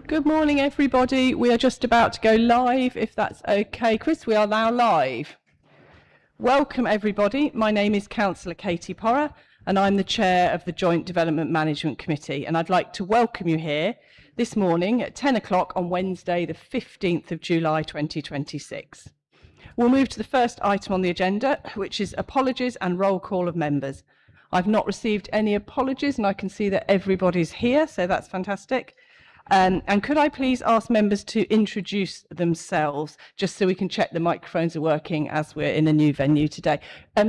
Good morning, everybody. We are just about to go live, if that's okay. Chris, we are now live. Welcome, everybody. My name is Councillor Katie Porrer, and I'm the chair of the Joint Development Management Committee. And I'd like to welcome you here this morning at 10 o'clock on Wednesday, the 15th of July, 2026. We'll move to the first item on the agenda, which is apologies and roll call of members. I've not received any apologies, and I can see that everybody's here, so that's fantastic. And could I please ask members to introduce themselves, just so we can check the microphones are working as we're in a new venue today.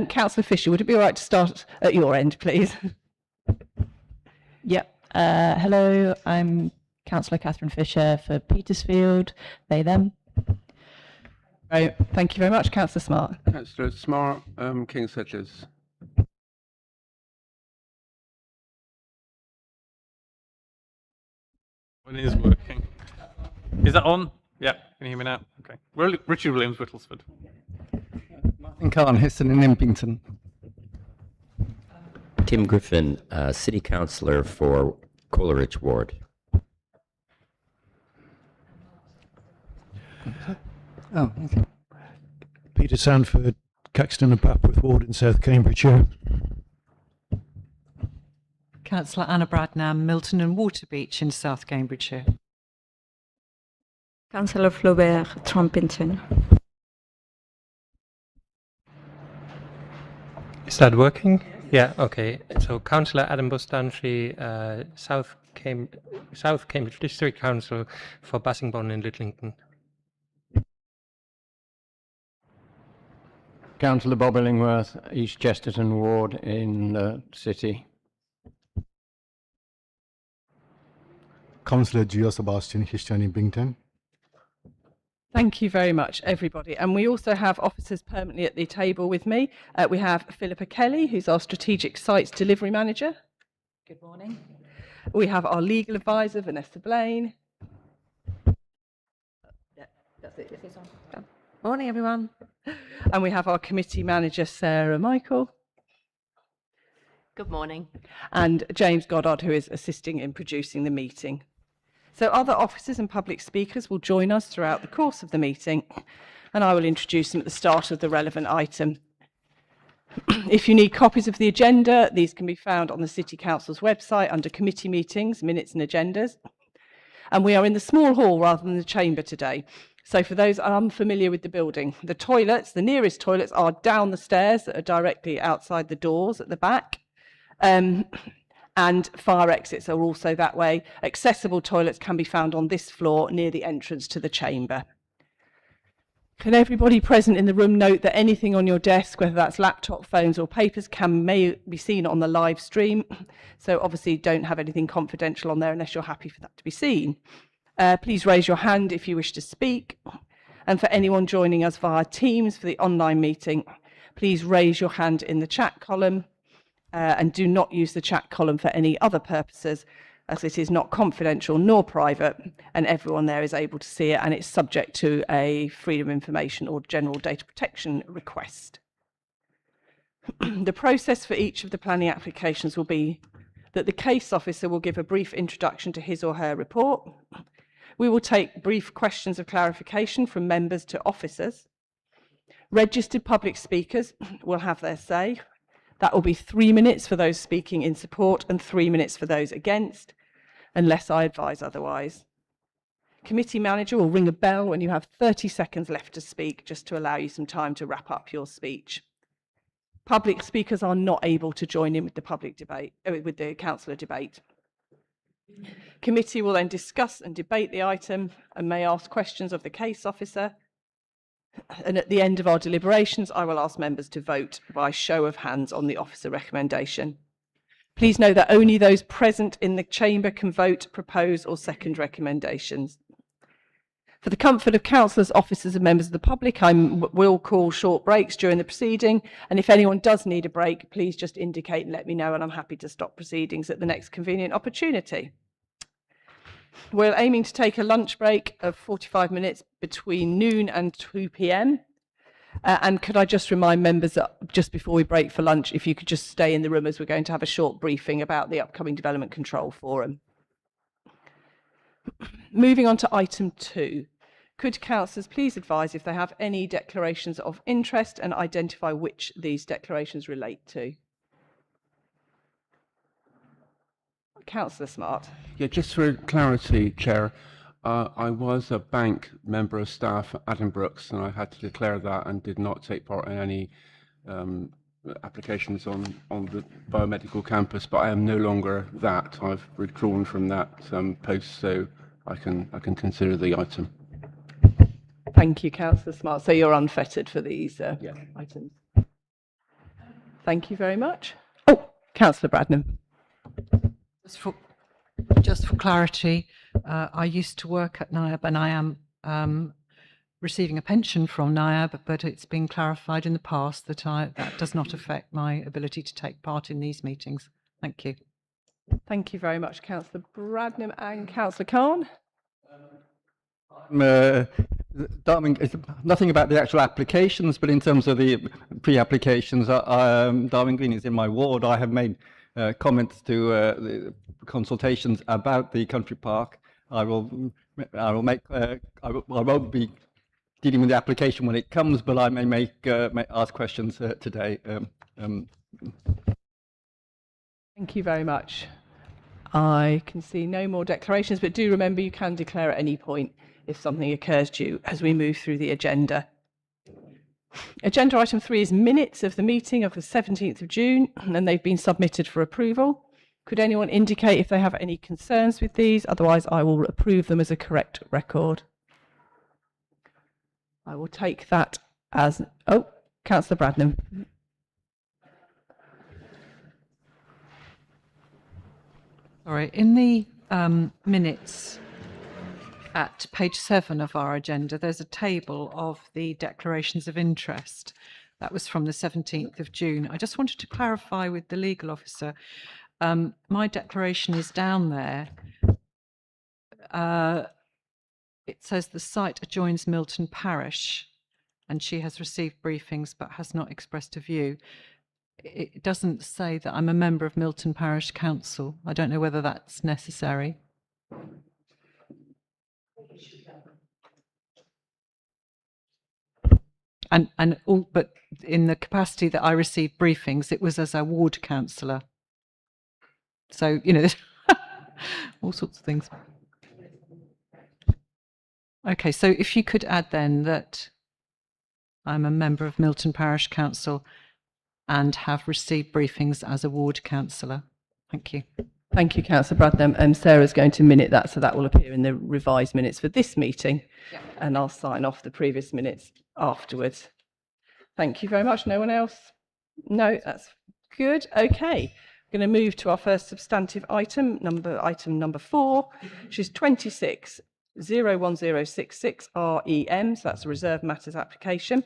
Councillor Fisher, would it be all right to start at your end, please? Yep. Hello, I'm Councillor Catherine Fisher for Petersfield, they, them. Right. Thank you very much, Councillor Smart. Councillor Smart, King Settlers. It is working. Is that on? Yeah, can you hear me now? Okay. Richard Williams, Whittlesford. Martin Khan, Histon and Impington. Tim Griffin, City Councillor for Coleridge Ward. Oh, okay. Peter Sanford, Caxton and Papworth Ward in South Cambridgeshire. Councillor Anna Bradnam, Milton and Waterbeach in South Cambridgeshire. Councillor Flaubert, Trumpington. Is that working? Yeah, okay. So Councillor Adam Bostanchi, South Cambridge District Council for Bassingbourn and Lidlington. Councillor Bob Illingworth, East Chesterton Ward in the City. Councillor Gio Sebastian, Histon and Impington. Thank you very much, everybody. And we also have officers permanently at the table with me. We have Philippa Kelly, who's our Strategic Sites Delivery Manager. Good morning. We have our Legal Advisor, Vanessa Blaine. Yeah, that's it. Morning, everyone. And we have our Committee Manager, Sarah Michael. Good morning. And James Goddard, who is assisting in producing the meeting. So other officers and public speakers will join us throughout the course of the meeting, and I will introduce them at the start of the relevant item. If you need copies of the agenda, these can be found on the City Council's website under Committee Meetings, Minutes and Agendas. And we are in the small hall rather than the chamber today. So for those unfamiliar with the building, the toilets, the nearest toilets are down the stairs that are directly outside the doors at the back. And fire exits are also that way. Accessible toilets can be found on this floor near the entrance to the chamber. Can everybody present in the room note that anything on your desk, whether that's laptop, phones or papers, may be seen on the live stream. So obviously don't have anything confidential on there unless you're happy for that to be seen. Please raise your hand if you wish to speak. And for anyone joining us via Teams for the online meeting, please raise your hand in the chat column. And do not use the chat column for any other purposes, as it is not confidential nor private, and everyone there is able to see it, and it's subject to a freedom of information or general data protection request. The process for each of the planning applications will be that the case officer will give a brief introduction to his or her report. We will take brief questions of clarification from members to officers. Registered public speakers will have their say. That will be 3 minutes for those speaking in support and 3 minutes for those against, unless I advise otherwise. Committee manager will ring a bell when you have 30 seconds left to speak, just to allow you some time to wrap up your speech. Public speakers are not able to join in with the public debate, with the councillor debate. Committee will then discuss and debate the item and may ask questions of the case officer. And at the end of our deliberations, I will ask members to vote by show of hands on the officer recommendation. Please know that only those present in the chamber can vote, propose or second recommendations. For the comfort of councillors, officers and members of the public, I will call short breaks during the proceeding, and if anyone does need a break, please just indicate and let me know, and I'm happy to stop proceedings at the next convenient opportunity. We're aiming to take a lunch break of 45 minutes between noon and 2 p.m. And could I just remind members that just before we break for lunch, if you could just stay in the room, as we're going to have a short briefing about the upcoming Development Control Forum. Moving on to item 2. Could councillors please advise if they have any declarations of interest and identify which these declarations relate to? Councillor Smart. Yeah, just for clarity, Chair, I was a bank member of staff at Addenbrooke's, and I had to declare that and did not take part in any applications on the biomedical campus, but I am no longer that. I've withdrawn from that post, so I can consider the item. Thank you, Councillor Smart. So you're unfettered for these items. Thank you very much. Oh, Councillor Bradnam. Just for clarity, I used to work at NIAB and I am receiving a pension from NIAB, but it's been clarified in the past that that does not affect my ability to take part in these meetings. Thank you. Thank you very much, Councillor Bradnam and Councillor Khan. Darwin, it's nothing about the actual applications, but in terms of the pre-applications, Darwin Green is in my ward. I have made comments to the consultations about the country park. I won't be dealing with the application when it comes, but I may ask questions today. Thank you very much. I can see no more declarations, but do remember you can declare at any point if something occurs to you as we move through the agenda. Agenda item 3 is minutes of the meeting of the 17th of June, and they've been submitted for approval. Could anyone indicate if they have any concerns with these? Otherwise, I will approve them as a correct record. I will take that as... Oh, Councillor Bradnam. All right, in the minutes at page 7 of our agenda, there's a table of the declarations of interest. That was from the 17th of June. I just wanted to clarify with the legal officer. My declaration is down there. It says the site adjoins Milton Parish, and she has received briefings but has not expressed a view. It doesn't say that I'm a member of Milton Parish Council. I don't know whether that's necessary. But in the capacity that I received briefings, it was as a ward councillor. So, you know, there's all sorts of things. Okay, so if you could add then that I'm a member of Milton Parish Council and have received briefings as a ward councillor. Thank you. Thank you, Councillor Bradnam. Sarah's going to minute that, so that will appear in the revised minutes for this meeting, and I'll sign off the previous minutes afterwards. Thank you very much. No one else? No, that's good. Okay, we're going to move to our first substantive item number 4, which is 26-01066 REM, so that's a Reserve Matters application.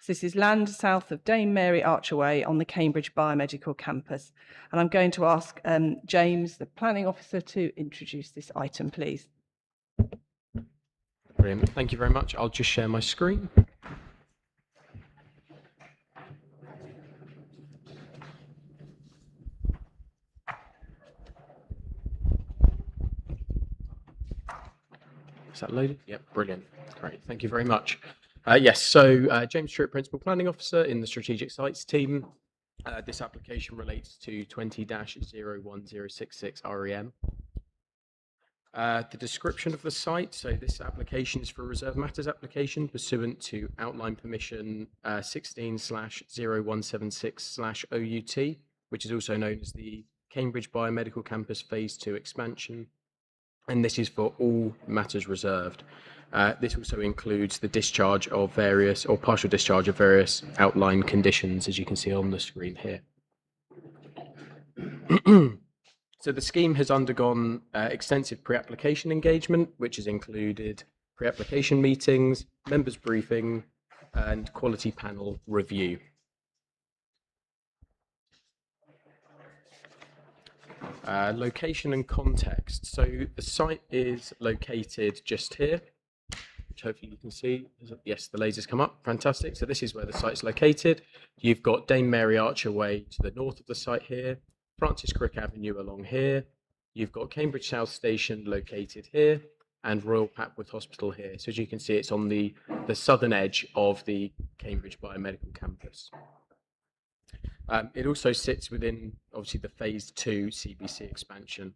So this is land south of Dame Mary Archway on the Cambridge Biomedical Campus. And I'm going to ask James, the planning officer, to introduce this item, please. Brilliant. Thank you very much. I'll just share my screen. Is that loaded? Yep, brilliant. Great. Thank you very much. Yes, so James Stewart, Principal Planning Officer in the Strategic Sites team. This application relates to 20-01066 REM. The description of the site, so this application is for a Reserve Matters application pursuant to Outline Permission 16/0176/OUT, which is also known as the Cambridge Biomedical Campus Phase 2 expansion. And this is for all matters reserved. This also includes the discharge of various, or partial discharge of various outlined conditions, as you can see on the screen here. So the scheme has undergone extensive pre-application engagement, which has included pre-application meetings, members briefing, and quality panel review. Location and context. So the site is located just here, which hopefully you can see. Yes, the lasers come up. Fantastic. So this is where the site's located. You've got Dame Mary Archway to the north of the site here, Francis Crick Avenue along here. You've got Cambridge South Station located here, and Royal Papworth Hospital here. So as you can see, it's on the southern edge of the Cambridge Biomedical Campus. It also sits within, obviously, the Phase 2 CBC expansion,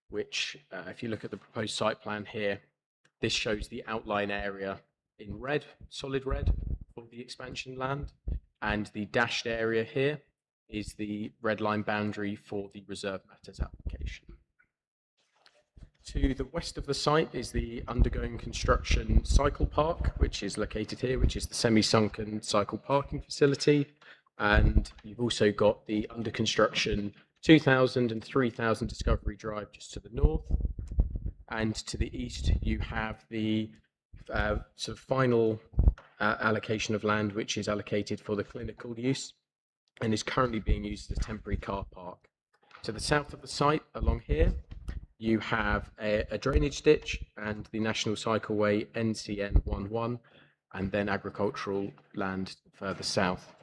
which, if you look at the proposed site plan here, this shows the outline area in red, solid red, for the expansion land, and the dashed area here is the red line boundary for the reserve matters application. To the west of the site is the undergoing construction cycle park, which is located here, which is the semi-sunken cycle parking facility. And you've also got the under construction 2000 and 3000 Discovery Drive just to the north. And to the east, you have the sort of final allocation of land, which is allocated for the clinical use and is currently being used as a temporary car park. To the south of the site, along here, you have a drainage ditch and the National Cycleway NCN 11, and then agricultural land further south.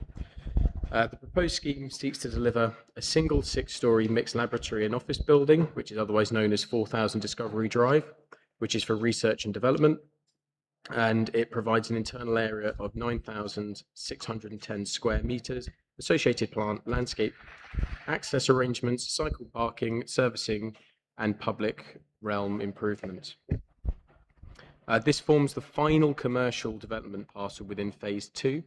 The proposed scheme seeks to deliver a single 6-storey mixed laboratory and office building, which is otherwise known as 4000 Discovery Drive, which is for research and development. And it provides an internal area of 9,610 square metres, associated plant, landscape, access arrangements, cycle parking, servicing, and public realm improvements. This forms the final commercial development parcel within Phase 2.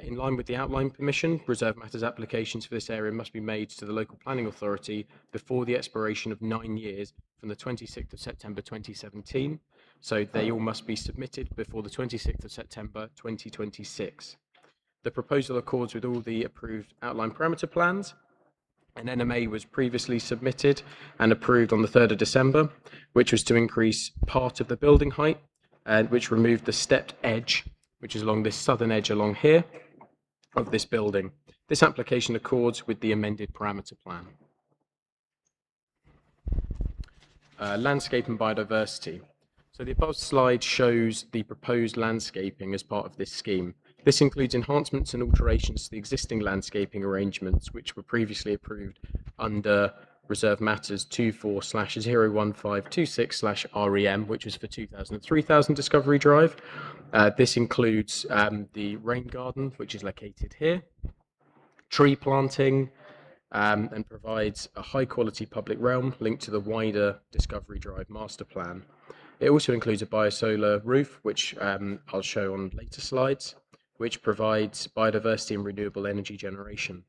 In line with the outline permission, reserve matters applications for this area must be made to the local planning authority before the expiration of 9 years from the 26th of September 2017. So they all must be submitted before the 26th of September 2026. The proposal accords with all the approved outline parameter plans. An NMA was previously submitted and approved on the 3rd of December, which was to increase part of the building height and which removed the stepped edge, which is along this southern edge along here of this building. This application accords with the amended parameter plan. Landscape and biodiversity. So the above slide shows the proposed landscaping as part of this scheme. This includes enhancements and alterations to the existing landscaping arrangements, which were previously approved under Reserve Matters 24/01526/REM, which was for 2000 and 3000 Discovery Drive. This includes the rain garden, which is located here, tree planting, and provides a high-quality public realm linked to the wider Discovery Drive master plan. It also includes a biosolar roof, which I'll show on later slides, which provides biodiversity and renewable energy generation.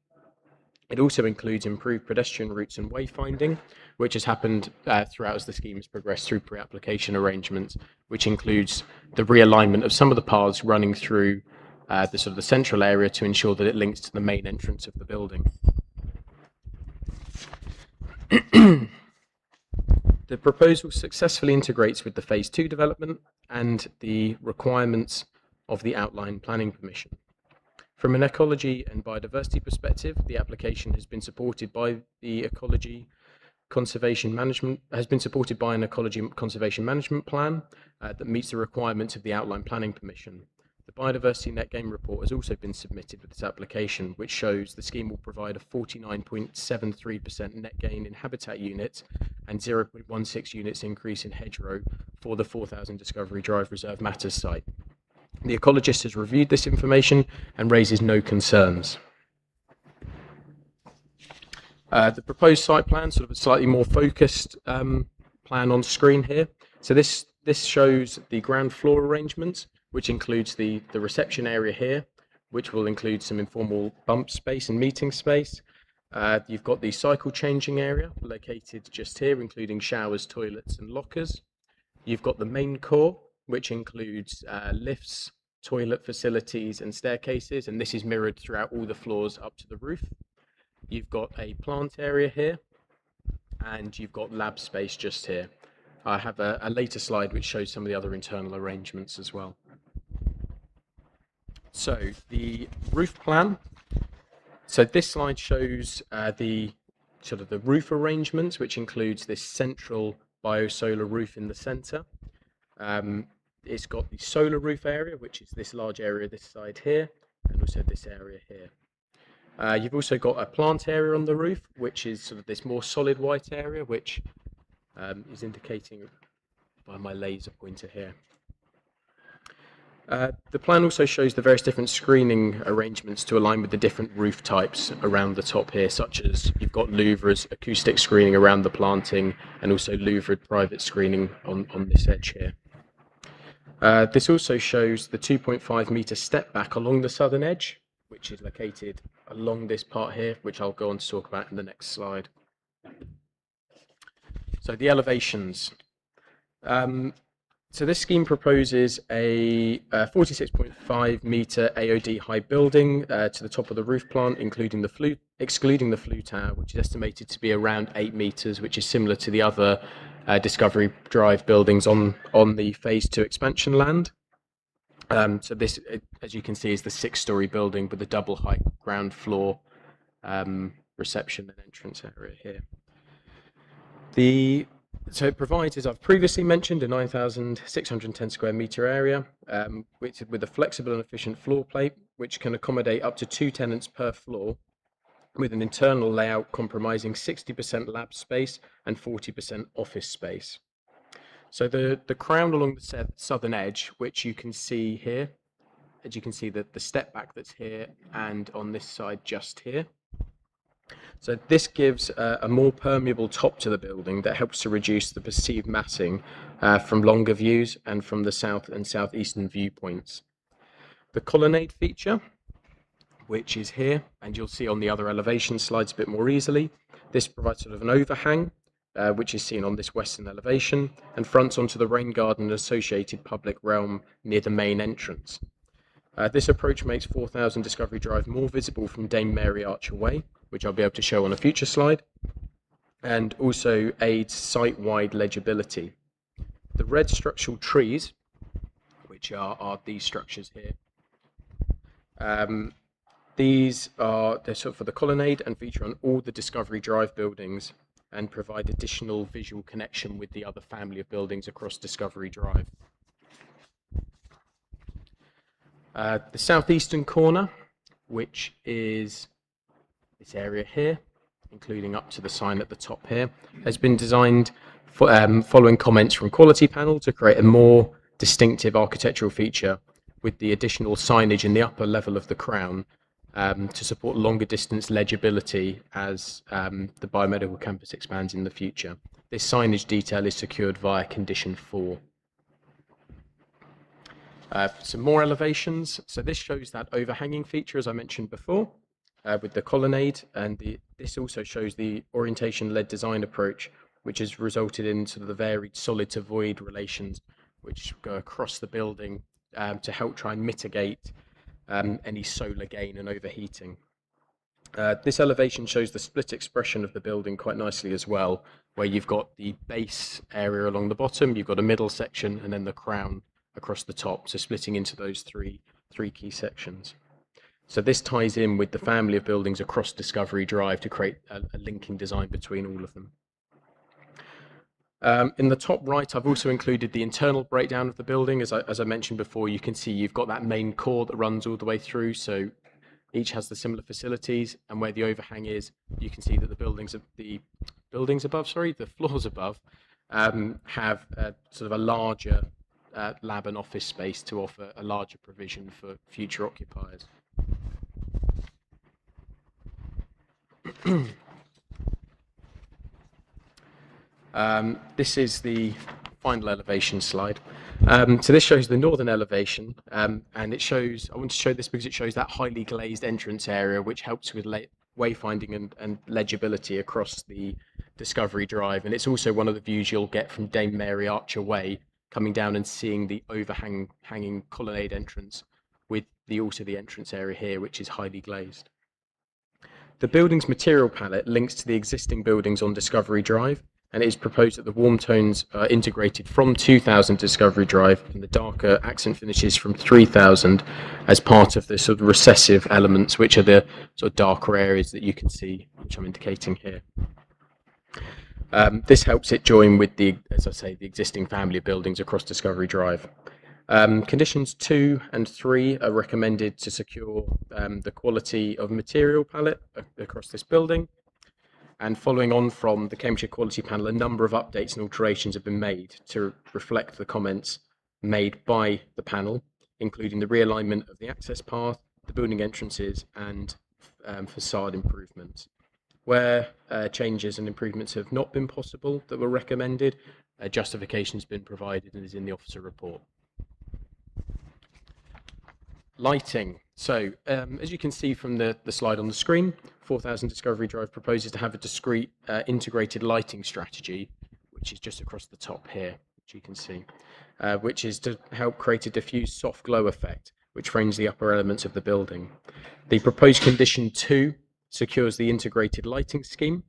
It also includes improved pedestrian routes and wayfinding, which has happened throughout as the scheme has progressed through pre-application arrangements, which includes the realignment of some of the paths running through the sort of the central area to ensure that it links to the main entrance of the building. The proposal successfully integrates with the Phase 2 development and the requirements of the outline planning permission. From an ecology and biodiversity perspective, the application has been supported by the ecology conservation management, an ecology conservation management plan that meets the requirements of the outline planning permission. The biodiversity net gain report has also been submitted with this application, which shows the scheme will provide a 49.73% net gain in habitat units and 0.16 units increase in hedgerow for the 4000 Discovery Drive Reserve Matters site. The ecologist has reviewed this information and raises no concerns. The proposed site plan, sort of a slightly more focused plan on screen here. So this shows the ground floor arrangements, which includes the reception area here, which will include some informal bump space and meeting space. You've got the cycle changing area located just here, including showers, toilets, and lockers. You've got the main core, which includes lifts, toilet facilities, and staircases, and this is mirrored throughout all the floors up to the roof. You've got a plant area here, and you've got lab space just here. I have a later slide which shows some of the other internal arrangements as well. So the roof plan. So this slide shows the sort of the roof arrangements, which includes this central biosolar roof in the center. It's got the solar roof area, which is this large area this side here, and also this area here. You've also got a plant area on the roof, which is sort of this more solid white area, which is indicating by my laser pointer here. The plan also shows the various different screening arrangements to align with the different roof types around the top here, such as you've got louvres, acoustic screening around the planting, and also louvered private screening on this edge here. This also shows the 2.5 metre step back along the southern edge, which is located along this part here, which I'll go on to talk about in the next slide. So the elevations. So this scheme proposes a 46.5 metre AOD high building to the top of the roof plant, excluding the flue tower, which is estimated to be around 8 metres, which is similar to the other Discovery Drive buildings on the Phase 2 expansion land. So this, as you can see, is the 6-storey building with a double height ground floor reception and entrance area here. So it provides, as I've previously mentioned, a 9,610 square metre area with a flexible and efficient floor plate, which can accommodate up to 2 tenants per floor, with an internal layout comprising 60% lab space and 40% office space. So the crown along the southern edge, which you can see here, as you can see the step back that's here and on this side just here. So this gives a more permeable top to the building that helps to reduce the perceived massing from longer views and from the south and southeastern viewpoints. The colonnade feature, which is here, and you'll see on the other elevation slides a bit more easily, this provides sort of an overhang, which is seen on this western elevation, and fronts onto the rain garden and associated public realm near the main entrance. This approach makes 4000 Discovery Drive more visible from Dame Mary Archer Way, which I'll be able to show on a future slide, and also aids site-wide legibility. The red structural trees, which are these structures here, they're sort of for the colonnade and feature on all the Discovery Drive buildings and provide additional visual connection with the other family of buildings across Discovery Drive. The southeastern corner, which is this area here, including up to the sign at the top here, has been designed following comments from Quality Panel to create a more distinctive architectural feature with the additional signage in the upper level of the crown to support longer distance legibility as the biomedical campus expands in the future. This signage detail is secured via Condition 4. Some more elevations. So this shows that overhanging feature, as I mentioned before, with the colonnade, and this also shows the orientation-led design approach, which has resulted in sort of the varied solid-to-void relations which go across the building to help try and mitigate any solar gain and overheating. This elevation shows the split expression of the building quite nicely as well, where you've got the base area along the bottom, you've got a middle section, and then the crown across the top, so splitting into those three key sections. So this ties in with the family of buildings across Discovery Drive to create a linking design between all of them. In the top right, I've also included the internal breakdown of the building. As I mentioned before, you can see you've got that main core that runs all the way through, so each has the similar facilities, and where the overhang is, you can see that the floors above have sort of a larger lab and office space to offer a larger provision for future occupiers. This is the final elevation slide. So this shows the northern elevation, and it shows, I want to show this because it shows that highly glazed entrance area, which helps with wayfinding and legibility across the Discovery Drive. And it's also one of the views you'll get from Dame Mary Archer Way, coming down and seeing the overhanging colonnade entrance with also the entrance area here, which is highly glazed. The building's material palette links to the existing buildings on Discovery Drive, and it is proposed that the warm tones are integrated from 2000 Discovery Drive and the darker accent finishes from 3000 as part of the sort of recessive elements, which are the sort of darker areas that you can see, which I'm indicating here. This helps it join with as I say, the existing family of buildings across Discovery Drive. Conditions 2 and 3 are recommended to secure the quality of material palette across this building. And following on from the Cambridgeshire Quality Panel, a number of updates and alterations have been made to reflect the comments made by the panel, including the realignment of the access path, the building entrances, and facade improvements. Where changes and improvements have not been possible that were recommended, justification has been provided and is in the officer report. Lighting. So, as you can see from the slide on the screen, 4000 Discovery Drive proposes to have a discrete integrated lighting strategy, which is just across the top here, which you can see, which is to help create a diffuse soft glow effect, which frames the upper elements of the building. The proposed condition 2 secures the integrated lighting scheme.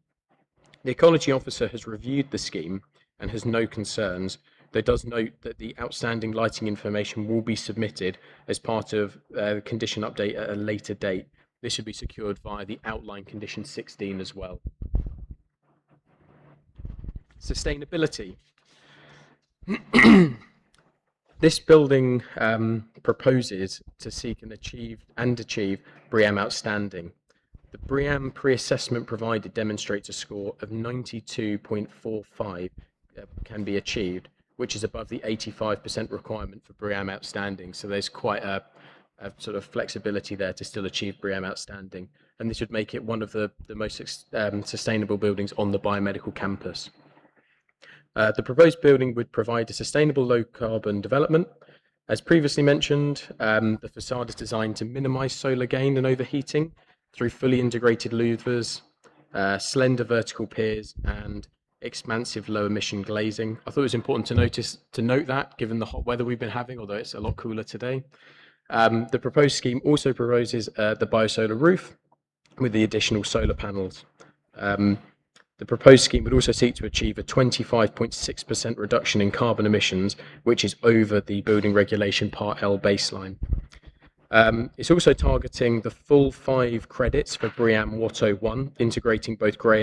The ecology officer has reviewed the scheme and has no concerns, though does note that the outstanding lighting information will be submitted as part of the condition update at a later date. This should be secured via the outline condition 16 as well. Sustainability. This building proposes to seek and achieve BREEAM Outstanding. The BREEAM pre-assessment provided demonstrates a score of 92.45 can be achieved, which is above the 85% requirement for BREEAM Outstanding. So there's quite a sort of flexibility there to still achieve BREEAM Outstanding. And this would make it one of the most sustainable buildings on the biomedical campus. The proposed building would provide a sustainable low carbon development. As previously mentioned, the facade is designed to minimize solar gain and overheating through fully integrated louvers, slender vertical piers, and expansive low emission glazing. I thought it was important to note that, given the hot weather we've been having, although it's a lot cooler today. The proposed scheme also proposes the biosolar roof with the additional solar panels. The proposed scheme would also seek to achieve a 25.6% reduction in carbon emissions, which is over the building regulation Part L baseline. It's also targeting the full 5 credits for BREEAM Watto 1, integrating both grey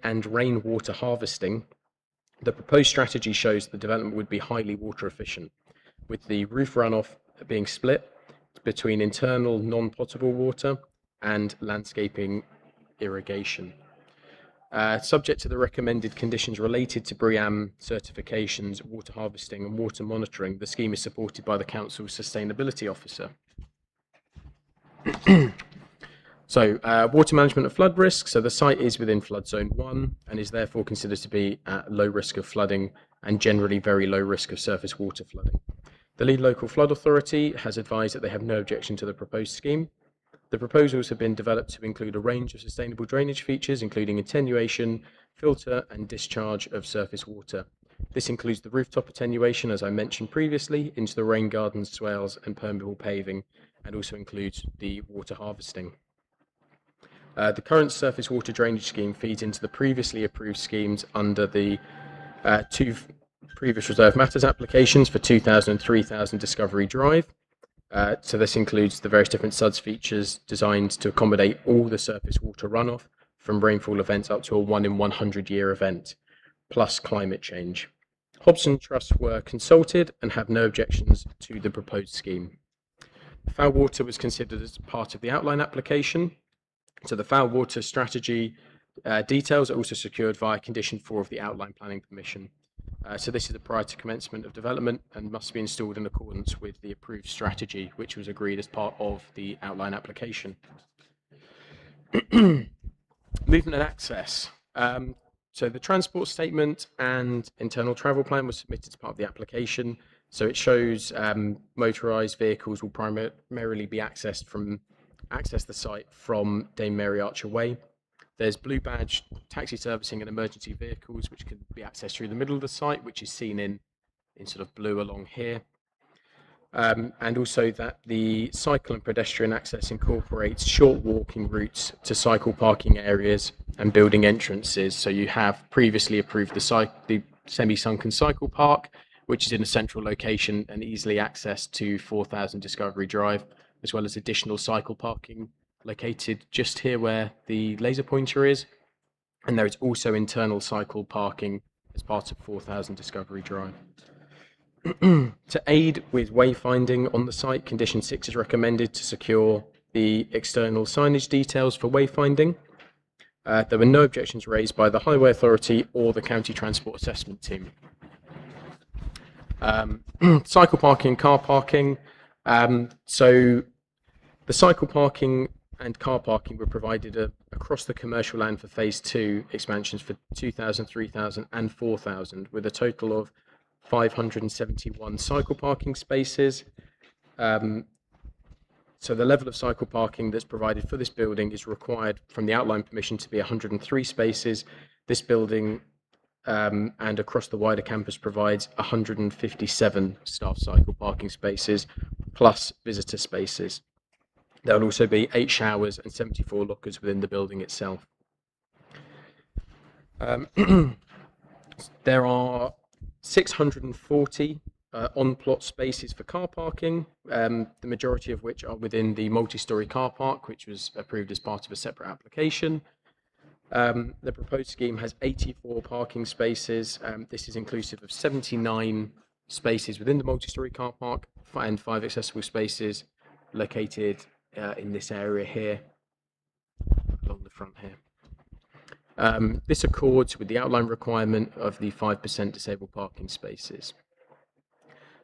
and rainwater harvesting. The proposed strategy shows the development would be highly water efficient, with the roof runoff being split between internal non-potable water and landscaping irrigation. Subject to the recommended conditions related to BREEAM certifications, water harvesting and water monitoring, the scheme is supported by the Council's Sustainability Officer. So, water management of flood risk. So the site is within flood zone 1 and is therefore considered to be at low risk of flooding and generally very low risk of surface water flooding. The lead local flood authority has advised that they have no objection to the proposed scheme. The proposals have been developed to include a range of sustainable drainage features, including attenuation, filter and discharge of surface water. This includes the rooftop attenuation, as I mentioned previously, into the rain gardens, swales and permeable paving, and also includes the water harvesting. The current surface water drainage scheme feeds into the previously approved schemes under the 2 previous reserve matters applications for 2000 and 3000 Discovery Drive. So this includes the various different SUDS features designed to accommodate all the surface water runoff from rainfall events up to a 1 in 100 year event, plus climate change. Hobson Trust were consulted and have no objections to the proposed scheme. Foul water was considered as part of the outline application. So the foul water strategy details are also secured via condition 4 of the outline planning permission. So this is prior to commencement of development and must be installed in accordance with the approved strategy, which was agreed as part of the outline application. Movement and access. So the transport statement and internal travel plan was submitted as part of the application. So it shows motorised vehicles will primarily be access the site from Dame Mary Archer Way. There's blue badge taxi servicing and emergency vehicles, which can be accessed through the middle of the site, which is seen in sort of blue along here. And also that the cycle and pedestrian access incorporates short walking routes to cycle parking areas and building entrances. So you have previously approved the semi-sunken cycle park, which is in a central location and easily accessed to 4000 Discovery Drive, as well as additional cycle parking located just here where the laser pointer is. And there is also internal cycle parking as part of 4000 Discovery Drive. To aid with wayfinding on the site, condition 6 is recommended to secure the external signage details for wayfinding. There were no objections raised by the Highway Authority or the County Transport Assessment Team. Cycle parking and car parking. So the cycle parking and car parking were provided across the commercial land for phase 2 expansions for 2,000, 3,000 and 4,000, with a total of 571 cycle parking spaces. So the level of cycle parking that's provided for this building is required from the outline permission to be 103 spaces. This building and across the wider campus provides 157 staff cycle parking spaces plus visitor spaces. There will also be 8 showers and 74 lockers within the building itself. There are 640 on-plot spaces for car parking, the majority of which are within the multi-storey car park, which was approved as part of a separate application. The proposed scheme has 84 parking spaces. This is inclusive of 79 spaces within the multi-storey car park and 5 accessible spaces located in this area here, along the front here. This accords with the outline requirement of the 5% disabled parking spaces.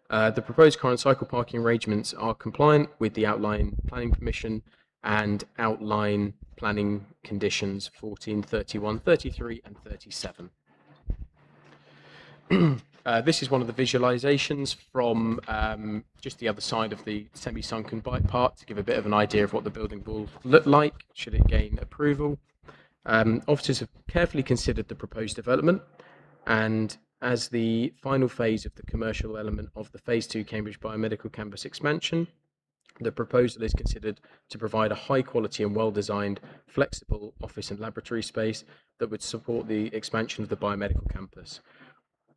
The proposed car and cycle parking arrangements are compliant with the outline planning permission and outline planning conditions 14, 31, 33 and 37. This is one of the visualizations from just the other side of the semi-sunken bike park to give a bit of an idea of what the building will look like should it gain approval. Officers have carefully considered the proposed development, and as the final phase of the commercial element of the phase 2 Cambridge Biomedical Campus expansion, the proposal is considered to provide a high quality and well designed flexible office and laboratory space that would support the expansion of the biomedical campus.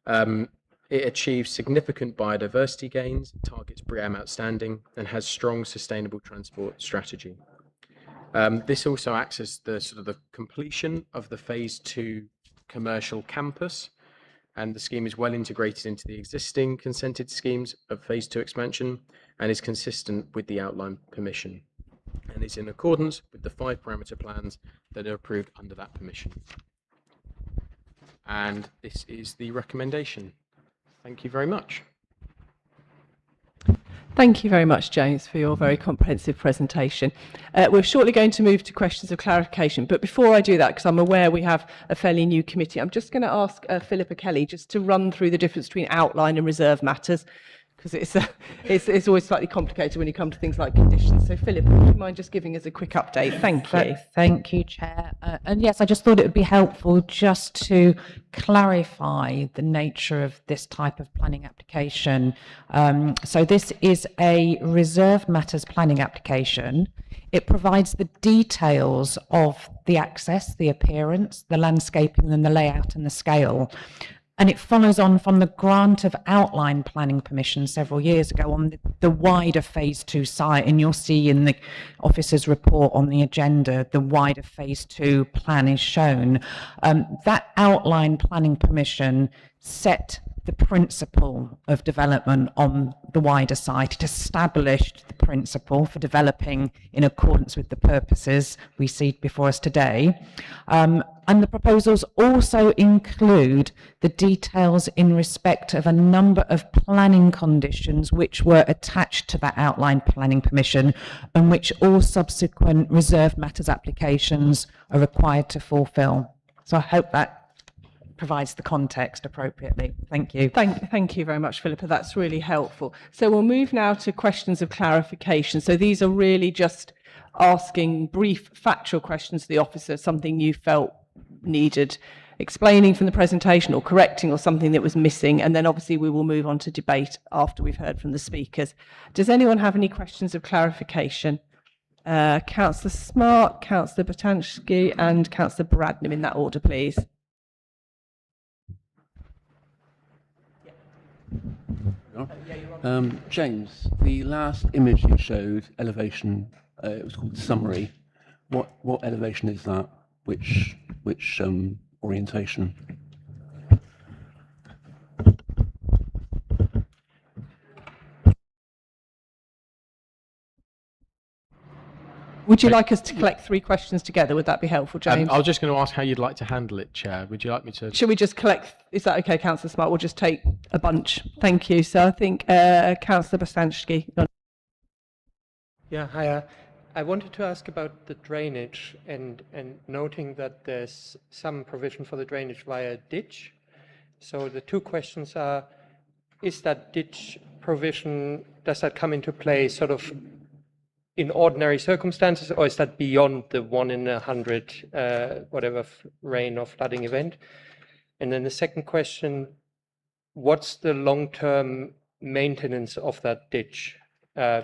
It achieves significant biodiversity gains, targets BREEAM outstanding, and has strong sustainable transport strategy. This also acts as the sort of the completion of the phase 2 commercial campus, and the scheme is well integrated into the existing consented schemes of phase 2 expansion and is consistent with the outline permission, and is in accordance with the 5 parameter plans that are approved under that permission. And this is the recommendation. Thank you very much. Thank you very much, James, for your very comprehensive presentation. We're shortly going to move to questions of clarification, but before I do that, because I'm aware we have a fairly new committee, I'm just going to ask Philippa Kelly just to run through the difference between outline and reserve matters, because it's always slightly complicated when you come to things like conditions. So Philippa, would you mind just giving us a quick update? Thank you. Thank you, Chair. And yes, I just thought it would be helpful just to clarify the nature of this type of planning application. So this is a reserved matters planning application. It provides the details of the access, the appearance, the landscaping and the layout and the scale. And it follows on from the grant of outline planning permission several years ago on the wider phase 2 site. And you'll see in the officer's report on the agenda, the wider phase 2 plan is shown. That outline planning permission set the principle of development on the wider site. It established the principle for developing in accordance with the purposes we see before us today. And the proposals also include the details in respect of a number of planning conditions which were attached to that outline planning permission and which all subsequent reserved matters applications are required to fulfil. So I hope that provides the context appropriately. Thank you. Thank you very much, Philippa. That's really helpful. So we'll move now to questions of clarification. So these are really just asking brief factual questions to the officer, something you felt needed explaining from the presentation or correcting or something that was missing. And then obviously we will move on to debate after we've heard from the speakers. Does anyone have any questions of clarification? Councillor Smart, Councillor Botansky and Councillor Bradnam, in that order, please. James, the last image you showed, elevation, it was called summary. What elevation is that? Which orientation? Would you like us to collect 3 questions together? Would that be helpful, James? I was just going to ask how you'd like to handle it, Chair. Would you like me to? Should we just collect? Is that okay, Councillor Smart? We'll just take a bunch. Thank you. So I think Councillor Bostansky. Yeah, hi. I wanted to ask about the drainage and noting that there's some provision for the drainage via ditch. So the 2 questions are, is that ditch provision, does that come into play sort of in ordinary circumstances, or is that beyond the 1 in 100 whatever rain or flooding event? And then the second question, what's the long-term maintenance of that ditch?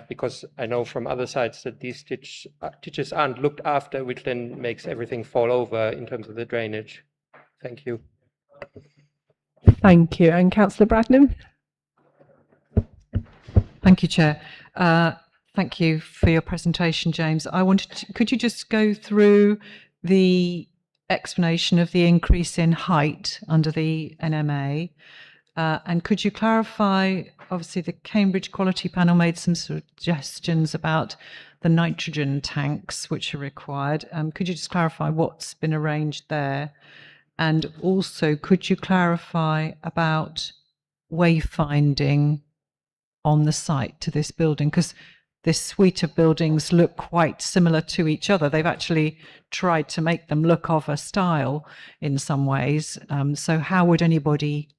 Because I know from other sites that these ditches aren't looked after, which then makes everything fall over in terms of the drainage. Thank you. Thank you. And Councillor Bradnam? Thank you, Chair. Thank you for your presentation, James. Could you just go through the explanation of the increase in height under the NMA? And could you clarify, obviously the Cambridge Quality Panel made some suggestions about the nitrogen tanks which are required. Could you just clarify what's been arranged there? And also, could you clarify about wayfinding on the site to this building? Because this suite of buildings look quite similar to each other. They've actually tried to make them look of a style in some ways. So how would anybody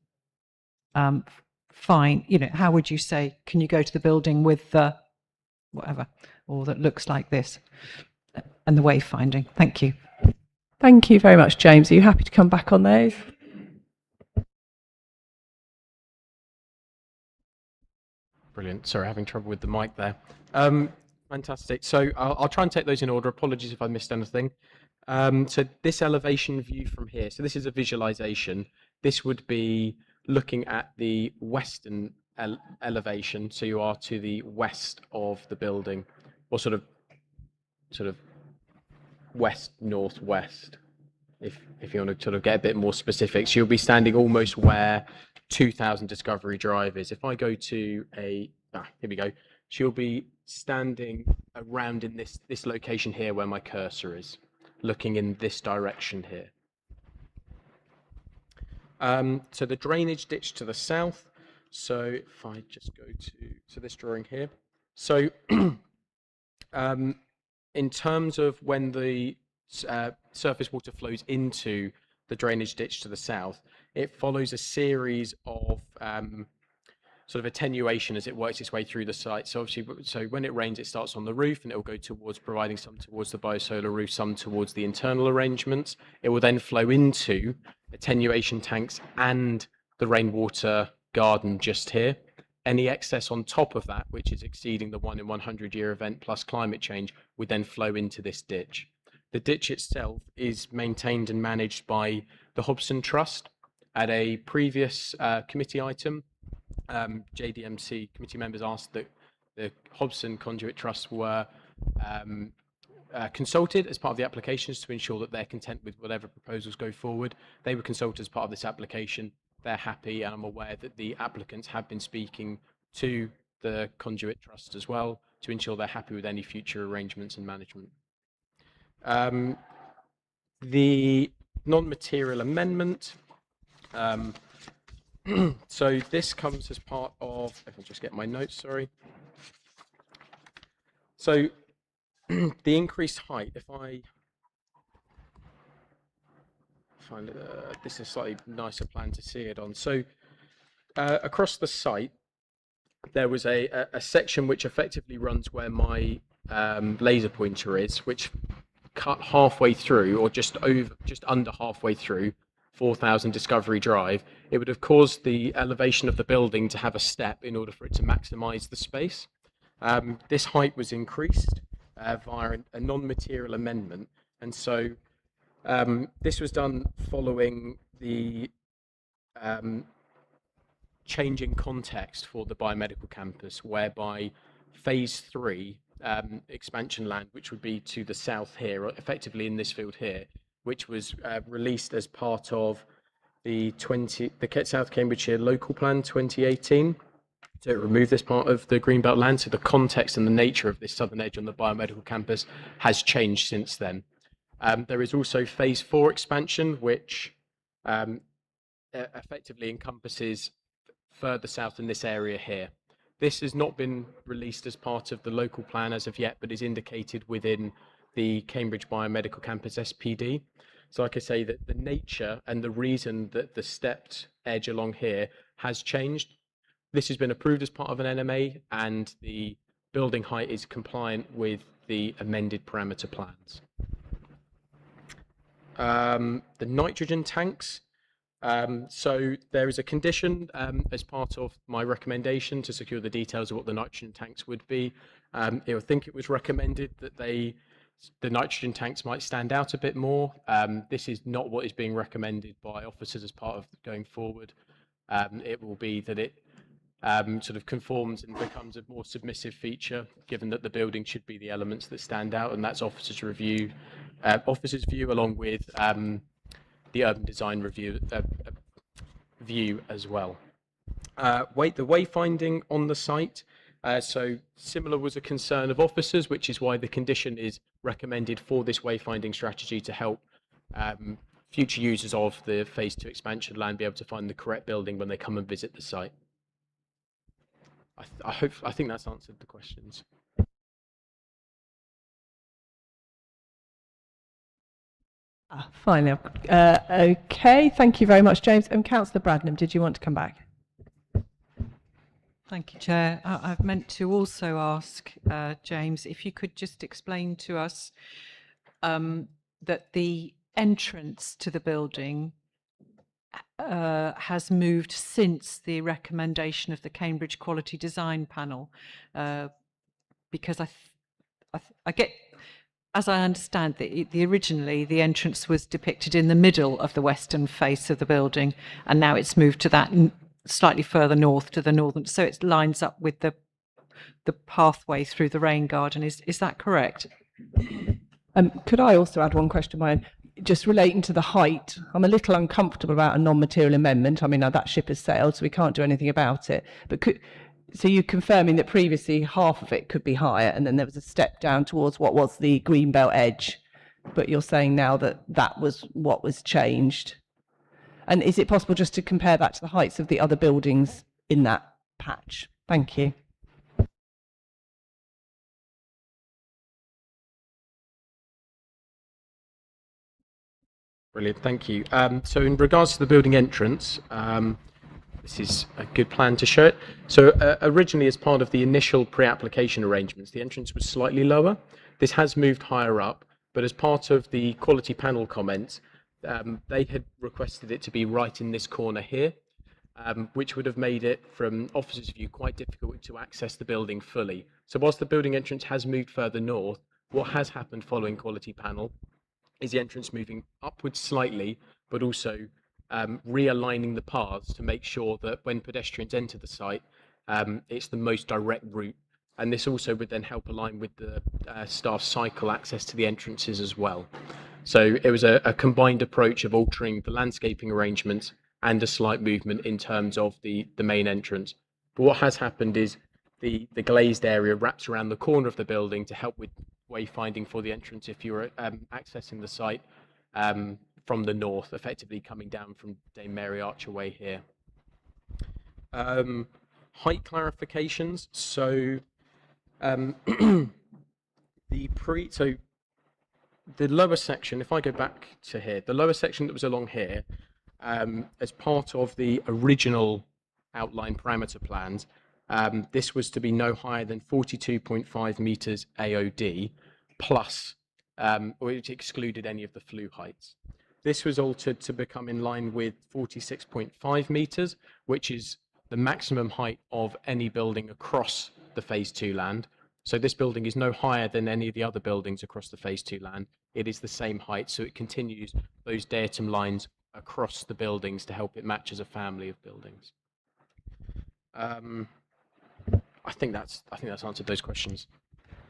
find, how would you say, can you go to the building with the whatever, or that looks like this, and the wayfinding? Thank you. Thank you very much, James. Are you happy to come back on those? Brilliant. Sorry, having trouble with the mic there. Fantastic. So I'll try and take those in order. Apologies if I missed anything. So this elevation view from here, so this is a visualization. This would be looking at the western elevation. So you are to the west of the building, or sort of west northwest, if you want to sort of get a bit more specific. So you'll be standing almost where 2000 Discovery Drive is. If I go to here we go. So you'll be standing around in this location here where my cursor is, looking in this direction here. So the drainage ditch to the south. So if I just go to this drawing here. So in terms of when the surface water flows into the drainage ditch to the south, it follows a series of sort of attenuation as it works its way through the site. So obviously, when it rains, it starts on the roof and it will go towards providing some towards the biosolar roof, some towards the internal arrangements. It will then flow into attenuation tanks and the rainwater garden just here. Any excess on top of that, which is exceeding the 1 in 100 year event plus climate change, would then flow into this ditch. The ditch itself is maintained and managed by the Hobson Trust. At a previous committee item, JDMC committee members asked that the Hobson Conduit Trust were consulted as part of the applications to ensure that they're content with whatever proposals go forward. They were consulted as part of this application. They're happy, and I'm aware that the applicants have been speaking to the Conduit Trust as well to ensure they're happy with any future arrangements and management. The non-material amendment. So this comes as part of, if I just get my notes, sorry. So the increased height, if I find this is a slightly nicer plan to see it on. So across the site, there was a section which effectively runs where my laser pointer is, which cut halfway through, or just under halfway through 4000 Discovery Drive. It would have caused the elevation of the building to have a step in order for it to maximize the space. This height was increased via a non-material amendment, and so this was done following the changing context for the biomedical campus, whereby phase 3 expansion land, which would be to the south here, or effectively in this field here, which was released as part of the South Cambridgeshire Local Plan 2018. to remove this part of the Greenbelt land. So the context and the nature of this southern edge on the biomedical campus has changed since then. There is also phase 4 expansion, which effectively encompasses further south in this area here. This has not been released as part of the local plan as of yet, but is indicated within the Cambridge Biomedical Campus SPD. So like I say, that the nature and the reason that the stepped edge along here has changed. This has been approved as part of an NMA, and the building height is compliant with the amended parameter plans. The nitrogen tanks. So there is a condition as part of my recommendation to secure the details of what the nitrogen tanks would be. I think it was recommended that the nitrogen tanks might stand out a bit more. This is not what is being recommended by officers as part of going forward. It will be that it sort of conforms and becomes a more submissive feature, given that the building should be the elements that stand out, and that's officers' view along with the urban design review view as well. The wayfinding on the site. So similar was a concern of officers, which is why the condition is recommended for this wayfinding strategy to help future users of the phase 2 expansion land be able to find the correct building when they come and visit the site. I think that's answered the questions. Finally, okay, thank you very much, James. Councillor Bradnam, did you want to come back? Thank you, Chair. I've meant to also ask James if you could just explain to us that the entrance to the building has moved since the recommendation of the Cambridge Quality Design Panel, because I get, as I understand that originally the entrance was depicted in the middle of the western face of the building, and now it's moved to that slightly further north to the northern, so it lines up with the pathway through the rain garden. Is that correct? Could I also add one question, Mine? Just relating to the height, I'm a little uncomfortable about a non-material amendment. I mean, now that ship has sailed, so we can't do anything about it. But so you're confirming that previously half of it could be higher, and then there was a step down towards what was the Greenbelt edge, but you're saying now that that was what was changed. And is it possible just to compare that to the heights of the other buildings in that patch? Thank you. Brilliant, thank you. So in regards to the building entrance, this is a good plan to show it. So originally, as part of the initial pre-application arrangements, the entrance was slightly lower. This has moved higher up, but as part of the quality panel comments, they had requested it to be right in this corner here, which would have made it, from officers' view, quite difficult to access the building fully. So whilst the building entrance has moved further north, what has happened following quality panel is the entrance moving upwards slightly, but also realigning the paths to make sure that when pedestrians enter the site, it's the most direct route. And this also would then help align with the staff cycle access to the entrances as well. So it was a combined approach of altering the landscaping arrangements and a slight movement in terms of the main entrance. But what has happened is the glazed area wraps around the corner of the building to help with wayfinding for the entrance if you're accessing the site from the north, effectively coming down from Dame Mary Archer Way here. Height clarifications. So the lower section, if I go back to here, the lower section that was along here, as part of the original outline parameter plans, this was to be no higher than 42.5 meters AOD plus, which excluded any of the flue heights. This was altered to become in line with 46.5 meters, which is the maximum height of any building across the phase 2 land. So this building is no higher than any of the other buildings across the phase 2 land. It is the same height, so it continues those datum lines across the buildings to help it match as a family of buildings. I think that's answered those questions.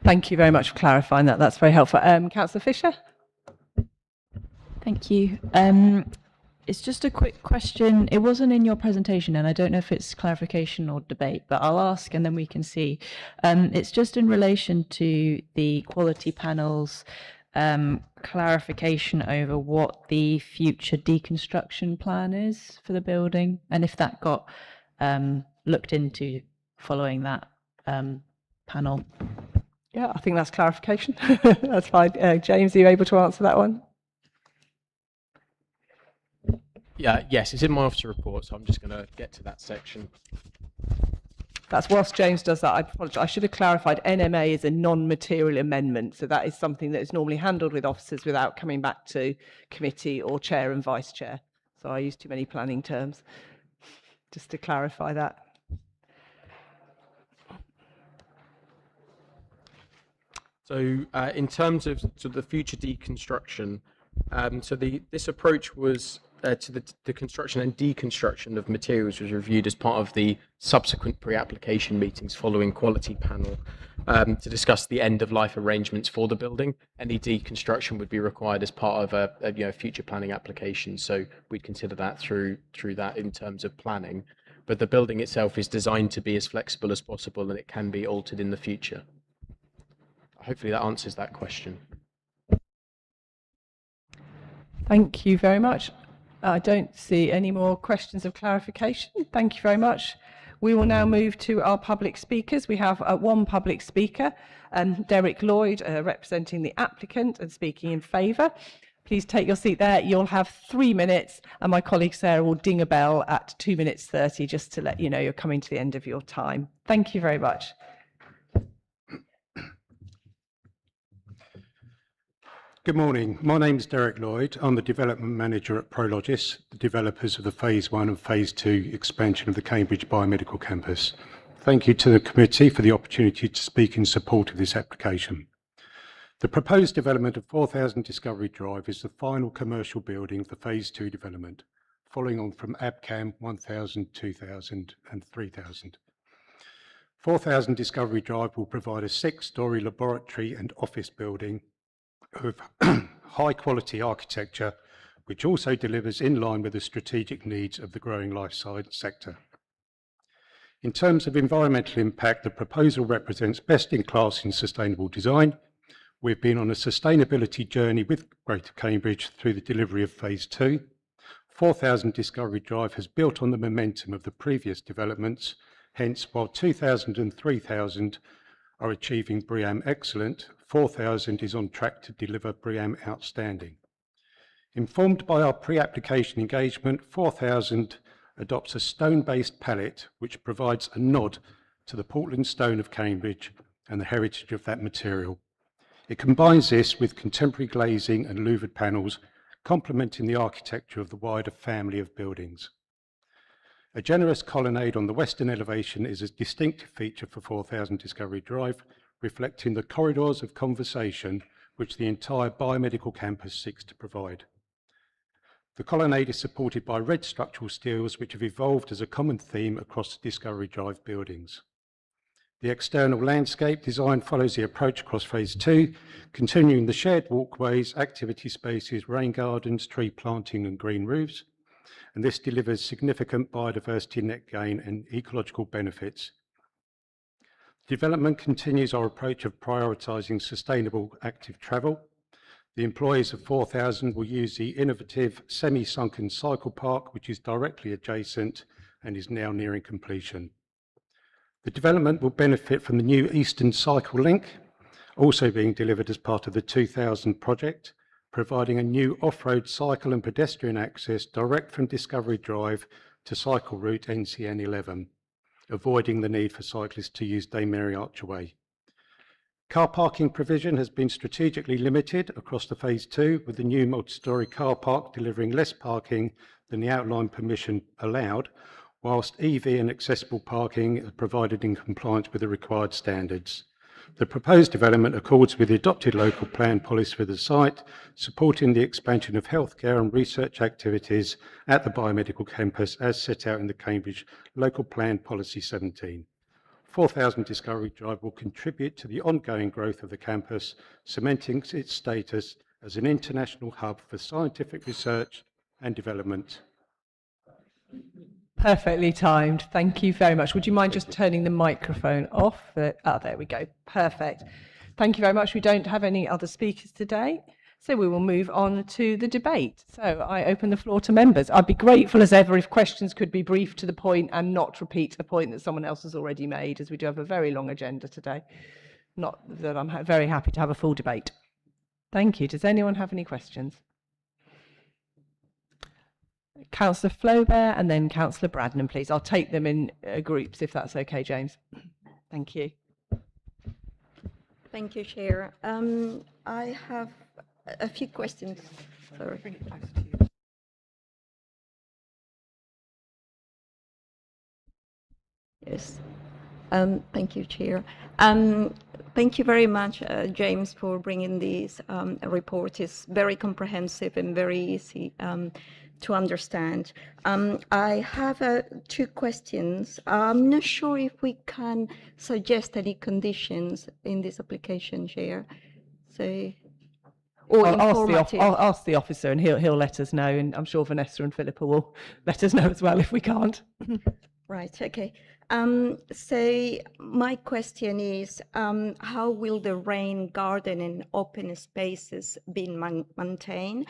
Thank you very much for clarifying that. That's very helpful. Councillor Fisher? Thank you. It's just a quick question. It wasn't in your presentation, and I don't know if it's clarification or debate, but I'll ask and then we can see. It's just in relation to the quality panels, clarification over what the future deconstruction plan is for the building, and if that got looked into following that panel. Yeah, I think that's clarification. That's fine. James, are you able to answer that one? Yeah, yes, it's in my officer report, so I'm just going to get to that section. That's whilst James does that, I apologise. I should have clarified NMA is a non-material amendment, so that is something that is normally handled with officers without coming back to committee or chair and vice chair. So I use too many planning terms, just to clarify that. So in terms of the future deconstruction, this approach was to the construction and deconstruction of materials was reviewed as part of the subsequent pre-application meetings following quality panel to discuss the end-of-life arrangements for the building. Any deconstruction would be required as part of a future planning application. So we'd consider that through that in terms of planning. But the building itself is designed to be as flexible as possible, and it can be altered in the future. Hopefully that answers that question. Thank you very much. I don't see any more questions of clarification. Thank you very much. We will now move to our public speakers. We have one public speaker, Derek Lloyd, representing the applicant and speaking in favour. Please take your seat there. You'll have 3 minutes, and my colleague Sarah will ding a bell at 2 minutes 30 just to let you know you're coming to the end of your time. Thank you very much. Good morning. My name is Derek Lloyd. I'm the Development Manager at Prologis, the developers of the Phase 1 and Phase 2 expansion of the Cambridge Biomedical Campus. Thank you to the committee for the opportunity to speak in support of this application. The proposed development of 4000 Discovery Drive is the final commercial building of the Phase 2 development, following on from ABCAM 1000, 2000 and 3000. 4000 Discovery Drive will provide a 6-storey laboratory and office building of high quality architecture, which also delivers in line with the strategic needs of the growing life science sector. In terms of environmental impact, the proposal represents best in class in sustainable design. We've been on a sustainability journey with Greater Cambridge through the delivery of Phase 2. 4000 Discovery Drive has built on the momentum of the previous developments. Hence, while 2000 and 3000 are achieving BREEAM Excellent, 4000 is on track to deliver BREEAM Outstanding. Informed by our pre-application engagement, 4000 adopts a stone-based palette which provides a nod to the Portland stone of Cambridge and the heritage of that material. It combines this with contemporary glazing and louvered panels, complementing the architecture of the wider family of buildings. A generous colonnade on the western elevation is a distinctive feature for 4000 Discovery Drive, reflecting the corridors of conversation which the entire biomedical campus seeks to provide. The colonnade is supported by red structural steels which have evolved as a common theme across the Discovery Drive buildings. The external landscape design follows the approach across Phase 2, continuing the shared walkways, activity spaces, rain gardens, tree planting and green roofs, and this delivers significant biodiversity net gain and ecological benefits. Development continues our approach of prioritising sustainable active travel. The employees of 4000 will use the innovative semi-sunken cycle park, which is directly adjacent and is now nearing completion. The development will benefit from the new Eastern Cycle Link, also being delivered as part of the 2000 project, providing a new off-road cycle and pedestrian access direct from Discovery Drive to cycle route NCN 11. Avoiding the need for cyclists to use Dame Mary Archway. Car parking provision has been strategically limited across the Phase 2, with the new multi-storey car park delivering less parking than the outline permission allowed, whilst EV and accessible parking are provided in compliance with the required standards. The proposed development accords with the adopted local plan policy for the site, supporting the expansion of healthcare and research activities at the biomedical campus as set out in the Cambridge Local Plan Policy 17. 4000 Discovery Drive will contribute to the ongoing growth of the campus, cementing its status as an international hub for scientific research, and Development. Perfectly timed. Thank you very much. Would you mind just turning the microphone off? There we go. Perfect. Thank you very much. We don't have any other speakers today, so we will move on to the debate. So I open the floor to members. I'd be grateful as ever if questions could be brief to the point and not repeat a point that someone else has already made, as we do have a very long agenda today. Not that I'm very happy to have a full debate. Thank you. Does anyone have any questions? Councillor Flaubert and then Councillor Bradnam, please. I'll take them in groups if that's okay, James. Thank you. Thank you, Chair. I have a few questions. Sorry. Yes. Thank you, Chair. Thank you very much, James, for bringing this report. It's very comprehensive and very easy to understand. I have two questions. I'm not sure if we can suggest any conditions in this application, Chair. So, or I'll ask the officer and he'll let us know, and I'm sure Vanessa and Philippa will let us know as well if we can't. Right, okay. So my question is, how will the rain garden and open spaces be maintained?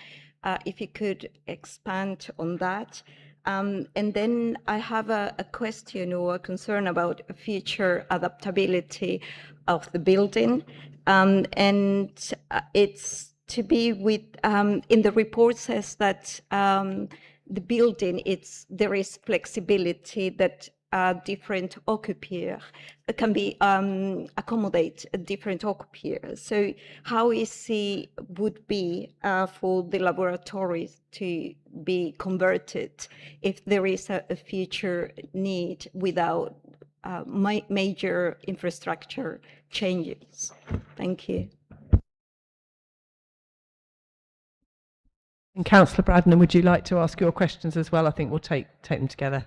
If you could expand on that. And then I have a question or a concern about future adaptability of the building. And it's to be with, in the report says that the building, there is flexibility that different occupiers can be accommodate different occupiers. So how easy would be for the laboratories to be converted if there is a future need without major infrastructure changes? Thank you. And Councillor Bradnam, would you like to ask your questions as well? I think we'll take them together.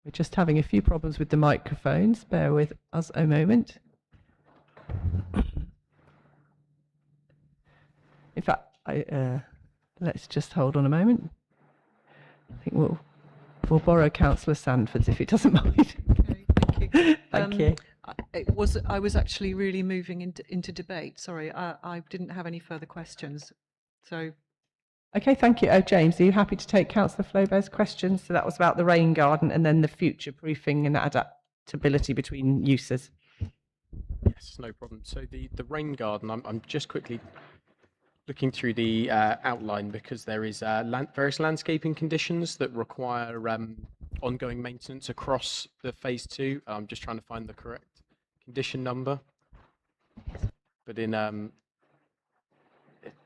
We're just having a few problems with the microphones. Bear with us a moment. In fact, let's just hold on a moment. I think we'll borrow Councillor Sandford's if it doesn't mind. Okay, thank you. Thank you. I was actually really moving into debate. Sorry, I didn't have any further questions. So. Okay, thank you. James, are you happy to take Councillor Flaubert's questions? So that was about the rain garden and then the future proofing and adaptability between uses. Yes, no problem. So the rain garden, I'm just quickly looking through the outline because there is various landscaping conditions that require ongoing maintenance across the phase 2. I'm just trying to find the correct condition number. But in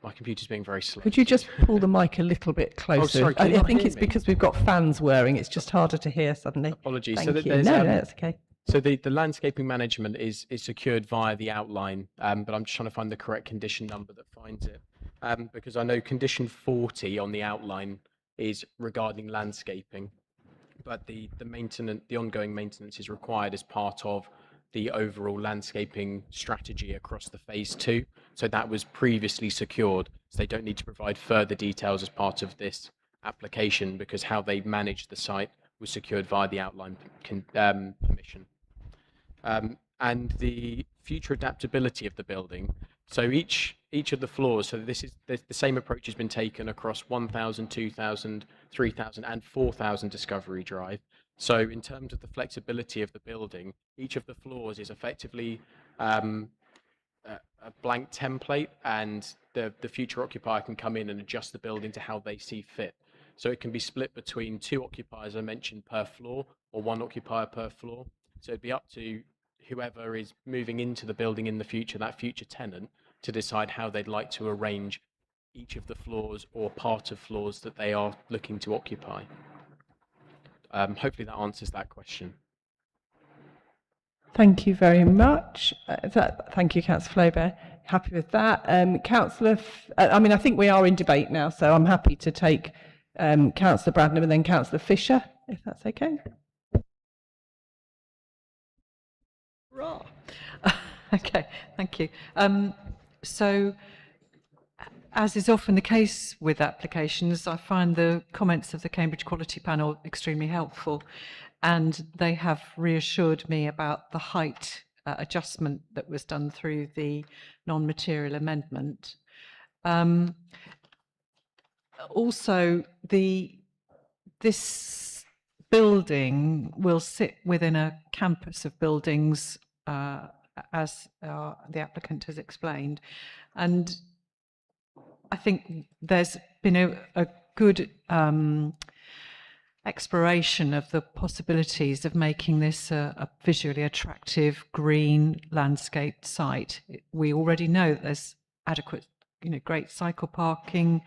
my computer's being very slow. Could you just pull the mic a little bit closer? Oh, sorry, can you I not think hear it's me? because we've got fans whirring. It's just harder to hear suddenly. Apologies. Thank So you. there's, No, that's okay. So the landscaping management is secured via the outline, but I'm just trying to find the correct condition number that finds it. Because I know condition 40 on the outline is regarding landscaping, but the ongoing maintenance is required as part of the overall landscaping strategy across the phase 2. So that was previously secured. So they don't need to provide further details as part of this application because how they managed the site was secured via the outline permission. And the future adaptability of the building. So each of the floors, so this is the same approach has been taken across 1,000, 2,000, 3,000 and 4,000 Discovery Drive. So in terms of the flexibility of the building, each of the floors is effectively a blank template, and the future occupier can come in and adjust the building to how they see fit. So it can be split between 2 occupiers, I mentioned, per floor, or 1 occupier per floor. So it'd be up to whoever is moving into the building in the future, that future tenant, to decide how they'd like to arrange each of the floors or part of floors that they are looking to occupy. Hopefully that answers that question. Thank you very much. Thank you, Councillor Flaubert. Happy with that. Councillor, I think we are in debate now, so I'm happy to take Councillor Bradnam and then Councillor Fisher, if that's okay. Raw. Okay, thank you. So, as is often the case with applications, I find the comments of the Cambridge Quality Panel extremely helpful, and they have reassured me about the height adjustment that was done through the non-material amendment. Also, this building will sit within a campus of buildings, as the applicant has explained, and I think there's been a good exploration of the possibilities of making this a visually attractive green landscaped site. We already know that there's adequate, great cycle parking,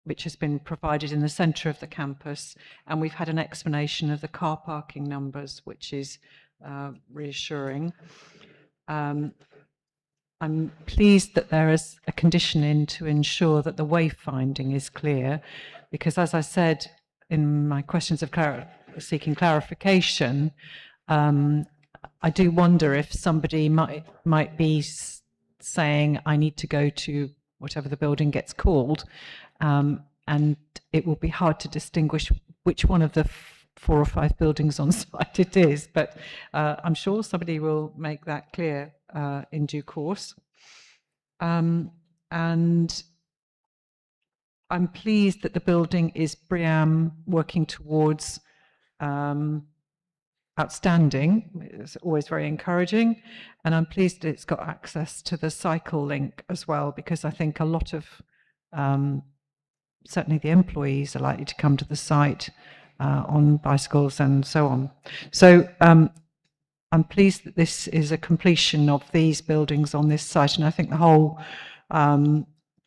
which has been provided in the centre of the campus, and we've had an explanation of the car parking numbers, which is reassuring. I'm pleased that there is a condition in to ensure that the wayfinding is clear, because as I said in my questions of seeking clarification, I do wonder if somebody might be saying, I need to go to whatever the building gets called, and it will be hard to distinguish which one of the 4 or 5 buildings on site it is, but I'm sure somebody will make that clear in due course. And I'm pleased that the building is BREEAM working towards outstanding. It's always very encouraging, and I'm pleased that it's got access to the cycle link as well, because I think a lot of certainly the employees are likely to come to the site on bicycles and so on. So I'm pleased that this is a completion of these buildings on this site, and I think the whole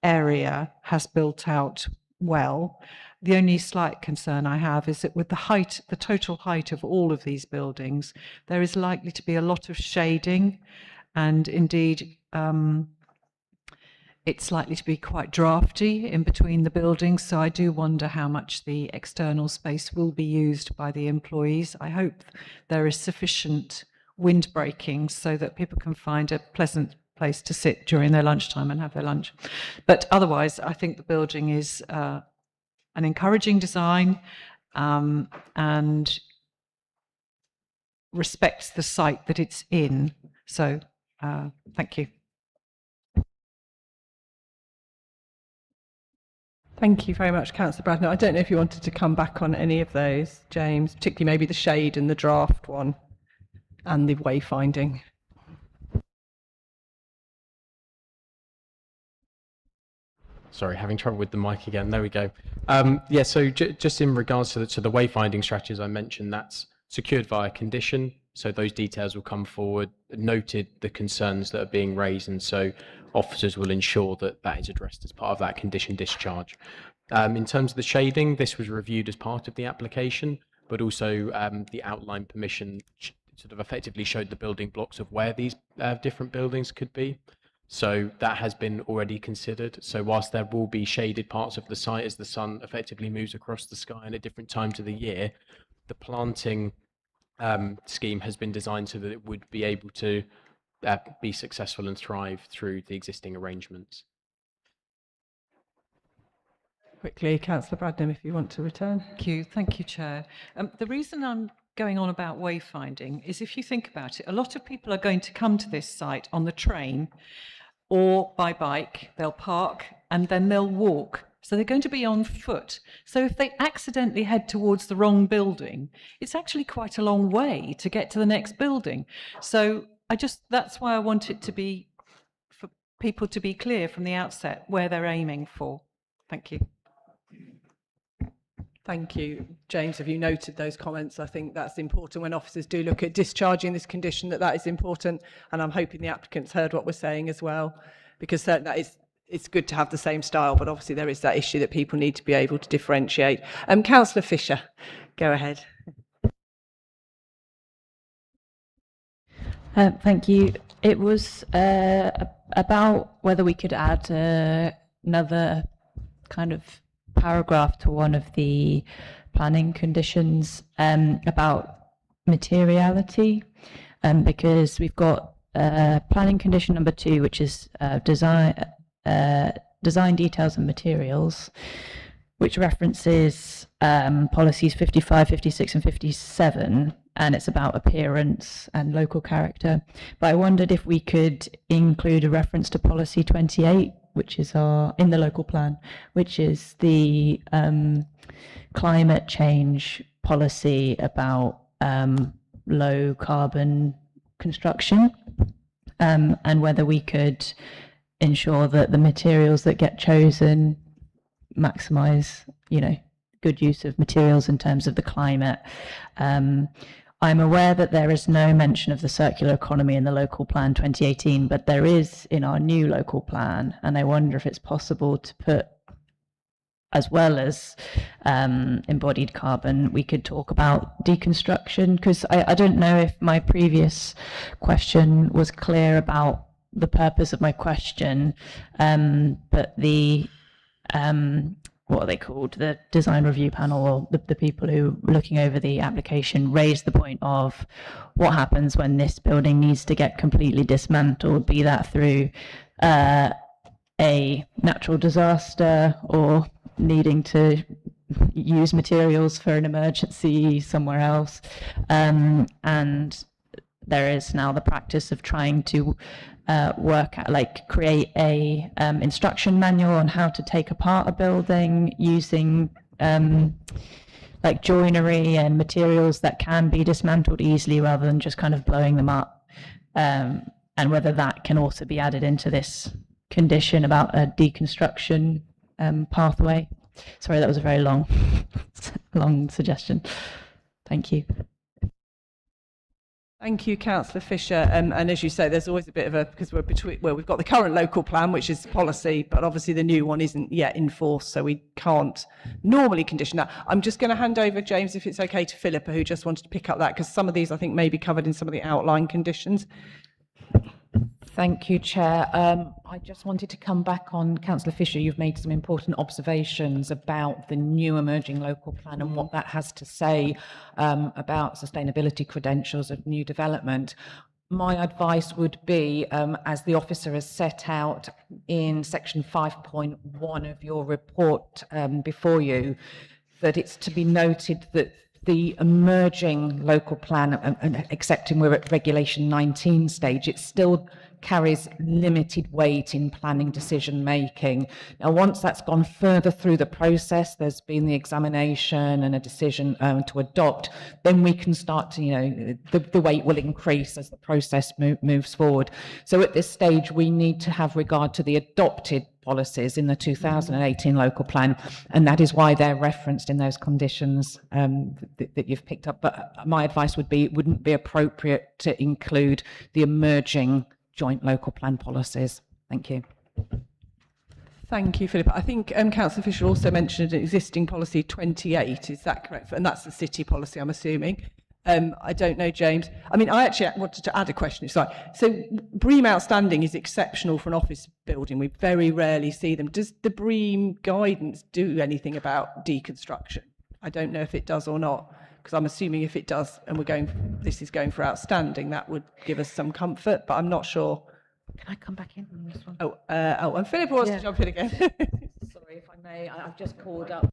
area has built out well. The only slight concern I have is that with the total height of all of these buildings, there is likely to be a lot of shading, and indeed it's likely to be quite drafty in between the buildings, so I do wonder how much the external space will be used by the employees. I hope there is sufficient windbreaking so that people can find a pleasant place to sit during their lunchtime and have their lunch. But otherwise, I think the building is an encouraging design and respects the site that it's in. So thank you. Thank you very much, Councillor Bradnell. I don't know if you wanted to come back on any of those, James, particularly maybe the shade and the draft one and the wayfinding. Sorry, having trouble with the mic again. There we go. Yeah, so just in regards to the wayfinding strategies I mentioned, that's secured via condition. So those details will come forward, noted the concerns that are being raised, and so officers will ensure that that is addressed as part of that condition discharge. In terms of the shading, this was reviewed as part of the application, but also the outline permission sort of effectively showed the building blocks of where these different buildings could be. So that has been already considered. So whilst there will be shaded parts of the site as the sun effectively moves across the sky in at different times of the year, the planting scheme has been designed so that it would be able to be successful and thrive through the existing arrangements. Quickly, Councillor Bradnam, if you want to return. Thank you, Chair. The reason I'm going on about wayfinding is, if you think about it, a lot of people are going to come to this site on the train or by bike. They'll park and then they'll walk. So they're going to be on foot. So if they accidentally head towards the wrong building, it's actually quite a long way to get to the next building. So that's why I want it to be, for people to be clear from the outset where they're aiming for. Thank you. Thank you. James, have you noted those comments? I think that's important when officers do look at discharging this condition, that is important. And I'm hoping the applicants heard what we're saying as well, because it's good to have the same style, but obviously there is that issue that people need to be able to differentiate. Councillor Fisher, go ahead. Thank you. It was about whether we could add another kind of paragraph to one of the planning conditions about materiality. because we've got planning condition number 2, which is design details and materials, which references policies 55, 56 and 57, and it's about appearance and local character. But I wondered if we could include a reference to policy 28, which is in the local plan, which is the climate change policy about low carbon construction, and whether we could ensure that the materials that get chosen maximize, good use of materials in terms of the climate. I'm aware that there is no mention of the circular economy in the local plan 2018, but there is in our new local plan, and I wonder if it's possible to put, as well as embodied carbon, we could talk about deconstruction, because I don't know if my previous question was clear about the purpose of my question, but the what are they called? The design review panel, or the people who were looking over the application, raised the point of what happens when this building needs to get completely dismantled, be that through a natural disaster or needing to use materials for an emergency somewhere else. And there is now the practice of trying to create a instruction manual on how to take apart a building using joinery and materials that can be dismantled easily rather than just kind of blowing them up, and whether that can also be added into this condition about a deconstruction pathway. Sorry, that was a very long suggestion. Thank you. Thank you, Councillor Fisher. And as you say, there's always a bit of because we've got the current local plan, which is policy, but obviously the new one isn't yet in force, so we can't normally condition that. I'm just going to hand over, James, if it's okay, to Philippa, who just wanted to pick up that, because some of these I think may be covered in some of the outline conditions. Thank you, Chair. I just wanted to come back on Councillor Fisher. You've made some important observations about the new emerging local plan and what that has to say about sustainability credentials of new development. My advice would be, as the officer has set out in section 5.1 of your report before you, that it's to be noted that the emerging local plan, and accepting we're at regulation 19 stage, it still carries limited weight in planning decision making. Now, once that's gone further through the process, there's been the examination and a decision to adopt, then we can start to, the weight will increase as the process moves forward. So at this stage, we need to have regard to the adopted policies in the 2018 local plan, and that is why they're referenced in those conditions that you've picked up. But my advice would be it wouldn't be appropriate to include the emerging joint local plan policies. Thank you. Thank you, Philippa. I think Councillor Fisher also mentioned an existing policy 28, is that correct? And that's the city policy, I'm assuming. I don't know, James. I mean, I actually wanted to add a question. Sorry. So BREEAM outstanding is exceptional for an office building. We very rarely see them. Does the BREEAM guidance do anything about deconstruction? I don't know if it does or not, because I'm assuming if it does, and this is going for outstanding, that would give us some comfort, but I'm not sure. Can I come back in on this one? And Philippa wants to jump in again. Sorry, if I may, I've just called up.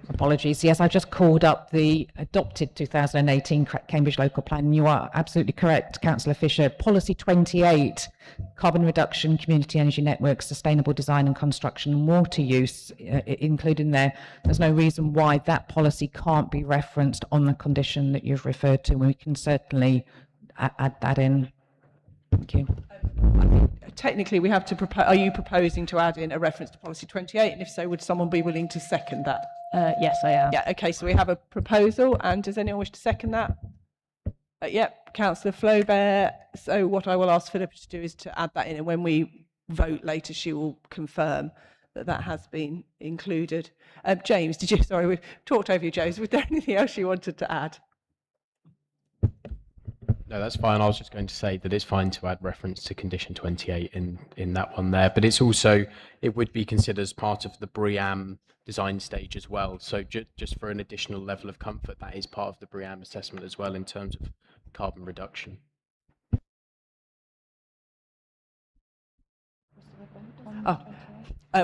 Apologies. Yes, I just called up the adopted 2018 Cambridge Local Plan. You are absolutely correct, Councillor Fisher. Policy 28, carbon reduction, community energy networks, sustainable design and construction, and water use included in there. There's no reason why that policy can't be referenced on the condition that you've referred to. We can certainly add that in. Thank you. Technically, we have to propose. Are you proposing to add in a reference to policy 28? And if so, would someone be willing to second that? Yes, I am. Yeah, okay, so we have a proposal, and does anyone wish to second that? Yep, Councillor Flaubert. So what I will ask Philippa to do is to add that in, and when we vote later, she will confirm that that has been included. James, sorry, we've talked over you, James. Was there anything else you wanted to add? No, that's fine. I was just going to say that it's fine to add reference to condition 28 in that one there, but it's also, it would be considered as part of the BREEAM design stage as well. So just for an additional level of comfort, that is part of the BREEAM assessment as well in terms of carbon reduction.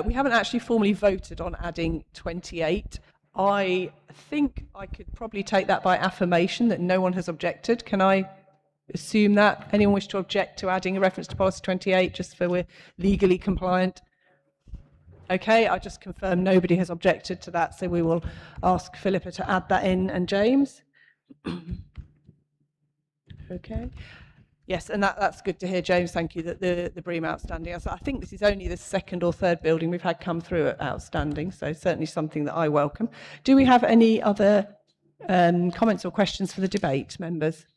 We haven't actually formally voted on adding 28. I think I could probably take that by affirmation that no one has objected. Can I assume that? Anyone wish to object to adding a reference to policy 28 just so we're legally compliant? Okay, I just confirm nobody has objected to that, so we will ask Philippa to add that in, and James. Okay. Yes, and that's good to hear, James. Thank you that the BREEAM outstanding. I think this is only the second or third building we've had come through at outstanding, so certainly something that I welcome. Do we have any other comments or questions for the debate, members?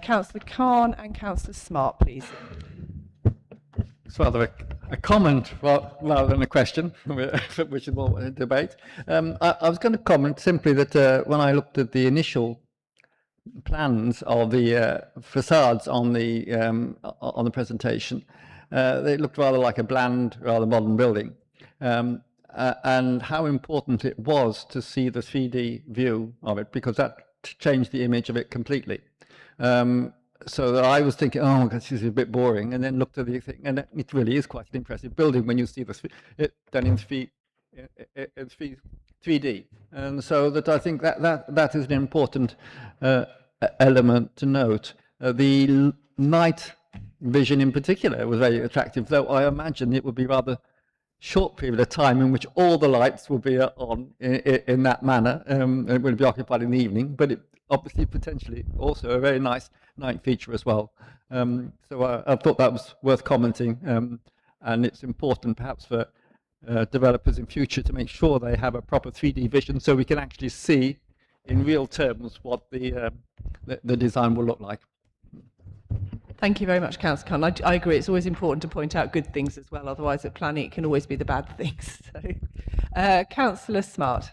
Councillor Khan and Councillor Smart, please. It's rather a comment rather than a question, which is more a debate. I was going to comment simply that when I looked at the initial plans of the facades on the presentation, they looked rather like a bland, rather modern building, and how important it was to see the 3D view of it, because that changed the image of it completely. So that I was thinking, oh, this is a bit boring, and then looked at the thing, and it really is quite an impressive building when you see it done in 3D. And so that I think that is an important element to note. The night vision in particular was very attractive, though I imagine it would be rather short period of time in which all the lights will be on in that manner. It will be occupied in the evening, but it obviously potentially also a very nice night feature as well. So I thought that was worth commenting, and it's important perhaps for developers in future to make sure they have a proper 3D vision so we can actually see in real terms what the design will look like. Thank you very much, Councillor Khan. I agree, it's always important to point out good things as well, otherwise at planning it can always be the bad things. So, Councillor Smart.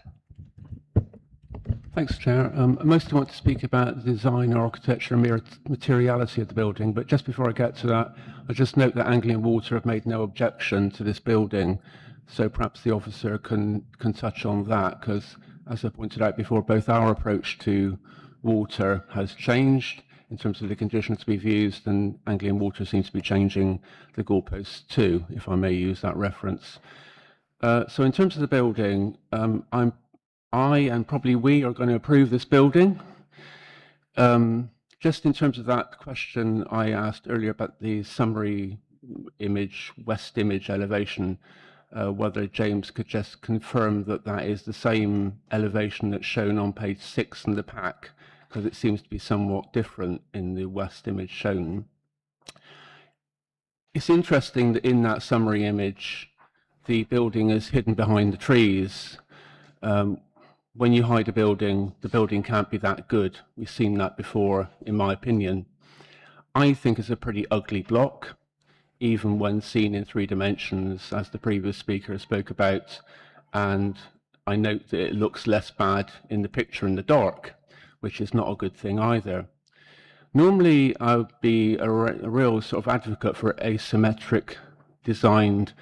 Thanks, Chair. I mostly want to speak about the design or architecture and materiality of the building, but just before I get to that, I just note that Anglian Water have made no objection to this building, so perhaps the officer can touch on that, because as I pointed out before, both our approach to water has changed in terms of the conditions to be used, and Anglian Water seems to be changing the goalposts too, if I may use that reference. So in terms of the building, I and probably we are going to approve this building. Just in terms of that question I asked earlier about the summary image, west image elevation, whether James could just confirm that that is the same elevation that's shown on page 6 in the pack, because it seems to be somewhat different in the west image shown. It's interesting that in that summary image, the building is hidden behind the trees. When you hide a building, the building can't be that good. We've seen that before, in my opinion. I think it's a pretty ugly block, even when seen in 3 dimensions, as the previous speaker spoke about. And I note that it looks less bad in the picture in the dark, which is not a good thing either. Normally, I would be a real sort of advocate for asymmetric designed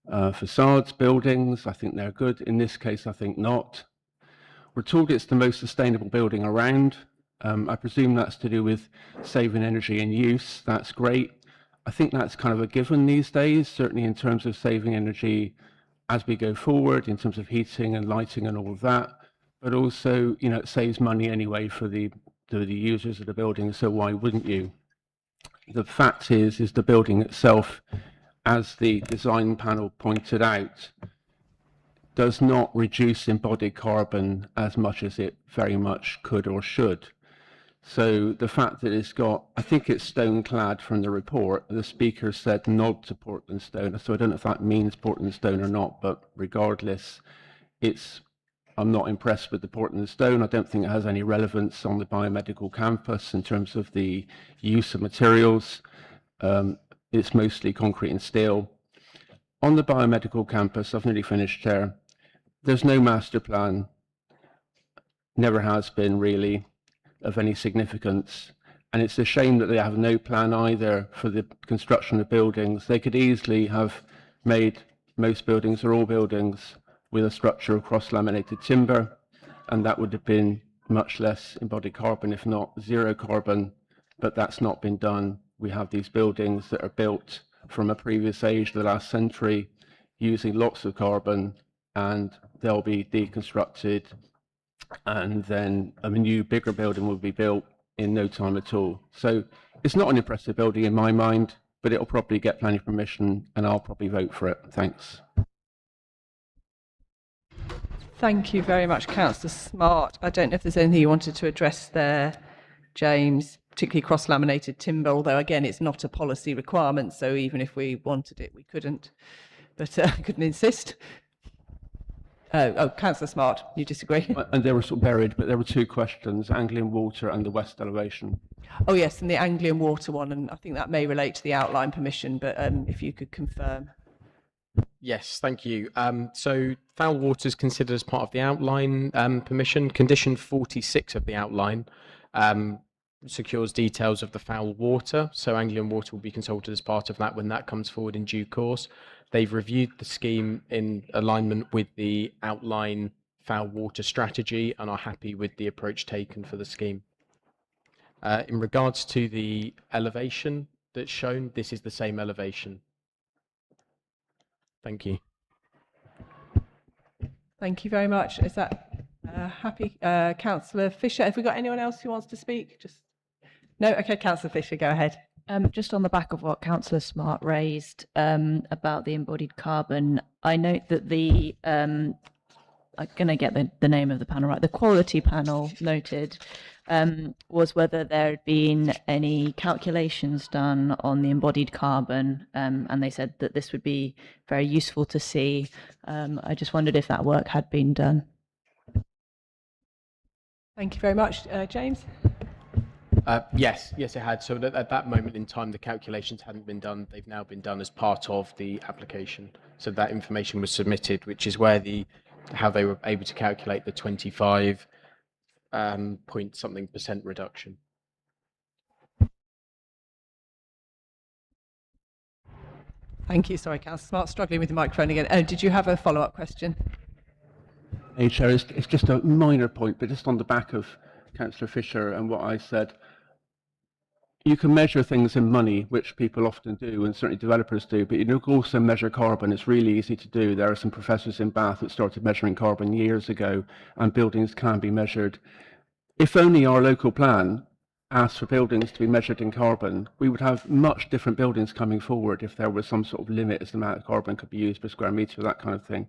facades, buildings. I think they're good. In this case, I think not. We're told it's the most sustainable building around. I presume that's to do with saving energy and use. That's great. I think that's kind of a given these days, certainly in terms of saving energy as we go forward, in terms of heating and lighting and all of that. But also, you know, it saves money anyway for the users of the building, so why wouldn't you? The fact is the building itself, as the design panel pointed out, does not reduce embodied carbon as much as it very much could or should. So the fact that it's got, I think it's stone clad from the report, the speaker said nod to Portland stone, so I don't know if that means Portland stone or not, but regardless, I'm not impressed with the Portland stone. I don't think it has any relevance on the biomedical campus in terms of the use of materials. It's mostly concrete and steel. On the biomedical campus, I've nearly finished, Chair. There's no master plan, never has been really, of any significance. And it's a shame that they have no plan either for the construction of buildings. They could easily have made most buildings or all buildings with a structure of cross-laminated timber, and that would have been much less embodied carbon, if not zero carbon, but that's not been done. We have these buildings that are built from a previous age, the last century, using lots of carbon, and they'll be deconstructed, and then a new, bigger building will be built in no time at all. So it's not an impressive building in my mind, but it'll probably get planning permission, and I'll probably vote for it. Thanks. Thank you very much, Councillor Smart. I don't know if there's anything you wanted to address there, James, particularly cross-laminated timber, although again, it's not a policy requirement, so even if we wanted it, we couldn't, but I couldn't insist. Oh, Councillor Smart, you disagree? And they were sort of buried, but there were two questions, Anglian Water and the West Elevation. Oh yes, and the Anglian Water one, and I think that may relate to the outline permission, but if you could confirm. Yes, thank you. So foul water is considered as part of the outline permission. Condition 46 of the outline secures details of the foul water. So Anglian Water will be consulted as part of that when that comes forward in due course. They've reviewed the scheme in alignment with the outline foul water strategy and are happy with the approach taken for the scheme. In regards to the elevation that's shown, this is the same elevation. Thank you. Thank you very much. Is that happy? Councillor Fisher, have we got anyone else who wants to speak? Just no? Okay, Councillor Fisher, go ahead. Just on the back of what Councillor Smart raised about the embodied carbon, I note that the, I'm going to get the name of the panel right, the quality panel noted was whether there had been any calculations done on the embodied carbon, and they said that this would be very useful to see. I just wondered if that work had been done. Thank you very much. James? Yes, it had. So at that moment in time, the calculations hadn't been done. They've now been done as part of the application. So that information was submitted, which is where how they were able to calculate the 25 point something % reduction. Thank you. Sorry, Councillor Smart, struggling with the microphone again. Did you have a follow-up question? Hey, Chair, it's just a minor point, but just on the back of Councillor Fisher and what I said. You can measure things in money, which people often do, and certainly developers do, but you can also measure carbon. It's really easy to do. There are some professors in Bath that started measuring carbon years ago, and buildings can be measured. If only our local plan asked for buildings to be measured in carbon, we would have much different buildings coming forward if there was some sort of limit as the amount of carbon could be used per square metre, that kind of thing.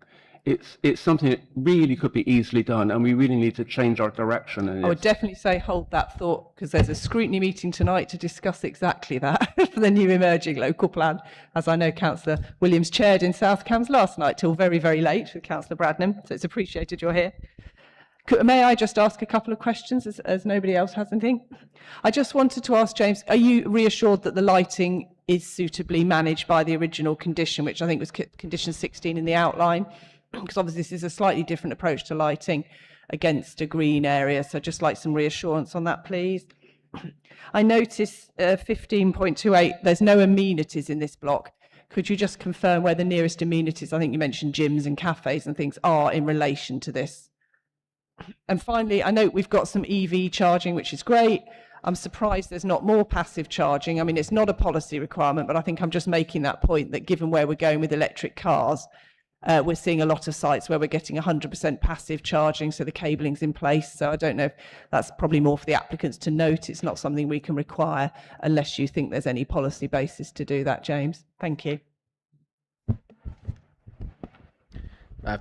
It's something that really could be easily done, and we really need to change our direction. And I would definitely say hold that thought, because there's a scrutiny meeting tonight to discuss exactly that for the new emerging local plan, as I know Councillor Williams chaired in South Cambs last night till very, very late with Councillor Bradnam, so it's appreciated you're here. May I just ask a couple of questions as nobody else has anything? I just wanted to ask James, are you reassured that the lighting is suitably managed by the original condition, which I think was condition 16 in the outline? Because obviously this is a slightly different approach to lighting against a green area, so just like some reassurance on that, please. I notice 15.28, there's no amenities in this block. Could you just confirm where the nearest amenities, I think you mentioned gyms and cafes and things, are in relation to this? And finally, I know we've got some EV charging, which is great. I'm surprised there's not more passive charging. I mean, it's not a policy requirement, but I think I'm just making that point that given where we're going with electric cars, we're seeing a lot of sites where we're getting 100% passive charging, so the cabling's in place. So I don't know if that's probably more for the applicants to note. It's not something we can require unless you think there's any policy basis to do that, James. Thank you.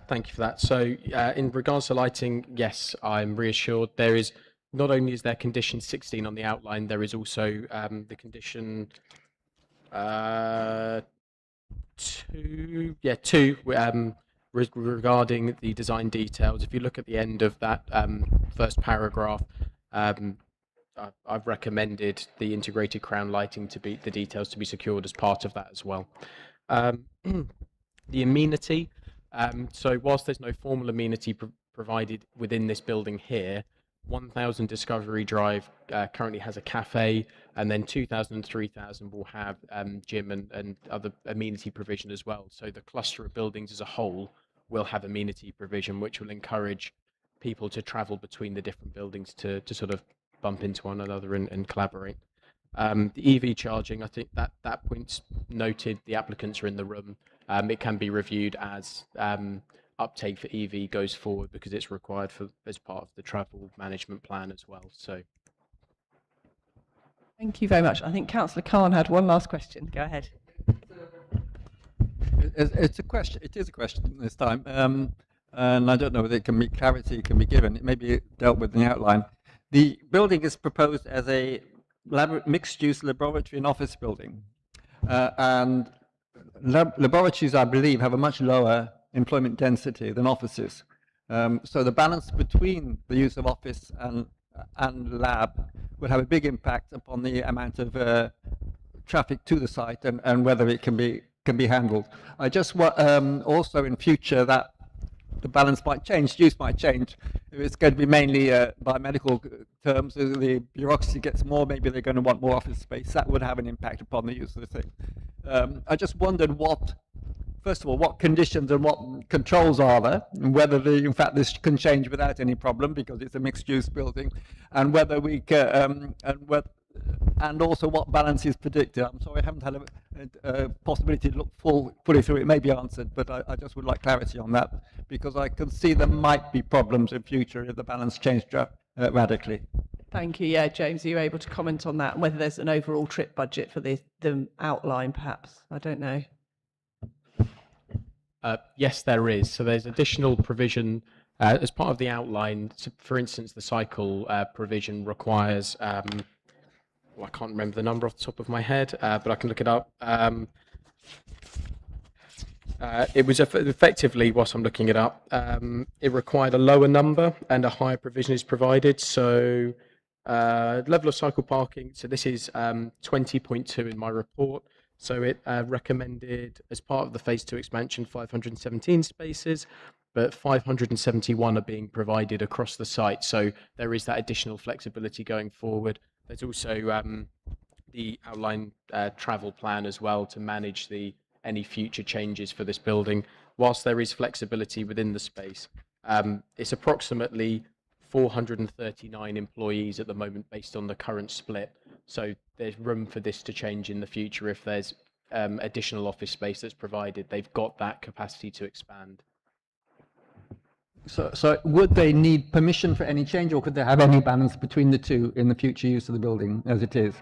Thank you for that. So in regards to lighting, yes, I'm reassured. There is, not only is there condition 16 on the outline, there is also the condition 2 regarding the design details. If you look at the end of that first paragraph, I've recommended the integrated crown lighting to be, the details to be secured as part of that as well. The amenity, so whilst there's no formal amenity provided within this building here, 1,000 Discovery Drive currently has a cafe, and then 2,000 and 3,000 will have gym and other amenity provision as well. So the cluster of buildings as a whole will have amenity provision, which will encourage people to travel between the different buildings to sort of bump into one another and collaborate. The EV charging, I think that point's noted. The applicants are in the room. It can be reviewed as uptake for EV goes forward because it's required as part of the travel management plan as well. So, Thank you very much. I think Councillor Khan had one last question. Go ahead. It's a question. It is a question this time, and I don't know whether clarity can be given. It may be dealt with in the outline. The building is proposed as a mixed-use laboratory and office building, and laboratories, I believe, have a much lower employment density than offices. So the balance between the use of office and lab would have a big impact upon the amount of traffic to the site and whether it can be handled. I just want also in future that the balance might change, use might change. If it's going to be mainly biomedical terms, the bureaucracy gets more, maybe they're going to want more office space. That would have an impact upon the use of the thing. I just wondered first of all, what conditions and what controls are there, and whether in fact this can change without any problem because it's a mixed-use building, and whether we can, and also what balance is predicted. I'm sorry, I haven't had a possibility to look fully through it. It may be answered, but I just would like clarity on that because I can see there might be problems in future if the balance changed radically. Thank you. Yeah, James, are you able to comment on that and whether there's an overall trip budget for the outline, perhaps? I don't know. Yes, there is. So there's additional provision as part of the outline. So for instance, the cycle provision requires, well, I can't remember the number off the top of my head, but I can look it up. It was effectively, whilst I'm looking it up, it required a lower number and a higher provision is provided. So level of cycle parking, so this is 20.2 in my report. So it recommended, as part of the phase 2 expansion, 517 spaces, but 571 are being provided across the site. So there is that additional flexibility going forward. There's also the outline travel plan as well to manage any future changes for this building. Whilst there is flexibility within the space, it's approximately 439 employees at the moment based on the current split. So there's room for this to change in the future if there's additional office space that's provided. They've got that capacity to expand. So would they need permission for any change, or could they have any balance between the two in the future use of the building as it is?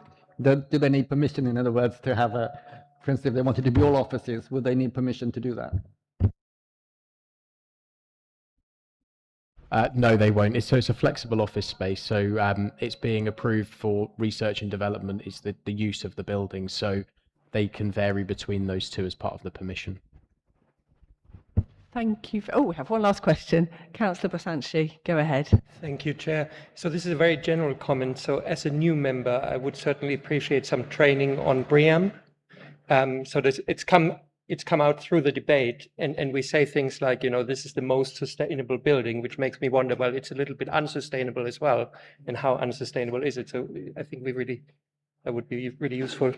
Do they need permission, in other words, to have for instance, if they wanted to be all offices, would they need permission to do that? No, they won't. It's a flexible office space. So it's being approved for research and development is the use of the building. So they can vary between those two as part of the permission. Thank you. We have one last question. Councillor Bosanchi, go ahead. Thank you, Chair. So this is a very general comment. So as a new member, I would certainly appreciate some training on BREEAM. So that it's come out through the debate, and we say things like, this is the most sustainable building, which makes me wonder, well, it's a little bit unsustainable as well. And how unsustainable is it? So I think that would be really useful.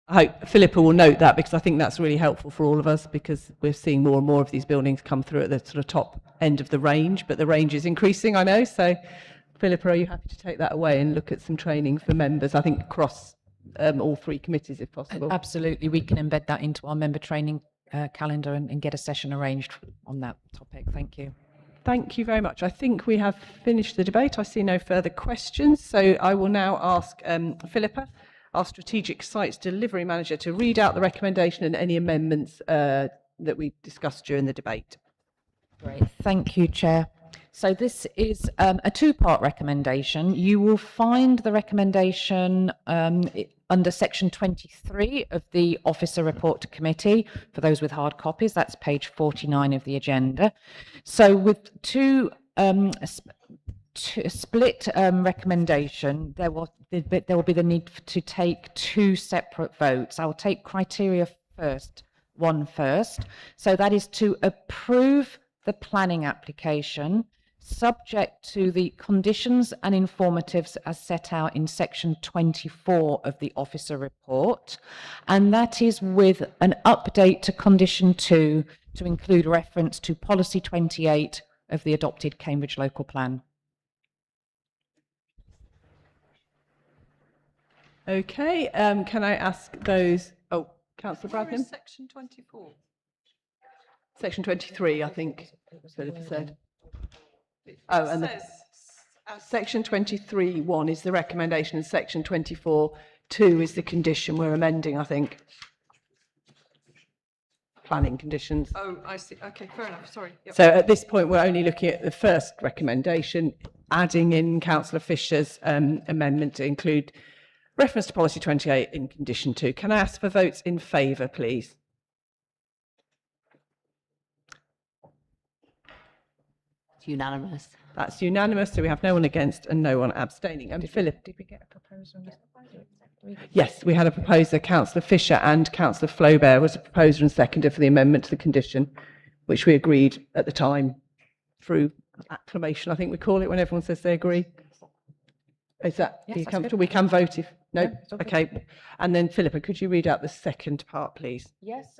I hope Philippa will note that, because I think that's really helpful for all of us, because we're seeing more and more of these buildings come through at the sort of top end of the range, but the range is increasing, I know. So Philippa, are you happy to take that away and look at some training for members, I think across all three committees if possible? Absolutely, we can embed that into our member training calendar and get a session arranged on that topic. Thank you. Thank you very much. I think we have finished the debate. I see no further questions, so I will now ask Philippa, our Strategic Sites Delivery Manager, to read out the recommendation and any amendments that we discussed during the debate. Great, thank you, Chair. So this is a two-part recommendation. You will find the recommendation under section 23 of the Officer Report to Committee. For those with hard copies, that's page 49 of the agenda. So with split recommendation, there will be the need to take two separate votes. I'll take criteria first. So that is to approve the planning application subject to the conditions and informatives as set out in section 24 of the officer report, and that is with an update to condition 2 to include reference to policy 28 of the adopted Cambridge local plan. Okay, can I ask those, oh, Councillor Bradham? Section 24. Section 23, I think Philippa said. Oh, and section 23(1) is the recommendation, and section 24(2) is the condition we're amending, I think. Planning conditions. Oh, I see. Okay, fair enough. Sorry. Yep. So at this point, we're only looking at the first recommendation, adding in Councillor Fisher's amendment to include reference to policy 28 in condition 2. Can I ask for votes in favour, please? It's unanimous. That's unanimous, so we have no one against and no one abstaining. And Philip? Did we get a proposal? Yes, we had a proposer, Councillor Fisher, and Councillor Flaubert was a proposer and seconder for the amendment to the condition, which we agreed at the time through acclamation, I think we call it, when everyone says they agree. Is that, Yes, are you that's comfortable? good. We can vote if, no? Yeah, it's all good. Okay. And then Philippa, could you read out the second part, please? Yes.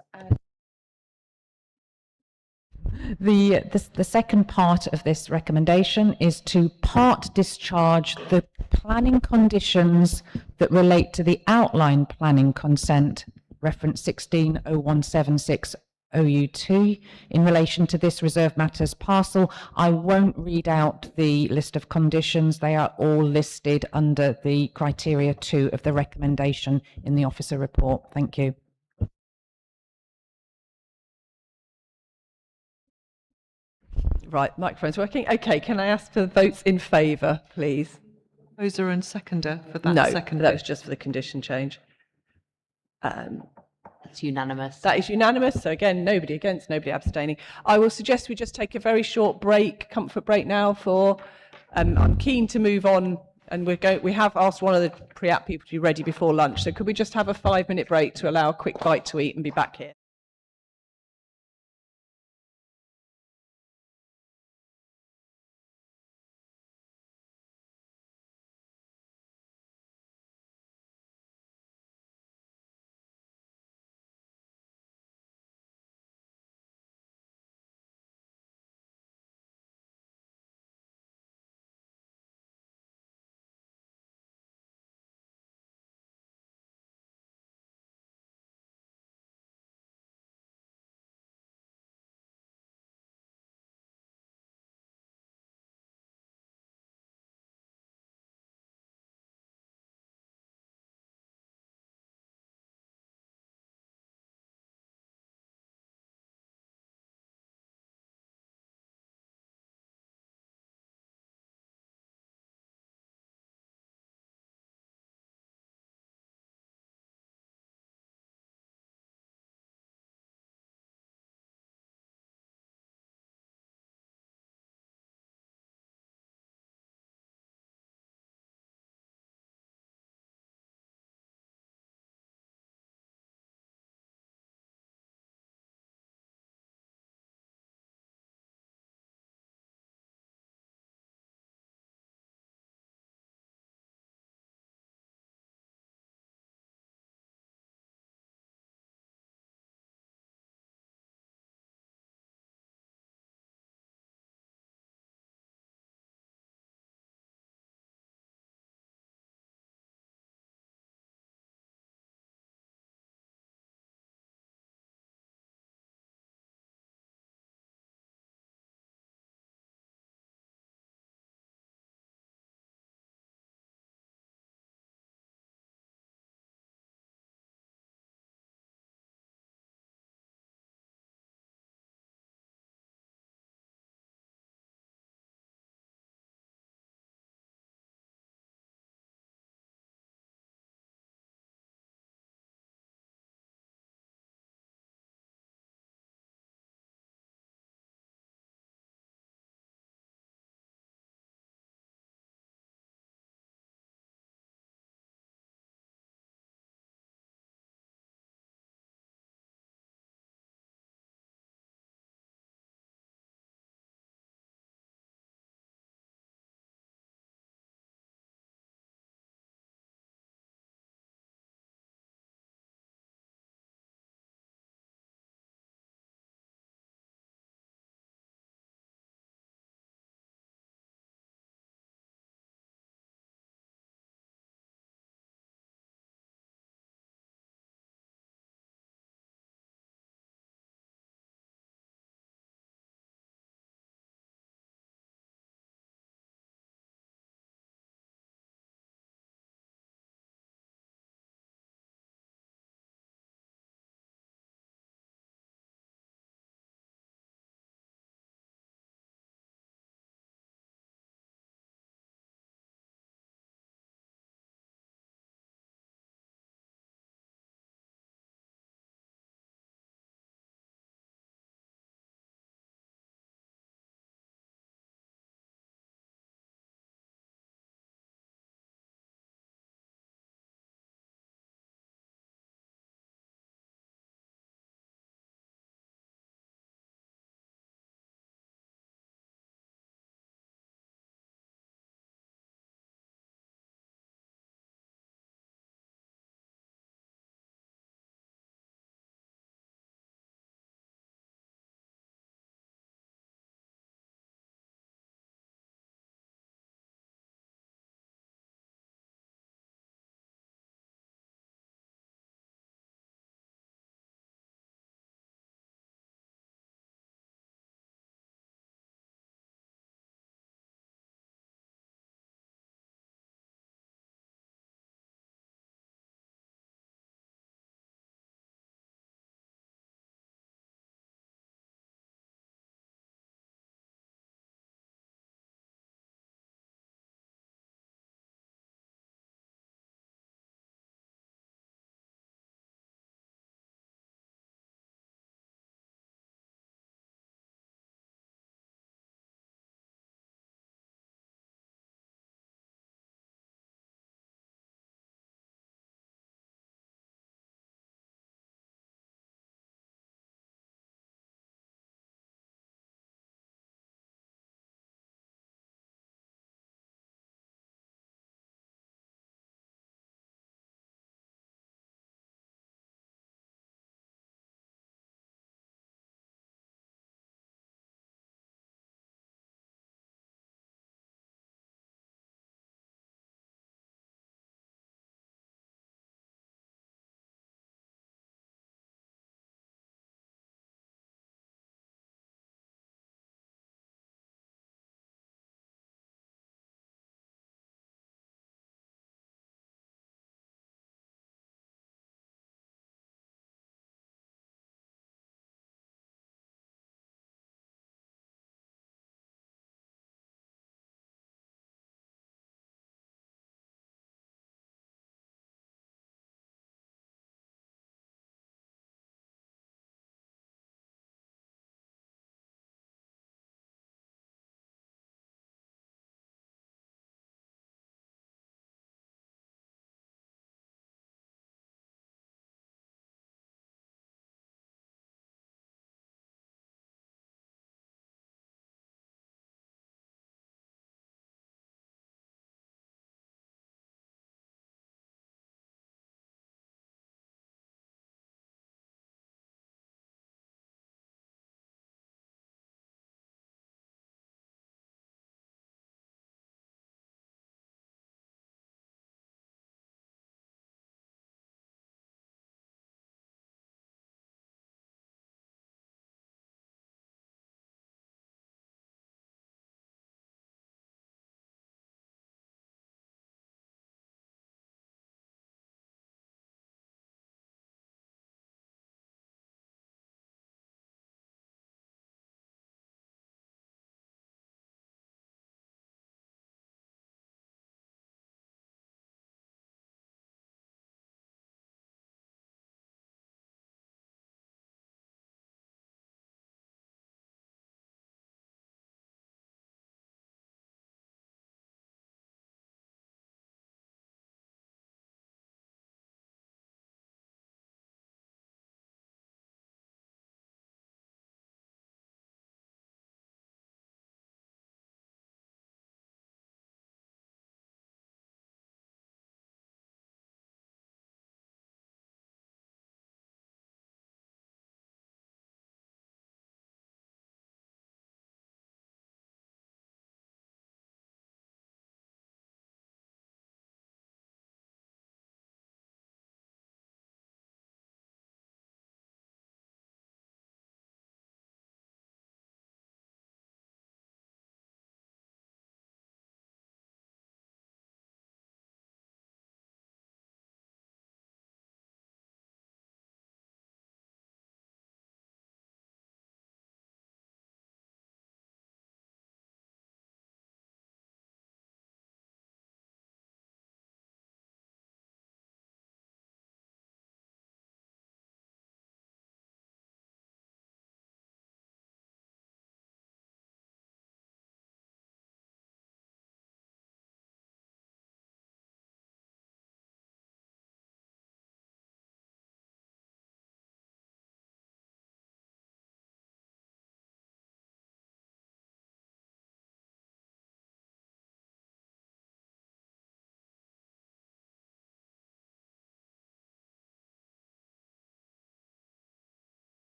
The second part of this recommendation is to part discharge the planning conditions that relate to the outline planning consent, reference 160176 OU2, in relation to this reserved matters parcel. I won't read out the list of conditions. They are all listed under the criteria 2 of the recommendation in the officer report. Thank you. Right, microphone's working. Okay, can I ask for votes in favour, please? Proposer and seconder for that No, second that bit. was just for the condition change. It's unanimous. That is unanimous. So again, nobody against, nobody abstaining. I will suggest we just take a very short break, comfort break now for, I'm keen to move on, and we have asked one of the pre-app people to be ready before lunch. So could we just have a 5-minute break to allow a quick bite to eat and be back here?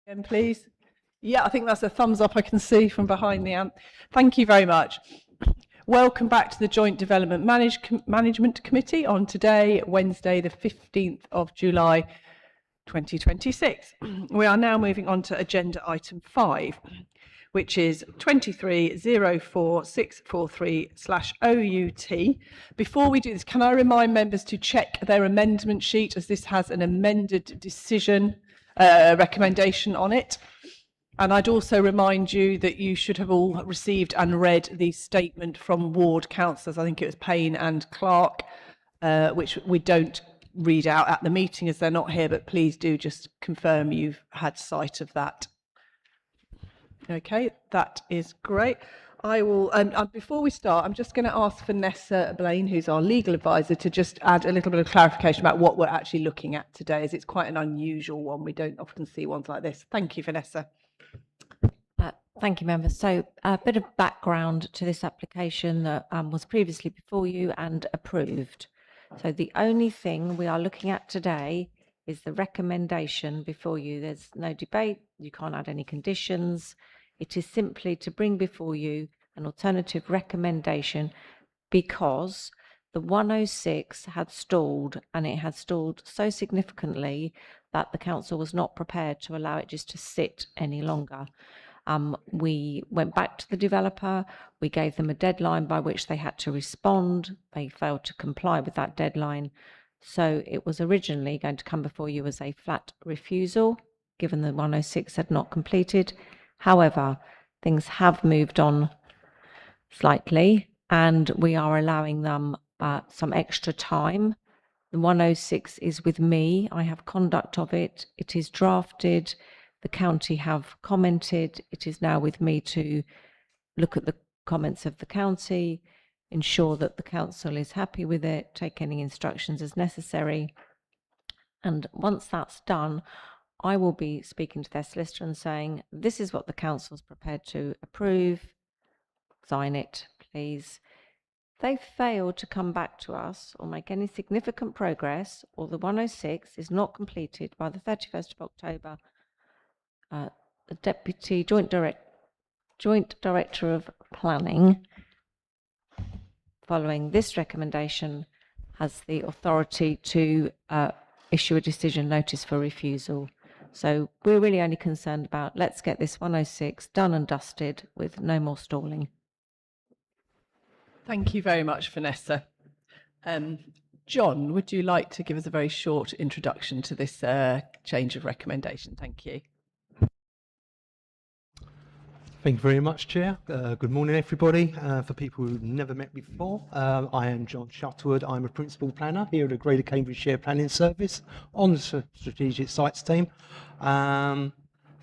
Again, please. Yeah, I think that's a thumbs up I can see from behind the amp. Thank you very much. Welcome back to the Joint Development Management Committee on today, Wednesday, the 15th of July, 2026. We are now moving on to agenda item 5, which is 2304643/OUT. Before we do this, can I remind members to check their amendment sheet, as this has an amended decision recommendation on it. And I'd also remind you that you should have all received and read the statement from ward councillors. I think it was Payne and Clark, which we don't read out at the meeting as they're not here, but please do just confirm you've had sight of that. Okay, that is great. I will, before we start, I'm just going to ask Vanessa Blaine, who's our legal advisor, to just add a little bit of clarification about what we're actually looking at today, as it's quite an unusual one. We don't often see ones like this. Thank you, Vanessa. Thank you, members. So a bit of background to this application that was previously before you and approved. So the only thing we are looking at today is the recommendation before you. There's no debate. You can't add any conditions. It is simply to bring before you an alternative recommendation because the 106 had stalled, and it had stalled so significantly that the council was not prepared to allow it just to sit any longer. We went back to the developer, we gave them a deadline by which they had to respond. They failed to comply with that deadline. So it was originally going to come before you as a flat refusal, given the 106 had not completed. However, things have moved on slightly, and we are allowing them some extra time. The 106 is with me. I have conduct of it. It is drafted. The county have commented. It is now with me to look at the comments of the county, ensure that the council is happy with it, take any instructions as necessary. And once that's done, I will be speaking to their solicitor and saying, this is what the council's prepared to approve. Sign it, please. If they fail to come back to us or make any significant progress, or the 106 is not completed by the 31st of October, the Deputy Joint Director of Planning, following this recommendation, has the authority to issue a decision notice for refusal. So we're really only concerned about, let's get this 106 done and dusted with no more stalling. Thank you very much, Vanessa. John, would you like to give us a very short introduction to this change of recommendation? Thank you. Thank you very much, Chair. Good morning, everybody. For people who've never met me before, I am John Shuttlewood. I'm a Principal Planner here at the Greater Cambridgeshire Planning Service on the Strategic Sites team.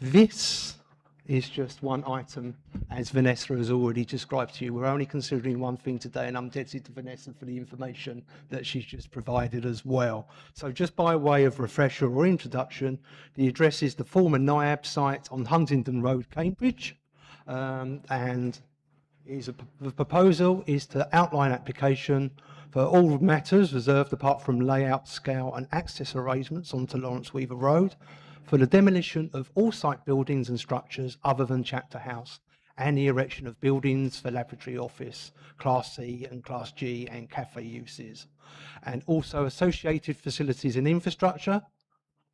This is just one item, as Vanessa has already described to you. We're only considering one thing today, and I'm indebted to Vanessa for the information that she's just provided as well. So just by way of refresher or introduction, the address is the former NIAB site on Huntingdon Road, Cambridge. And the proposal is to outline application for all matters reserved apart from layout, scale and access arrangements onto Lawrence Weaver Road for the demolition of all site buildings and structures other than Chapter House and the erection of buildings for laboratory, office, Class C and Class G and cafe uses, and also associated facilities and infrastructure,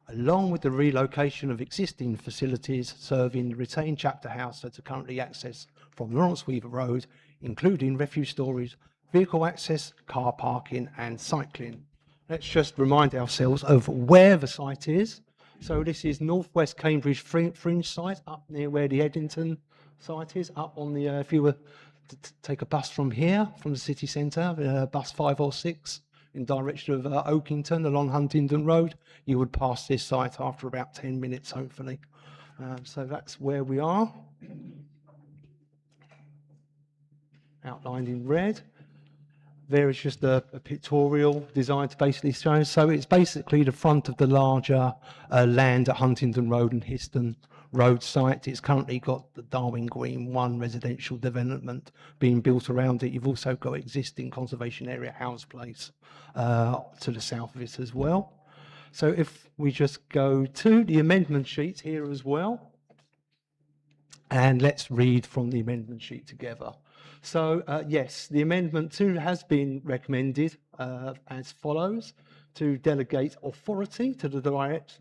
along with the relocation of existing facilities serving the retained Chapter House that are currently accessed from Lawrence Weaver Road, including refuse storage, vehicle access, car parking and cycling. Let's just remind ourselves of where the site is. So this is Northwest Cambridge Fringe site, up near where the Eddington site is, up on the, if you were to take a bus from here, from the city centre, bus 5 or 6, in direction of Oakington along Huntingdon Road, you would pass this site after about 10 minutes, hopefully. So that's where we are, outlined in red. There is just a pictorial designed to basically show. So it's basically the front of the larger land at Huntingdon Road and Histon Road site. It's currently got the Darwin Green 1 residential development being built around it. You've also got existing conservation area House Place to the south of it as well. So if we just go to the amendment sheet here as well, and let's read from the amendment sheet together. So yes, the amendment 2 has been recommended as follows: to delegate authority to the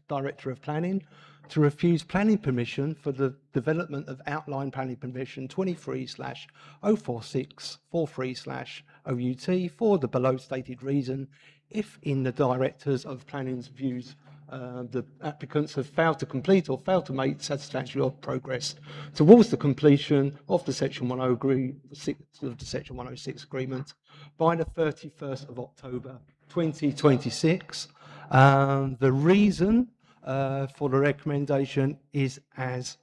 Director of Planning to refuse planning permission for the development of outline planning permission 23/04643/OUT for the below stated reason, if in the Directors of Planning's views the applicants have failed to complete or failed to make satisfactory progress towards the completion of the Section 106 agreement by the 31st of October 2026. The reason for the recommendation is as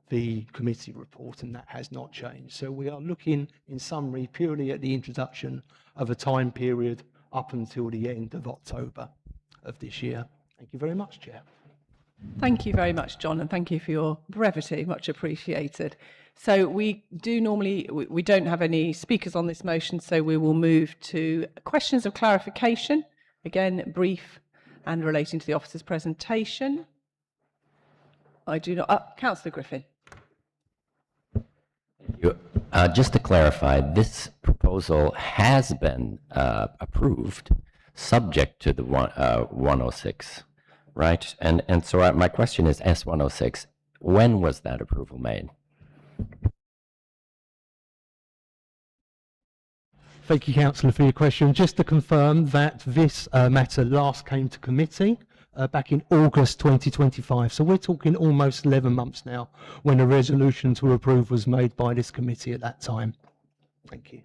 the committee report, and that has not changed. So we are looking, in summary, purely at the introduction of a time period up until the end of October of this year. Thank you very much, Chair. Thank you very much, John, and thank you for your brevity, much appreciated. So we don't have any speakers on this motion, so we will move to questions of clarification, again, brief and relating to the officer's presentation. I do not, Councillor Griffin. Just to clarify, this proposal has been approved subject to the 106, right? And so my question is S106, when was that approval made? Thank you, Councillor, for your question. Just to confirm that this matter last came to committee back in August 2025. So we're talking almost 11 months now when a resolution to approve was made by this committee at that time. Thank you.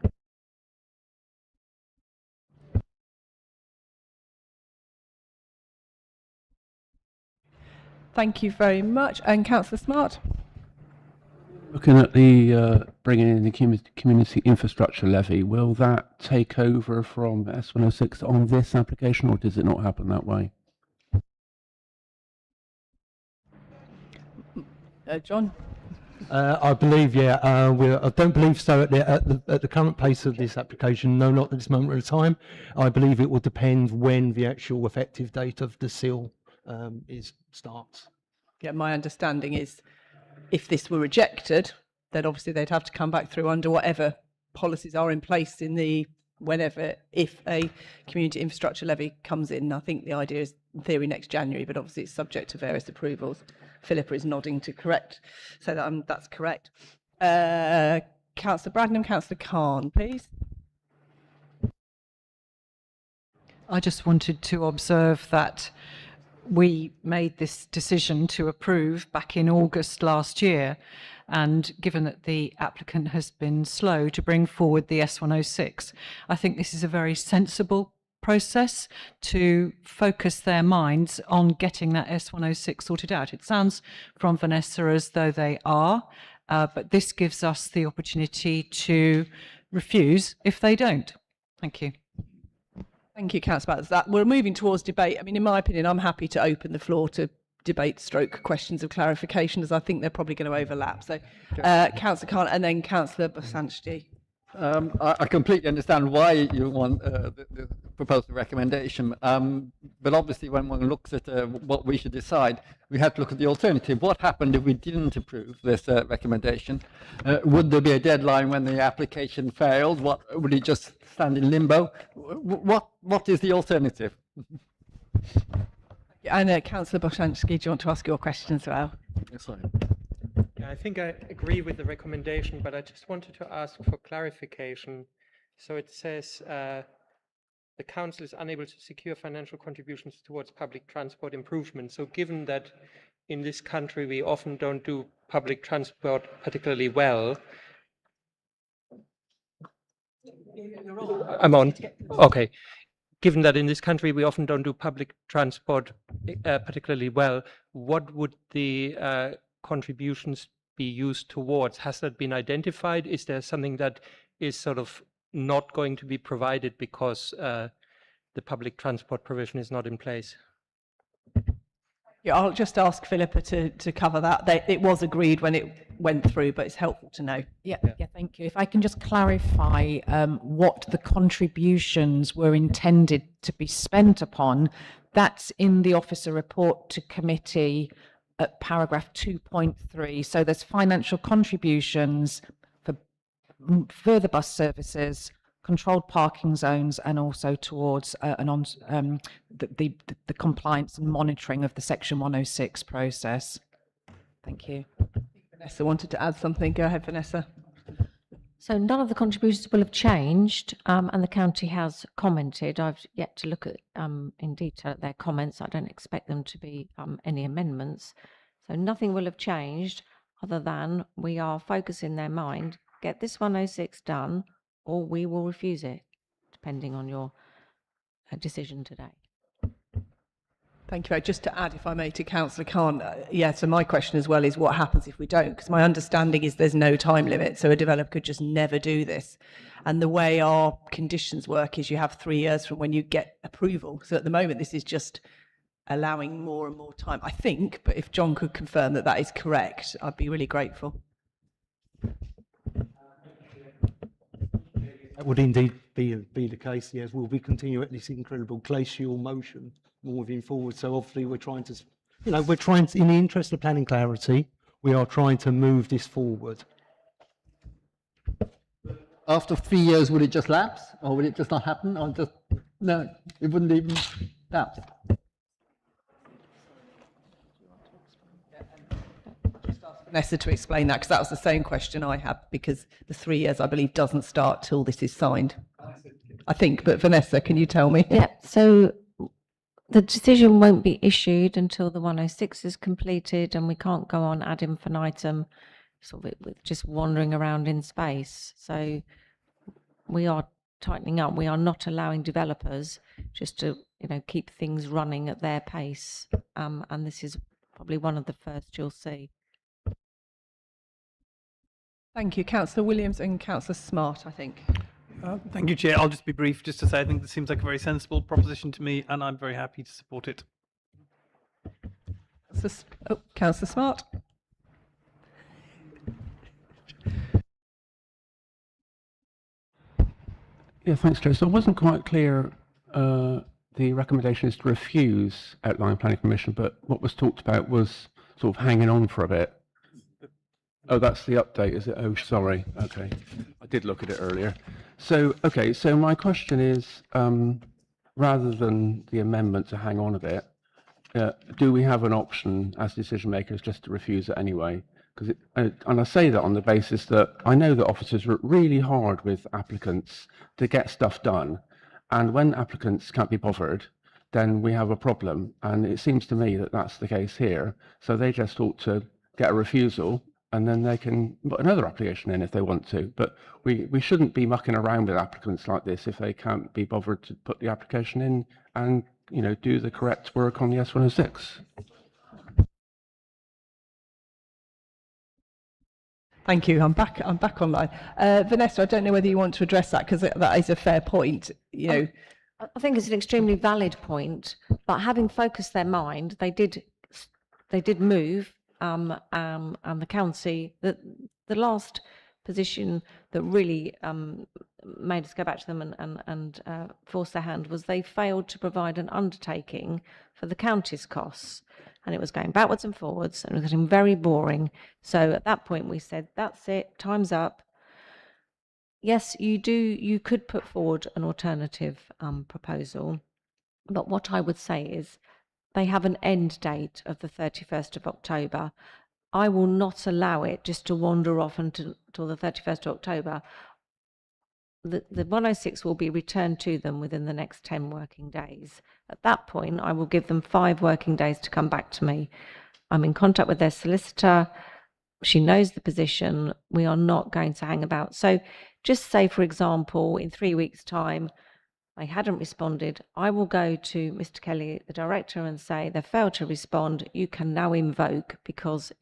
Thank you very much. And Councillor Smart. Looking at the bringing in the community infrastructure levy, will that take over from S106 on this application, or does it not happen that way? John. I believe, yeah. I don't believe so at the current pace of this application. No, not at this moment of time. I believe it will depend when the actual effective date of the seal starts. Yeah, my understanding is, if this were rejected, then obviously they'd have to come back through under whatever policies are in place in the if a community infrastructure levy comes in. I think the idea is, in theory, next January, but obviously it's subject to various approvals. Philippa is nodding to correct, so that's correct. Councillor Bradnam, Councillor Khan, please. I just wanted to observe that we made this decision to approve back in August last year, and given that the applicant has been slow to bring forward the S106, I think this is a very sensible process to focus their minds on getting that S106 sorted out. It sounds from Vanessa as though they are, but this gives us the opportunity to refuse if they don't. Thank you. Thank you, Councillor Batters. We're moving towards debate. I mean, in my opinion, I'm happy to open the floor to debate stroke questions of clarification, as I think they're probably going to overlap. So Councillor Khan and then Councillor Basanchdi. I completely understand why you want the proposed recommendation, but obviously when one looks at what we should decide, we have to look at the alternative. What happened if we didn't approve this recommendation? Would there be a deadline when the application failed? Would it just stand in limbo? What is the alternative? And Councillor Basanchdi, do you want to ask your question as well? Yes, I Yeah, I think I agree with the recommendation, but I just wanted to ask for clarification. So it says the council is unable to secure financial contributions towards public transport improvement. So given that in this country we often don't do public transport particularly well. I'm on. Okay. Given that in this country we often don't do public transport particularly well, what would the contributions be used towards? Has that been identified? Is there something that is sort of not going to be provided because the public transport provision is not in place? Yeah, I'll just ask Philippa to cover that. It was agreed when it went through, but it's helpful to know. Yeah, thank you. If I can just clarify what the contributions were intended to be spent upon, that's in the officer report to committee at paragraph 2.3. So there's financial contributions for further bus services, controlled parking zones, and also towards the compliance and monitoring of the Section 106 process. Thank you. Vanessa wanted to add something. Go ahead, Vanessa. So none of the contributions will have changed, and the county has commented. I've yet to look at in detail at their comments. I don't expect them to be any amendments. So nothing will have changed other than we are focusing their mind, get this 106 done, or we will refuse it, depending on your decision today. Thank you. Just to add, if I may, to Councillor Khan, so my question as well is what happens if we don't? Because my understanding is there's no time limit, so a developer could just never do this. And the way our conditions work is you have 3 years from when you get approval. So at the moment, this is just allowing more and more time, I think, but if John could confirm that that is correct, I'd be really grateful. That would indeed be the case, yes. We'll be continuing this incredible glacial motion moving forward. So obviously we're trying to, in the interest of planning clarity, we are trying to move this forward. After 3 years, would it just lapse, or would it just not happen, or just, no, it wouldn't even lapse? Vanessa to explain that, because that was the same question I had, because the 3 years, I believe, doesn't start till this is signed. I think, but Vanessa, can you tell me? Yeah, so the decision won't be issued until the 106 is completed, and we can't go on ad infinitum sort of with just wandering around in space. So we are tightening up. We are not allowing developers just to, keep things running at their pace. And this is probably one of the first you'll see. Thank you. Councillor Williams and Councillor Smart, I think. Thank you, Chair. I'll just be brief, just to say I think this seems like a very sensible proposition to me, and I'm very happy to support it. Councillor Smart. Yeah, thanks, Joe. So I wasn't quite clear. The recommendation is to refuse outline planning permission, but what was talked about was sort of hanging on for a bit. Oh, that's the update, is it? Oh, sorry. Okay. I did look at it earlier. So, okay, so my question is, rather than the amendment to hang on a bit, do we have an option as decision makers just to refuse it anyway? Because and I say that on the basis that I know that officers work really hard with applicants to get stuff done. And when applicants can't be bothered, then we have a problem. And it seems to me that that's the case here. So they just ought to get a refusal, and then they can put another application in if they want to. But we shouldn't be mucking around with applicants like this if they can't be bothered to put the application in and do the correct work on the S106. Thank you. I'm back online. Vanessa, I don't know whether you want to address that, because that is a fair point. I think it's an extremely valid point, but having focused their mind, they did move. And the county, the last position that really made us go back to them and force their hand was they failed to provide an undertaking for the county's costs. And it was going backwards and forwards, and it was getting very boring. So at that point we said, that's it, time's up. Yes, you could put forward an alternative proposal, but what I would say is they have an end date of the 31st of October. I will not allow it just to wander off until the 31st of October. The 106 will be returned to them within the next 10 working days. At that point, I will give them 5 working days to come back to me. I'm in contact with their solicitor. She knows the position. We are not going to hang about. So just say, for example, in 3 weeks' time, they hadn't responded. I will go to Mr. Kelly, the director, and say they failed to respond. You can now invoke, because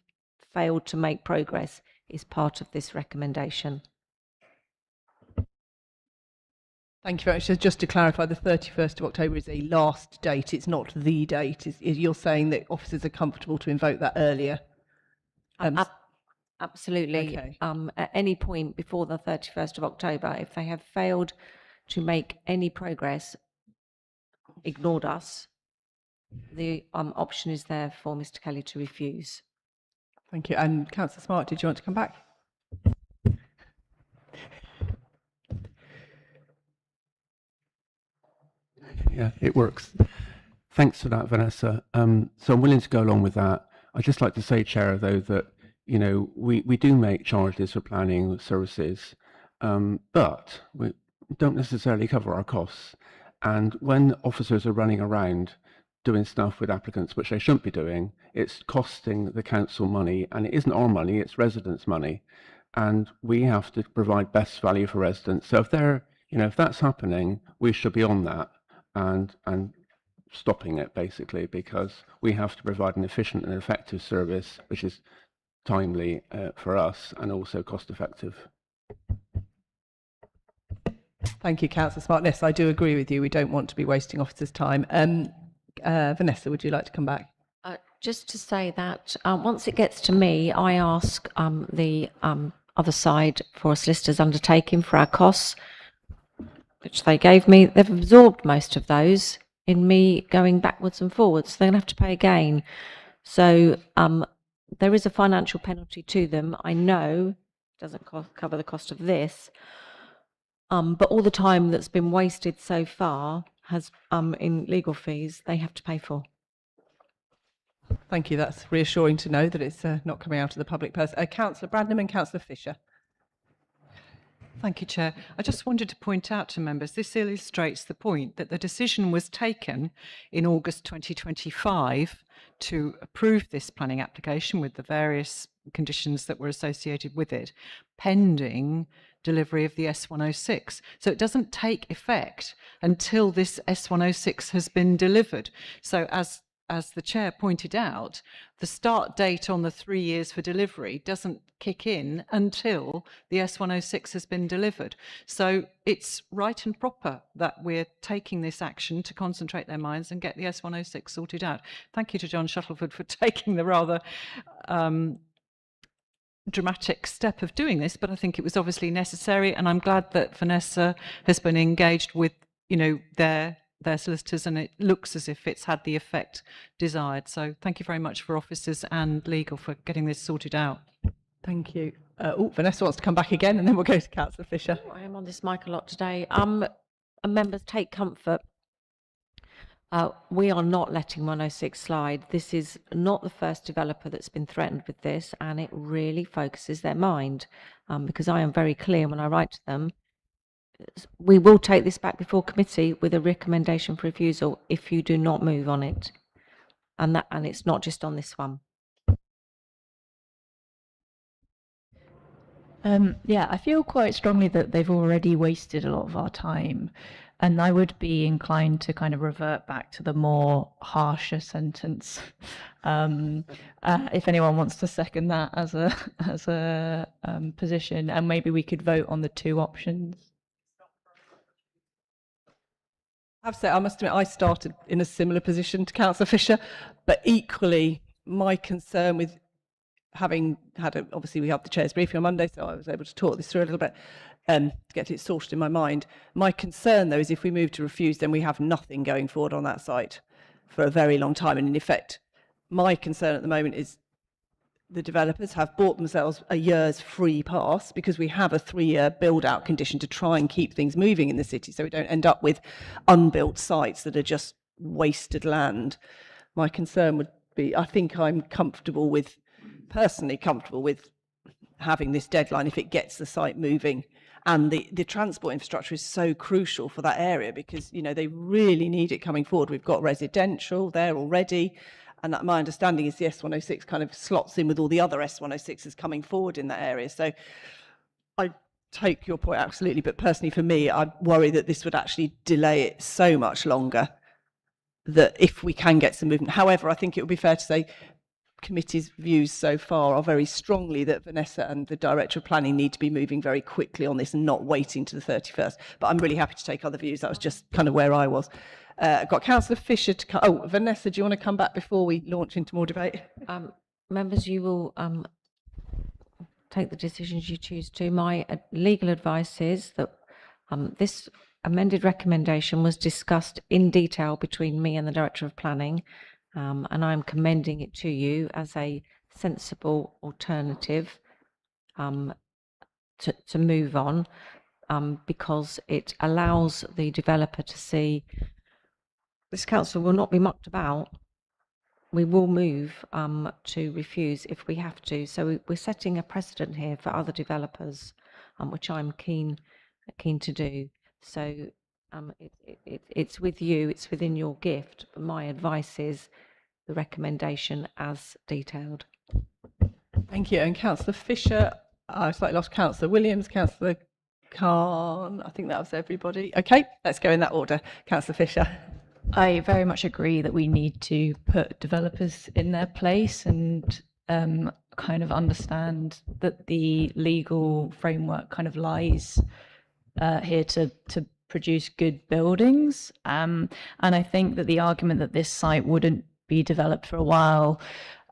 failed to make progress is part of this recommendation. Thank you very much. Just to clarify, the 31st of October is a last date. It's not the date. You're saying that officers are comfortable to invoke that earlier? Absolutely. Okay. At any point before the 31st of October, if they have failed to make any progress, ignored us, the option is there for Mr. Kelly to refuse. Thank you. And Councillor Smart, did you want to come back? Yeah, it works. Thanks for that, Vanessa. So I'm willing to go along with that. I'd just like to say, Chair, though, that we do make charges for planning services, but we don't necessarily cover our costs. And when officers are running around doing stuff with applicants which they shouldn't be doing, it's costing the council money, and it isn't our money, it's residents' money. And we have to provide best value for residents. So if if that's happening, we should be on that and stopping it, basically, because we have to provide an efficient and effective service which is timely for us and also cost effective. Thank you, Councillor Smart. Yes, I do agree with you. We don't want to be wasting officers' time. Vanessa, would you like to come back? Just to say that once it gets to me, I ask the other side for a solicitor's undertaking for our costs, which they gave me. They've absorbed most of those in me going backwards and forwards. They're going to have to pay again. So there is a financial penalty to them. I know it doesn't cover the cost of this, but all the time that's been wasted so far has in legal fees they have to pay for. Thank you. That's reassuring to know that it's not coming out of the public purse. Councillor Bradnam and Councillor Fisher. Thank you, Chair. I just wanted to point out to members, this illustrates the point that the decision was taken in August 2025 to approve this planning application with the various conditions that were associated with it, pending delivery of the S106. So it doesn't take effect until this S106 has been delivered. So as the Chair pointed out, the start date on the 3 years for delivery doesn't kick in until the S106 has been delivered. So it's right and proper that we're taking this action to concentrate their minds and get the S106 sorted out. Thank you to John Shuttleford for taking the rather dramatic step of doing this, but I think it was obviously necessary, and I'm glad that Vanessa has been engaged with, their solicitors, and it looks as if it's had the effect desired. So thank you very much for officers and legal for getting this sorted out. Thank you. Vanessa wants to come back again, and then we'll go to Councillor Fisher. I am on this mic a lot today. Members, take comfort. We are not letting 106 slide. This is not the first developer that's been threatened with this, and it really focuses their mind, because I am very clear when I write to them. We will take this back before committee with a recommendation for refusal if you do not move on it, and it's not just on this one. Yeah, I feel quite strongly that they've already wasted a lot of our time, and I would be inclined to kind of revert back to the more harsher sentence. If anyone wants to second that as a position, and maybe we could vote on the two options. I must admit, I started in a similar position to Councillor Fisher, but equally, my concern with having had, obviously we had the Chair's briefing on Monday, so I was able to talk this through a little bit to get it sorted in my mind. My concern, though, is if we move to refuse, then we have nothing going forward on that site for a very long time. And in effect, my concern at the moment is the developers have bought themselves a year's free pass because we have a 3-year build-out condition to try and keep things moving in the city so we don't end up with unbuilt sites that are just wasted land. My concern would be, I think I'm personally comfortable with having this deadline if it gets the site moving. And the transport infrastructure is so crucial for that area because, they really need it coming forward. We've got residential there already. And my understanding is the S106 kind of slots in with all the other S106s coming forward in that area. So I take your point absolutely, but personally for me, I worry that this would actually delay it so much longer that if we can get some movement. However, I think it would be fair to say committee's views so far are very strongly that Vanessa and the Director of Planning need to be moving very quickly on this and not waiting to the 31st. But I'm really happy to take other views. That was just kind of where I was. I've got Councillor Fisher to come. Oh, Vanessa, do you want to come back before we launch into more debate? Members, you will take the decisions you choose to. My legal advice is that this amended recommendation was discussed in detail between me and the Director of Planning, and I'm commending it to you as a sensible alternative to move on, because it allows the developer to see this council will not be mucked about. We will move to refuse if we have to. So we're setting a precedent here for other developers, which I'm keen to do. So it's with you, it's within your gift. But my advice is the recommendation as detailed. Thank you. And Councillor Fisher, I slightly lost Councillor Williams, Councillor Khan. I think that was everybody. Okay, let's go in that order. Councillor Fisher. I very much agree that we need to put developers in their place and kind of understand that the legal framework kind of lies here to produce good buildings. And I think that the argument that this site wouldn't be developed for a while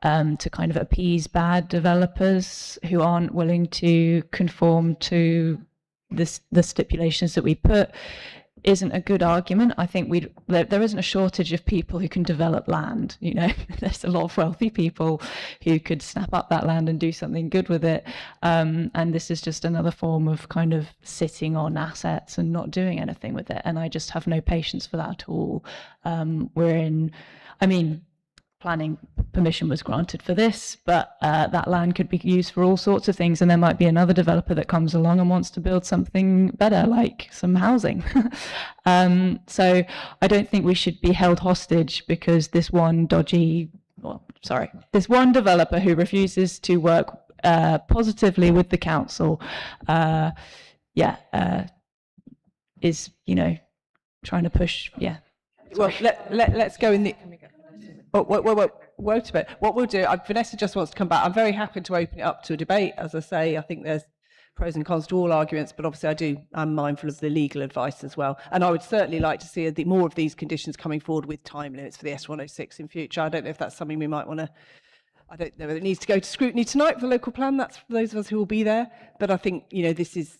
to kind of appease bad developers who aren't willing to conform to the stipulations that we put isn't a good argument. I think there isn't a shortage of people who can develop land. You know, there's a lot of wealthy people who could snap up that land and do something good with it. And this is just another form of kind of sitting on assets and not doing anything with it. And I just have no patience for that at all. Planning permission was granted for this, but that land could be used for all sorts of things, and there might be another developer that comes along and wants to build something better, like some housing. So I don't think we should be held hostage because this one developer who refuses to work positively with the council, is, trying to push, Well, let's go in the... Wait a bit. What we'll do, Vanessa just wants to come back. I'm very happy to open it up to a debate. As I say, I think there's pros and cons to all arguments, but obviously I'm mindful of the legal advice as well. And I would certainly like to see more of these conditions coming forward with time limits for the S106 in future. I don't know if that's something we might want to... I don't know whether it needs to go to scrutiny tonight for the local plan. That's for those of us who will be there. But I think, this is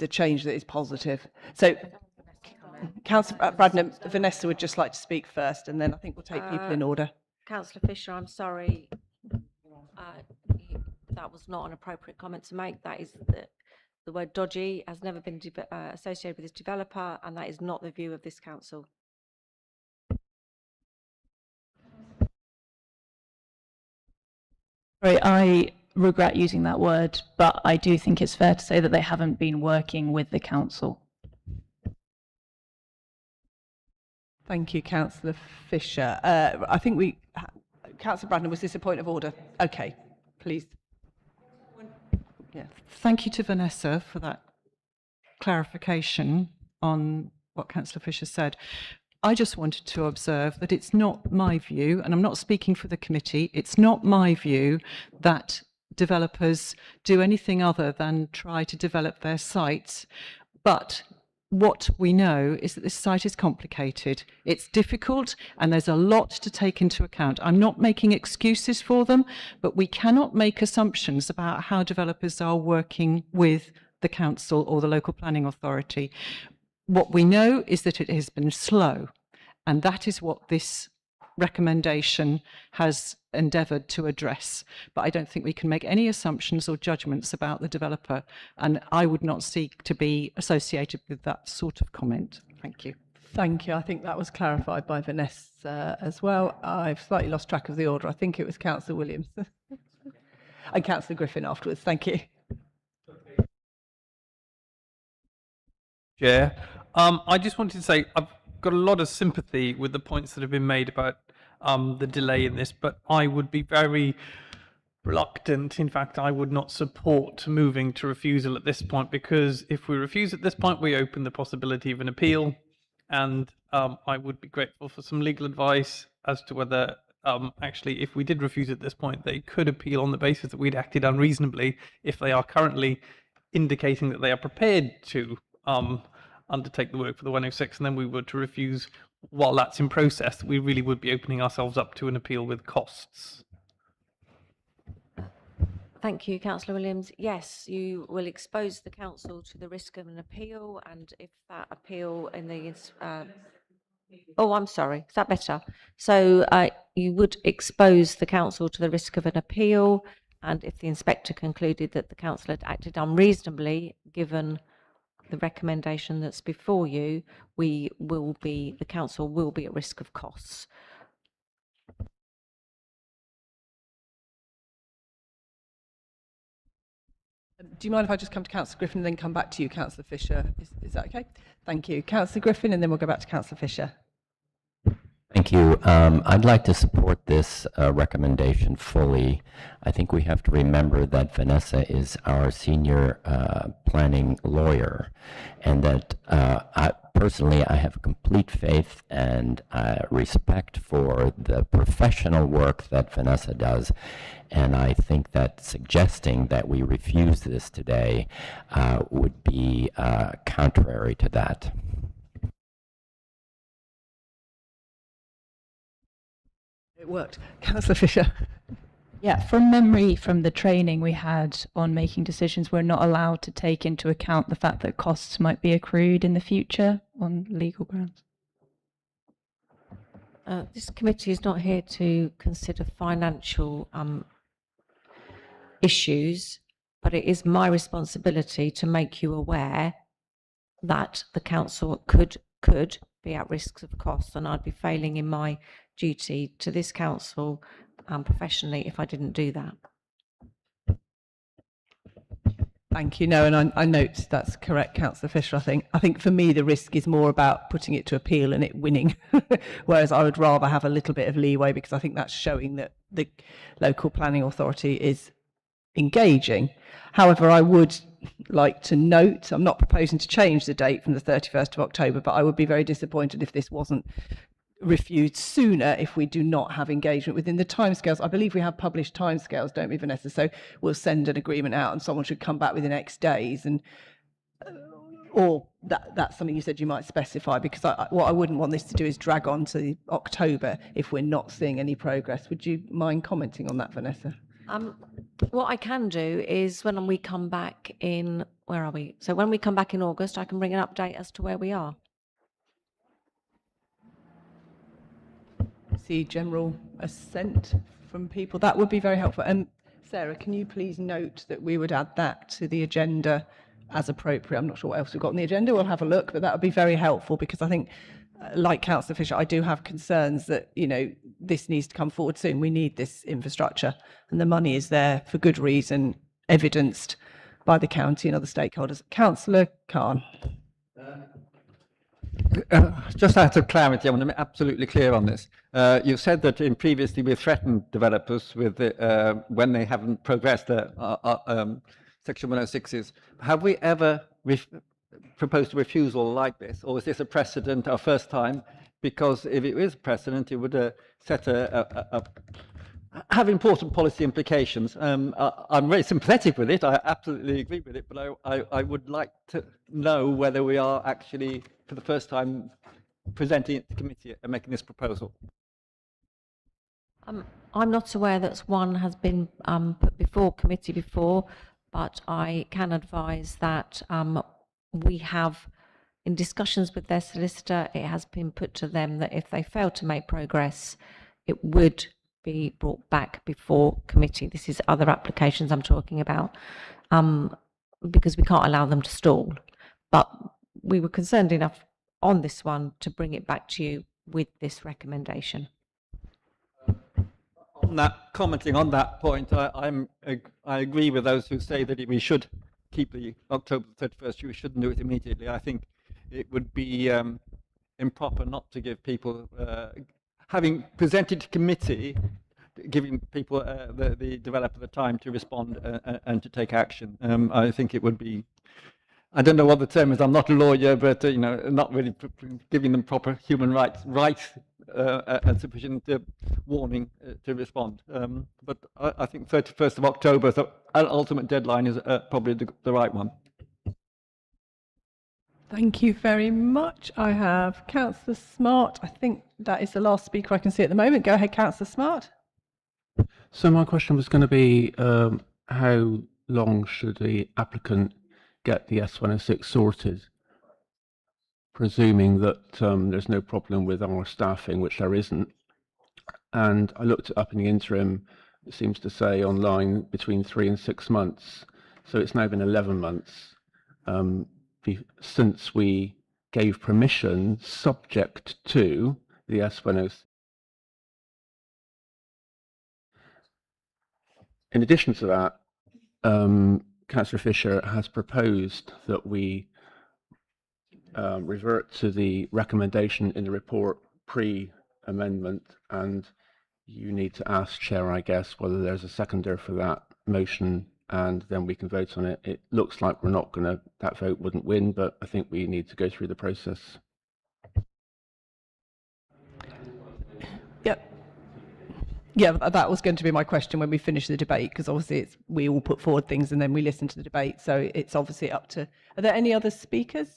a change that is positive. So... Councillor Bradnam, Vanessa would just like to speak first, and then I think we'll take people in order. Councillor Fisher, I'm sorry, that was not an appropriate comment to make. That is the word dodgy has never been associated with this developer, and that is not the view of this council. Sorry, I regret using that word, but I do think it's fair to say that they haven't been working with the council. Thank you, Councillor Fisher. I think Councillor Brandon, was this a point of order? Okay, please. Yeah. Thank you to Vanessa for that clarification on what Councillor Fisher said. I just wanted to observe that it's not my view, and I'm not speaking for the committee, it's not my view that developers do anything other than try to develop their sites. But what we know is that this site is complicated, it's difficult, and there's a lot to take into account. I'm not making excuses for them, but we cannot make assumptions about how developers are working with the council or the local planning authority. What we know is that it has been slow, and that is what this recommendation has endeavoured to address. But I don't think we can make any assumptions or judgments about the developer, and I would not seek to be associated with that sort of comment. Thank you. Thank you. I think that was clarified by Vanessa as well. I've slightly lost track of the order. I think it was Councillor Williams and Councillor Griffin afterwards. Thank you. Chair, I just wanted to say I've got a lot of sympathy with the points that have been made about the delay in this, but I would be very reluctant. In fact, I would not support moving to refusal at this point, because if we refuse at this point, we open the possibility of an appeal, and I would be grateful for some legal advice as to whether actually, if we did refuse at this point, they could appeal on the basis that we'd acted unreasonably. If they are currently indicating that they are prepared to undertake the work for the 106, and then we were to refuse while that's in process, we really would be opening ourselves up to an appeal with costs. Thank you, Councillor Williams. Yes, you will expose the council to the risk of an appeal, and if that appeal in the oh, I'm sorry, is that better? So you would expose the council to the risk of an appeal, and if the inspector concluded that the council had acted unreasonably, given the recommendation that's before you, the council will be at risk of costs. Do you mind if I just come to Councillor Griffin and then come back to you, Councillor Fisher? Is that okay? Thank you. Councillor Griffin, and then we'll go back to Councillor Fisher. Thank you. I'd like to support this recommendation fully. I think we have to remember that Vanessa is our senior planning lawyer, and that personally I have complete faith and respect for the professional work that Vanessa does, and I think that suggesting that we refuse this today would be contrary to that. It worked. Councillor Fisher. Yeah, from memory from the training we had on making decisions, we're not allowed to take into account the fact that costs might be accrued in the future on legal grounds. This committee is not here to consider financial issues, but it is my responsibility to make you aware that the council could be at risk of costs, and I'd be failing in my duty to this council professionally if I didn't do that. Thank you. No, and I note that's correct, Councillor Fisher. I think for me the risk is more about putting it to appeal and it winning, whereas I would rather have a little bit of leeway, because I think that's showing that the local planning authority is engaging. However, I would like to note, I'm not proposing to change the date from the 31st of October, but I would be very disappointed if this wasn't refused sooner if we do not have engagement within the timescales. I believe we have published timescales, don't we, Vanessa? So we'll send an agreement out and someone should come back within X days, and or that's something you said you might specify, because what I wouldn't want this to do is drag on to October if we're not seeing any progress. Would you mind commenting on that, Vanessa? What I can do is when we come back in, where are we? So when we come back in August, I can bring an update as to where we are. See general assent from people. That would be very helpful. And Sarah, can you please note that we would add that to the agenda as appropriate? I'm not sure what else we've got on the agenda. We'll have a look, but that would be very helpful, because I think, like Councillor Fisher, I do have concerns that, you know, this needs to come forward soon. We need this infrastructure, and the money is there for good reason, evidenced by the county and other stakeholders. Councillor Khan. Just out of clarity, I want to be absolutely clear on this. You said that previously we've threatened developers with when they haven't progressed Section 106s. Have we ever proposed a refusal like this, or is this a precedent, our first time? Because if it is a precedent, it would set have important policy implications. I'm very sympathetic with it. I absolutely agree with it, but I would like to know whether we are actually, for the first time, presenting it to the committee and making this proposal. I'm not aware that one has been put before committee before, but I can advise that we have, in discussions with their solicitor, it has been put to them that if they fail to make progress, it would be brought back before committee. This is other applications I'm talking about, because we can't allow them to stall. But we were concerned enough on this one to bring it back to you with this recommendation. On that, commenting on that point, I agree with those who say that we should keep the October 31st. We shouldn't do it immediately. I think it would be improper not to give people, having presented to committee, giving people, the developer, the time to respond and to take action. I think it would be, I don't know what the term is, I'm not a lawyer, but you know, not really giving them proper human rights and sufficient warning to respond. But I think 31st of October, so an ultimate deadline is probably the right one. Thank you very much. I have Councillor Smart. I think that is the last speaker I can see at the moment. Go ahead, Councillor Smart. So my question was going to be, how long should the applicant get the S106 sorted, presuming that there's no problem with our staffing, which there isn't. And I looked it up in the interim, it seems to say online between 3 and 6 months. So it's now been 11 months since we gave permission subject to the S106. In addition to that, Councillor Fisher has proposed that we revert to the recommendation in the report pre-amendment, and you need to ask Chair, I guess, whether there's a seconder for that motion, and then we can vote on it. It looks like we're not going to, that vote wouldn't win, but I think we need to go through the process. Yep. Yeah, that was going to be my question when we finish the debate, because obviously we all put forward things and then we listen to the debate. So it's obviously up to, are there any other speakers?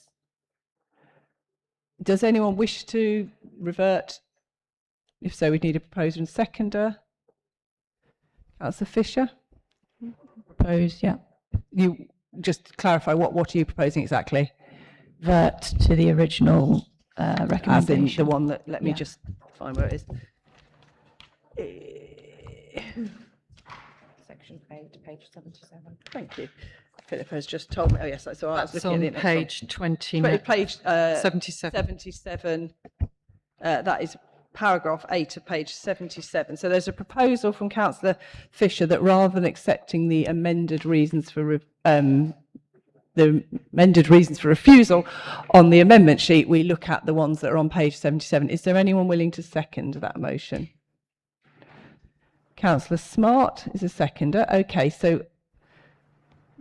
Does anyone wish to revert? If so, we'd need a proposer and seconder. Councillor Fisher? Propose, yeah. You just clarify, what are you proposing exactly? Revert to the original recommendation. As in the one that, let me just find where it is. Section 8, page 77. Thank you. Philip has just told me. Oh, yes, that's all right. That's on page 20. Page 77. 77. That is paragraph 8 of page 77. So there's a proposal from Councillor Fisher that rather than accepting the amended reasons for refusal on the amendment sheet, we look at the ones that are on page 77. Is there anyone willing to second that motion? Councillor Smart is a seconder. Okay, so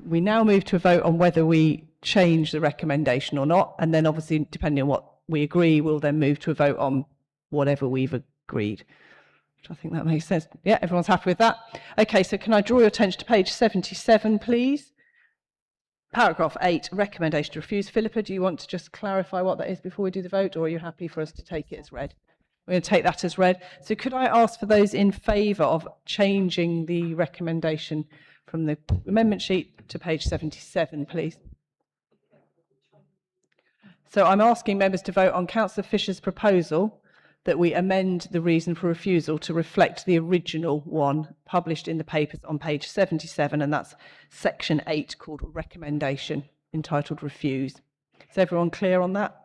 we now move to a vote on whether we change the recommendation or not, and then obviously depending on what we agree, we'll then move to a vote on whatever we've agreed. I think that makes sense. Yeah, everyone's happy with that? Okay, so can I draw your attention to page 77, please? Paragraph 8, recommendation to refuse. Philippa, do you want to just clarify what that is before we do the vote, or are you happy for us to take it as read? We're going to take that as read. So could I ask for those in favour of changing the recommendation from the amendment sheet to page 77, please? So I'm asking members to vote on Councillor Fisher's proposal that we amend the reason for refusal to reflect the original one published in the papers on page 77, and that's section 8 called recommendation, entitled refuse. Is everyone clear on that?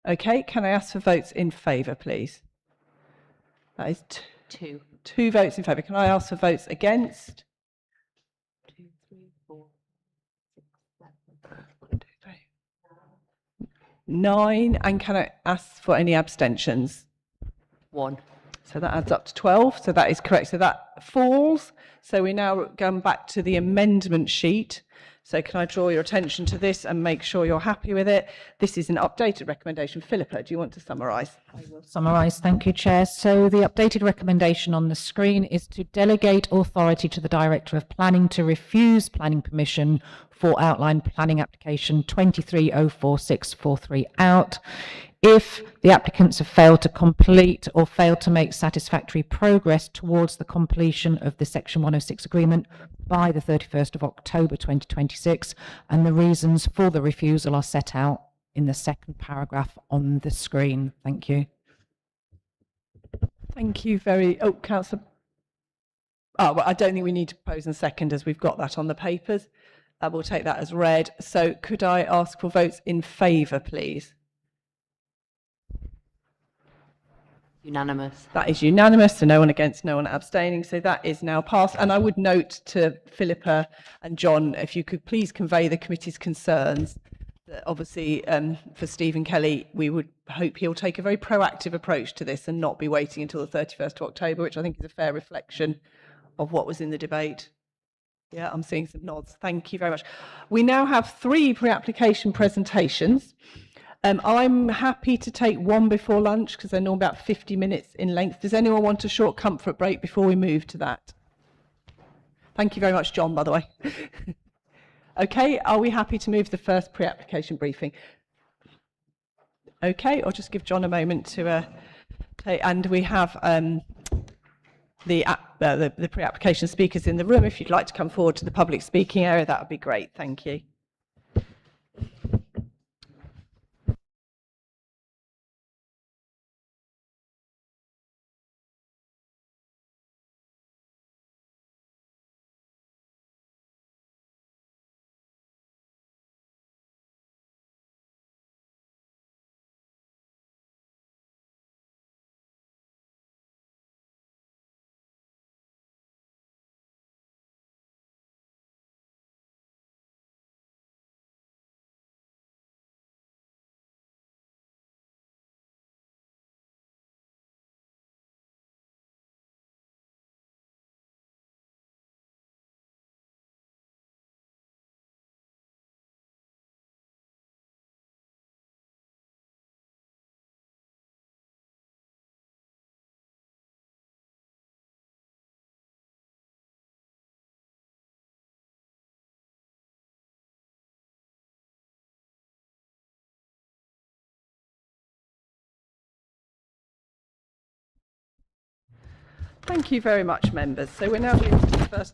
Okay, can I ask for votes in favour, please? That is two votes in favour. Can I ask for votes against? 2, 3, 4, 6, 7. 9. And can I ask for any abstentions? 1. So that adds up to 12. So that is correct. So that falls. So we're now going back to the amendment sheet. So can I draw your attention to this and make sure you're happy with it? This is an updated recommendation. Philippa, do you want to summarise? I will summarise. Thank you, Chair. So the updated recommendation on the screen is to delegate authority to the Director of Planning to refuse planning permission for outline planning application 2304643 out if the applicants have failed to complete or failed to make satisfactory progress towards the completion of the Section 106 agreement by the 31st of October 2026, and the reasons for the refusal are set out in the second paragraph on the screen. Thank you. Thank you Councillor. Well, I don't think we need to propose and second, as we've got that on the papers. We'll take that as read. So could I ask for votes in favour, please? Unanimous. That is unanimous, so no one against, no one abstaining. So that is now passed. And I would note to Philippa and John, if you could please convey the committee's concerns. That obviously, for Stephen Kelly, we would hope he'll take a very proactive approach to this and not be waiting until the 31st of October, which I think is a fair reflection of what was in the debate. Yeah, I'm seeing some nods. Thank you very much. We now have 3 pre-application presentations. I'm happy to take one before lunch because they're normally about 50 minutes in length. Does anyone want a short comfort break before we move to that? Thank you very much, John, by the way. Okay, are we happy to move the first pre-application briefing? Okay, I'll just give John a moment to take, and we have the pre-application speakers in the room. If you'd like to come forward to the public speaking area, that would be great. Thank you. Thank you very much, members. So we're now moving to the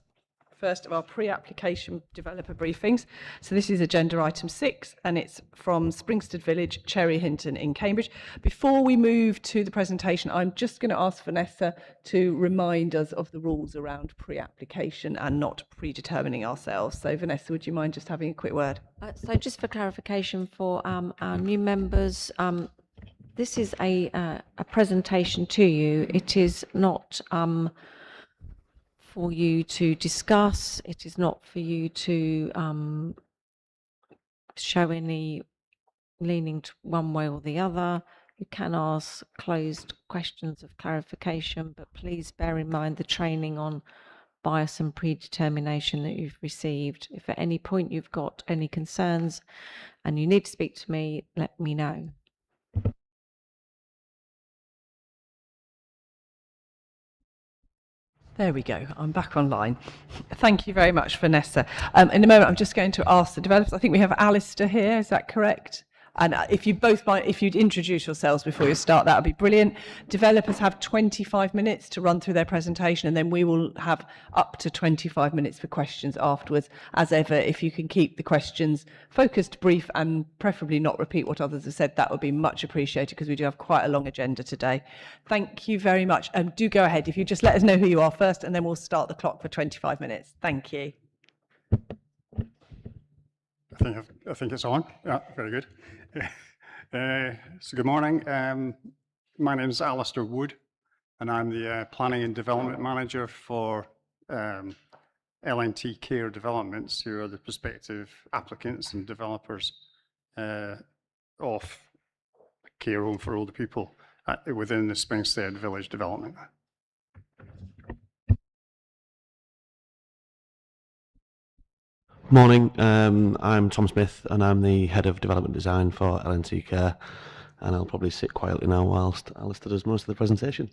first of our pre-application developer briefings. So this is agenda item 6, and it's from Springstead Village, Cherry Hinton in Cambridge. Before we move to the presentation, I'm just going to ask Vanessa to remind us of the rules around pre-application and not predetermining ourselves. So Vanessa, would you mind just having a quick word? So just for clarification for our new members, this is a presentation to you. It is not for you to discuss. It is not for you to show any leaning to one way or the other. You can ask closed questions of clarification, but please bear in mind the training on bias and predetermination that you've received. If at any point you've got any concerns and you need to speak to me, let me know. There we go. I'm back online. Thank you very much, Vanessa. In a moment, I'm just going to ask the developers. I think we have Alistair here. Is that correct? And if you both might, if you'd introduce yourselves before you start, that would be brilliant. Developers have 25 minutes to run through their presentation, and then we will have up to 25 minutes for questions afterwards. As ever, if you can keep the questions focused, brief, and preferably not repeat what others have said, that would be much appreciated because we do have quite a long agenda today. Thank you very much. Do go ahead. If you just let us know who you are first, and then we'll start the clock for 25 minutes. Thank you. I think it's on. Yeah, very good. So good morning. My name is Alistair Wood, and I'm the Planning and Development Manager for L&T Care Developments, who are the prospective applicants and developers of a care home for older people within the Springstead Village development. Morning, I'm Tom Smith and I'm the Head of Development Design for L&T Care, and I'll probably sit quietly now whilst Alistair does most of the presentation.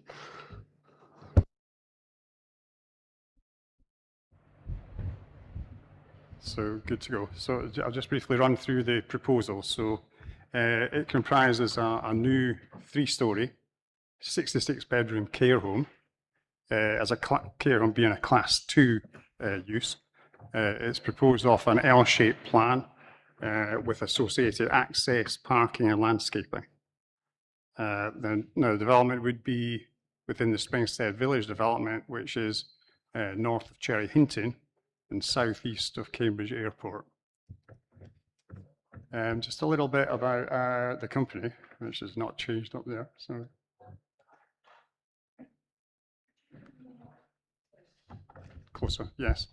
So good to go. So I'll just briefly run through the proposal. So it comprises a new 3-storey, 66-bedroom care home, as a care home being a Class 2 use. It's proposed off an L-shaped plan with associated access, parking and landscaping. Now the development would be within the Springstead Village development, which is north of Cherry Hinton and southeast of Cambridge Airport. Just a little bit about the company, which has not changed up there. Sorry. Closer, yes.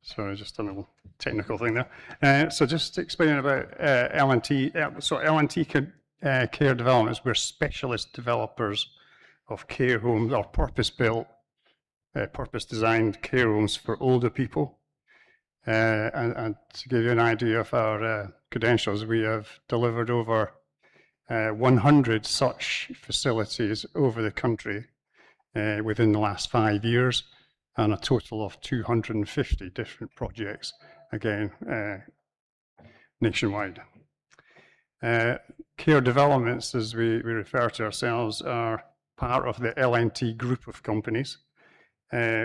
Sorry, just a little technical thing there. So just explaining about L&T. So L&T Care Developments, we're specialist developers of care homes or purpose-built, purpose-designed care homes for older people. And to give you an idea of our credentials, we have delivered over 100 such facilities over the country within the last 5 years, and a total of 250 different projects, again, nationwide. Care Developments, as we refer to ourselves, are part of the L&T group of companies,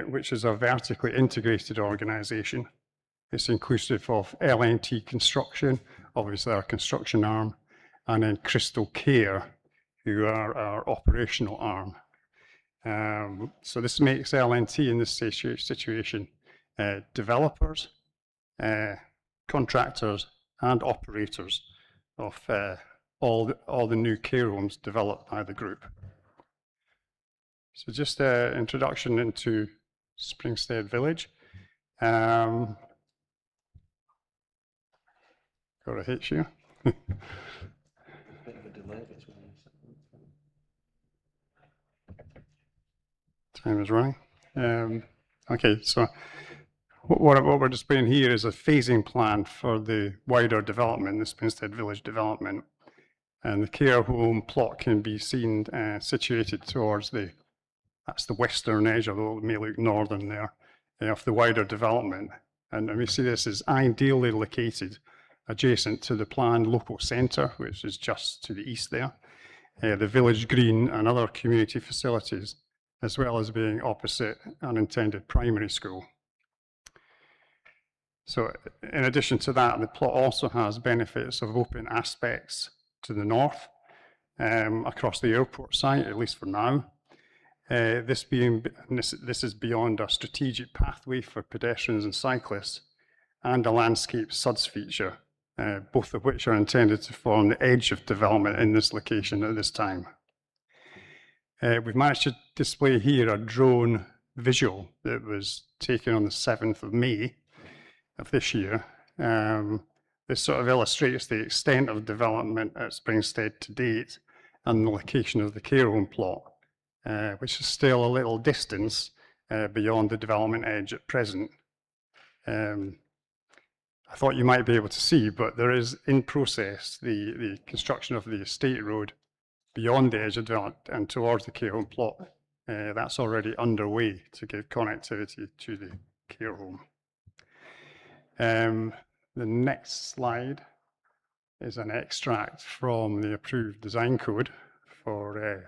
which is a vertically integrated organisation. It's inclusive of L&T Construction, obviously our construction arm, and then Crystal Care, who are our operational arm. So this makes L&T in this situation developers, contractors, and operators of all the new care homes developed by the group. So just an introduction into Springstead Village. Got a hitch here. Time is running. Okay, so what we're displaying here is a phasing plan for the wider development, the Springstead Village development. And the care home plot can be seen situated towards that's the western edge, although it may look northern there, of the wider development. And we see this is ideally located adjacent to the planned local centre, which is just to the east there, the village green and other community facilities, as well as being opposite an intended primary school. So in addition to that, the plot also has benefits of open aspects to the north, across the airport site, at least for now. This is beyond a strategic pathway for pedestrians and cyclists, and a landscape suds feature, both of which are intended to form the edge of development in this location at this time. We've managed to display here a drone visual that was taken on the 7th of May of this year. This sort of illustrates the extent of development at Springstead to date and the location of the care home plot, which is still a little distance beyond the development edge at present. I thought you might be able to see, but there is in process the construction of the estate road beyond the edge of development and towards the care home plot. That's already underway to give connectivity to the care home. The next slide is an extract from the approved design code for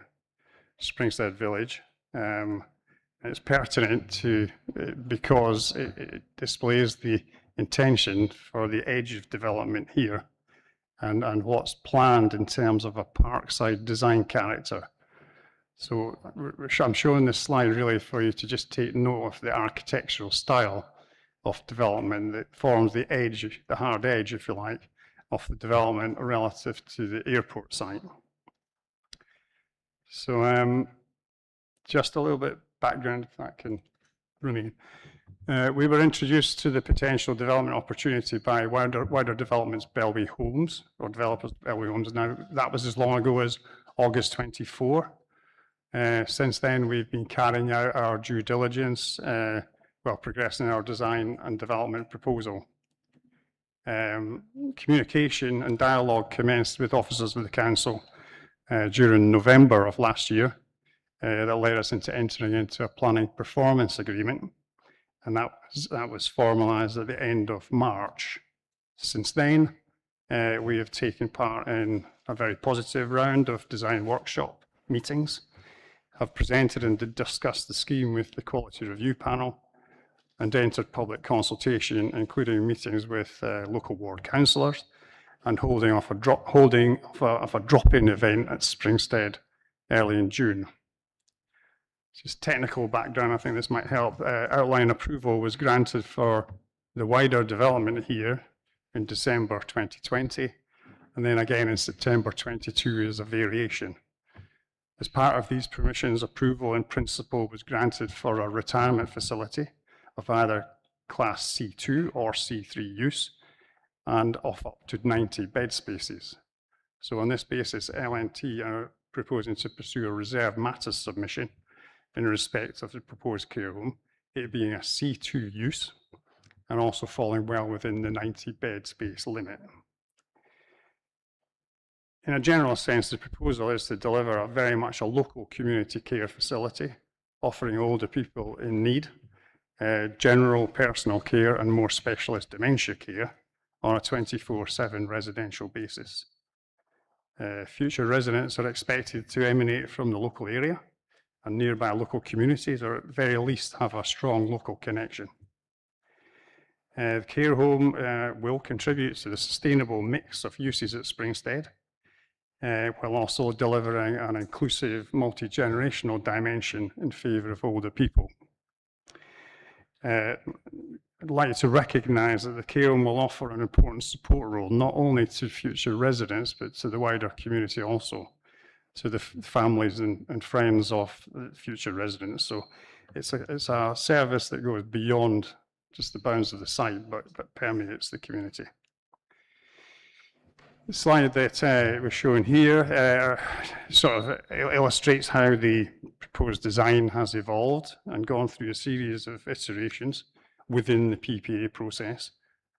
Springstead Village. It's pertinent because it displays the intention for the edge of development here and what's planned in terms of a parkside design character. So I'm showing this slide really for you to just take note of the architectural style of development that forms the edge, the hard edge, if you like, of the development relative to the airport site. So just a little bit background, if that can run in. We were introduced to the potential development opportunity by Wider Developments Bellway Homes, or developers Bellway Homes. Now, that was as long ago as August 24. Since then, we've been carrying out our due diligence while progressing our design and development proposal. Communication and dialogue commenced with officers of the council during November of last year. That led us into entering into a planning performance agreement, and that was formalised at the end of March. Since then, we have taken part in a very positive round of design workshop meetings, have presented and discussed the scheme with the quality review panel, and entered public consultation, including meetings with local ward councillors and holding of a drop-in event at Springstead early in June. Just technical background, I think this might help. Outline approval was granted for the wider development here in December 2020, and then again in September 22 as a variation. As part of these permissions, approval in principle was granted for a retirement facility of either Class C2 or C3 use, and of up to 90 bed spaces. So on this basis, L&T are proposing to pursue a reserve matters submission in respect of the proposed care home, it being a C2 use, and also falling well within the 90 bed space limit. In a general sense, the proposal is to deliver very much a local community care facility, offering older people in need general personal care and more specialist dementia care on a 24/7 residential basis. Future residents are expected to emanate from the local area and nearby local communities, or at the very least have a strong local connection. The care home will contribute to the sustainable mix of uses at Springstead, while also delivering an inclusive multi-generational dimension in favour of older people. I'd like to recognise that the care home will offer an important support role, not only to future residents, but to the wider community also, to the families and friends of the future residents. So it's a service that goes beyond just the bounds of the site, but permeates the community. The slide that we're showing here sort of illustrates how the proposed design has evolved and gone through a series of iterations within the PPA process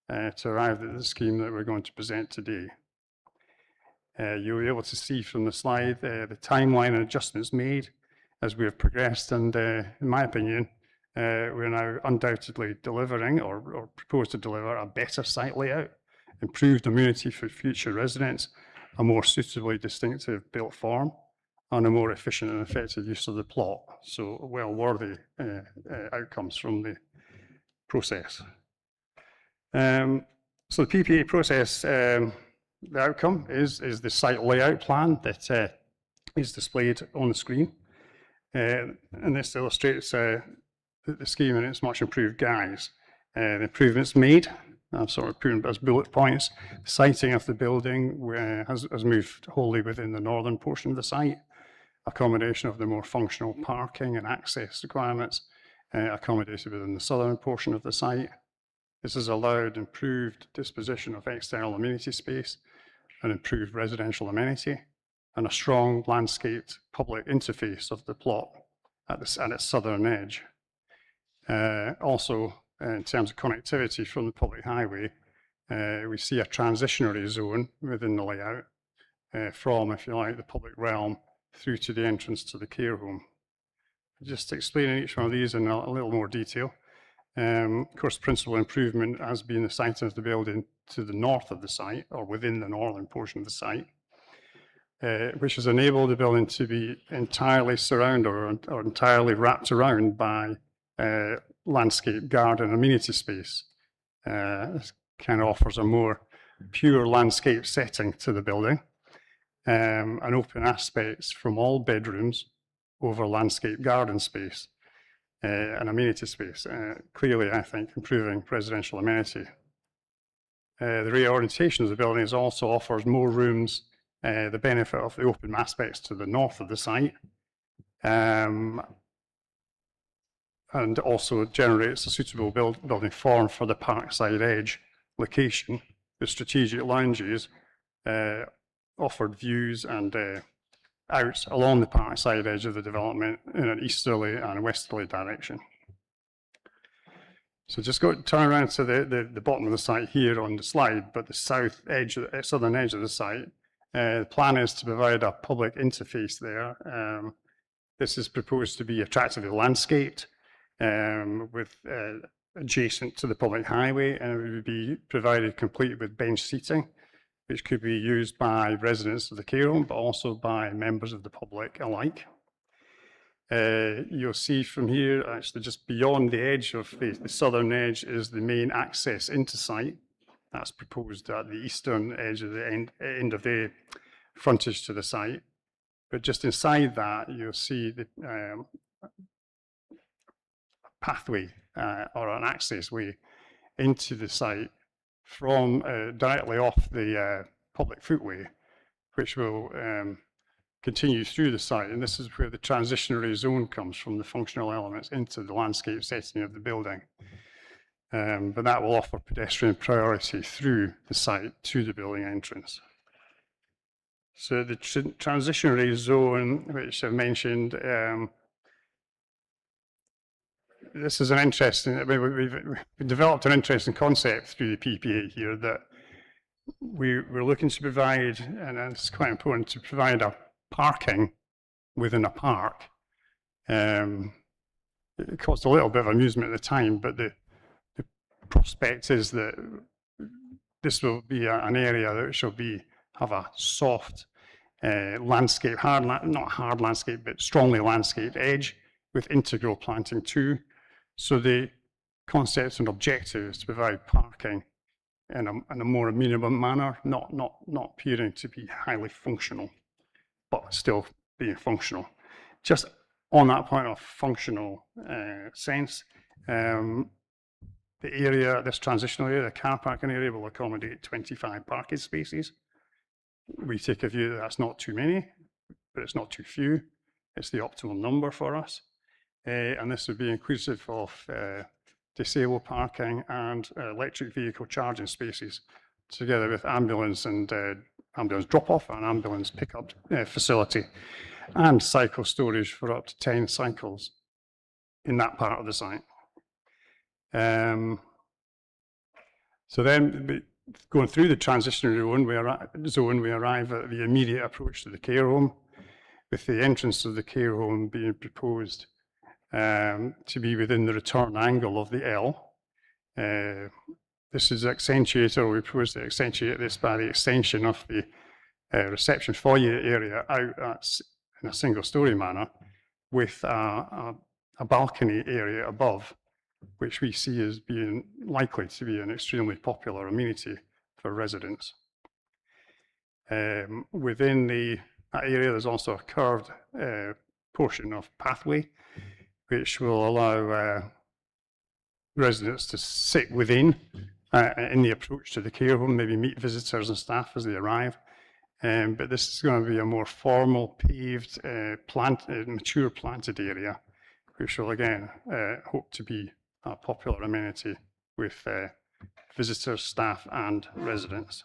to arrive at the scheme that we're going to present today. You'll be able to see from the slide the timeline and adjustments made as we have progressed, and in my opinion, we're now undoubtedly delivering or propose to deliver a better site layout, improved amenity for future residents, a more suitably distinctive built form, and a more efficient and effective use of the plot. So well worthy outcomes from the process. So the PPA process, the outcome is the site layout plan that is displayed on the screen. And this illustrates the scheme in its much improved guise. The improvements made, I've sort of put them as bullet points. The siting of the building has moved wholly within the northern portion of the site. Accommodation of the more functional parking and access requirements accommodated within the southern portion of the site. This has allowed improved disposition of external amenity space, an improved residential amenity, and a strong landscaped public interface of the plot at its southern edge. Also, in terms of connectivity from the public highway, we see a transitionary zone within the layout from, if you like, the public realm through to the entrance to the care home. Just explaining each one of these in a little more detail. Of course, principal improvement has been the siting of the building to the north of the site, or within the northern portion of the site, which has enabled the building to be entirely surrounded or entirely wrapped around by landscape garden amenity space. This kind of offers a more pure landscape setting to the building, and open aspects from all bedrooms over landscape garden space and amenity space. Clearly, I think, improving residential amenity. The reorientation of the building also offers more rooms, the benefit of the open aspects to the north of the site, and also generates a suitable building form for the Parkside Edge location, with strategic lounges offered views and out along the Parkside edge of the development in an easterly and westerly direction. So just turn around to the bottom of the site here on the slide, but the southern edge of the site. The plan is to provide a public interface there. This is proposed to be attractively landscaped, with adjacent to the public highway, and it would be provided complete with bench seating, which could be used by residents of the care home, but also by members of the public alike. You'll see from here, actually just beyond the edge of the southern edge is the main access into site. That's proposed at the eastern edge of the end of the frontage to the site. But just inside that, you'll see the pathway or an access way into the site from directly off the public footway, which will continue through the site. And this is where the transitionary zone comes from, the functional elements into the landscape setting of the building. But that will offer pedestrian priority through the site to the building entrance. So the transitionary zone, which I've mentioned, this is an interesting, we've developed an interesting concept through the PPA here that we're looking to provide, and it's quite important, to provide a parking within a park. It caused a little bit of amusement at the time, but the prospect is that this will be an area that shall have a soft landscape, not hard landscape, but strongly landscaped edge with integral planting too. So the concept and objective is to provide parking in a more amenable manner, not appearing to be highly functional, but still being functional. Just on that point of functional sense, the area, this transitional area, the car parking area, will accommodate 25 parking spaces. We take a view that that's not too many, but it's not too few. It's the optimal number for us. And this would be inclusive of disabled parking and electric vehicle charging spaces, together with ambulance and ambulance drop-off and ambulance pickup facility, and cycle storage for up to 10 cycles in that part of the site. So then, going through the transitionary zone, we arrive at the immediate approach to the care home, with the entrance of the care home being proposed to be within the return angle of the L. This is accentuated, or we propose to accentuate this by the extension of the reception foyer area out in a single-story manner, with a balcony area above, which we see as being likely to be an extremely popular amenity for residents. Within that area, there's also a curved portion of pathway, which will allow residents to sit within in the approach to the care home, maybe meet visitors and staff as they arrive. But this is going to be a more formal, paved, mature planted area, which will again hope to be a popular amenity with visitors, staff and residents.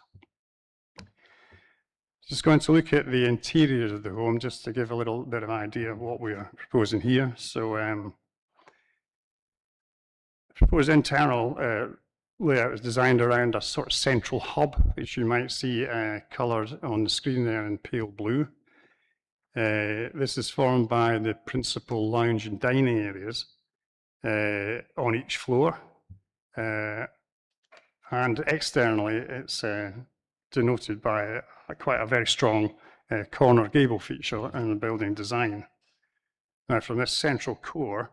Just going to look at the interior of the home, just to give a little bit of idea of what we are proposing here. So the proposed internal layout is designed around a sort of central hub, which you might see coloured on the screen there in pale blue. This is formed by the principal lounge and dining areas on each floor. And externally, it's denoted by quite a very strong corner gable feature in the building design. Now, from this central core,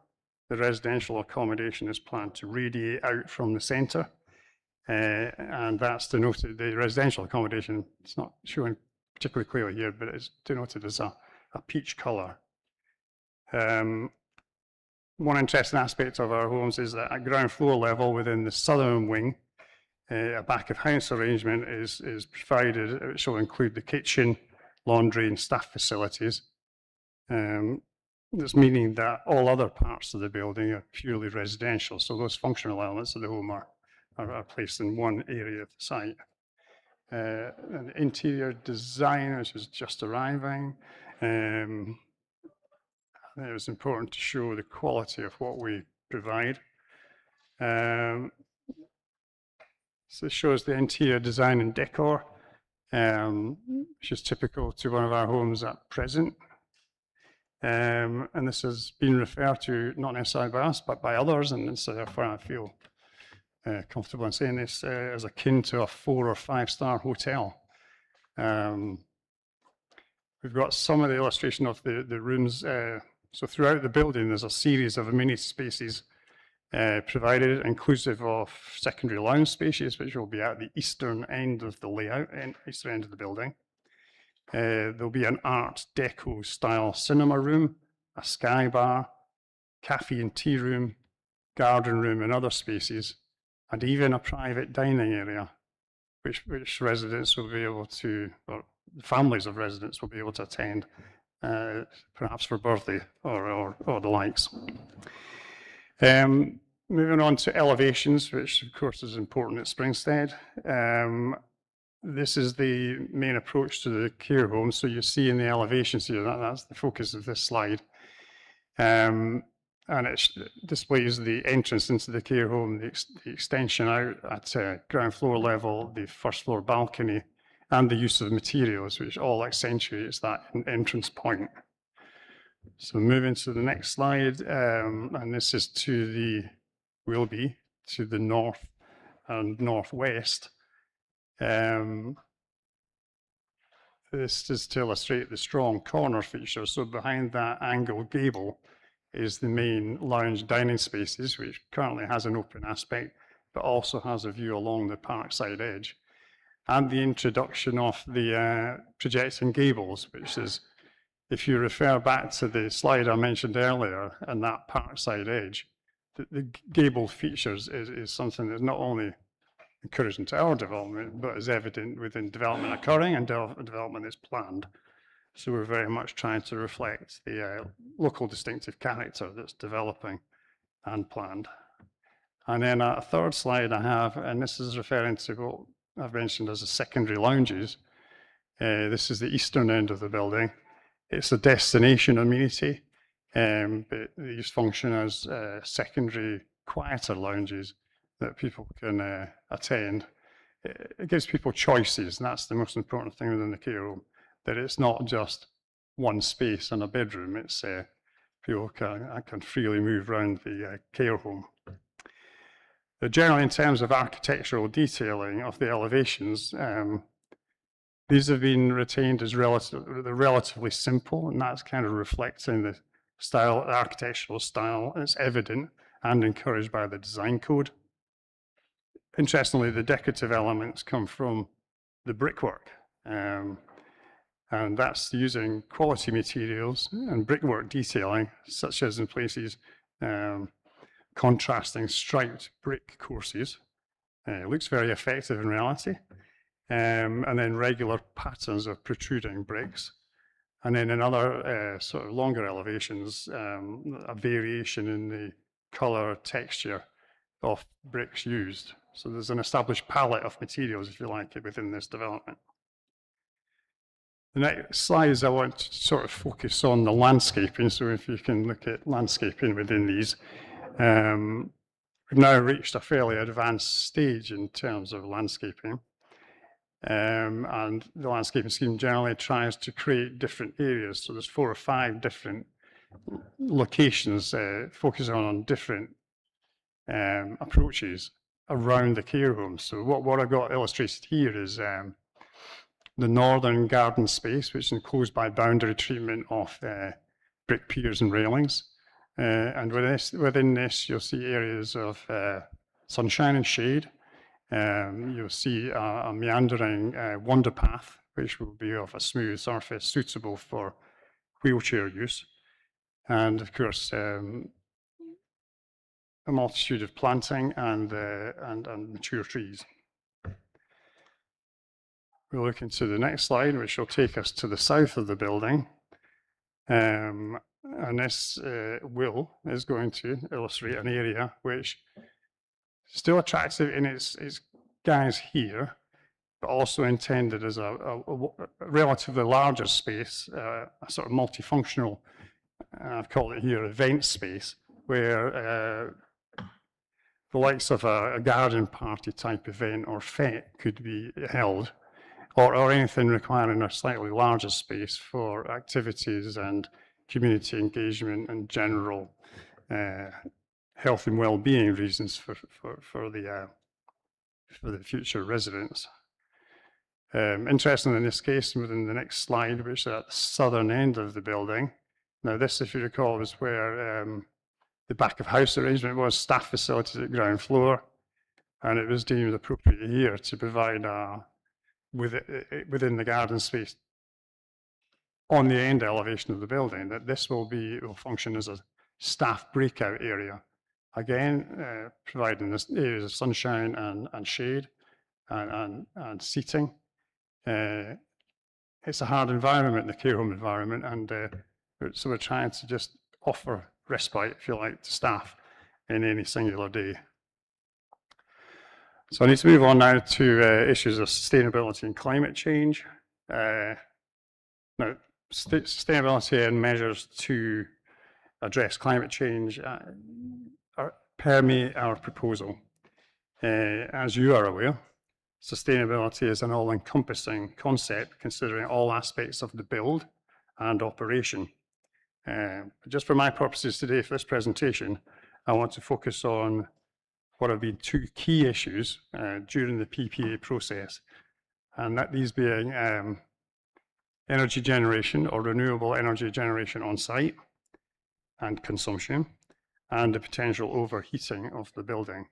the residential accommodation is planned to radiate out from the centre, and that's denoted, the residential accommodation, it's not showing particularly clearly here, but it's denoted as a peach colour. One interesting aspect of our homes is that at ground floor level, within the southern wing, a back of house arrangement is provided, which will include the kitchen, laundry and staff facilities. That's meaning that all other parts of the building are purely residential, so those functional elements of the home are placed in one area of the site. And the interior design, which is just arriving, it was important to show the quality of what we provide. So this shows the interior design and decor, which is typical to one of our homes at present. And this has been referred to not necessarily by us, but by others, and so therefore I feel comfortable in saying this as akin to a 4 or 5 star hotel. We've got some of the illustration of the rooms. So throughout the building, there's a series of amenity spaces provided, inclusive of secondary lounge spaces, which will be at the eastern end of the layout, eastern end of the building. There'll be an Art Deco style cinema room, a sky bar, cafe and tea room, garden room and other spaces, and even a private dining area, which residents will be able to, or families of residents will be able to attend, perhaps for birthday or the likes. Moving on to elevations, which of course is important at Springstead. This is the main approach to the care home. So you see in the elevations here, that's the focus of this slide. and it displays the entrance into the care home, the extension out at ground floor level, the first floor balcony, and the use of materials, which all accentuates that entrance point. So moving to the next slide, and this is will be to the north and northwest. This is to illustrate the strong corner feature. So behind that angled gable is the main lounge dining spaces, which currently has an open aspect, but also has a view along the parkside edge. And the introduction of the projecting gables, which is, if you refer back to the slide I mentioned earlier, and that parkside edge, the gable features is something that's not only encouraging to our development, but is evident within development occurring and development is planned. So we're very much trying to reflect the local distinctive character that's developing and planned. And then a third slide I have, and this is referring to what I've mentioned as the secondary lounges. This is the eastern end of the building. It's a destination amenity, but these function as secondary, quieter lounges that people can attend. It gives people choices, and that's the most important thing within the care home, that it's not just one space and a bedroom. It's people can freely move around the care home. Generally, in terms of architectural detailing of the elevations, these have been retained as relatively simple, and that's kind of reflecting the style, the architectural style. It's evident and encouraged by the design code. Interestingly, the decorative elements come from the brickwork, and that's using quality materials and brickwork detailing, such as in places contrasting striped brick courses. It looks very effective in reality. And then regular patterns of protruding bricks. And then in other sort of longer elevations, a variation in the color texture of bricks used. So there's an established palette of materials, if you like, within this development. The next slides I want to sort of focus on the landscaping. So if you can look at landscaping within these, we've now reached a fairly advanced stage in terms of landscaping. And the landscaping scheme generally tries to create different areas. So there's 4 or 5 different locations focusing on different approaches around the care home. So what I've got illustrated here is the northern garden space, which is enclosed by boundary treatment of brick piers and railings. And within this, you'll see areas of sunshine and shade. You'll see a meandering wander path, which will be of a smooth surface suitable for wheelchair use. And of course, a multitude of planting and mature trees. We'll look into the next slide, which will take us to the south of the building. And this is going to illustrate an area which is still attractive in its guise here, but also intended as a relatively larger space, a sort of multifunctional, I've called it here, event space, where the likes of a garden party type event or fete could be held, or anything requiring a slightly larger space for activities and community engagement and general health and well-being reasons for the future residents. Interesting in this case, within the next slide, which is at the southern end of the building. Now this, if you recall, is where the back of house arrangement was, staff facilities at ground floor, and it was deemed appropriate here to provide within the garden space on the end elevation of the building, that this will function as a staff breakout area. Again, providing this areas of sunshine and shade and seating. It's a hard environment, the care home environment, and so we're trying to just offer respite, if you like, to staff in any singular day. So I need to move on now to issues of sustainability and climate change. Now, sustainability and measures to address climate change permeate our proposal. As you are aware, sustainability is an all-encompassing concept considering all aspects of the build and operation. Just for my purposes today for this presentation, I want to focus on what have been two key issues during the PPA process, and that these being energy generation or renewable energy generation on site and consumption, and the potential overheating of the building.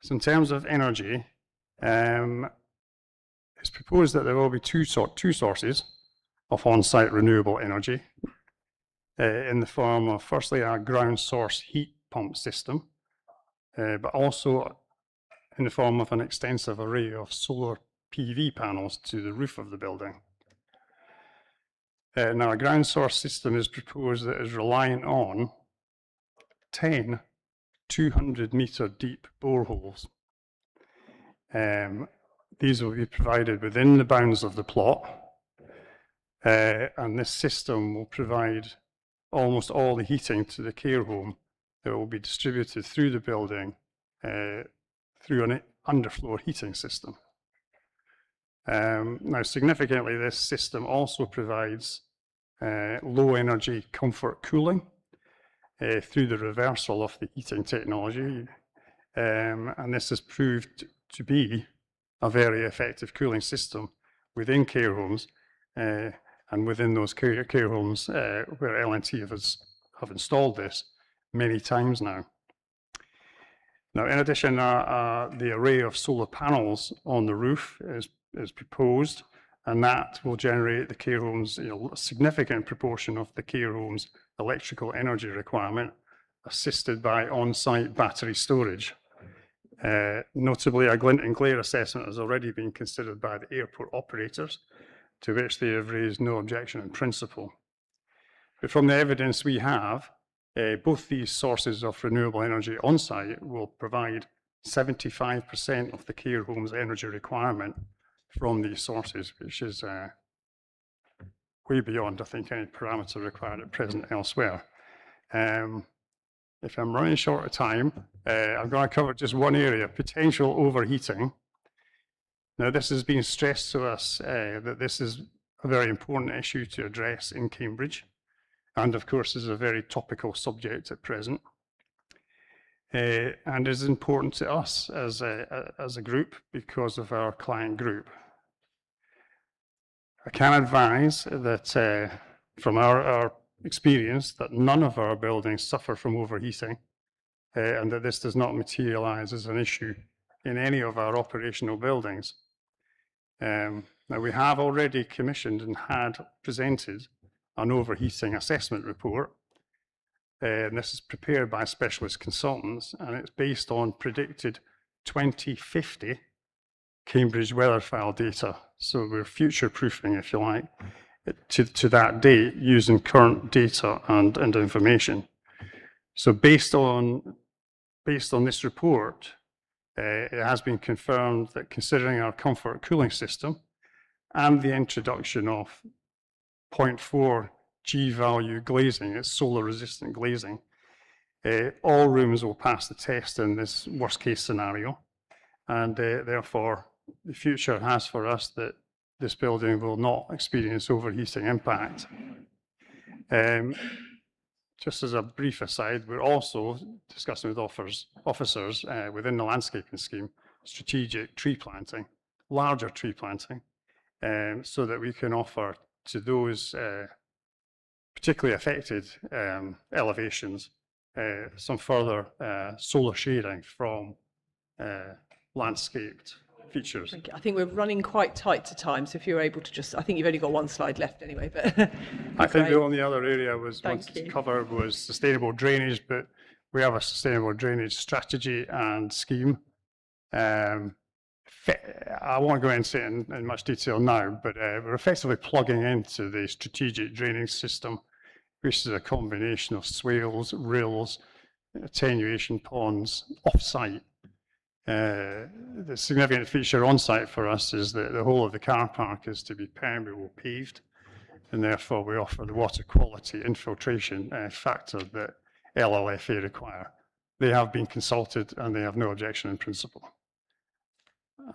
So in terms of energy, it's proposed that there will be two sources of on-site renewable energy in the form of, firstly, a ground source heat pump system, but also in the form of an extensive array of solar PV panels to the roof of the building. Now, a ground source system is proposed that is reliant on 10 200-metre deep boreholes. These will be provided within the bounds of the plot, and this system will provide almost all the heating to the care home that will be distributed through the building through an underfloor heating system. Now, significantly, this system also provides low energy comfort cooling through the reversal of the heating technology, and this has proved to be a very effective cooling system within care homes and within those care homes where L&T have installed this many times now. Now, in addition, the array of solar panels on the roof is proposed, and that will generate the care homes, a significant proportion of the care homes' electrical energy requirement, assisted by on-site battery storage. Notably, a glint and glare assessment has already been considered by the airport operators, to which they have raised no objection in principle. But from the evidence we have, both these sources of renewable energy on-site will provide 75% of the care home's energy requirement from these sources, which is way beyond, I think, any parameter required at present elsewhere. If I'm running short of time, I'm going to cover just one area, potential overheating. Now, this has been stressed to us that this is a very important issue to address in Cambridge, and of course is a very topical subject at present, and is important to us as a group because of our client group. I can advise that from our experience that none of our buildings suffer from overheating, and that this does not materialize as an issue in any of our operational buildings. Now, we have already commissioned and had presented an overheating assessment report, and this is prepared by specialist consultants, and it's based on predicted 2050 Cambridge weather file data. So we're future-proofing, if you like, to that date using current data and information. So based on this report, it has been confirmed that considering our comfort cooling system and the introduction of 0.4 G value glazing, it's solar resistant glazing, all rooms will pass the test in this worst case scenario, and therefore the future has for us that this building will not experience overheating impact. Just as a brief aside, we're also discussing with officers within the landscaping scheme strategic tree planting, larger tree planting, so that we can offer to those particularly affected elevations some further solar shading from landscaped features. Thank you. I think we're running quite tight to time, so if you're able to just, I think you've only got one slide left anyway, but I think the only other area I wanted to cover was sustainable drainage, but we have a sustainable drainage strategy and scheme. I won't go into it in much detail now, but we're effectively plugging into the strategic drainage system, which is a combination of swales, rills, attenuation ponds, off-site. The significant feature on site for us is that the whole of the car park is to be permeable paved, and therefore we offer the water quality infiltration factor that LLFA require. They have been consulted and they have no objection in principle.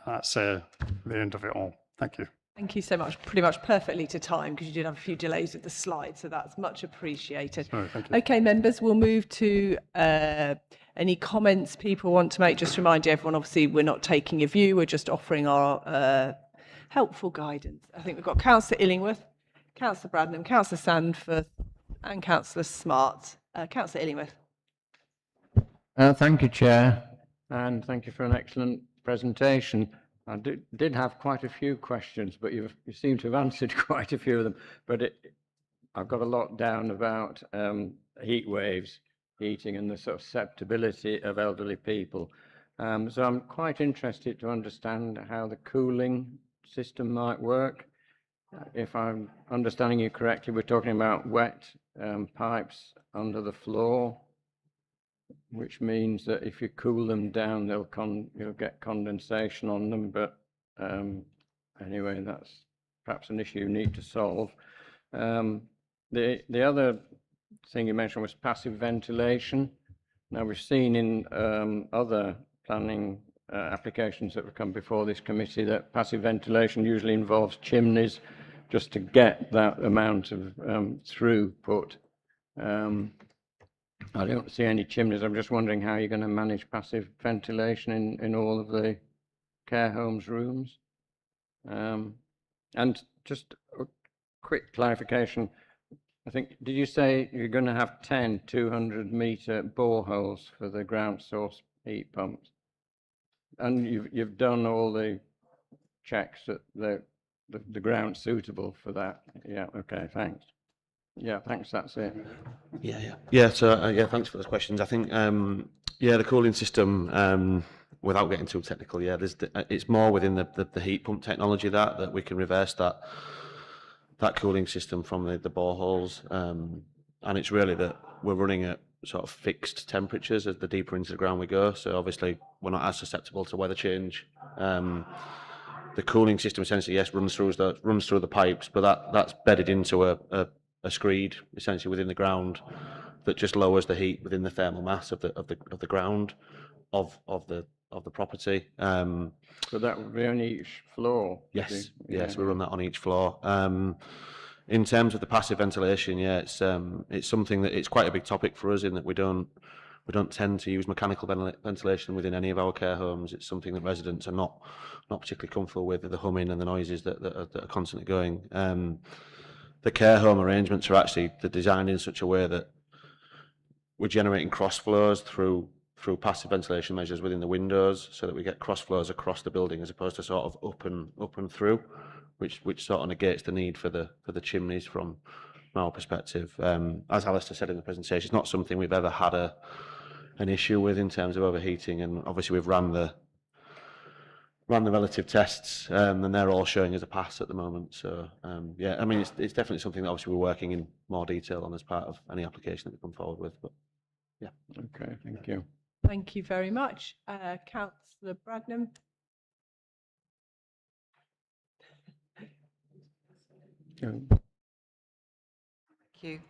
That's the end of it all. Thank you. Thank you so much. Pretty much perfectly to time because you did have a few delays with the slides, so that's much appreciated. Sorry, thank you. Okay, members, we'll move to any comments people want to make. Just remind everyone, obviously, we're not taking a view, we're just offering our helpful guidance. I think we've got Councillor Illingworth, Councillor Bradnam, Councillor Sandforth, and Councillor Smart. Councillor Illingworth. Thank you, Chair, and thank you for an excellent presentation. I did have quite a few questions, but you seem to have answered quite a few of them. But I've got a lot down about heat waves, heating, and the sort of susceptibility of elderly people. So I'm quite interested to understand how the cooling system might work. If I'm understanding you correctly, we're talking about wet pipes under the floor, which means that if you cool them down, you'll get condensation on them. But anyway, that's perhaps an issue you need to solve. The other thing you mentioned was passive ventilation. Now, we've seen in other planning applications that have come before this committee that passive ventilation usually involves chimneys just to get that amount of throughput. I don't see any chimneys. I'm just wondering how you're going to manage passive ventilation in all of the care homes rooms. And just a quick clarification. I think, did you say you're going to have 10 200-metre boreholes for the ground source heat pumps? And you've done all the checks that the ground's suitable for that? Yeah, okay, thanks. Yeah, thanks, that's it. So thanks for those questions. I think, the cooling system, without getting too technical, it's more within the heat pump technology that we can reverse that cooling system from the boreholes, and it's really that we're running at sort of fixed temperatures as the deeper into the ground we go. So obviously we're not as susceptible to weather change. The cooling system essentially, yes, runs through the pipes, but that's bedded into a screed essentially within the ground that just lowers the heat within the thermal mass of the ground of the property. So that would be on each floor? Yes, we run that on each floor. In terms of the passive ventilation, it's something that it's quite a big topic for us in that we don't tend to use mechanical ventilation within any of our care homes. It's something that residents are not particularly comfortable with, the humming and the noises that are constantly going. The care home arrangements are actually designed in such a way that we're generating cross flows through passive ventilation measures within the windows, so that we get cross flows across the building as opposed to sort of up and through, which sort of negates the need for the chimneys from our perspective. As Alistair said in the presentation, it's not something we've ever had an issue with in terms of overheating, and obviously we've ran the relative tests, and they're all showing as a pass at the moment. So it's definitely something that obviously we're working in more detail on as part of any application that we come forward with. But yeah. Okay, thank you. Thank you very much. Councillor Bradnam. Thank you.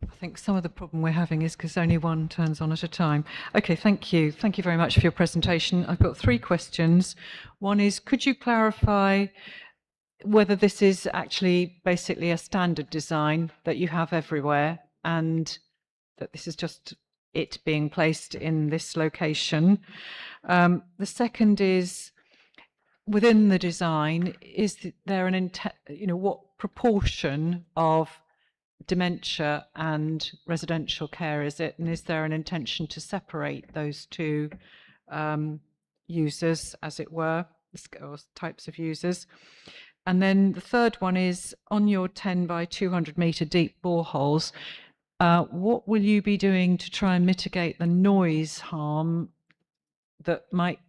I think some of the problem we're having is because only one turns on at a time. Okay, thank you. Thank you very much for your presentation. I've got 3 questions. One is, could you clarify whether this is actually basically a standard design that you have everywhere and that this is just it being placed in this location? The second is, within the design, is there what proportion of dementia and residential care is it, and is there an intention to separate those two users, as it were, or types of users? And then the third one is, on your 10 by 200 metre deep boreholes, what will you be doing to try and mitigate the noise harm that might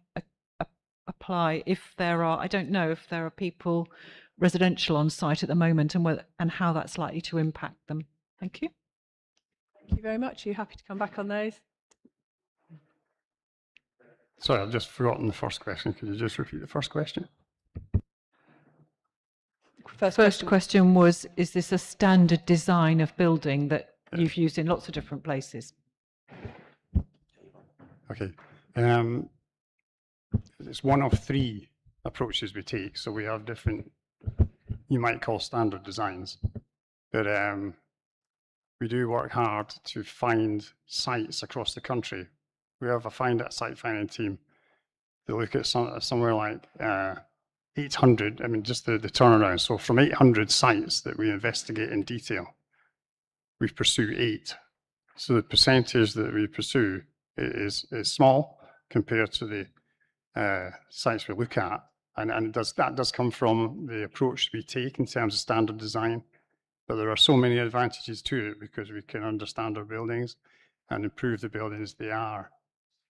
apply if there are, I don't know if there are people residential on site at the moment, and how that's likely to impact them? Thank you. Thank you very much. Are you happy to come back on those? Sorry, I've just forgotten the first question. Could you just repeat the first question? First question was, is this a standard design of building that you've used in lots of different places? Okay. It's one of 3 approaches we take. So we have different, you might call standard designs, but we do work hard to find sites across the country. We have a site finding team. They look at somewhere like 800, I mean, just the turnaround. So from 800 sites that we investigate in detail, we pursue 8. So the percentage that we pursue is small compared to the sites we look at. And that does come from the approach we take in terms of standard design. But there are so many advantages to it because we can understand our buildings and improve the buildings. They are,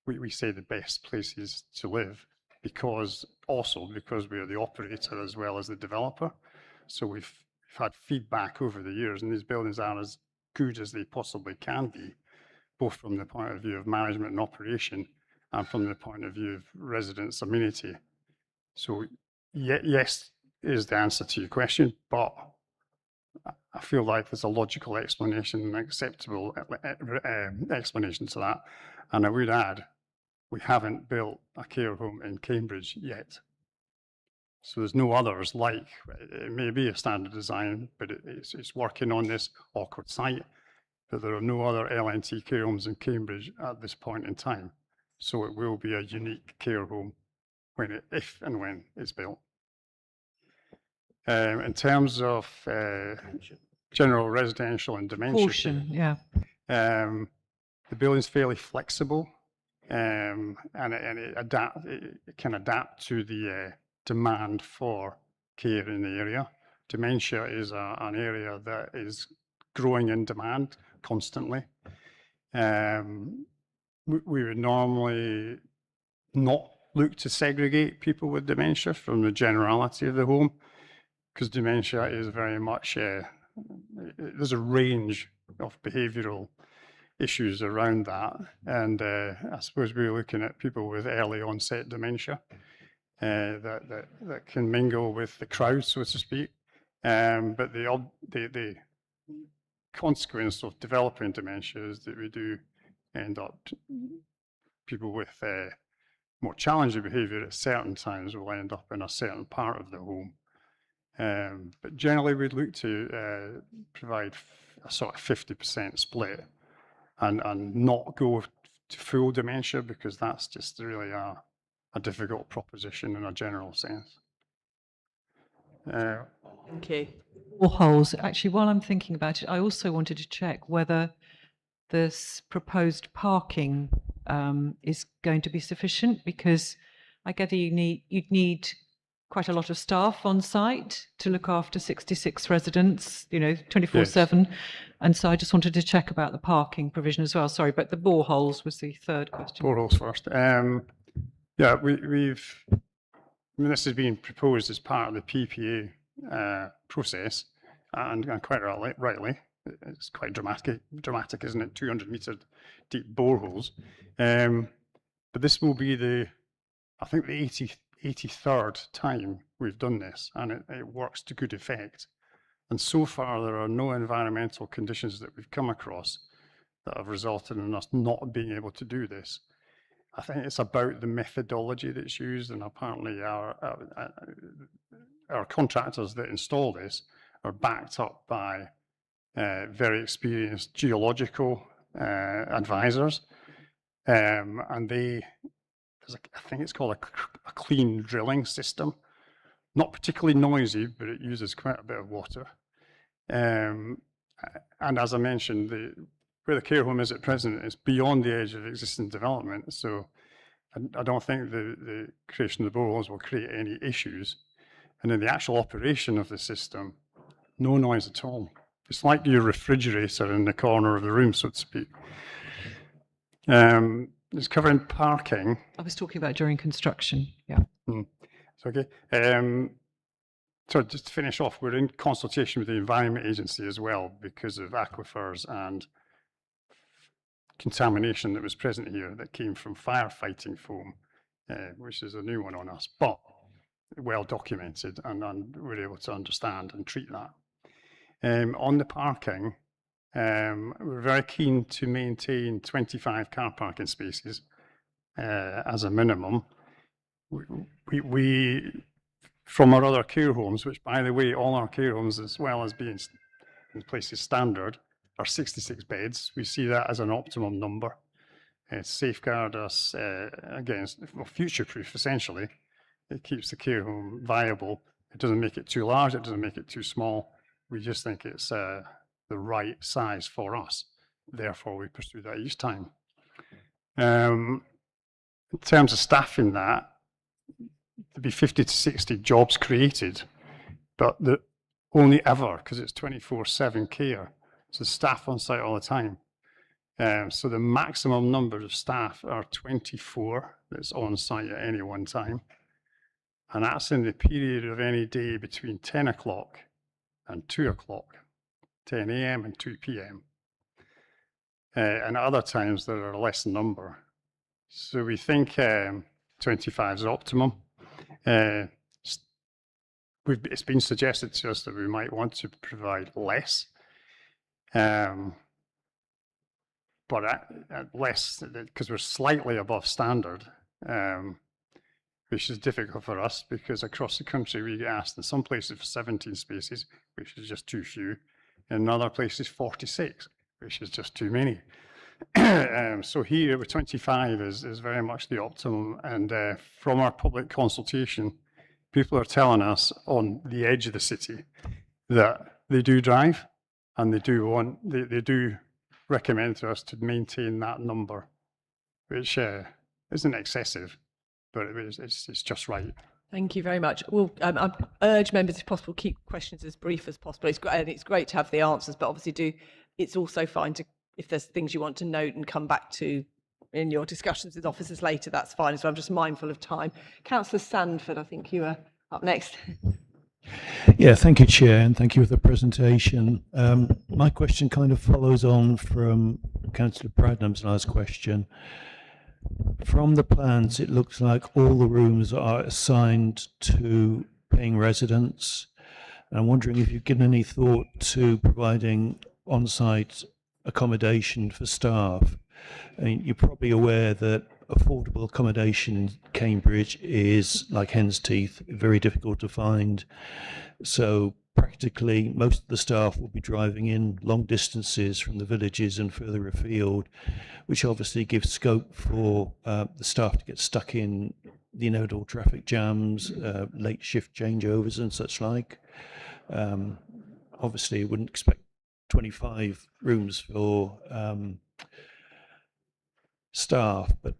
we say, the best places to live because we are the operator as well as the developer. So we've had feedback over the years, and these buildings are as good as they possibly can be, both from the point of view of management and operation and from the point of view of residents' amenity. So yes is the answer to your question, but I feel like there's a logical explanation, an acceptable explanation to that. And I would add, we haven't built a care home in Cambridge yet. So there's no others like, it may be a standard design, but it's working on this awkward site, but there are no other LNT care homes in Cambridge at this point in time. So it will be a unique care home if and when it's built. In terms of general residential and dementia, Portion, yeah. The building's fairly flexible, and it can adapt to the demand for care in the area. Dementia is an area that is growing in demand constantly. We would normally not look to segregate people with dementia from the generality of the home, because dementia is very much, there's a range of behavioural issues around that. And I suppose we're looking at people with early onset dementia that can mingle with the crowd, so to speak. But the consequence of developing dementia is that we do end up, people with more challenging behaviour at certain times will end up in a certain part of the home. But generally we'd look to provide a sort of 50% split and not go to full dementia, because that's just really a difficult proposition in a general sense. Thank you. Boreholes. Actually, while I'm thinking about it, I also wanted to check whether this proposed parking is going to be sufficient, because I gather you'd need quite a lot of staff on site to look after 66 residents, 24/7. Yes. And so I just wanted to check about the parking provision as well. Sorry, but the boreholes was the third question. Boreholes first. Yeah, this is being proposed as part of the PPA process, and quite rightly, it's quite dramatic, isn't it? 200-metre deep boreholes. But this will be I think the 83rd time we've done this, and it works to good effect. And so far, there are no environmental conditions that we've come across that have resulted in us not being able to do this. I think it's about the methodology that's used, and apparently our contractors that install this are backed up by very experienced geological advisors, and I think it's called a clean drilling system. Not particularly noisy, but it uses quite a bit of water. And as I mentioned, where the care home is at present is beyond the edge of existing development. So I don't think the creation of the boreholes will create any issues. And in the actual operation of the system, no noise at all. It's like your refrigerator in the corner of the room, so to speak. It's covering parking. I was talking about during construction, yeah. It's okay. So just to finish off, we're in consultation with the Environment Agency as well because of aquifers and contamination that was present here that came from firefighting foam, which is a new one on us. But well documented, and we're able to understand and treat that. On the parking, we're very keen to maintain 25 car parking spaces as a minimum. We from our other care homes, which by the way, all our care homes, as well as being in places standard, are 66 beds. We see that as an optimum number. Safeguard us against, well, future-proof essentially. It keeps the care home viable. It doesn't make it too large, it doesn't make it too small. We just think it's the right size for us. Therefore, we pursue that each time. In terms of staffing that, there'd be 50 to 60 jobs created, but only ever, because it's 24/7 care. So staff on site all the time. So the maximum number of staff are 24 that's on site at any one time. And that's in the period of any day between 10 o'clock and 2 o'clock, 10 a.m. and 2 p.m. And at other times there are less number. So we think 25 is optimum. It's been suggested to us that we might want to provide less. But at less, because we're slightly above standard, which is difficult for us because across the country we get asked in some places for 17 spaces, which is just too few, in other places 46, which is just too many. So here with 25 is very much the optimum, and from our public consultation, people are telling us on the edge of the city that they do drive and they do recommend to us to maintain that number, which isn't excessive, but it's just right. Thank you very much. Well, I urge members, if possible, keep questions as brief as possible. It's great to have the answers, but obviously it's also fine to, if there's things you want to note and come back to in your discussions with officers later, that's fine. So I'm just mindful of time. Councillor Sandford, I think you are up next. Yeah, thank you, Chair, and thank you for the presentation. My question kind of follows on from Councillor Pradnam's last question. From the plans, it looks like all the rooms are assigned to paying residents. And I'm wondering if you've given any thought to providing on-site accommodation for staff. I mean, you're probably aware that affordable accommodation in Cambridge is like hen's teeth, very difficult to find. So practically most of the staff will be driving in long distances from the villages and further afield, which obviously gives scope for the staff to get stuck in the inevitable traffic jams, late shift changeovers and such like. Obviously, I wouldn't expect 25 rooms for staff, but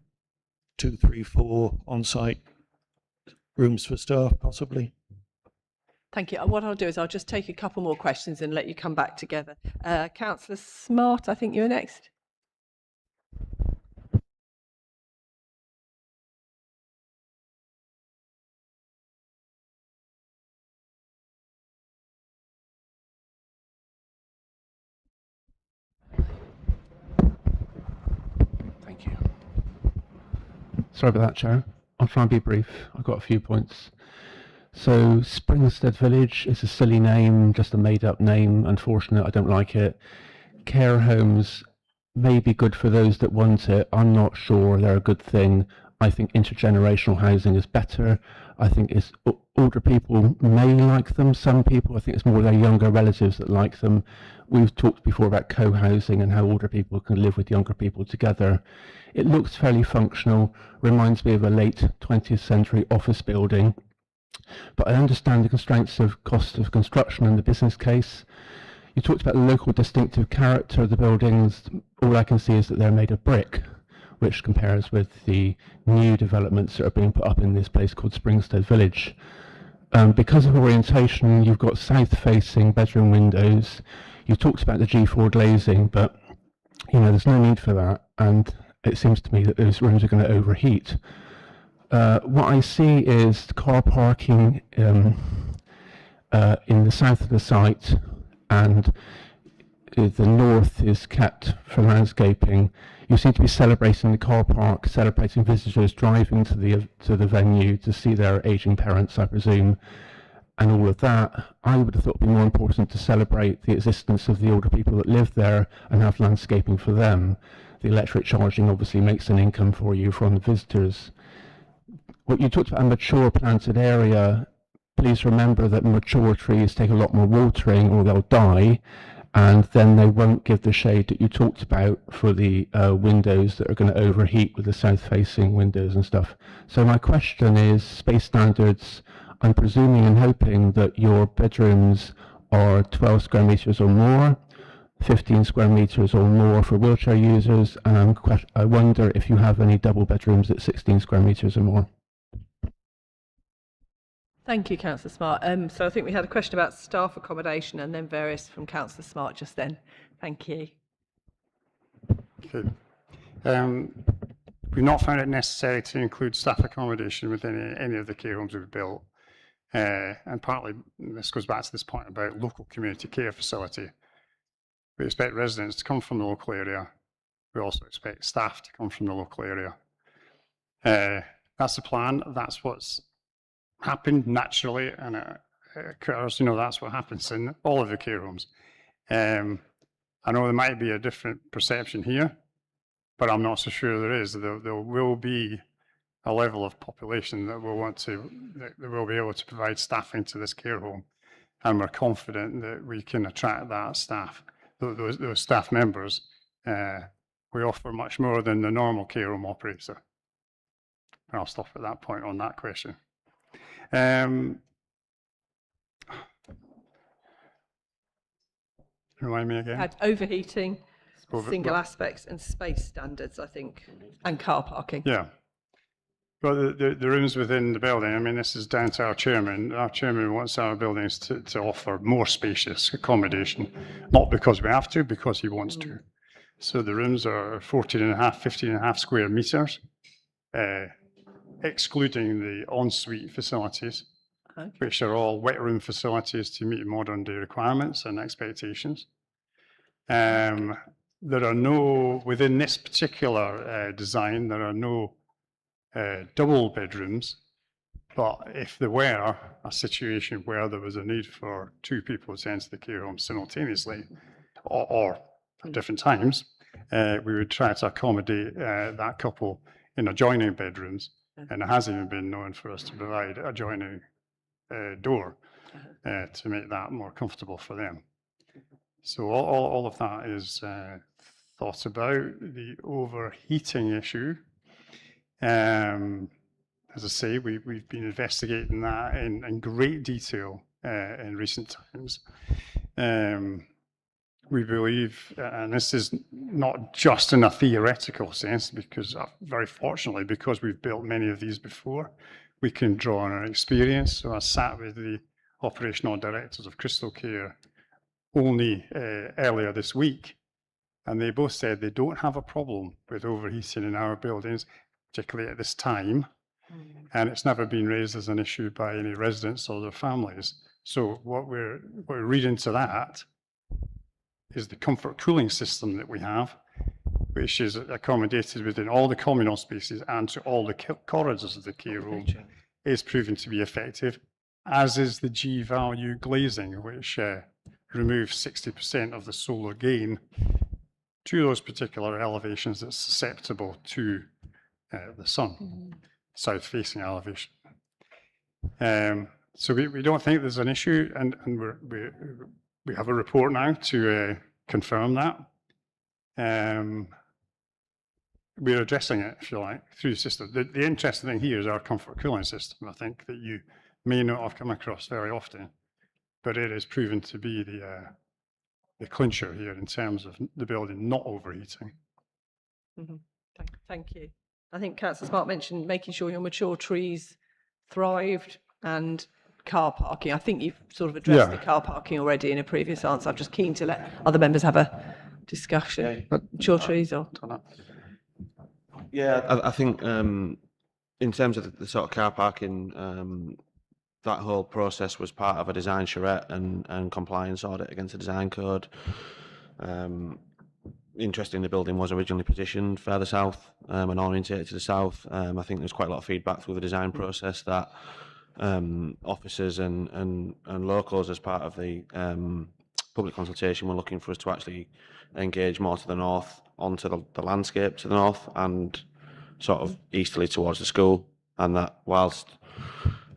2, 3, 4 on-site rooms for staff, possibly. Thank you. What I'll do is I'll just take a couple more questions and let you come back together. Councillor Smart, I think you're next. Thank you. Sorry about that, Chair. I'll try and be brief. I've got a few points. So Springstead Village is a silly name, just a made-up name. Unfortunate, I don't like it. Care homes may be good for those that want it. I'm not sure they're a good thing. I think intergenerational housing is better. I think it's older people may like them. Some people, I think it's more their younger relatives that like them. We've talked before about co-housing and how older people can live with younger people together. It looks fairly functional, reminds me of a late 20th century office building. But I understand the constraints of cost of construction and the business case. You talked about the local distinctive character of the buildings. All I can see is that they're made of brick, which compares with the new developments that are being put up in this place called Springstead Village. Because of orientation, you've got south-facing bedroom windows. You talked about the G4 glazing, but there's no need for that, and it seems to me that those rooms are going to overheat. What I see is car parking in the south of the site, and the north is kept for landscaping. You seem to be celebrating the car park, celebrating visitors driving to the venue to see their aging parents, I presume, and all of that. I would have thought it would be more important to celebrate the existence of the older people that live there and have landscaping for them. The electric charging obviously makes an income for you from the visitors. What you talked about a mature planted area, please remember that mature trees take a lot more watering or they'll die, and then they won't give the shade that you talked about for the windows that are going to overheat with the south-facing windows and stuff. So my question is, space standards, I'm presuming and hoping that your bedrooms are 12 square meters or more, 15 square meters or more for wheelchair users, and I wonder if you have any double bedrooms at 16 square meters or more. Thank you, Councillor Smart. So I think we had a question about staff accommodation and then various from Councillor Smart just then. Thank you. Okay. We've not found it necessary to include staff accommodation within any of the care homes we've built. And partly this goes back to this point about local community care facility. We expect residents to come from the local area. We also expect staff to come from the local area. That's the plan. That's what's happened naturally, and occurs, that's what happens in all of the care homes. I know there might be a different perception here, but I'm not so sure there is. There will be a level of population that will be able to provide staffing to this care home, and we're confident that we can attract that staff, those staff members. We offer much more than the normal care home operator. And I'll stop at that point on that question. Remind me again. Had overheating, single aspects and space standards, I think, and car parking. Yeah. Well, the rooms within the building, I mean, this is down to our chairman. Our chairman wants our buildings to offer more spacious accommodation, not because we have to, because he wants to. So the rooms are 15.5 square meters, excluding the ensuite facilities, which are all wet room facilities to meet modern day requirements and expectations. There are no, within this particular design, there are no double bedrooms, but if there were a situation where there was a need for two people to enter the care home simultaneously, or at different times, we would try to accommodate that couple in adjoining bedrooms, and it has even been known for us to provide adjoining door to make that more comfortable for them. So all of that is thought about. The overheating issue, as I say, we've been investigating that in great detail in recent times. We believe, and this is not just in a theoretical sense, because very fortunately, because we've built many of these before, we can draw on our experience. So I sat with the operational directors of Crystal Care only earlier this week, and they both said they don't have a problem with overheating in our buildings, particularly at this time, and it's never been raised as an issue by any residents or their families. So what we're reading into that is the comfort cooling system that we have, which is accommodated within all the communal spaces and to all the corridors of the care home, is proven to be effective, as is the G-value glazing, which removes 60% of the solar gain to those particular elevations that's susceptible to the sun, south-facing elevation. So we don't think there's an issue, and we have a report now to confirm that. We're addressing it, if you like, through the system. The interesting thing here is our comfort cooling system, I think, that you may not have come across very often, but it is proven to be the clincher here in terms of the building not overheating. Thank you. I think Councillor Smart mentioned making sure your mature trees thrived and car parking. I think you've sort of addressed the car parking already in a previous answer. I'm just keen to let other members have a discussion. Mature trees or... Yeah, I think in terms of the sort of car parking, that whole process was part of a design charrette and compliance audit against the design code. interesting, the building was originally positioned further south and orientated to the south. I think there's quite a lot of feedback through the design process that officers and locals, as part of the public consultation, were looking for us to actually engage more to the north, onto the landscape to the north and sort of easterly towards the school, and that whilst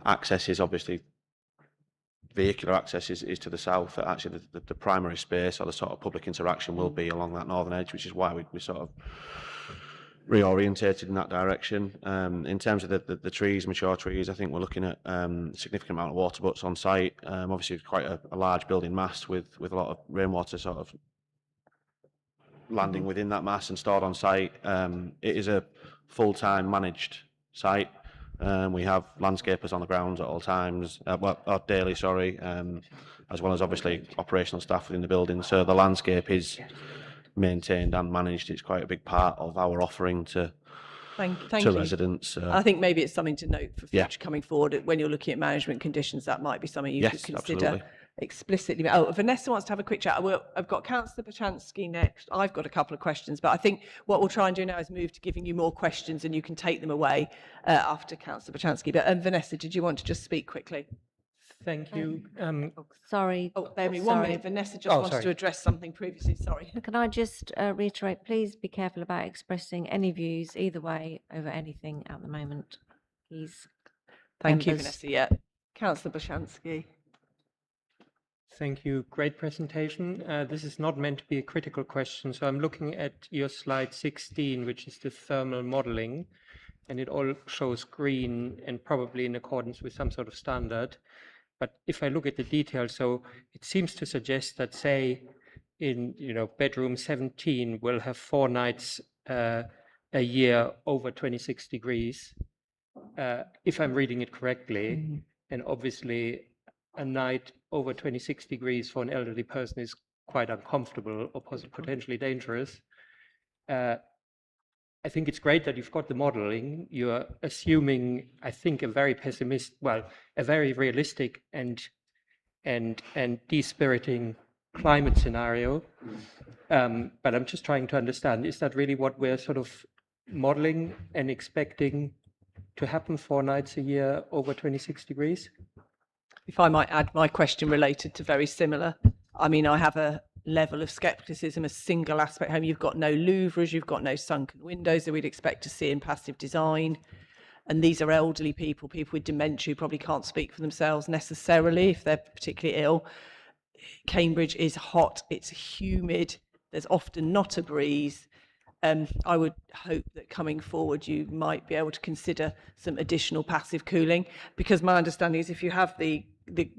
access is obviously vehicular access is to the south, that actually the primary space or the sort of public interaction will be along that northern edge, which is why we sort of reorientated in that direction. In terms of the trees, mature trees, I think we're looking at a significant amount of water butts on site. Obviously, it's quite a large building mass with a lot of rainwater sort of landing within that mass and stored on site. It is a full-time managed site. We have landscapers on the grounds at all times, daily, sorry, as well as obviously operational staff within the building. So the landscape is maintained and managed. It's quite a big part of our offering to Thank to you. residents. I think maybe it's something to note for Yeah. future coming forward. When you're looking at management conditions, that might be something you Yes, could consider absolutely. explicitly. Oh, Vanessa wants to have a quick chat. I've got Councillor Bachansky next. I've got a couple of questions, but I think what we'll try and do now is move to giving you more questions and you can take them away after Councillor Bachansky. But Vanessa, did you want to just speak quickly? Thank you. Sorry. Oh, bear with me 1 sorry. minute. Vanessa just Oh, wanted sorry. to address something previously. Sorry. Can I just reiterate, please be careful about expressing any views either way over anything at the moment, please. Thank you, Members. Vanessa. Yeah. Councillor Bachansky. Thank you. Great presentation. This is not meant to be a critical question, so I'm looking at your slide 16, which is the thermal modeling, and it all shows green and probably in accordance with some sort of standard. But if I look at the details, so it seems to suggest that, say, in bedroom 17 will have 4 nights a year over 26 degrees, if I'm reading it correctly. And obviously, a night over 26 degrees for an elderly person is quite uncomfortable or potentially dangerous. I think it's great that you've got the modeling. You're assuming, I think, a very realistic and dispiriting climate scenario. But I'm just trying to understand, is that really what we're sort of modeling and expecting to happen 4 nights a year over 26 degrees? If I might add, my question related to very similar. I mean, I have a level of scepticism, a single aspect home. You've got no louvres, you've got no sunken windows that we'd expect to see in passive design. And these are elderly people, people with dementia who probably can't speak for themselves necessarily if they're particularly ill. Cambridge is hot, it's humid, there's often not a breeze. I would hope that coming forward you might be able to consider some additional passive cooling, because my understanding is if you have the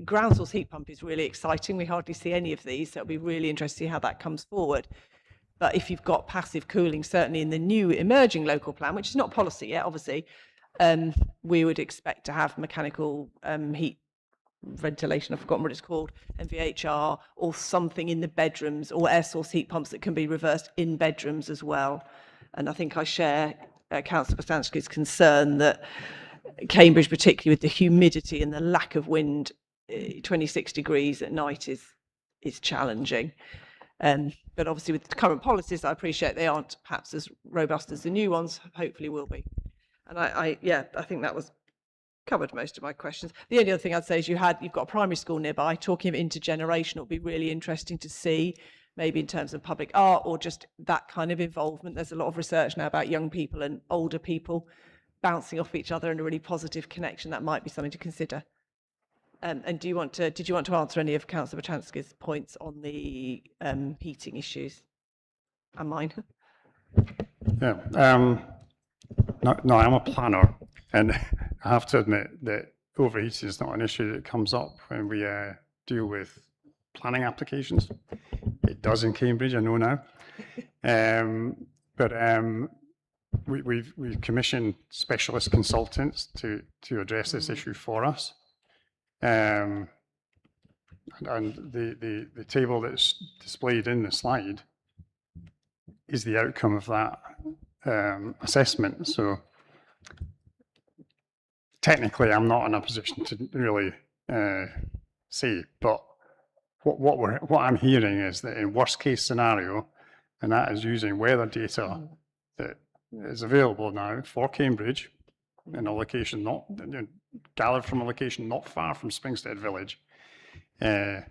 ground source heat pump is really exciting. We hardly see any of these, so it'll be really interesting to see how that comes forward. But if you've got passive cooling, certainly in the new emerging local plan, which is not policy yet, obviously, we would expect to have mechanical heat ventilation, I've forgotten what it's called, MVHR, or something in the bedrooms, or air source heat pumps that can be reversed in bedrooms as well. And I think I share Councillor Bastansky's concern that Cambridge, particularly with the humidity and the lack of wind, 26 degrees at night is challenging. But obviously with the current policies, I appreciate they aren't perhaps as robust as the new ones, hopefully will be. And I think that was covered most of my questions. The only other thing I'd say is you've got a primary school nearby. Talking of intergenerational would be really interesting to see, maybe in terms of public art or just that kind of involvement. There's a lot of research now about young people and older people bouncing off each other in a really positive connection. That might be something to consider. And did you want to answer any of Councillor Bachansky's points on the heating issues and mine? Yeah. No, I'm a planner, and I have to admit that overheating is not an issue that comes up when we deal with planning applications. It does in Cambridge, I know now. But we've commissioned specialist consultants to address this issue for us. And the table that's displayed in the slide is the outcome of that assessment. So technically, I'm not in a position to really say, but what I'm hearing is that in worst case scenario, and that is using weather data that is available now for Cambridge in a location not, gathered from a location not far from Springstead Village, and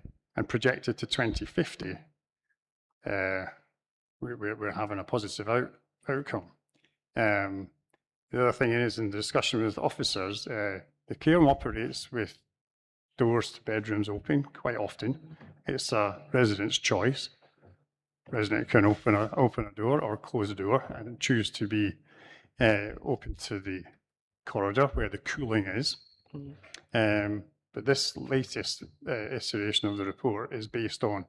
projected to 2050, we're having a positive outcome. The other thing is, in discussion with officers, the care home operates with doors to bedrooms open quite often. It's a resident's choice. Resident can open a door or close a door and choose to be open to the corridor where the cooling is. But this latest iteration of the report is based on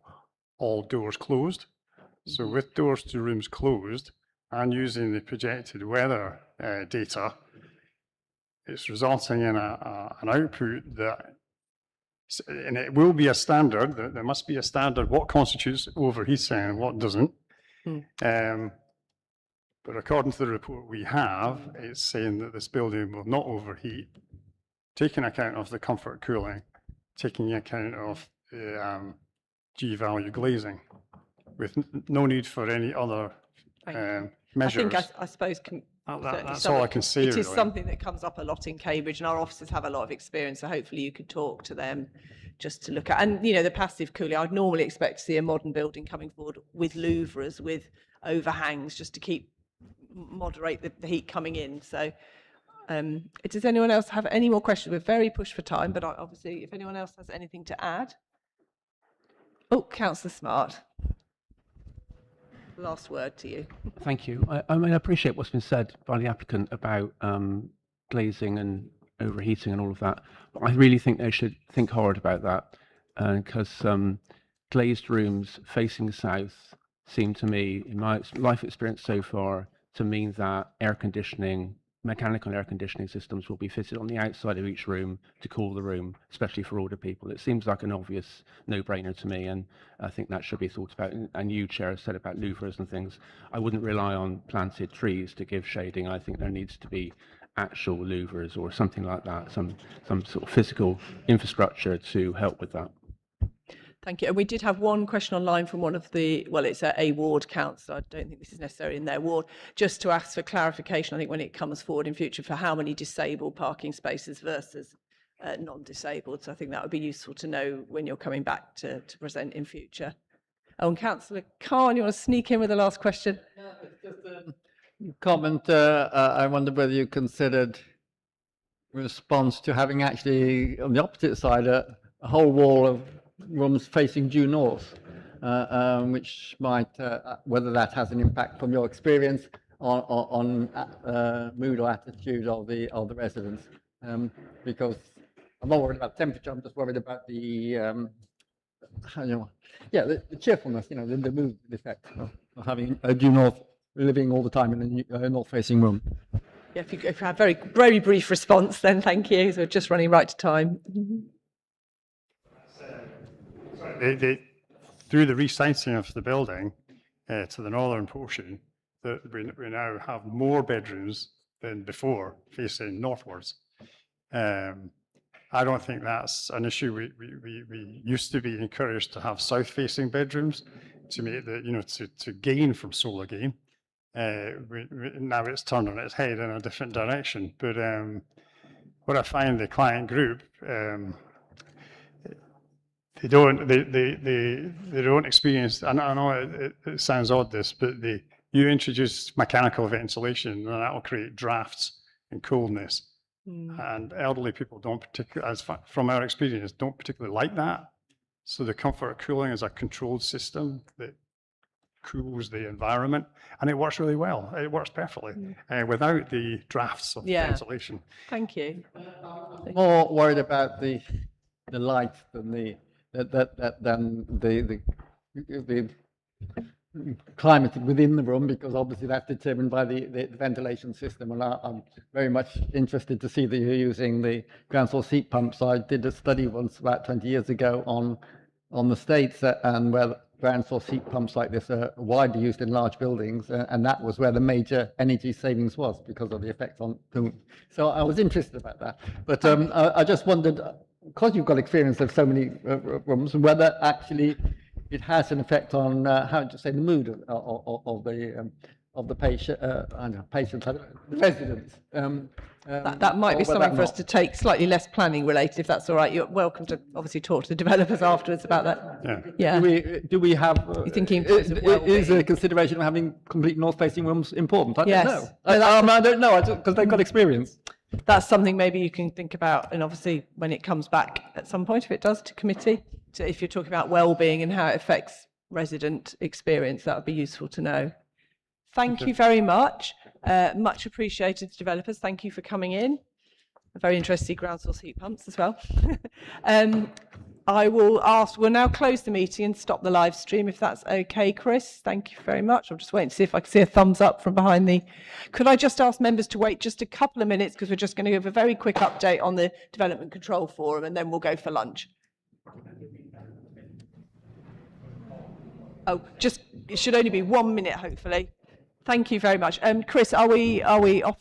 all doors closed. So with doors to rooms closed and using the projected weather data, it's resulting in an output that, and it will be a standard, there must be a standard what constitutes overheating and what doesn't. But according to the report we have, it's saying that this building will not overheat, taking account of the comfort cooling, taking account of the G-value glazing, with no need for any other measures. I think, I suppose, that's all I can say. It is really. something that comes up a lot in Cambridge, and our officers have a lot of experience, so hopefully you could talk to them just to look at. And, you know, the passive cooling, I'd normally expect to see a modern building coming forward with louvres, with overhangs, just to moderate the heat coming in. So does anyone else have any more questions? We're very pushed for time, but obviously if anyone else has anything to add. Oh, Councillor Smart. Last word to you. Thank you. I mean, I appreciate what's been said by the applicant about glazing and overheating and all of that, but I really think they should think hard about that, because glazed rooms facing south seem to me, in my life experience so far, to mean that air conditioning, mechanical air conditioning systems will be fitted on the outside of each room to cool the room, especially for older people. It seems like an obvious no-brainer to me, and I think that should be thought about. And you, Chair, said about louvres and things. I wouldn't rely on planted trees to give shading. I think there needs to be actual louvres or something like that, some sort of physical infrastructure to help with that. Thank you. And we did have one question online from one of the, well, it's a ward councillor. I don't think this is necessarily in their ward, just to ask for clarification, I think, when it comes forward in future, for how many disabled parking spaces versus non-disabled. So I think that would be useful to know when you're coming back to present in future. Oh, and Councillor Khan, you want to sneak in with the last question? No, it's just a comment. I wonder whether you considered response to having actually, on the opposite side, a whole wall of rooms facing due north, which might, whether that has an impact from your experience on mood or attitude of the residents. Because I'm not worried about temperature, I'm just worried about the cheerfulness, the mood effect of having a due north living all the time in a north-facing room. Yeah, if you have very, very brief response, then thank you. So we're just running right to time. Through the resiting of the building to the northern portion, we now have more bedrooms than before facing northwards. I don't think that's an issue. We used to be encouraged to have south-facing bedrooms to make to gain from solar gain. Now it's turned on its head in a different direction. But what I find the client group, they don't experience. I know it sounds odd, this, but you introduce mechanical ventilation, and that will create drafts and coolness. And elderly people don't particularly, from our experience, don't particularly like that. So the comfort cooling is a controlled system that cools the environment, and it works really well. It works perfectly without the drafts of ventilation. Thank you. More worried about the light than the climate within the room, because obviously that's determined by the ventilation system. And I'm very much interested to see that you're using the ground source heat pumps. I did a study once about 20 years ago on the States, and where ground source heat pumps like this are widely used in large buildings, and that was where the major energy savings was, because of the effect on cooling. So I was interested about that. But I just wondered, because you've got experience of so many rooms, whether actually it has an effect on how to say the mood of the patient, patients, the residents. That might be or whether something for us not. to take slightly less planning related, if that's all right. You're welcome to obviously talk to the developers afterwards about that. Yeah. Do we have? You're thinking is a consideration of having complete north-facing rooms important? I Yes. don't know. No, that's I don't know because they've got experience. That's something maybe you can think about, and obviously when it comes back at some point, if it does, to committee, if you're talking about well-being and how it affects resident experience, that would be useful to know. Thank you very much. Much appreciated, developers. Thank you for coming in. Very interesting ground source heat pumps as well. We'll now close the meeting and stop the live stream, if that's okay, Chris. Thank you very much. I'm just waiting to see if I can see a thumbs up from behind the... Could I just ask members to wait just a couple of minutes, because we're just going to give a very quick update on the Development Control Forum, and then we'll go for lunch. Oh, it should only be 1 minute, hopefully. Thank you very much. Chris, are we off?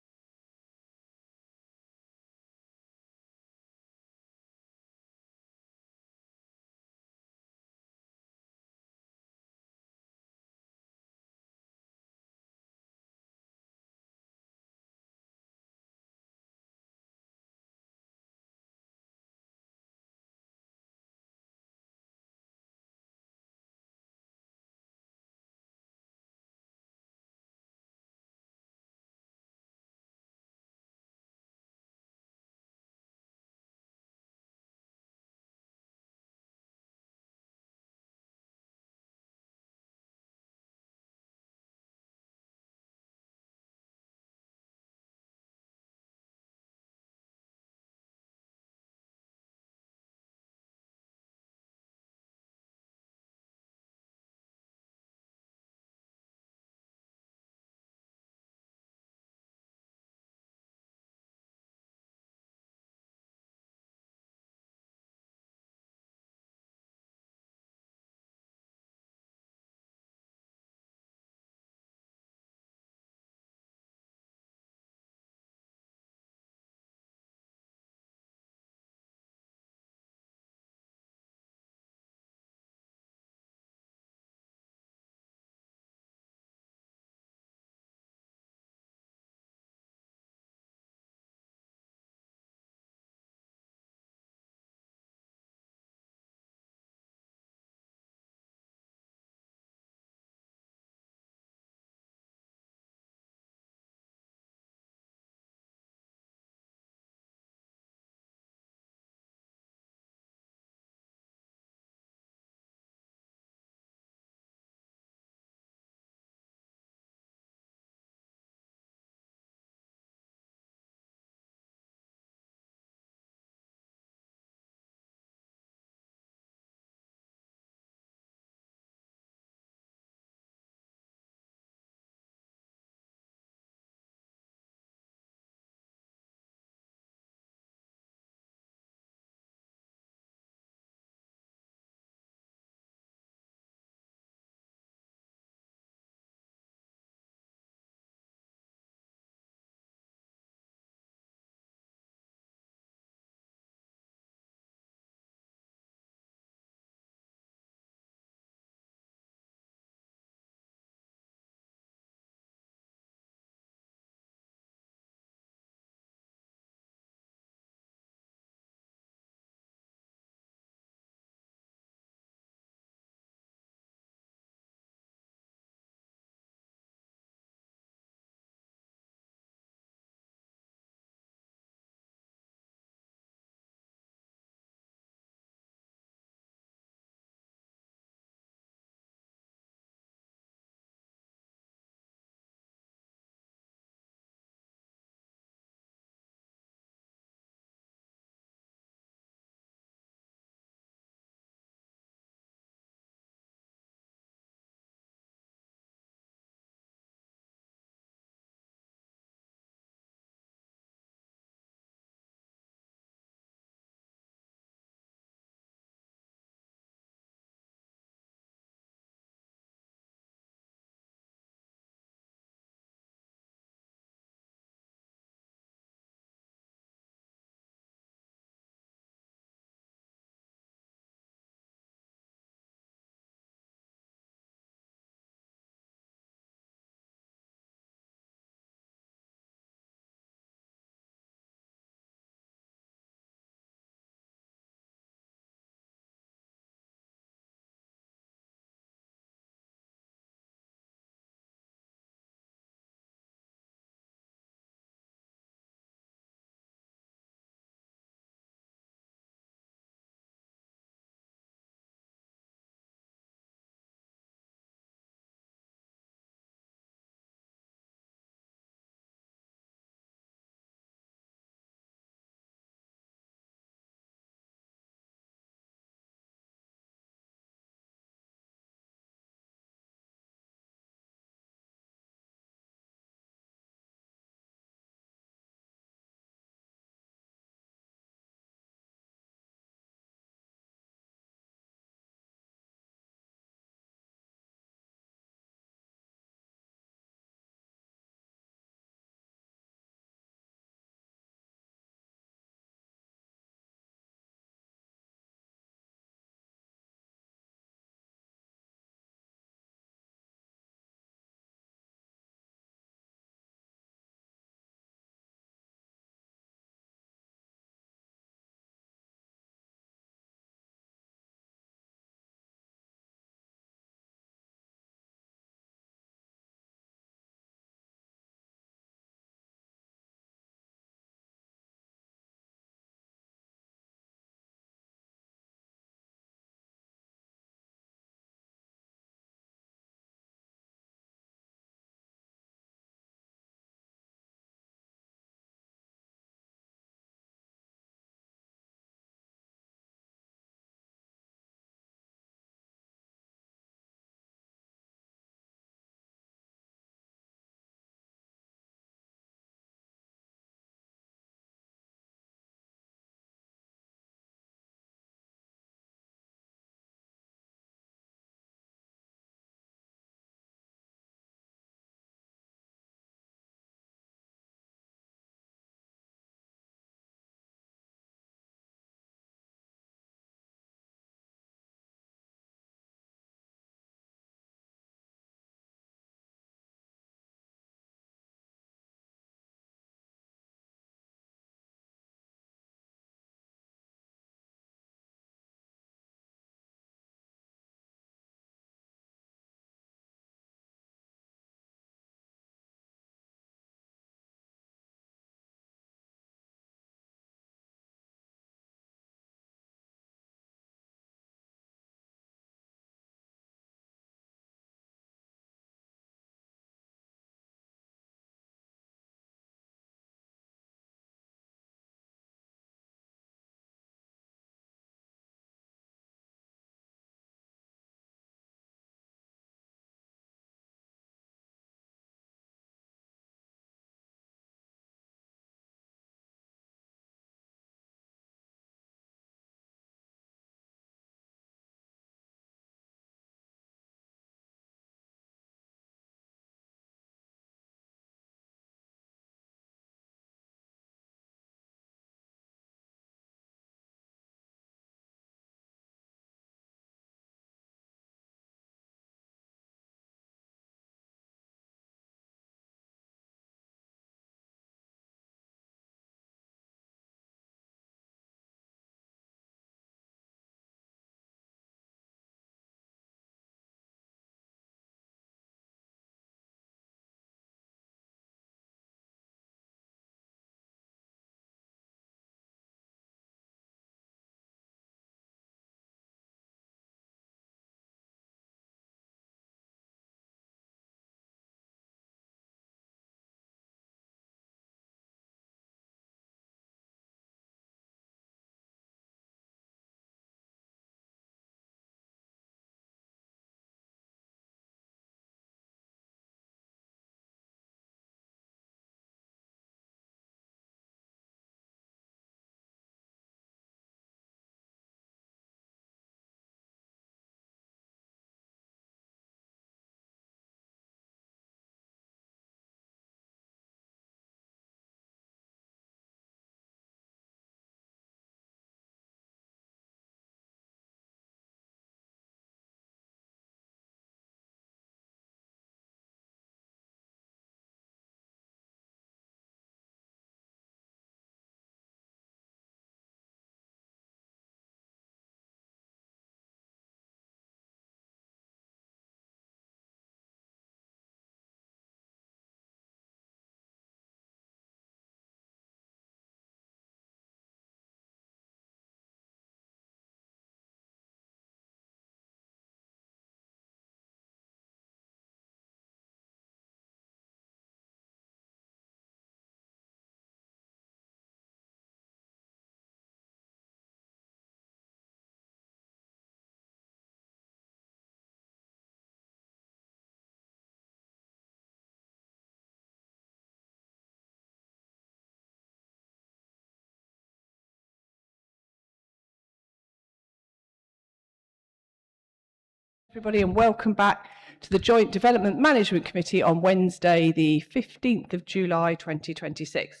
Everybody, and welcome back to the Joint Development Management Committee on Wednesday, the 15th of July 2026.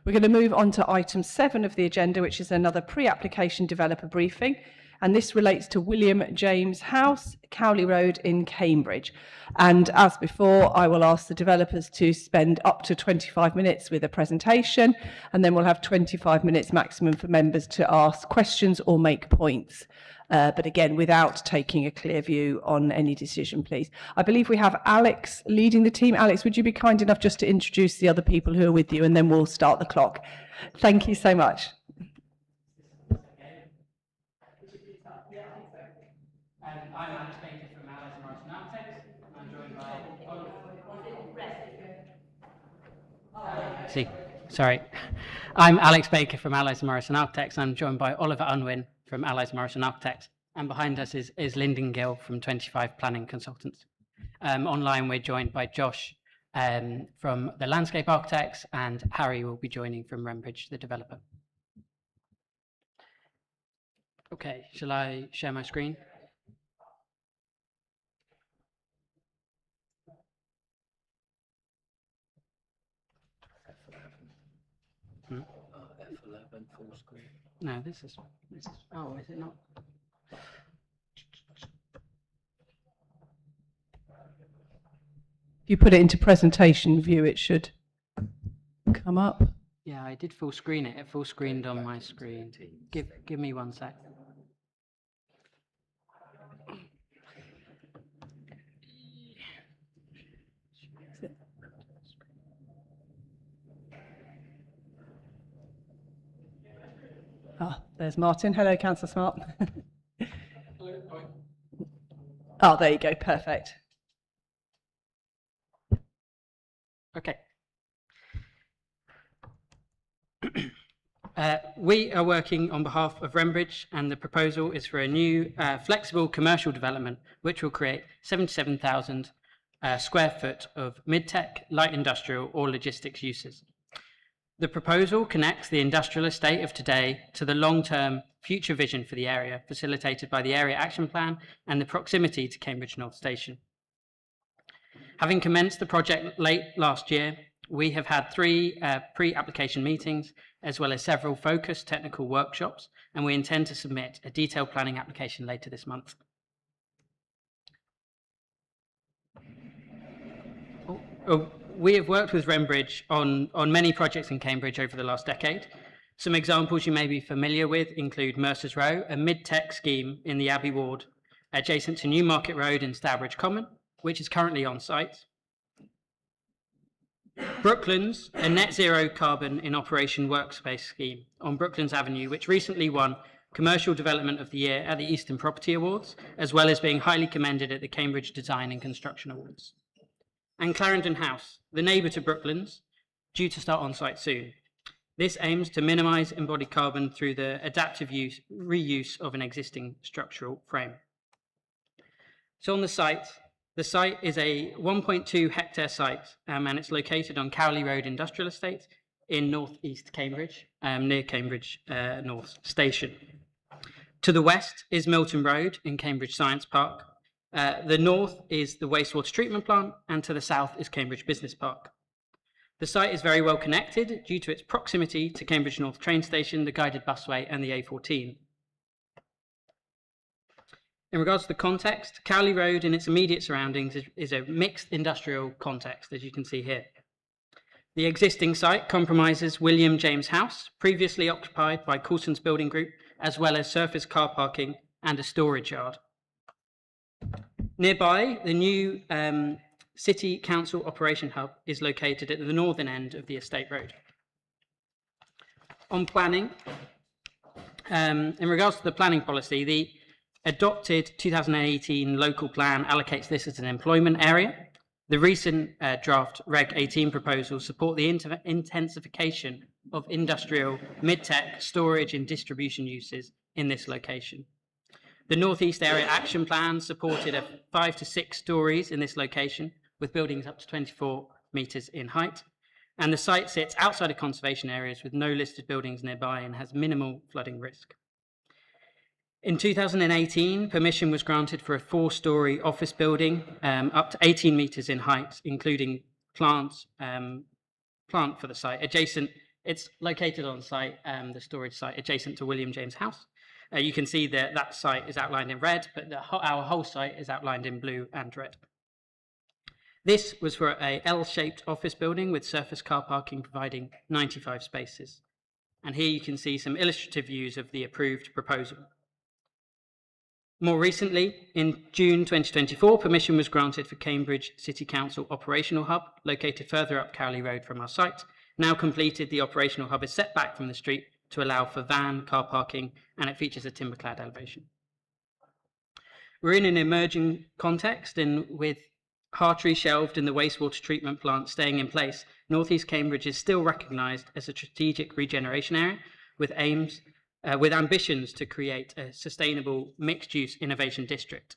We're going to move on to item 7 of the agenda, which is another pre-application developer briefing, and this relates to William James House, Cowley Road in Cambridge. And as before, I will ask the developers to spend up to 25 minutes with a presentation, and then we'll have 25 minutes maximum for members to ask questions or make points. But again, without taking a clear view on any decision, please. I believe we have Alex leading the team. Alex, would you be kind enough just to introduce the other people who are with you, and then we'll start the clock. Thank you so much. I'm Alex Baker from Allies Morrison Architects. I'm joined by I'm Alex Baker from Allies Morrison Architects. I'm joined by Oliver Unwin from Allies Morrison Architects, and behind us is Lyndon Gill from 25 Planning Consultants. Online, we're joined by Josh from the Landscape Architects, and Harry will be joining from Rembridge, the developer. Okay, shall I share my screen? F11 full screen. No, this is, oh, is it not? If you put it into presentation view, it should come up. Yeah, I did full screen it. It full screened on my screen. Give me 1 sec. Ah, there's Martin. Hello, Councillor Smart. Oh, there you go. Perfect. Okay. We are working on behalf of Rembridge, and the proposal is for a new flexible commercial development which will create 77,000 square foot of mid-tech, light industrial or logistics uses. The proposal connects the industrial estate of today to the long-term future vision for the area, facilitated by the Area Action Plan and the proximity to Cambridge North Station. Having commenced the project late last year, we have had 3 pre-application meetings, as well as several focused technical workshops, and we intend to submit a detailed planning application later this month. We have worked with Rembridge on many projects in Cambridge over the last decade. Some examples you may be familiar with include Mercer's Row, a mid-tech scheme in the Abbey Ward, adjacent to Newmarket Road in Stourbridge Common, which is currently on site. Brooklands, a net zero carbon in operation workspace scheme on Brooklands Avenue, which recently won Commercial Development of the Year at the Eastern Property Awards, as well as being highly commended at the Cambridge Design and Construction Awards. And Clarendon House, the neighbour to Brooklands, due to start on site soon. This aims to minimise embodied carbon through the adaptive reuse of an existing structural frame. So on the site is a 1.2 hectare site, and it's located on Cowley Road Industrial Estate in northeast Cambridge, near Cambridge North Station. To the west is Milton Road in Cambridge Science Park. The north is the wastewater treatment plant, and to the south is Cambridge Business Park. The site is very well connected due to its proximity to Cambridge North train station, the guided busway, and the A14. In regards to the context, Cowley Road and its immediate surroundings is a mixed industrial context, as you can see here. The existing site compromises William James House, previously occupied by Coulson's Building Group, as well as surface car parking and a storage yard. Nearby, the new City Council Operation Hub is located at the northern end of the estate road. On planning, in regards to the planning policy, the adopted 2018 local plan allocates this as an employment area. The recent draft Reg 18 proposals support the intensification of industrial, mid-tech, storage and distribution uses in this location. The Northeast Area Action Plan supported 5 to 6 stories in this location, with buildings up to 24 metres in height. And the site sits outside of conservation areas with no listed buildings nearby and has minimal flooding risk. In 2018, permission was granted for a 4-storey office building up to 18 metres in height, including plant for the site. It's located on site, the storage site, adjacent to William James House. You can see that site is outlined in red, but our whole site is outlined in blue and red. This was for a L-shaped office building with surface car parking providing 95 spaces. And here you can see some illustrative views of the approved proposal. More recently, in June 2024, permission was granted for Cambridge City Council Operational Hub, located further up Cowley Road from our site. Now completed, the operational hub is set back from the street to allow for van car parking, and it features a timber-clad elevation. We're in an emerging context, and with Hartree shelved and the wastewater treatment plant staying in place, North East Cambridge is still recognised as a strategic regeneration area with ambitions to create a sustainable mixed-use innovation district.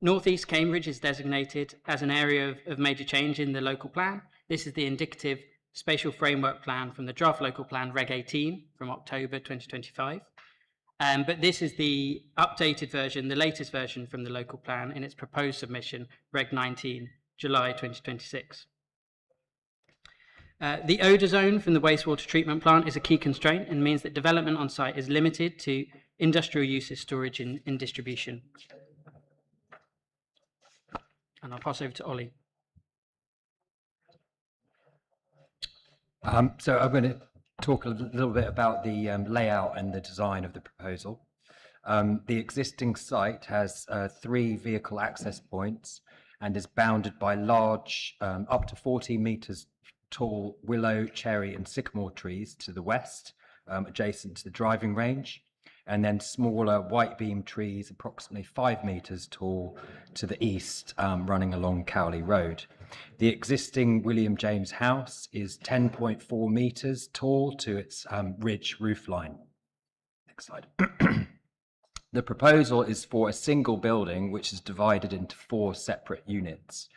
North East Cambridge is designated as an area of major change in the local plan. This is the indicative spatial framework plan from the draft local plan Reg 18 from October 2025. But this is the updated version, the latest version from the local plan in its proposed submission, Reg 19, July 2026. The odour zone from the wastewater treatment plant is a key constraint and means that development on site is limited to industrial uses, storage and distribution. And I'll pass over to Ollie. So I'm going to talk a little bit about the layout and the design of the proposal. The existing site has 3 vehicle access points and is bounded by large, up to 40 metres tall willow, cherry and sycamore trees to the west, adjacent to the driving range, and then smaller white beam trees approximately 5 metres tall to the east, running along Cowley Road. The existing William James House is 10.4 metres tall to its ridge roofline. Next slide. The proposal is for a single building which is divided into 4 separate units.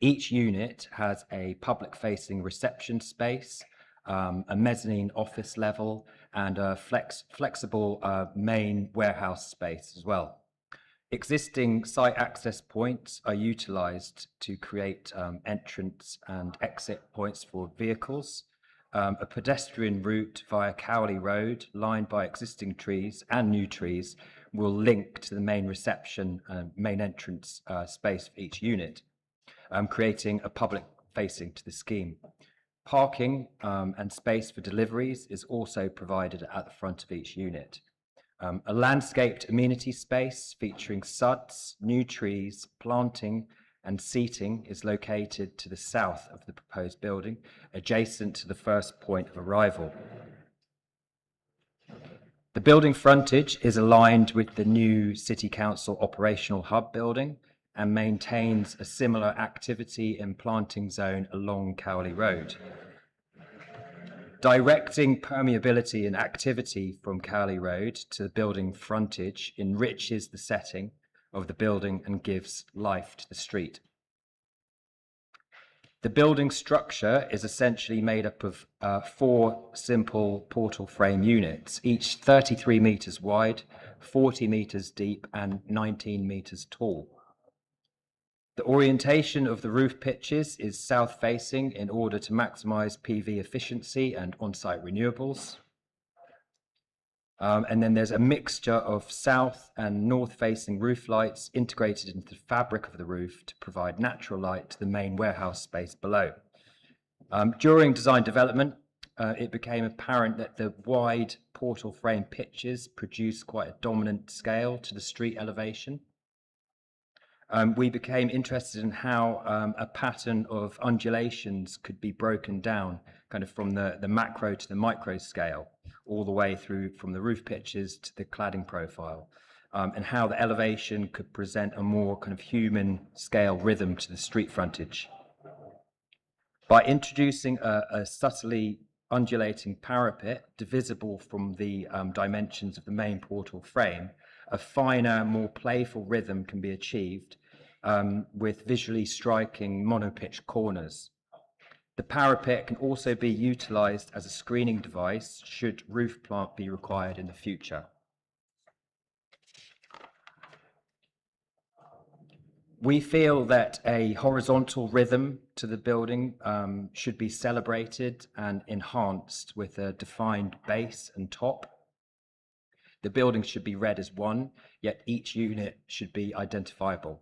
Each unit has a public-facing reception space, a mezzanine office level, and a flexible main warehouse space as well. Existing site access points are utilised to create entrance and exit points for vehicles. A pedestrian route via Cowley Road, lined by existing trees and new trees, will link to the main reception and main entrance space for each unit, creating a public facing to the scheme. Parking and space for deliveries is also provided at the front of each unit. A landscaped amenity space featuring suds, new trees, planting and seating is located to the south of the proposed building, adjacent to the first point of arrival. The building frontage is aligned with the new City Council Operational Hub building and maintains a similar activity and planting zone along Cowley Road. Directing permeability and activity from Cowley Road to the building frontage enriches the setting of the building and gives life to the street. The building structure is essentially made up of 4 simple portal frame units, each 33 metres wide, 40 metres deep and 19 metres tall. The orientation of the roof pitches is south-facing in order to maximise PV efficiency and on-site renewables. And then there's a mixture of south and north-facing roof lights integrated into the fabric of the roof to provide natural light to the main warehouse space below. During design development, it became apparent that the wide portal frame pitches produce quite a dominant scale to the street elevation. We became interested in how a pattern of undulations could be broken down kind of from the macro to the micro scale, all the way through from the roof pitches to the cladding profile, and how the elevation could present a more kind of human scale rhythm to the street frontage. By introducing a subtly undulating parapet divisible from the dimensions of the main portal frame, a finer, more playful rhythm can be achieved with visually striking monopitch corners. The parapet can also be utilised as a screening device should roof plant be required in the future. We feel that a horizontal rhythm to the building should be celebrated and enhanced with a defined base and top. The building should be read as one, yet each unit should be identifiable.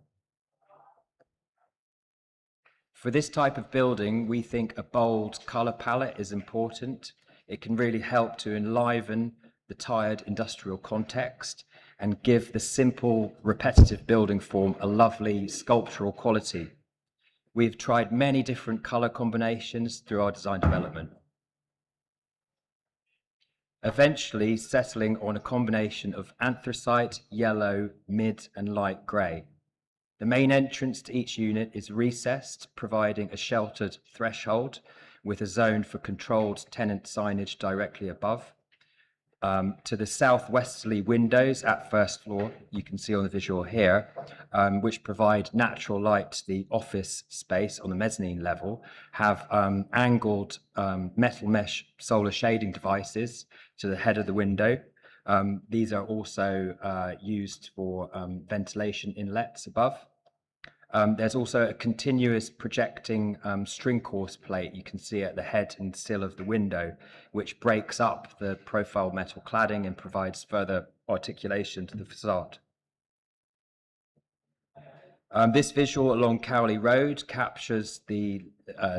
For this type of building, we think a bold color palette is important. It can really help to enliven the tired industrial context and give the simple, repetitive building form a lovely sculptural quality. We've tried many different color combinations through our design development, eventually settling on a combination of anthracite, yellow, mid and light grey. The main entrance to each unit is recessed, providing a sheltered threshold with a zone for controlled tenant signage directly above. To the southwesterly windows at first floor, you can see on the visual here, which provide natural light to the office space on the mezzanine level, have angled metal mesh solar shading devices to the head of the window. These are also used for ventilation inlets above. There's also a continuous projecting string course plate you can see at the head and sill of the window, which breaks up the profile metal cladding and provides further articulation to the facade. This visual along Cowley Road captures the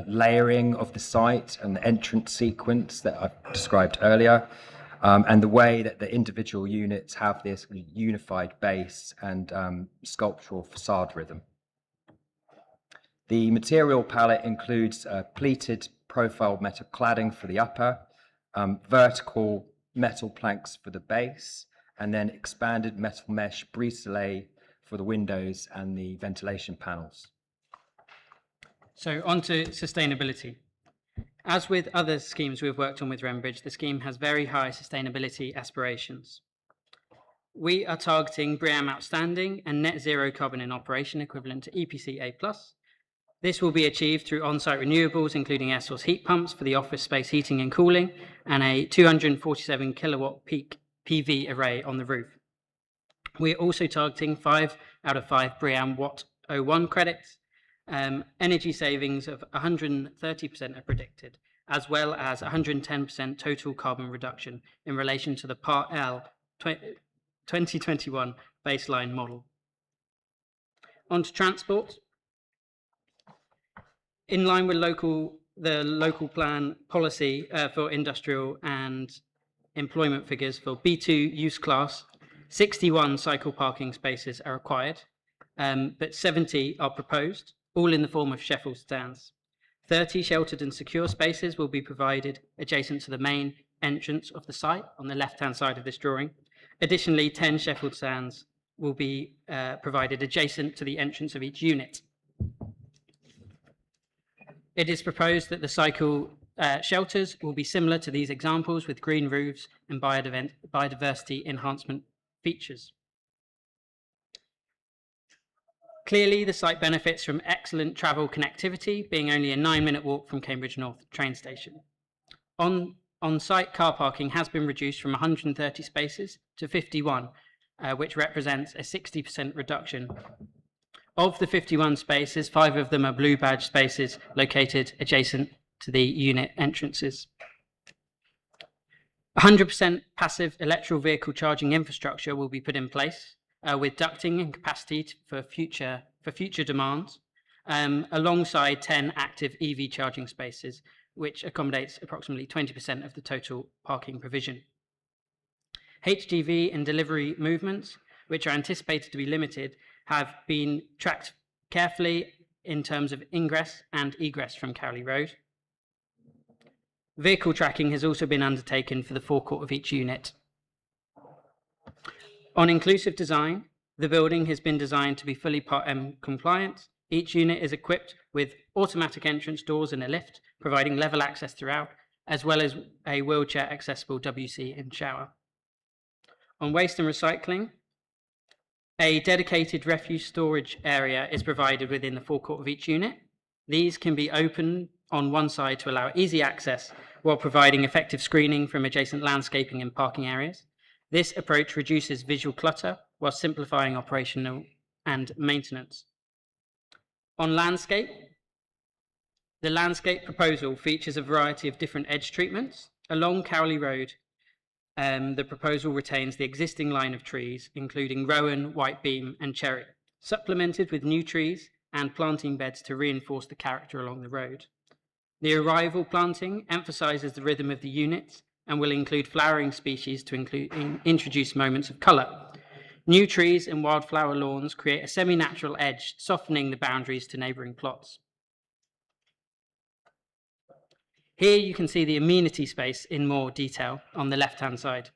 layering of the site and the entrance sequence that I've described earlier, and the way that the individual units have this unified base and sculptural facade rhythm. The material palette includes pleated profile metal cladding for the upper, vertical metal planks for the base, and then expanded metal mesh brise-soleil for the windows and the ventilation panels. So on to sustainability. As with other schemes we've worked on with Wrenbridge, the scheme has very high sustainability aspirations. We are targeting BREEAM Outstanding and net zero carbon in operation equivalent to EPC A+. This will be achieved through on-site renewables, including air source heat pumps for the office space heating and cooling, and a 247 kilowatt peak PV array on the roof. We're also targeting 5 out of 5 BREEAM Watt 01 credits. Energy savings of 130% are predicted, as well as 110% total carbon reduction in relation to the Part L 2021 baseline model. On to transport. In line with the local plan policy for industrial and employment figures for B2 use class, 61 cycle parking spaces are required, but 70 are proposed, all in the form of Sheffield stands. 30 sheltered and secure spaces will be provided adjacent to the main entrance of the site on the left-hand side of this drawing. Additionally, 10 Sheffield stands will be provided adjacent to the entrance of each unit. It is proposed that the cycle shelters will be similar to these examples with green roofs and biodiversity enhancement features. Clearly, the site benefits from excellent travel connectivity, being only a 9-minute walk from Cambridge North train station. On-site car parking has been reduced from 130 spaces to 51, which represents a 60% reduction. Of the 51 spaces, 5 of them are blue badge spaces located adjacent to the unit entrances. 100% passive electrical vehicle charging infrastructure will be put in place with ducting and capacity for future demands, alongside 10 active EV charging spaces, which accommodates approximately 20% of the total parking provision. HGV and delivery movements, which are anticipated to be limited, have been tracked carefully in terms of ingress and egress from Cowley Road. Vehicle tracking has also been undertaken for the forecourt of each unit. On inclusive design, the building has been designed to be fully Part M compliant. Each unit is equipped with automatic entrance doors and a lift, providing level access throughout, as well as a wheelchair accessible WC and shower. On waste and recycling, a dedicated refuse storage area is provided within the forecourt of each unit. These can be open on one side to allow easy access while providing effective screening from adjacent landscaping and parking areas. This approach reduces visual clutter while simplifying operational and maintenance. On landscape, the landscape proposal features a variety of different edge treatments. Along Cowley Road, the proposal retains the existing line of trees, including rowan, white beam and cherry, supplemented with new trees and planting beds to reinforce the character along the road. The arrival planting emphasises the rhythm of the units and will include flowering species to introduce moments of colour. New trees and wildflower lawns create a semi-natural edge, softening the boundaries to neighbouring plots. Here you can see the amenity space in more detail on the left-hand side.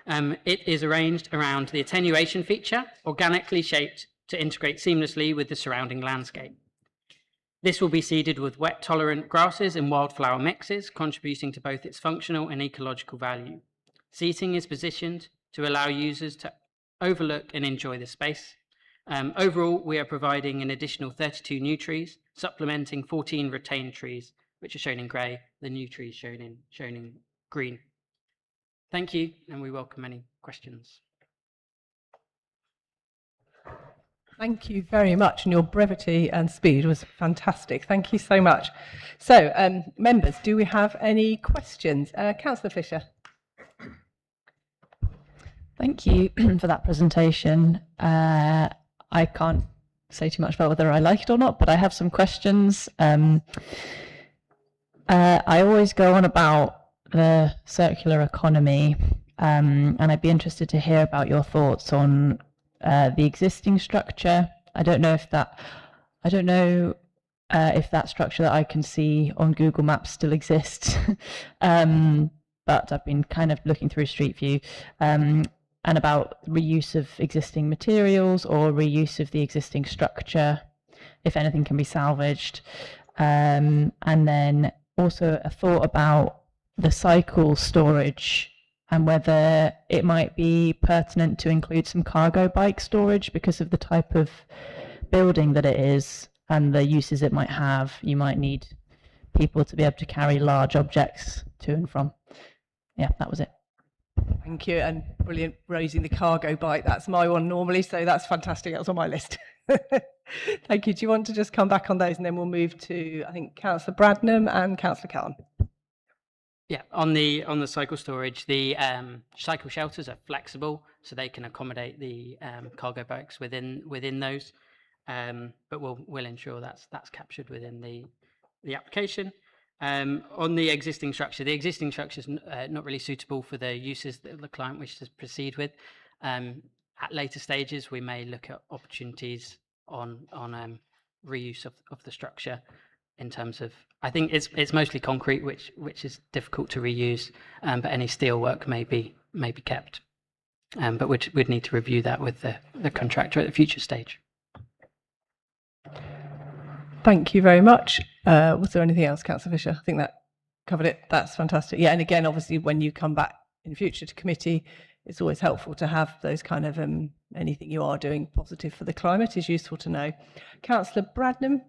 It is arranged around the attenuation feature, organically shaped to integrate seamlessly with the surrounding landscape. This will be seeded with wet-tolerant grasses and wildflower mixes, contributing to both its functional and ecological value. Seating is positioned to allow users to overlook and enjoy the space. Overall, we are providing an additional 32 new trees, supplementing 14 retained trees, which are shown in grey, the new trees shown in green. Thank you, and we welcome any questions. Thank you very much, and your brevity and speed was fantastic. Thank you so much. So, members, do we have any questions? Councillor Fisher. Thank you for that presentation. I can't say too much about whether I like it or not, but I have some questions. I always go on about the circular economy, and I'd be interested to hear about your thoughts on the existing structure. I don't know if that structure that I can see on Google Maps still exists, but I've been kind of looking through Street View, and about reuse of existing materials or reuse of the existing structure, if anything can be salvaged, and then also a thought about the cycle storage and whether it might be pertinent to include some cargo bike storage because of the type of building that it is and the uses it might have. You might need people to be able to carry large objects to and from. Yeah, that was it. Thank you, and brilliant raising the cargo bike. That's my one normally, so that's fantastic. That was on my list. Thank you. Do you want to just come back on those, and then we'll move to, I think, Councillor Bradnam and Councillor Callan. Yeah, on the cycle storage, the cycle shelters are flexible, so they can accommodate the cargo bikes within those. But we'll ensure that's captured within the application. On the existing structure is not really suitable for the uses that the client wishes to proceed with. At later stages, we may look at opportunities on reuse of the structure. In terms of, I think it's mostly concrete, which is difficult to reuse, but any steel work may be kept. But we'd need to review that with the contractor at a future stage. Thank you very much. Was there anything else, Councillor Fisher? I think that covered it. That's fantastic. Yeah, and again, obviously, when you come back in future to committee, it's always helpful to have those kind of anything you are doing positive for the climate is useful to know. Councillor Bradnam.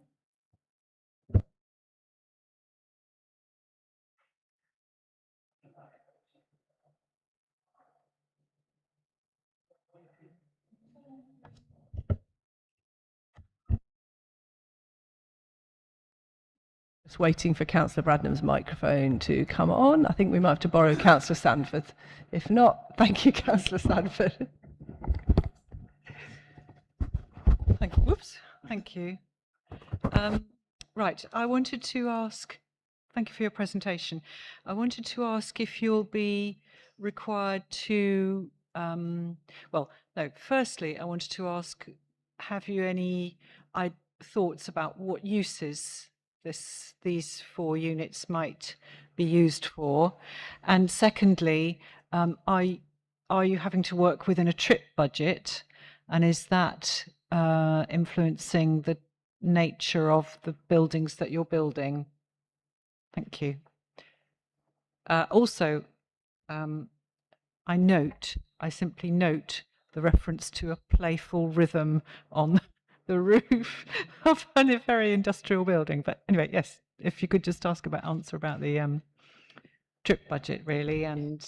Just waiting for Councillor Bradnam's microphone to come on. I think we might have to borrow Councillor Sanford. If not, thank you, Councillor Sanford. Thank you. Whoops. Thank you. Right. I wanted to ask, thank you for your presentation. I wanted to ask if you'll be required to, firstly, I wanted to ask, have you any thoughts about what uses these 4 units might be used for? And secondly, are you having to work within a TRIP budget, and is that influencing the nature of the buildings that you're building? Thank you. Also, I simply note the reference to a playful rhythm on the roof of a very industrial building. But anyway, yes, if you could just answer about the TRIP budget, really, and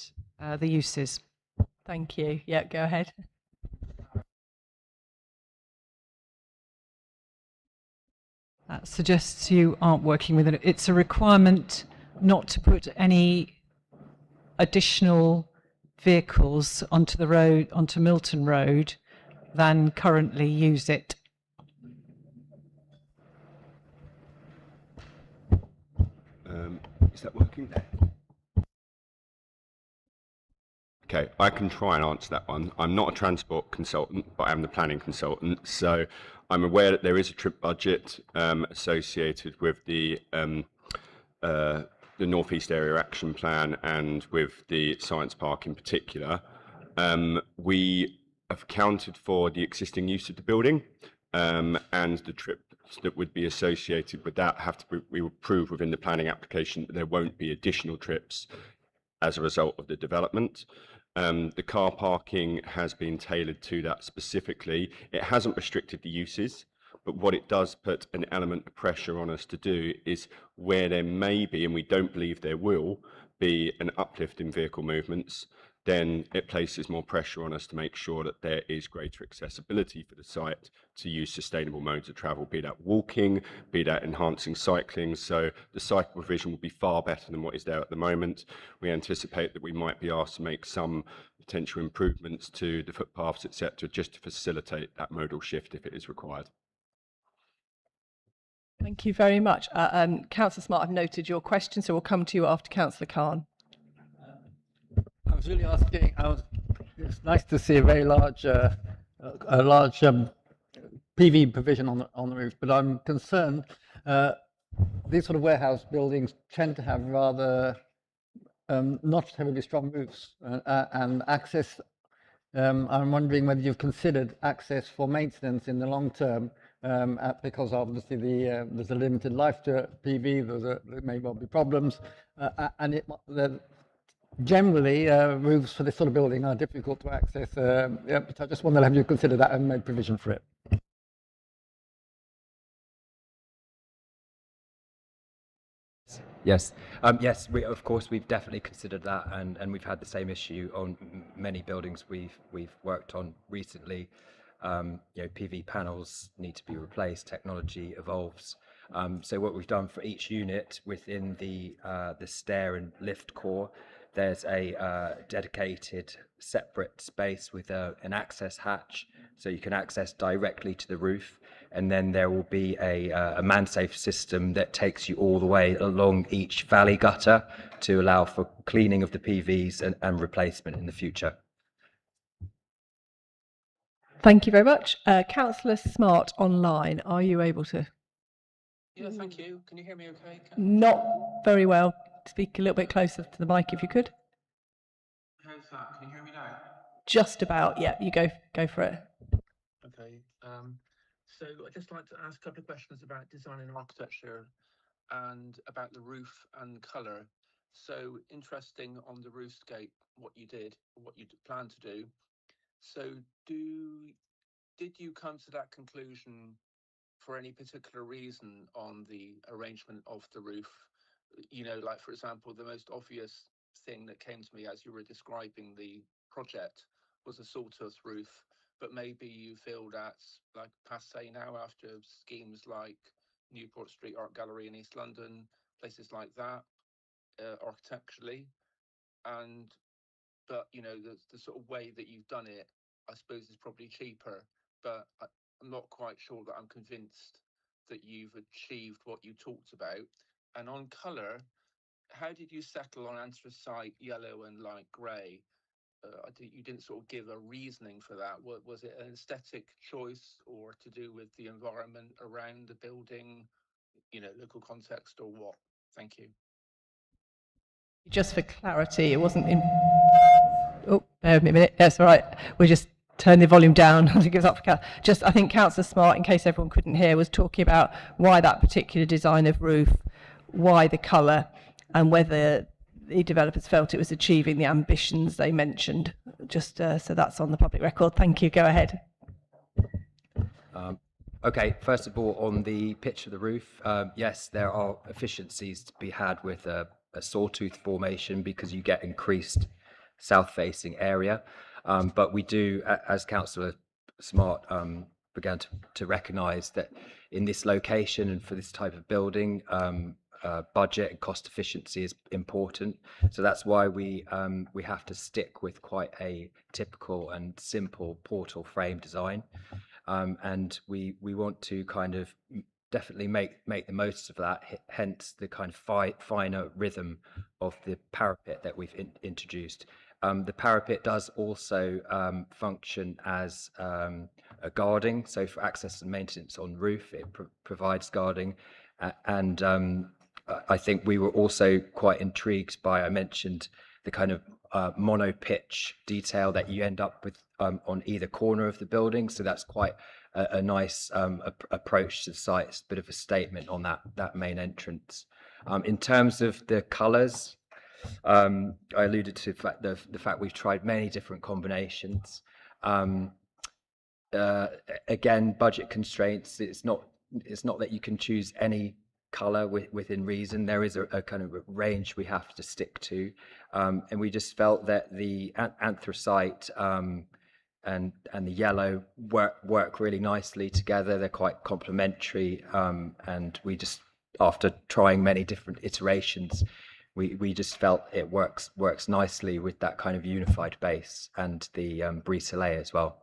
the uses. Thank you. Yeah, go ahead. suggests you aren't working with it. It's a requirement not to put any additional vehicles onto the road, onto Milton Road, than currently use it. Is that working there? Okay, I can try and answer that one. I'm not a transport consultant, but I'm the planning consultant. So I'm aware that there is a trip budget associated with the North East Area Action Plan and with the Science Park in particular. We have accounted for the existing use of the building and the trips that would be associated with that have to be approved within the planning application, but there won't be additional trips as a result of the development. The car parking has been tailored to that specifically. It hasn't restricted the uses, but what it does put an element of pressure on us to do is where there may be, and we don't believe there will, be an uplift in vehicle movements, then it places more pressure on us to make sure that there is greater accessibility for the site to use sustainable modes of travel, be that walking, be that enhancing cycling. So the cycle provision will be far better than what is there at the moment. We anticipate that we might be asked to make some potential improvements to the footpaths, etc., just to facilitate that modal shift if it is required. Thank you very much. Councillor Smart, I've noted your question, so we'll come to you after Councillor Khan. I was really asking, it's nice to see a very large PV provision on the roof, but I'm concerned these sort of warehouse buildings tend to have rather not heavily strong roofs and access. I'm wondering whether you've considered access for maintenance in the long term, because obviously there's a limited life to PV, there may well be problems, and generally, roofs for this sort of building are difficult to access, but I just wonder, have you considered that and made provision for it? Yes, yes. Of course, we've definitely considered that, and we've had the same issue on many buildings we've worked on recently. PV panels need to be replaced. Technology evolves. So what we've done for each unit within the stair and lift core, there's a dedicated separate space with an access hatch, so you can access directly to the roof, and then there will be a man-safe system that takes you all the way along each valley gutter to allow for cleaning of the PVs and replacement in the future. Thank you very much. Councillor Smart online, are you able to? Yeah, thank you. Can you hear me okay? Not very well. Speak a little bit closer to the mic if you could. How's that? Can you hear me now? Just about, yeah, you go for it. Okay. So I'd just like to ask a couple of questions about design and architecture and about the roof and colour. So interesting on the roofscape, what you did, what you plan to do. So did you come to that conclusion for any particular reason on the arrangement of the roof? You know, like, for example, the most obvious thing that came to me as you were describing the project was a sawtooth roof, but maybe you feel that's like passé now after schemes like Newport Street Art Gallery in East London, places like that, architecturally. But, you know, the sort of way that you've done it, I suppose, is probably cheaper, but I'm not quite sure that I'm convinced that you've achieved what you talked about. And on colour, how did you settle on anthracite, yellow and light grey? You didn't sort of give a reasoning for that. Was it an aesthetic choice or to do with the environment around the building, you know, local context or what? Thank you. Just for clarity, it wasn't in... Oh, bear with me a minute. That's all right. We'll just turn the volume down as it gives up for I think Councillor Smart, in case everyone couldn't hear, was talking about why that particular design of roof, why the colour, and whether the developers felt it was achieving the ambitions they mentioned. Just so that's on the public record. Thank you. Go ahead. Okay, first of all, on the pitch of the roof, yes, there are efficiencies to be had with a sawtooth formation because you get increased south-facing area. But we do, as Councillor Smart began to recognise that in this location and for this type of building, budget and cost efficiency is important. So that's why we have to stick with quite a typical and simple portal frame design, and we want to kind of definitely make the most of that. Hence the kind of finer rhythm of the parapet that we've introduced. The parapet does also function as a guarding, so for access and maintenance on roof, it provides guarding, and I think we were also quite intrigued by, I mentioned, the kind of mono pitch detail that you end up with on either corner of the building. So that's quite a nice approach to the site. It's a bit of a statement on that main entrance. In terms of the colours, I alluded to the fact we've tried many different combinations. Again, budget constraints. It's not that you can choose any color within reason. There is a kind of a range we have to stick to, and we just felt that the anthracite and the yellow work really nicely together. They're quite complementary, and we just, after trying many different iterations, we just felt it works nicely with that kind of unified base and the brise soleil as well.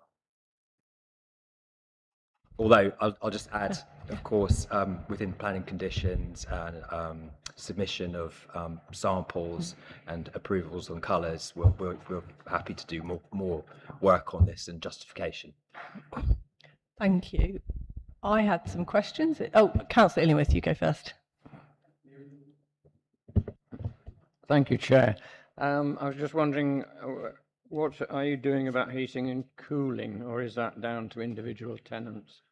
Although I'll just add, of course, within planning conditions and submission of samples and approvals on colours, we're happy to do more work on this and justification. Thank you. I had some questions. Oh, Councillor Illingworth, you go first. Thank you, Chair. I was just wondering, what are you doing about heating and cooling, or is that down to individual tenants?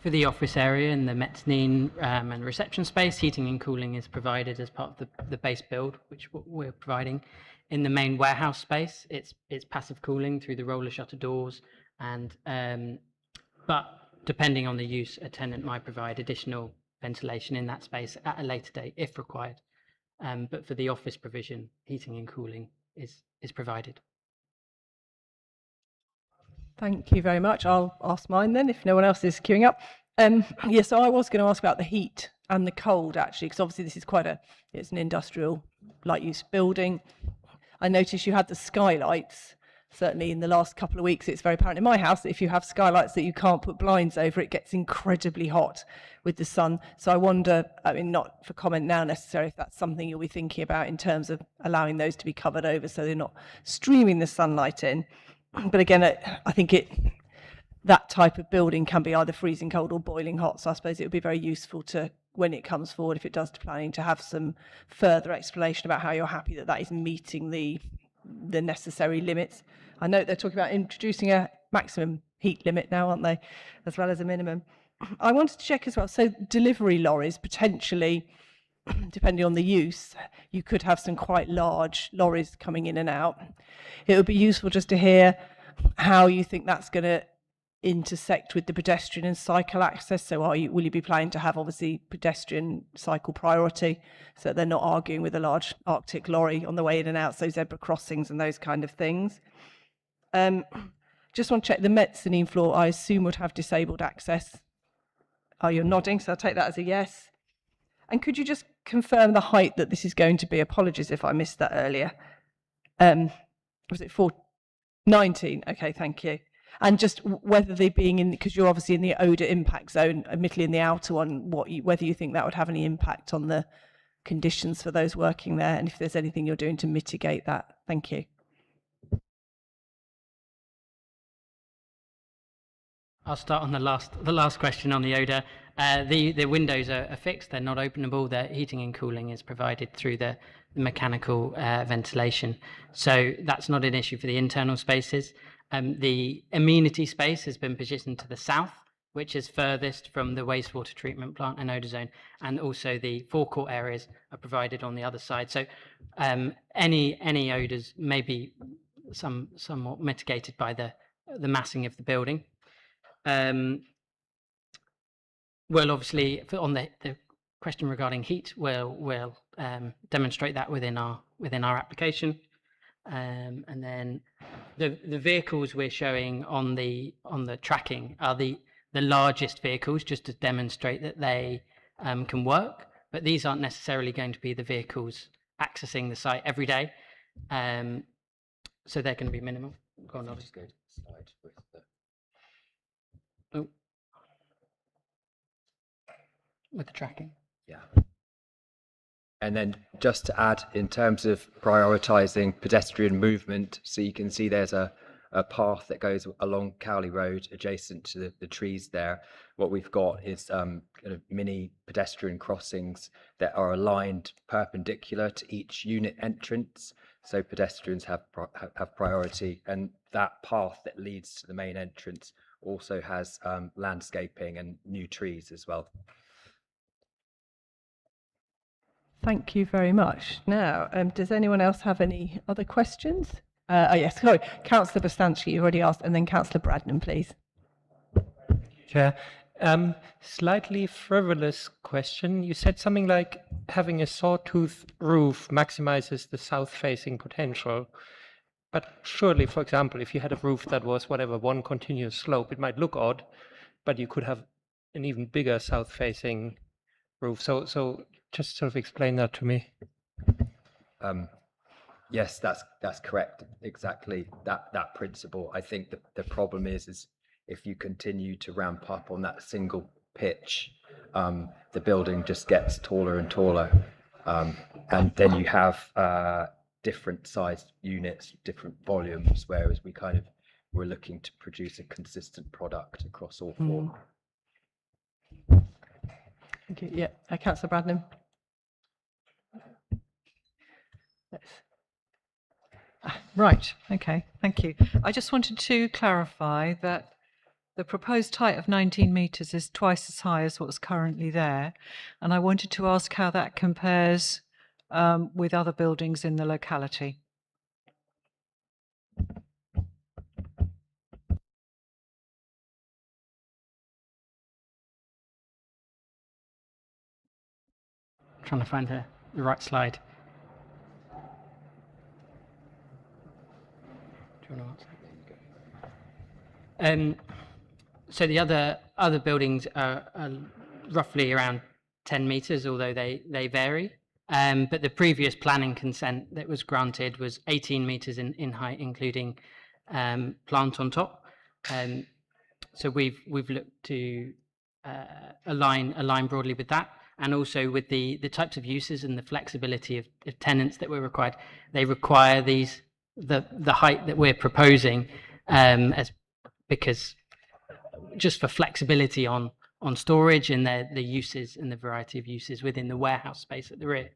For the office area in the mezzanine and reception space, heating and cooling is provided as part of the base build, which we're providing. In the main warehouse space, it's passive cooling through the roller shutter doors, and but depending on the use, a tenant might provide additional ventilation in that space at a later date if required. But for the office provision, heating and cooling is provided. Thank you very much. I'll ask mine then, if no one else is queuing up. Yeah, so I was going to ask about the heat and the cold, actually, because obviously this is it's an industrial light use building. I noticed you had the skylights. Certainly in the last couple of weeks, it's very apparent in my house that if you have skylights that you can't put blinds over, it gets incredibly hot with the sun. So I wonder, I mean, not for comment now necessarily, if that's something you'll be thinking about in terms of allowing those to be covered over so they're not streaming the sunlight in. But again, I think that type of building can be either freezing cold or boiling hot. So I suppose it would be very useful to, when it comes forward, if it does to planning, to have some further explanation about how you're happy that that is meeting the necessary limits. I know they're talking about introducing a maximum heat limit now, aren't they, as well as a minimum. I wanted to check as well, so delivery lorries, potentially, depending on the use, you could have some quite large lorries coming in and out. It would be useful just to hear how you think that's going to intersect with the pedestrian and cycle access. So will you be planning to have obviously pedestrian cycle priority so that they're not arguing with a large Arctic lorry on the way in and out, so zebra crossings and those kind of things. Just want to check the mezzanine floor, I assume would have disabled access. Oh, you're nodding, so I'll take that as a yes. And could you just confirm the height that this is going to be? Apologies if I missed that earlier. Was it 19? Okay, thank you. And just whether they being in, because you're obviously in the odour impact zone, admittedly in the outer one, whether you think that would have any impact on the conditions for those working there, and if there's anything you're doing to mitigate that. Thank you. I'll start on the last question on the odour. The windows are fixed; they're not openable. The heating and cooling is provided through the mechanical ventilation, so that's not an issue for the internal spaces. The amenity space has been positioned to the south, which is furthest from the wastewater treatment plant and odour zone, and also the forecourt areas are provided on the other side. So any odours may be somewhat mitigated by the massing of the building. Well, obviously, on the question regarding heat, we'll demonstrate that within our application. And then the vehicles we're showing on the tracking are the largest vehicles, just to demonstrate that they can work. But these aren't necessarily going to be the vehicles accessing the site every day. So they're going to be minimal. Go on, Ollie. Go to the slide with the... Oh. With the tracking. Yeah. And then just to add, in terms of prioritizing pedestrian movement, so you can see there's a path that goes along Cowley Road adjacent to the trees there. What we've got is kind of mini pedestrian crossings that are aligned perpendicular to each unit entrance, so pedestrians have priority. And that path that leads to the main entrance also has landscaping and new trees as well. Thank you very much. Now, does anyone else have any other questions? Oh yes, sorry, Councillor Bostansky, you already asked, and then Councillor Bradnam, please. Chair, slightly frivolous question. You said something like having a sawtooth roof maximizes the south-facing potential. But surely, for example, if you had a roof that was whatever, one continuous slope, it might look odd, but you could have an even bigger south-facing roof. So just sort of explain that to me. Yes, that's correct. Exactly that principle. I think the problem is if you continue to ramp up on that single pitch, the building just gets taller and taller, and then you have different sized units, different volumes. Whereas we're looking to produce a consistent product across all four. Thank you. Yeah, Councillor Bradnam. Right, okay, thank you. I just wanted to clarify that the proposed height of 19 metres is twice as high as what's currently there. And I wanted to ask how that compares with other buildings in the locality. Trying to find the right slide. Do you want to so the other buildings are roughly around 10 metres, although they vary. But the previous planning consent that was granted was 18 metres in height, including plant on top. So we've looked to align broadly with that, and also with the types of uses and the flexibility of tenants that were required. They require the height that we're proposing because just for flexibility on storage and the uses and the variety of uses within the warehouse space at the rear.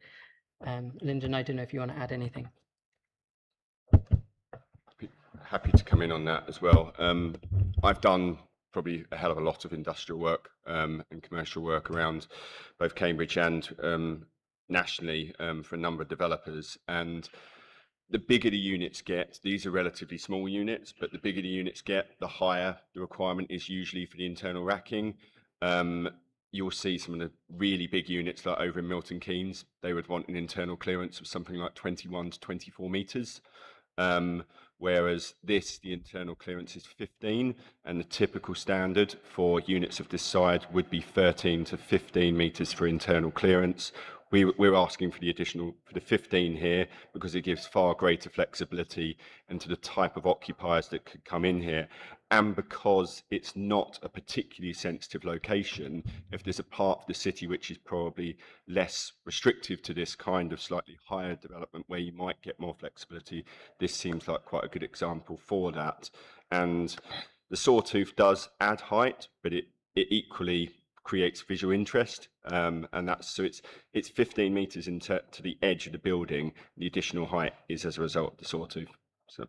Lyndon, I don't know if you want to add anything. Happy to come in on that as well. I've done probably a hell of a lot of industrial work and commercial work around both Cambridge and nationally for a number of developers. And the bigger the units get, these are relatively small units, but the bigger the units get, the higher the requirement is usually for the internal racking. You'll see some of the really big units like over in Milton Keynes, they would want an internal clearance of something like 21 to 24 metres. Whereas the internal clearance is 15, and the typical standard for units of this size would be 13 to 15 metres for internal clearance. We're asking for the 15 here because it gives far greater flexibility into the type of occupiers that could come in here. And because it's not a particularly sensitive location, if there's a part of the city which is probably less restrictive to this kind of slightly higher development where you might get more flexibility, this seems like quite a good example for that. And the sawtooth does add height, but it equally creates visual interest, and that's so it's 15 metres into the edge of the building. The additional height is as a result of the sawtooth. So.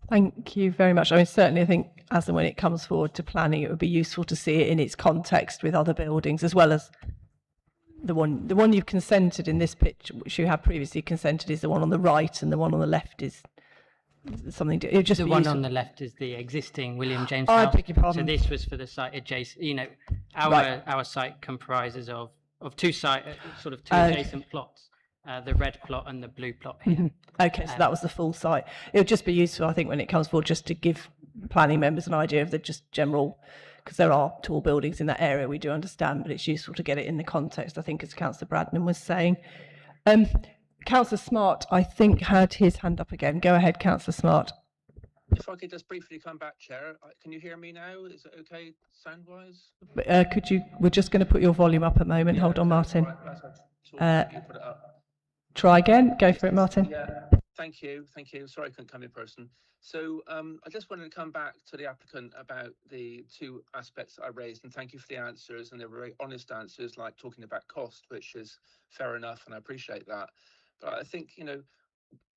Thank you very much. I mean, certainly, I think as and when it comes forward to planning, it would be useful to see it in its context with other buildings, as well as the one you've consented in this pitch, which you have previously consented, is the one on the right, and the one on the left is something. It just the one on the left is the existing William James I House. beg your pardon. So this was for the site adjacent. You know, our Right. our site comprises of two adjacent plots. the red plot and the blue plot here. Okay, so that was the full site. It would just be useful, I think, when it comes forward, just to give planning members an idea of the just general, because there are tall buildings in that area, we do understand, but it's useful to get it in the context, I think, as Councillor Bradnam was saying. Councillor Smart, I think, had his hand up again. Go ahead, Councillor Smart. If I could just briefly come back, Chair. Can you hear me now? Is it okay sound-wise? Could you, we're just going to put your volume up a moment. Hold on, Martin. You put it up. Try again. Go for it, Martin. Yeah, thank you. Sorry I couldn't come in person. So I just wanted to come back to the applicant about the two aspects that I raised, and thank you for the answers, and they were very honest answers, like talking about cost, which is fair enough, and I appreciate that. But I think,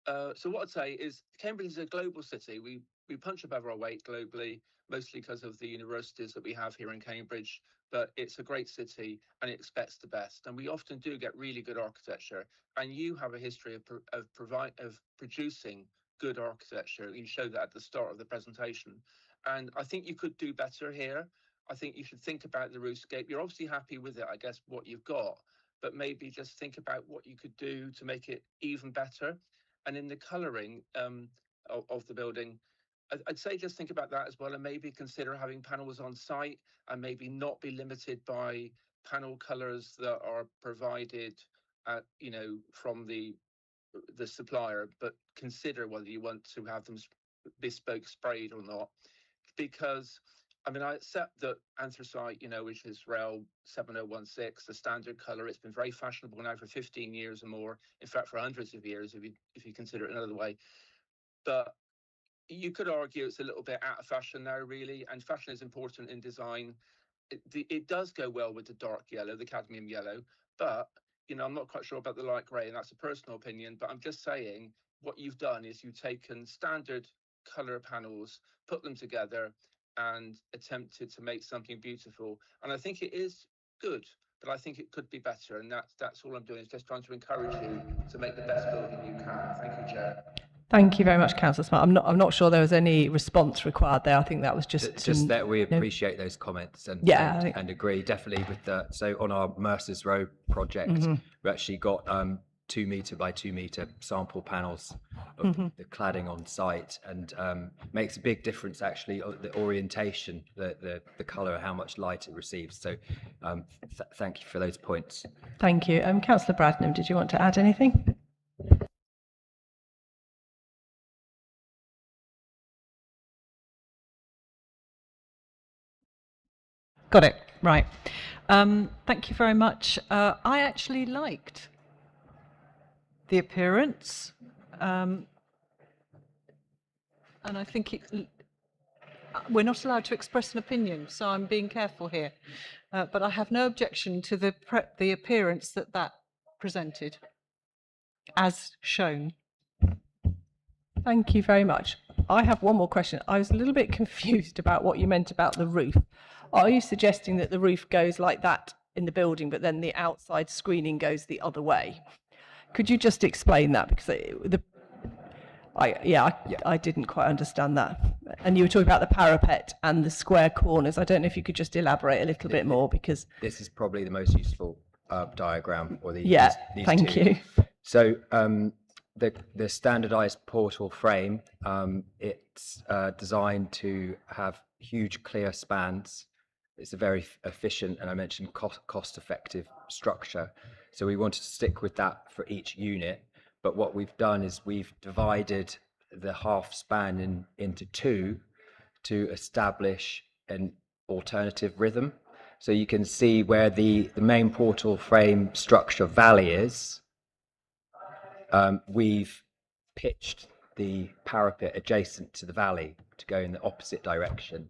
so what I'd say is Cambridge is a global city. We punch above our weight globally, mostly because of the universities that we have here in Cambridge, but it's a great city and it expects the best. And we often do get really good architecture, and you have a history of producing good architecture. You showed that at the start of the presentation. And I think you could do better here. I think you should think about the roofscape. You're obviously happy with it, I guess, what you've got, but maybe just think about what you could do to make it even better. And in the colouring of the building, I'd say just think about that as well, and maybe consider having panels on site, and maybe not be limited by panel colours that are provided at, from the supplier, but consider whether you want to have them bespoke sprayed or not. Because I accept that anthracite, which is REL 7016, the standard colour, it's been very fashionable now for 15 years or more, in fact for hundreds of years if you consider it another way. But you could argue it's a little bit out of fashion now, really, and fashion is important in design. It does go well with the dark yellow, the cadmium yellow, but I'm not quite sure about the light grey, and that's a personal opinion, but I'm just saying what you've done is you've taken standard colour panels, put them together, and attempted to make something beautiful. And I think it is good, but I think it could be better, and that's all I'm doing, is just trying to encourage you to make the best building you can. Thank you, Chair. Thank you very much, Councillor Smart. I'm not sure there was any response required there. I think that was just that we appreciate those comments and agree definitely with that. So on our Mercer's Row project, we actually got 2 metre by 2 metre sample panels of the cladding on site, and makes a big difference actually, the orientation, the colour, how much light it receives. So thank you for those points. Thank you. Councillor Bradnam, did you want to add anything? Got it. Right. Thank you very much. I actually liked the appearance, and I think we're not allowed to express an opinion, so I'm being careful here. But I have no objection to the appearance that presented, as shown. Thank you very much. I have one more question. I was a little bit confused about what you meant about the roof. Are you suggesting that the roof goes like that in the building, but then the outside screening goes the other way? Could you just explain that? Because I didn't quite understand that. And you were talking about the parapet and the square corners. I don't know if you could just elaborate a little bit more, because this is probably the most useful diagram, or these thank two. you. So the standardized portal frame, it's designed to have huge clear spans. It's a very efficient, and I mentioned cost-effective structure. So we wanted to stick with that for each unit. But what we've done is we've divided the half span into two to establish an alternative rhythm. So you can see where the main portal frame structure valley is. We've pitched the parapet adjacent to the valley to go in the opposite direction.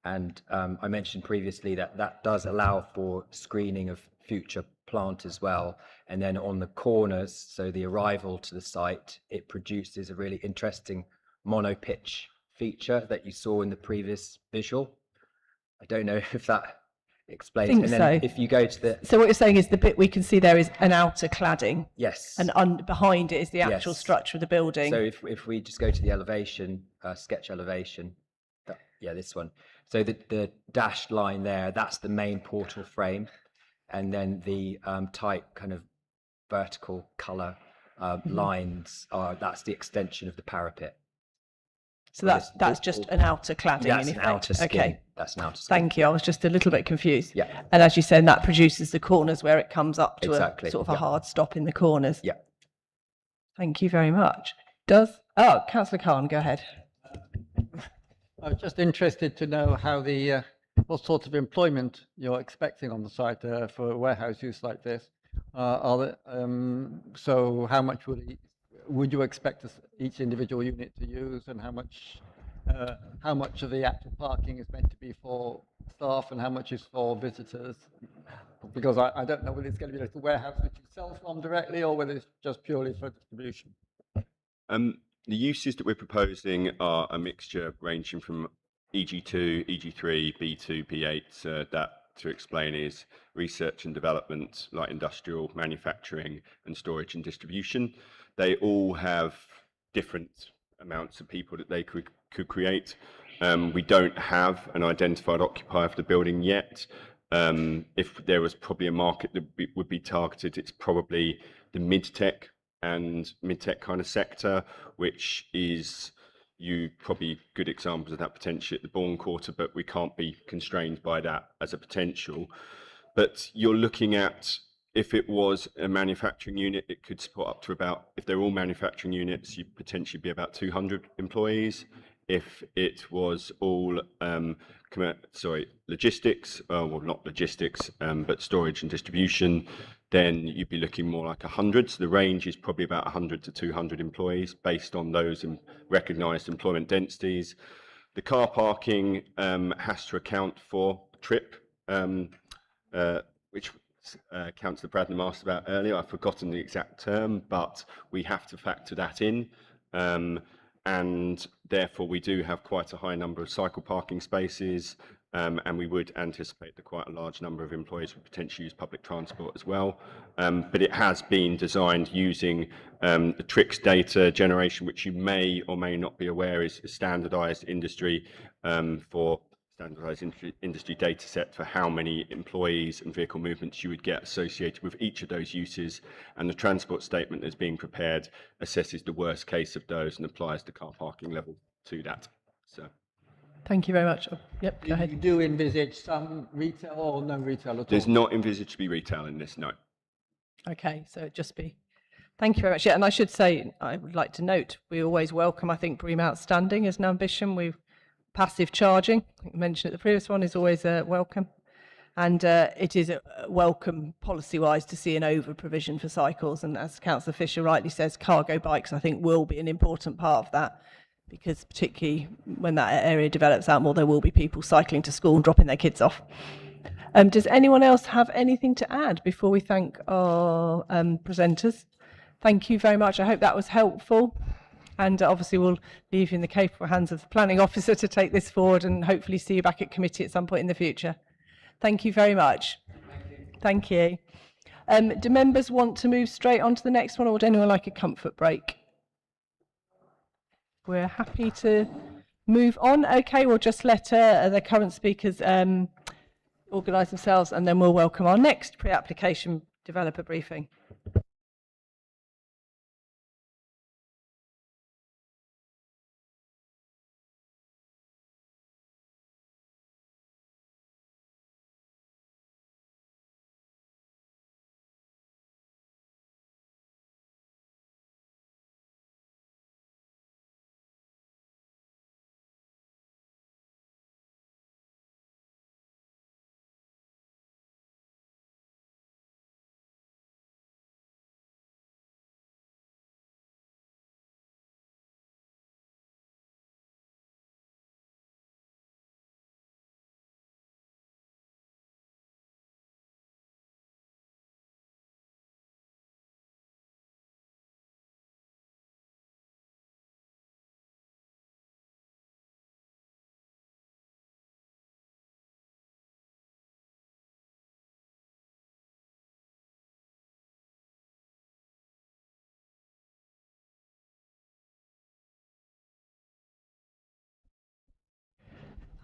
And I mentioned previously that does allow for screening of future plant as well. And then on the corners, so the arrival to the site, it produces a really interesting mono-pitch feature that you saw in the previous visual. I don't know if that explains. I think and then so. If you go to the... So what you're saying is the bit we can see there is an outer cladding. Yes. And behind it is the actual structure of the building. So if we just go to the elevation, sketch elevation, this one. So the dashed line there, that's the main portal frame. And then the tight kind of vertical colour lines are, that's the extension of the parapet. So that's just an outer cladding That's in an effect. outer skin. Okay. That's an outer skin. Thank you. I was just a little bit confused. Yeah. And as you said, that produces the corners where it comes up to Exactly, a sort of a yeah. hard stop in the corners. Yeah. Thank you very much. Councillor Khan, go ahead. I was just interested to know how what sort of employment you're expecting on the site for warehouse use like this. So how much would you expect each individual unit to use, and how much of the actual parking is meant to be for staff and how much is for visitors? Because I don't know whether it's going to be like a warehouse which you sell from directly or whether it's just purely for distribution. The uses that we're proposing are a mixture ranging from EG2, EG3, B2, B8. That, to explain, is research and development, like industrial, manufacturing, and storage and distribution. They all have different amounts of people that they could create. We don't have an identified occupier for the building yet. If there was probably a market that would be targeted, it's probably the mid-tech and mid-tech kind of sector, which is probably good examples of that potentially at the Bourne Quarter, but we can't be constrained by that as a potential. But you're looking at, if it was a manufacturing unit, it could support up to about, if they're all manufacturing units, you'd potentially be about 200 employees. If it was all logistics, well, not logistics, but storage and distribution, then you'd be looking more like 100. So the range is probably about 100 to 200 employees based on those recognised employment densities. The car parking has to account for trip, which Councillor Bradnam asked about earlier. I've forgotten the exact term, but we have to factor that in. And therefore we do have quite a high number of cycle parking spaces, and we would anticipate that quite a large number of employees would potentially use public transport as well. But it has been designed using the TRIX data generation, which you may or may not be aware is a standardised industry industry data set for how many employees and vehicle movements you would get associated with each of those uses, and the transport statement that's being prepared assesses the worst case of those and applies the car parking level to that. So, thank you very much. Yep, go ahead. You do envisage some retail or no retail at all? There's not envisaged to be retail in this, no. Okay, so it'd just be. Thank you very much. Yeah, and I should say, I would like to note, we always welcome, I think, BREEAM Outstanding as an ambition. Passive charging, I think I mentioned it, the previous one, is always welcome. And it is welcome policy-wise to see an over-provision for cycles. And as Councillor Fisher rightly says, cargo bikes, I think, will be an important part of that, because particularly when that area develops out more, there will be people cycling to school and dropping their kids off. Does anyone else have anything to add before we thank our presenters? Thank you very much. I hope that was helpful. And obviously we'll leave you in the capable hands of the planning officer to take this forward, and hopefully see you back at committee at some point in the future. Thank you very much. Thank you. Do members want to move straight on to the next one, or would anyone like a comfort break? We're happy to move on. Okay, we'll just let the current speakers organise themselves, and then we'll welcome our next pre-application developer briefing.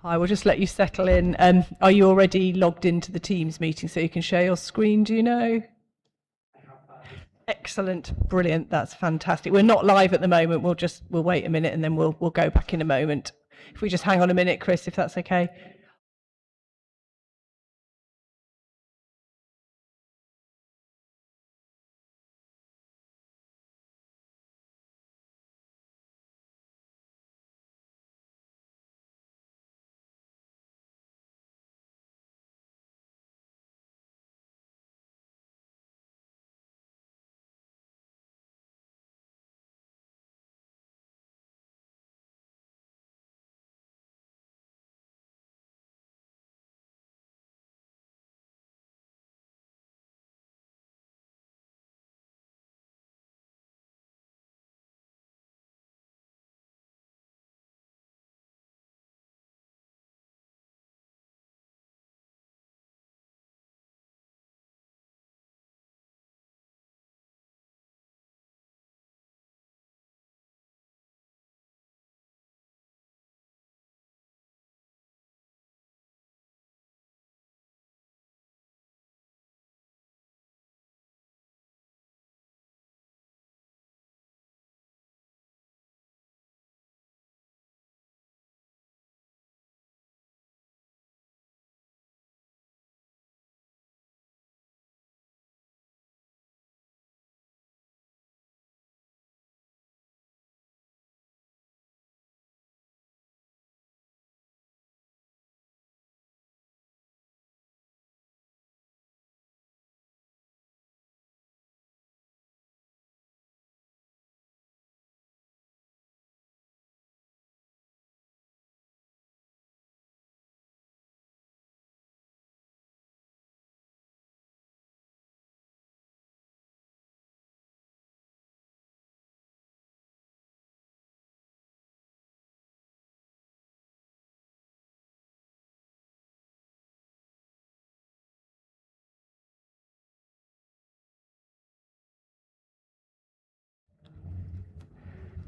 Hi, we'll just let you settle in. Are you already logged into the Teams meeting so you can share your screen, do you know? Excellent, brilliant. That's fantastic. We're not live at the moment. We'll wait a minute and then we'll go back in a moment. If we just hang on a minute, Chris, if that's okay.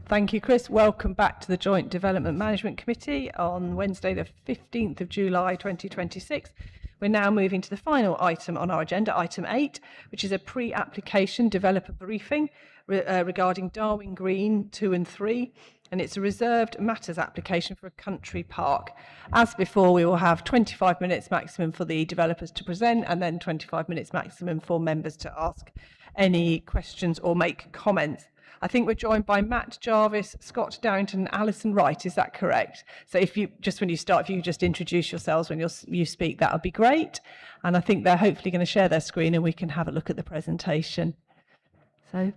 Thank you, Chris. Welcome back to the Joint Development Management Committee on Wednesday, the 15th of July 2026. We're now moving to the final item on our agenda, item 8, which is a pre-application developer briefing regarding Darwin Green 2 and 3, and it's a reserved matters application for a country park. As before, we will have 25 minutes maximum for the developers to present, and then 25 minutes maximum for members to ask any questions or make comments. I think we're joined by Matt Jarvis, Scott Darrington, and Alison Wright. Is that correct? So if you just when you start, if you just introduce yourselves when you speak, that would be great. And I think they're hopefully going to share their screen and we can have a look at the presentation. So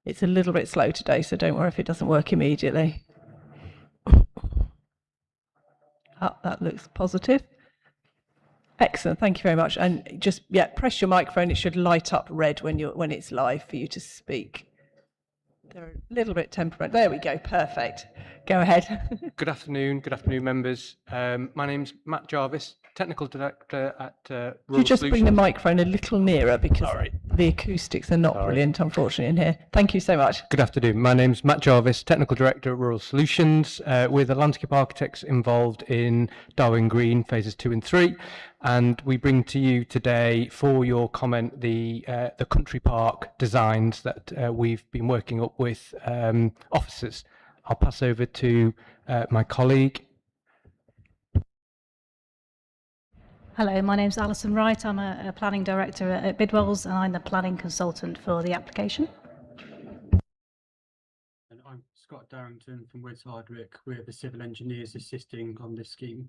it's a little bit slow today, so don't worry if it doesn't work immediately. Oh, that looks positive. Excellent, thank you very much. And just press your microphone. It should light up red when it's live for you to speak. They're a little bit temperamental. There we go, perfect. Go ahead. Good afternoon, members. My name's Matt Jarvis, Technical Director at Rural Could you just bring the Solutions. microphone a little nearer because the acoustics are not brilliant, unfortunately, in here. Thank you so much. Good afternoon. My name's Matt Jarvis, Technical Director at Rural Solutions. We're the landscape architects involved in Darwin Green phases 2 and 3, and we bring to you today for your comment the country park designs that we've been working up with officers. I'll pass over to my colleague. Hello, my name's Alison Wright. I'm a planning director at Bidwells, and I'm the planning consultant for the application. And I'm Scott Darrington from Woods Hardwick. We're the civil engineers assisting on this scheme.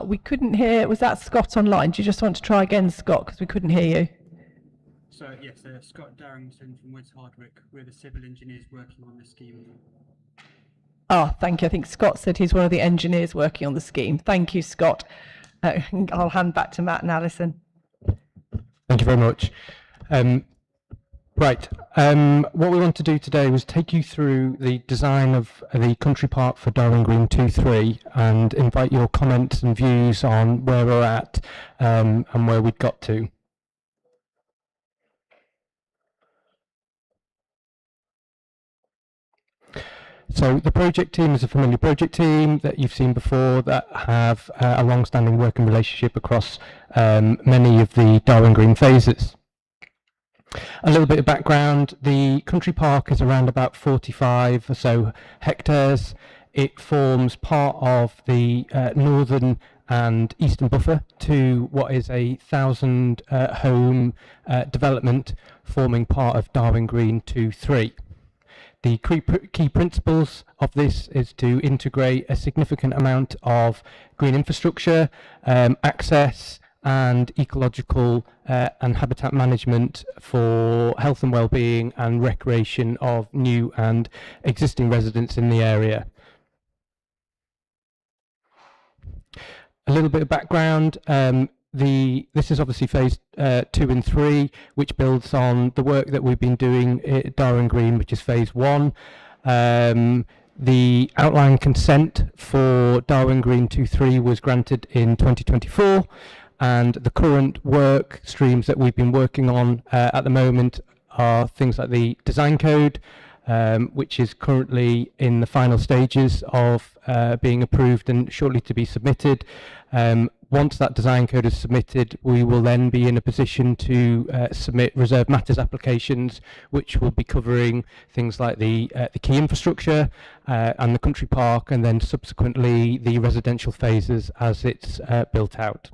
We couldn't hear. Was that Scott online? Do you just want to try again, Scott, because we couldn't hear you? So yes, Scott Darrington from Woods Hardwick. We're the civil engineers working on this scheme. Thank you. I think Scott said he's one of the engineers working on the scheme. Thank you, Scott. I'll hand back to Matt and Alison. Thank you very much. What we want to do today was take you through the design of the country park for Darwin Green 2-3 and invite your comments and views on where we're at and where we've got to. So the project team is a familiar project team that you've seen before that have a long-standing working relationship across many of the Darwin Green phases. A little bit of background, the country park is around about 45 or so hectares. It forms part of the northern and eastern buffer to what is a 1,000 home development forming part of Darwin Green 2-3. The key principles of this is to integrate a significant amount of green infrastructure, access and ecological and habitat management for health and well-being and recreation of new and existing residents in the area. A little bit of background, this is obviously phase 2 and 3, which builds on the work that we've been doing at Darwin Green, which is phase 1. The outline consent for Darwin Green 2-3 was granted in 2024, and the current work streams that we've been working on at the moment are things like the design code, which is currently in the final stages of being approved and shortly to be submitted. Once that design code is submitted, we will then be in a position to submit reserve matters applications, which will be covering things like the key infrastructure and the country park, and then subsequently the residential phases as it's built out.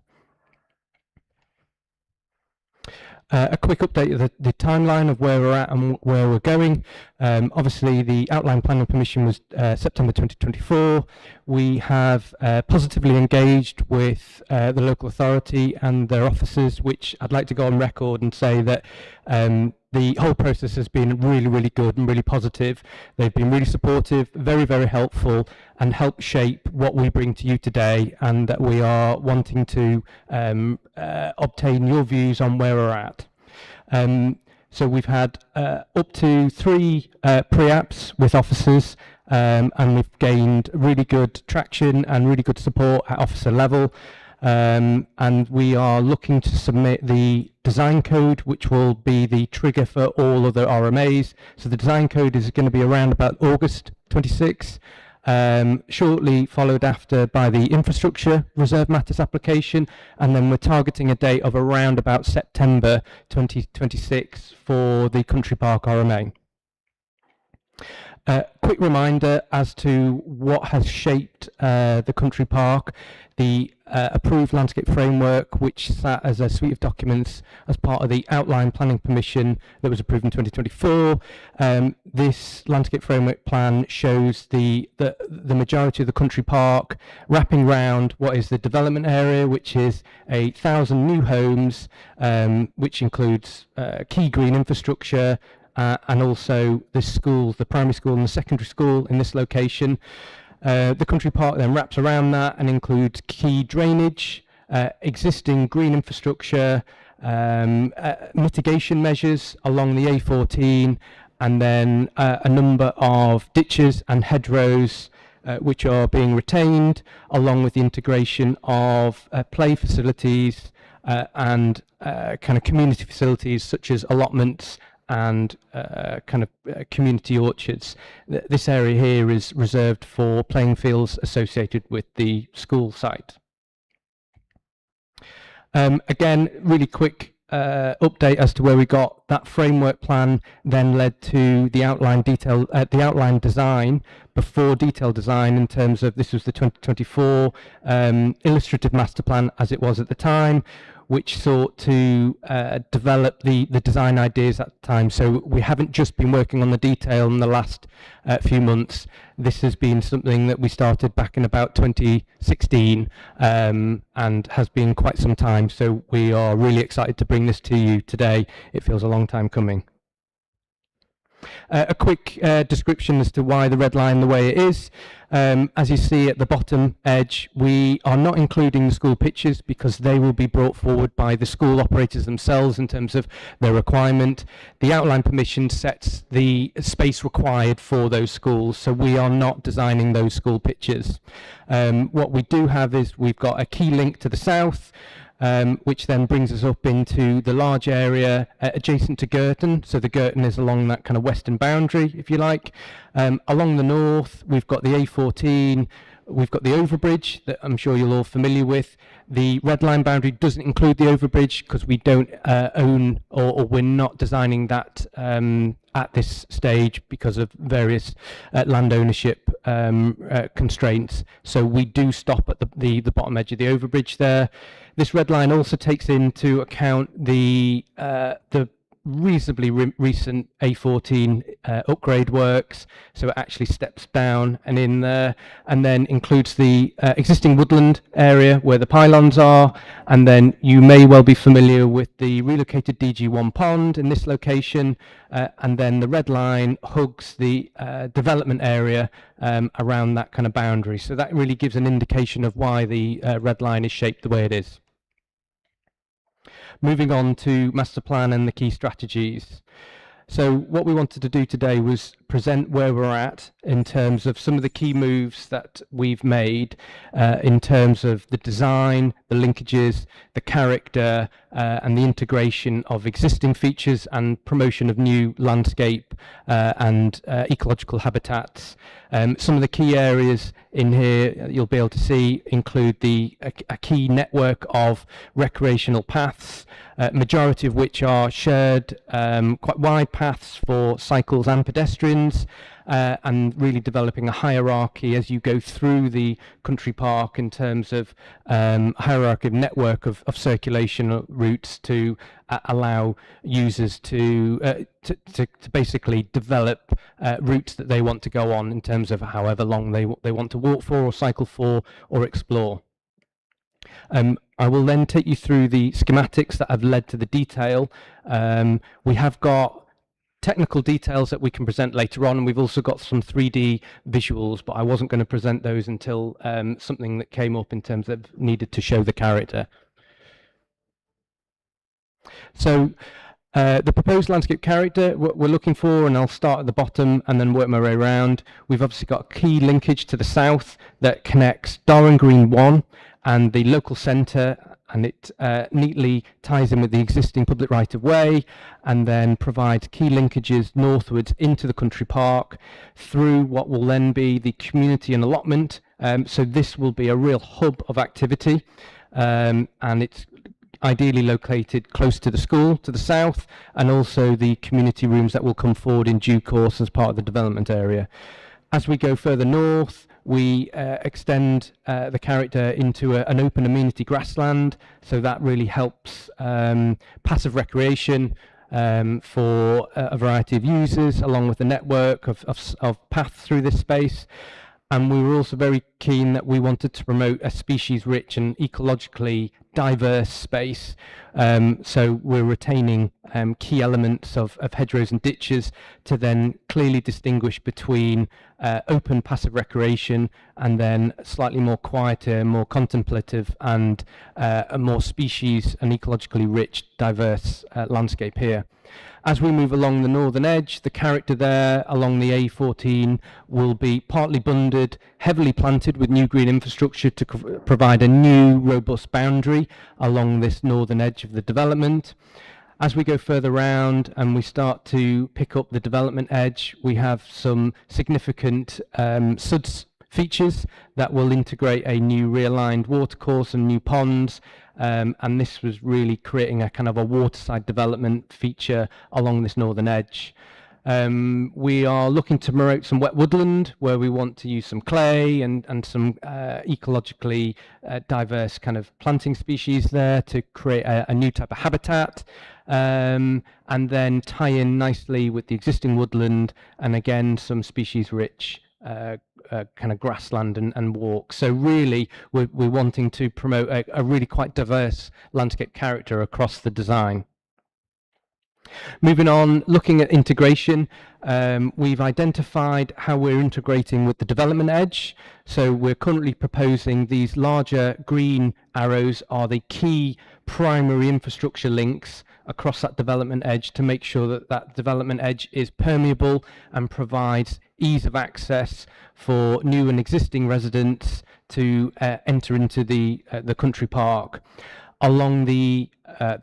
A quick update of the timeline of where we're at and where we're going. Obviously, the outline planning permission was September 2024. We have positively engaged with the local authority and their officers, which I'd like to go on record and say that the whole process has been really, really good and really positive. They've been really supportive, very, very helpful, and helped shape what we bring to you today, and that we are wanting to obtain your views on where we're at. So we've had up to 3 pre-apps with officers, and we've gained really good traction and really good support at officer level. And we are looking to submit the design code, which will be the trigger for all other RMAs. So the design code is going to be around about August 26, shortly followed after by the infrastructure reserve matters application, and then we're targeting a date of around about September 2026 for the country park RMA. Quick reminder as to what has shaped the country park. The approved landscape framework, which sat as a suite of documents as part of the outline planning permission that was approved in 2024. This landscape framework plan shows the majority of the country park wrapping round what is the development area, which is 1,000 new homes, which includes key green infrastructure, and also the schools, the primary school and the secondary school in this location. The country park then wraps around that and includes key drainage, existing green infrastructure, mitigation measures along the A14, and then a number of ditches and hedgerows which are being retained, along with the integration of play facilities and kind of community facilities such as allotments and community orchards. This area here is reserved for playing fields associated with the school site. Again, really quick update as to where we got. That framework plan then led to the outline design before detailed design, in terms of this was the 2024 illustrative master plan as it was at the time, which sought to develop the design ideas at the time. So we haven't just been working on the detail in the last few months. This has been something that we started back in about 2016 and has been quite some time. So we are really excited to bring this to you today. It feels a long time coming. A quick description as to why the red line the way it is. As you see at the bottom edge, we are not including the school pitches because they will be brought forward by the school operators themselves in terms of their requirement. The outline permission sets the space required for those schools, so we are not designing those school pitches. What we do have is we've got a key link to the south, which then brings us up into the large area adjacent to Girton. So the Girton is along that kind of western boundary, if you like. Along the north, we've got the A14, we've got the overbridge that I'm sure you're all familiar with. The red line boundary doesn't include the overbridge because we don't own or we're not designing that at this stage because of various land ownership constraints. So we do stop at the bottom edge of the overbridge there. This red line also takes into account the reasonably recent A14 upgrade works, so it actually steps down and in there, and then includes the existing woodland area where the pylons are, and then you may well be familiar with the relocated DG1 pond in this location, and then the red line hugs the development area around that kind of boundary. So that really gives an indication of why the red line is shaped the way it is. Moving on to master plan and the key strategies. So what we wanted to do today was present where we're at in terms of some of the key moves that we've made in terms of the design, the linkages, the character, and the integration of existing features and promotion of new landscape and ecological habitats. Some of the key areas in here you'll be able to see include a key network of recreational paths, majority of which are shared, quite wide paths for cycles and pedestrians, and really developing a hierarchy as you go through the country park in terms of hierarchy of network of circulation routes to allow users to basically develop routes that they want to go on in terms of however long they want to walk for or cycle for or explore. I will then take you through the schematics that have led to the detail. We have got technical details that we can present later on, and we've also got some 3D visuals, but I wasn't going to present those until something that came up in terms of needed to show the character. So the proposed landscape character, what we're looking for, and I'll start at the bottom and then work my way around. We've obviously got a key linkage to the south that connects Darwen Green 1 and the local centre, and it neatly ties in with the existing public right-of-way and then provides key linkages northwards into the country park through what will then be the community and allotment. So this will be a real hub of activity, and it's ideally located close to the school to the south, and also the community rooms that will come forward in due course as part of the development area. As we go further north, we extend the character into an open amenity grassland, so that really helps passive recreation for a variety of users, along with the network of paths through this space. And we were also very keen that we wanted to promote a species-rich and ecologically diverse space. So we're retaining key elements of hedgerows and ditches to then clearly distinguish between open passive recreation and then slightly more quieter, more contemplative and a more species and ecologically rich, diverse landscape here. As we move along the northern edge, the character there along the A14 will be partly bunded, heavily planted with new green infrastructure to provide a new robust boundary along this northern edge of the development. As we go further round and we start to pick up the development edge, we have some significant SUDS features that will integrate a new realigned watercourse and new ponds. And this was really creating a kind of a waterside development feature along this northern edge. We are looking to promote some wet woodland where we want to use some clay and some ecologically diverse kind of planting species there to create a new type of habitat, and then tie in nicely with the existing woodland and again some species-rich kind of grassland and walk. So really we're wanting to promote a really quite diverse landscape character across the design. Moving on, looking at integration, we've identified how we're integrating with the development edge. So we're currently proposing these larger green arrows are the key primary infrastructure links across that development edge to make sure that that development edge is permeable and provides ease of access for new and existing residents to enter into the country park. Along the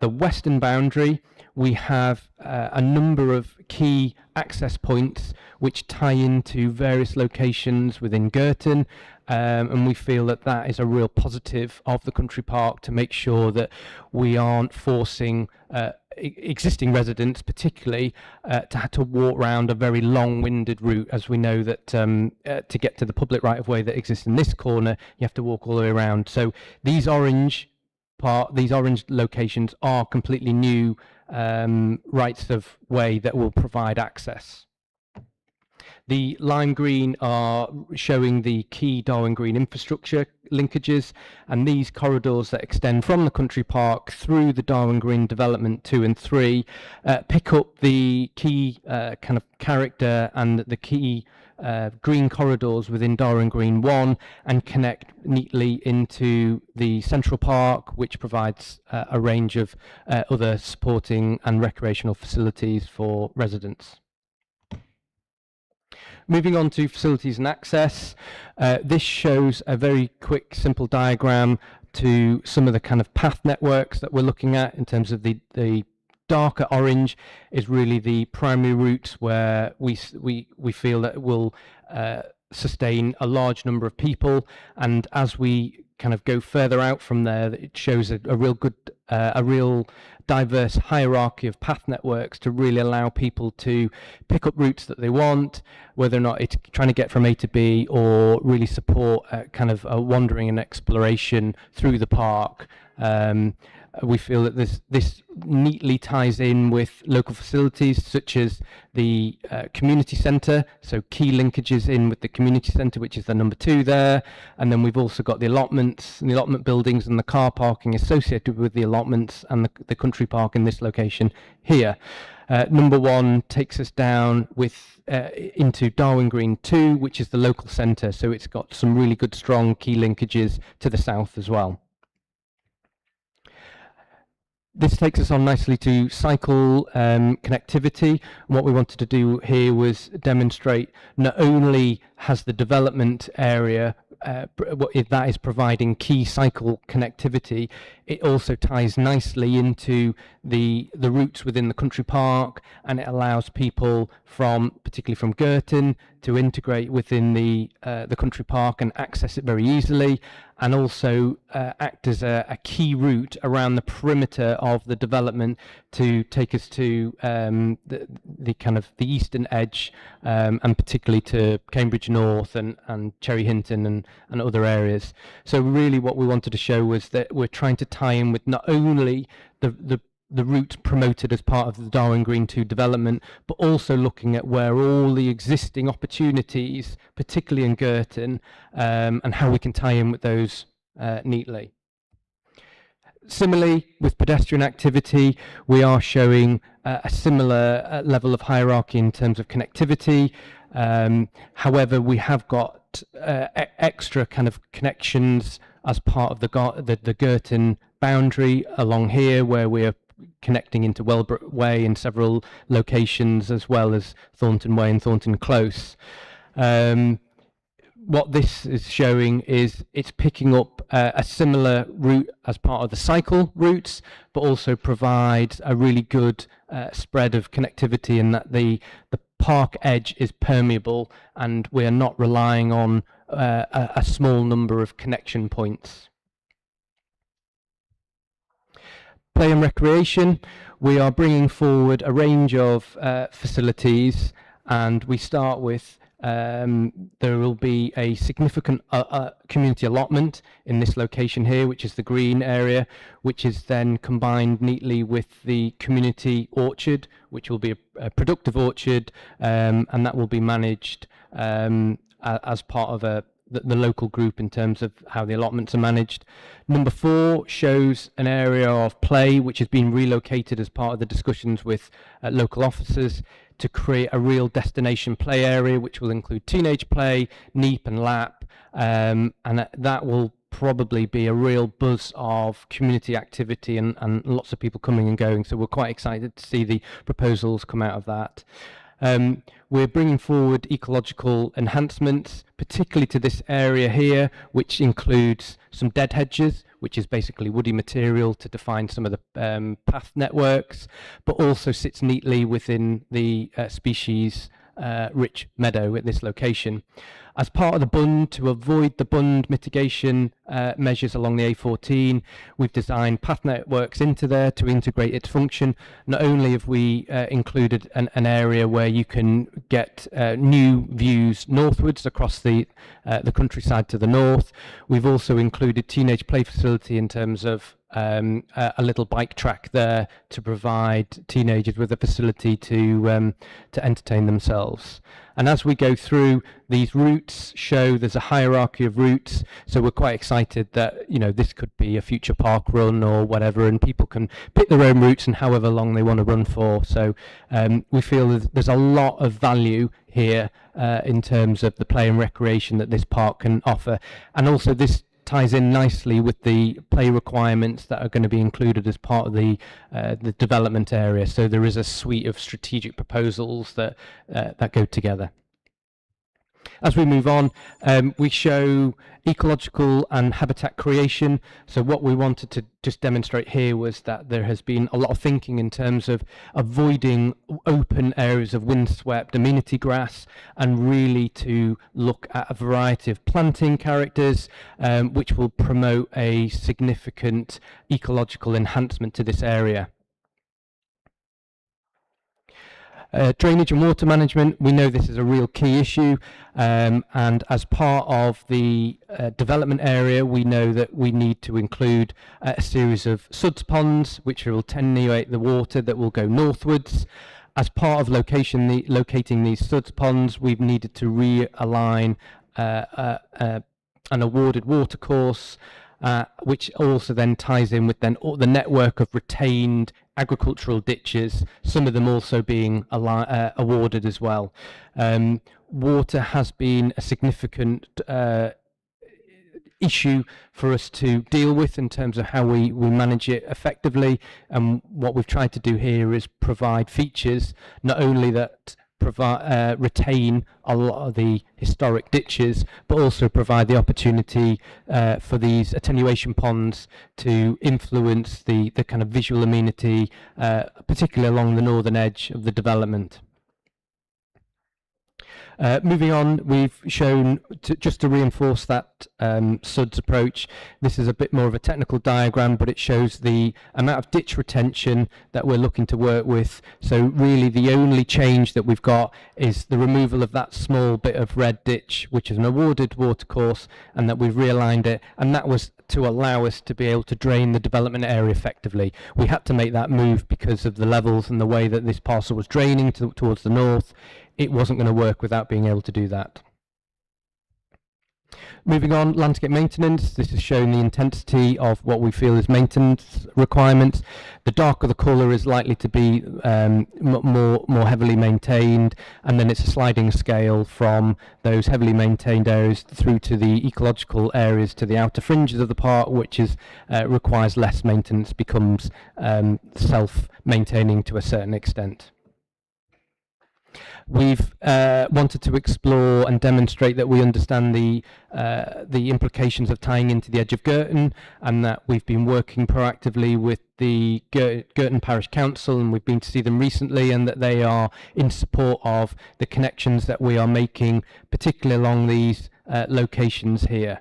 western boundary, we have a number of key access points which tie into various locations within Girton, and we feel that that is a real positive of the country park to make sure that we aren't forcing existing residents particularly to have to walk around a very long-winded route, as we know that to get to the public right-of-way that exists in this corner, you have to walk all the way around. So these orange locations are completely new rights of way that will provide access. The lime green are showing the key Darwin Green infrastructure linkages, and these corridors that extend from the country park through the Darwin Green development 2 and 3 pick up the key kind of character and the key green corridors within Darwin Green 1 and connect neatly into the Central Park, which provides a range of other supporting and recreational facilities for residents. Moving on to facilities and access, this shows a very quick, simple diagram to some of the kind of path networks that we're looking at. In terms of the darker orange is really the primary routes where we feel that will sustain a large number of people, and as we kind of go further out from there, it shows a real diverse hierarchy of path networks to really allow people to pick up routes that they want, whether or not it's trying to get from A to B or really support kind of a wandering and exploration through the park. We feel that this neatly ties in with local facilities such as the community centre, so key linkages in with the community centre, which is the number 2 there, and then we've also got the allotments and the allotment buildings and the car parking associated with the allotments and the country park in this location here. Number 1 takes us down with into Darwin Green 2, which is the local centre, so it's got some really good strong key linkages to the south as well. This takes us on nicely to cycle connectivity. And what we wanted to do here was demonstrate not only has the development area that is providing key cycle connectivity, it also ties nicely into the routes within the country park, and it allows people particularly from Girton to integrate within the country park and access it very easily, and also act as a key route around the perimeter of the development to take us to the kind of the eastern edge, and particularly to Cambridge North and Cherry Hinton and other areas. So really what we wanted to show was that we're trying to tie in with not only the route promoted as part of the Darwin Green 2 development, but also looking at where all the existing opportunities, particularly in Girton, and how we can tie in with those neatly. Similarly, with pedestrian activity, we are showing a similar level of hierarchy in terms of connectivity. However, we have got extra kind of connections as part of the Girton boundary along here, where we are connecting into Welbrook Way in several locations, as well as Thornton Way and Thornton Close. What this is showing is it's picking up a similar route as part of the cycle routes, but also provides a really good spread of connectivity in that the park edge is permeable, and we are not relying on a small number of connection points. Play and recreation, we are bringing forward a range of facilities, and we start with there will be a significant community allotment in this location here, which is the green area, which is then combined neatly with the community orchard, which will be a productive orchard, and that will be managed as part of the local group in terms of how the allotments are managed. Number 4 shows an area of play which has been relocated as part of the discussions with local officers to create a real destination play area, which will include teenage play, NEEP and LAP, and that will probably be a real buzz of community activity and lots of people coming and going, so we're quite excited to see the proposals come out of that. We're bringing forward ecological enhancements, particularly to this area here, which includes some dead hedges, which is basically woody material to define some of the path networks, but also sits neatly within the species rich meadow at this location. As part of the Bund, to avoid the Bund mitigation measures along the A14, we've designed path networks into there to integrate its function. Not only have we included an area where you can get new views northwards across the countryside to the north, we've also included teenage play facility in terms of a little bike track there to provide teenagers with a facility to entertain themselves. And as we go through, these routes show there's a hierarchy of routes, so we're quite excited that, you know, this could be a future park run or whatever, and people can pick their own routes and however long they want to run for. So we feel there's a lot of value here in terms of the play and recreation that this park can offer. And also this ties in nicely with the play requirements that are going to be included as part of the development area. So there is a suite of strategic proposals that go together. As we move on, we show ecological and habitat creation. So what we wanted to just demonstrate here was that there has been a lot of thinking in terms of avoiding open areas of windswept amenity grass, and really to look at a variety of planting characters which will promote a significant ecological enhancement to this area. Drainage and water management, we know this is a real key issue, and as part of the development area, we know that we need to include a series of suds ponds which will attenuate the water that will go northwards. As part of locating these suds ponds, we've needed to realign an awarded watercourse, which also then ties in with the network of retained agricultural ditches, some of them also being awarded as well. Water has been a significant issue for us to deal with in terms of how we manage it effectively, and what we've tried to do here is provide features not only that retain a lot of the historic ditches, but also provide the opportunity for these attenuation ponds to influence the kind of visual amenity, particularly along the northern edge of the development. Moving on, we've shown, just to reinforce that SUDS approach, this is a bit more of a technical diagram, but it shows the amount of ditch retention that we're looking to work with. So really the only change that we've got is the removal of that small bit of red ditch, which is an awarded watercourse, and that we've realigned it, and that was to allow us to be able to drain the development area effectively. We had to make that move because of the levels and the way that this parcel was draining towards the north. It wasn't going to work without being able to do that. Moving on, landscape maintenance. This is showing the intensity of what we feel is maintenance requirements. The darker the colour is likely to be more heavily maintained, and then it's a sliding scale from those heavily maintained areas through to the ecological areas to the outer fringes of the park, which is requires less maintenance, becomes self-maintaining to a certain extent. We've wanted to explore and demonstrate that we understand the implications of tying into the edge of Girton, and that we've been working proactively with the Girton Parish Council, and we've been to see them recently, and that they are in support of the connections that we are making, particularly along these locations here.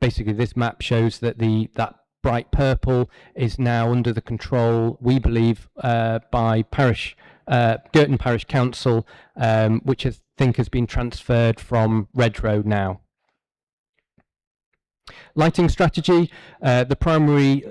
Basically, this map shows that that bright purple is now under the control, we believe, by Girton Parish Council, which I think has been transferred from Redrow now. Lighting strategy, the primary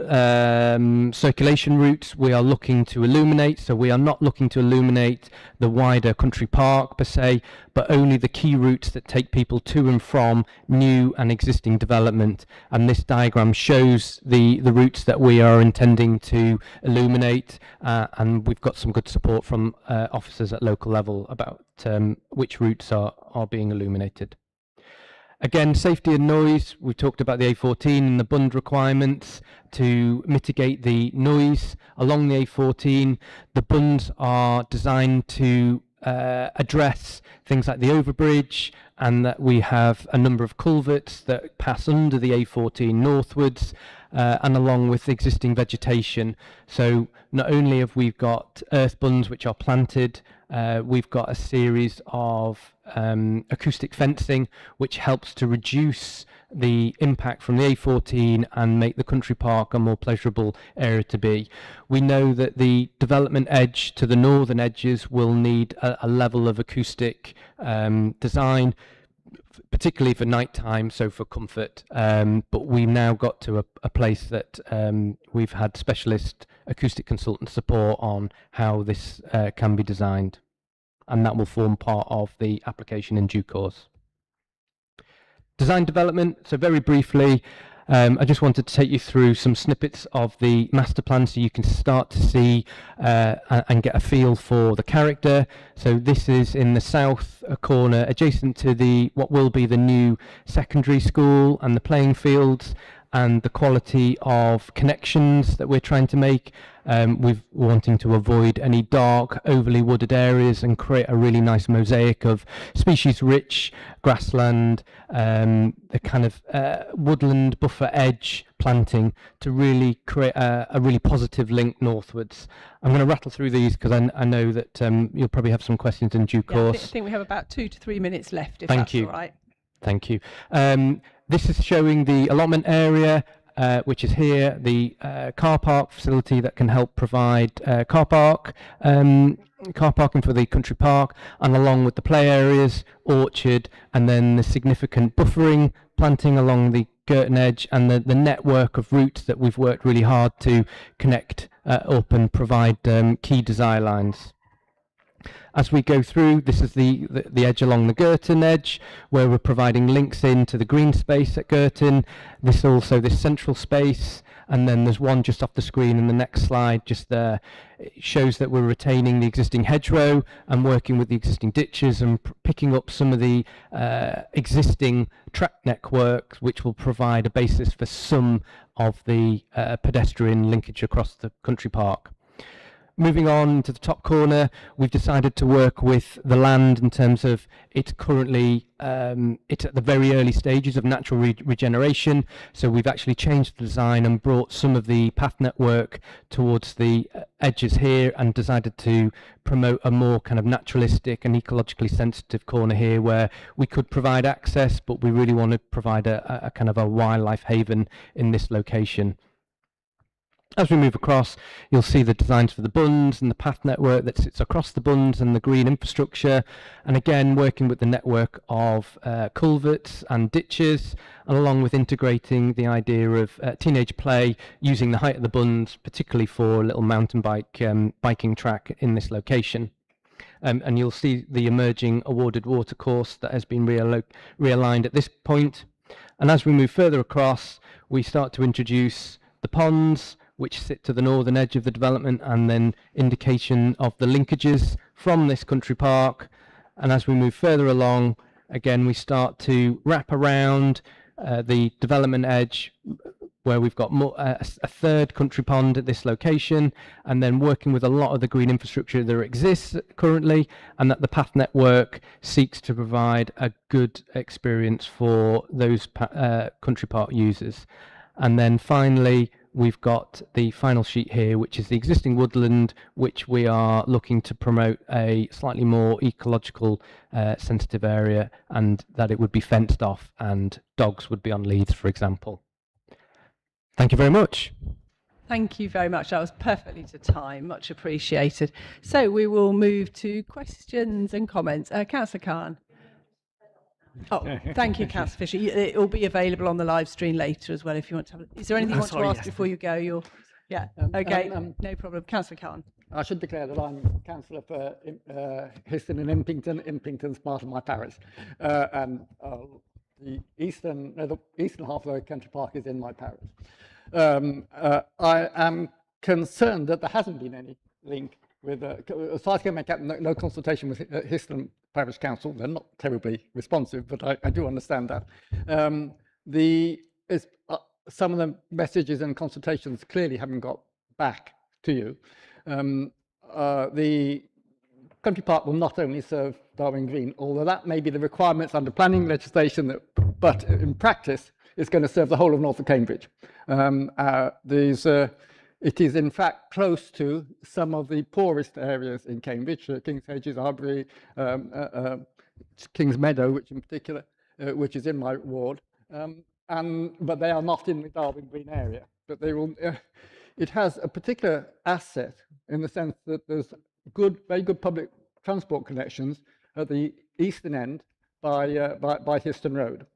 circulation routes we are looking to illuminate, so we are not looking to illuminate the wider country park per se, but only the key routes that take people to and from new and existing development. And this diagram shows the routes that we are intending to illuminate, and we've got some good support from officers at local level about which routes are being illuminated. Again, safety and noise, we talked about the A14 and the bund requirements to mitigate the noise along the A14. The bunds are designed to address things like the overbridge, and that we have a number of culverts that pass under the A14 northwards and along with existing vegetation. So not only have we got earth bunds which are planted, we've got a series of acoustic fencing which helps to reduce the impact from the A14 and make the country park a more pleasurable area to be. We know that the development edge to the northern edges will need a level of acoustic design, particularly for night time, so for comfort, but we've now got to a place that we've had specialist acoustic consultant support on how this can be designed, and that will form part of the application in due course. Design development, so very briefly, I just wanted to take you through some snippets of the master plan so you can start to see and get a feel for the character. So this is in the south corner, adjacent to the what will be the new secondary school and the playing fields, and the quality of connections that we're trying to make. We're wanting to avoid any dark, overly wooded areas and create a really nice mosaic of species-rich grassland, the kind of woodland buffer edge planting to really create a really positive link northwards. I'm going to rattle through these because I know that you'll probably have some questions in due course. I think we have about 2 to 3 minutes left, if Thank that's you. all right. Thank you. This is showing the allotment area, which is here, the car park facility that can help provide car parking for the country park, and along with the play areas, orchard, and then the significant buffering planting along the Girton edge, and the network of routes that we've worked really hard to connect up and provide key desire lines. As we go through, this is the edge along the Girton edge, where we're providing links into the green space at Girton. This central space, and then there's one just off the screen in the next slide, just there. It shows that we're retaining the existing hedgerow and working with the existing ditches and picking up some of the existing track network, which will provide a basis for some of the pedestrian linkage across the country park. Moving on to the top corner, we've decided to work with the land in terms of it's currently it's at the very early stages of natural regeneration, so we've actually changed the design and brought some of the path network towards the edges here and decided to promote a more kind of naturalistic and ecologically sensitive corner here where we could provide access, but we really want to provide a kind of a wildlife haven in this location. As we move across, you'll see the designs for the bunds and the path network that sits across the bunds and the green infrastructure, and again working with the network of culverts and ditches, and along with integrating the idea of teenage play using the height of the bunds, particularly for a little mountain biking track in this location. And you'll see the emerging awarded watercourse that has been realigned at this point. And as we move further across, we start to introduce the ponds, which sit to the northern edge of the development, and then indication of the linkages from this country park. And as we move further along, again, we start to wrap around the development edge, where we've got a third country pond at this location, and then working with a lot of the green infrastructure that exists currently, and that the path network seeks to provide a good experience for those country park users. And then finally, we've got the final sheet here, which is the existing woodland, which we are looking to promote a slightly more ecological sensitive area, and that it would be fenced off and dogs would be on leads, for example. Thank you very much. Thank you very much. That was perfectly to time. Much appreciated. So we will move to questions and comments. Councillor Khan. Oh, thank you, Councillor Fisher. It will be available on the live stream later as well if you want to have it. Is there anything you want to ask before you go? Yeah, okay, no problem. Councillor Khan. I should declare that I'm councillor for Histon and Impington. Impington's part of my parish. And the eastern half of the country park is in my parish. I am concerned that there hasn't been any link as far as I can make out, no consultation with Histon Parish Council. They're not terribly responsive, but I do understand that. Some of the messages and consultations clearly haven't got back to you. The country park will not only serve Darwin Green, although that may be the requirements under planning legislation, but in practice, it's going to serve the whole of north of Cambridge. It is in fact close to some of the poorest areas in Cambridge, King's Hedges, Arbury, King's Meadow, which in particular, which is in my ward, but they are not in the Darwin Green area. But they will. It has a particular asset in the sense that there's very good public transport connections at the eastern end by Histon Road.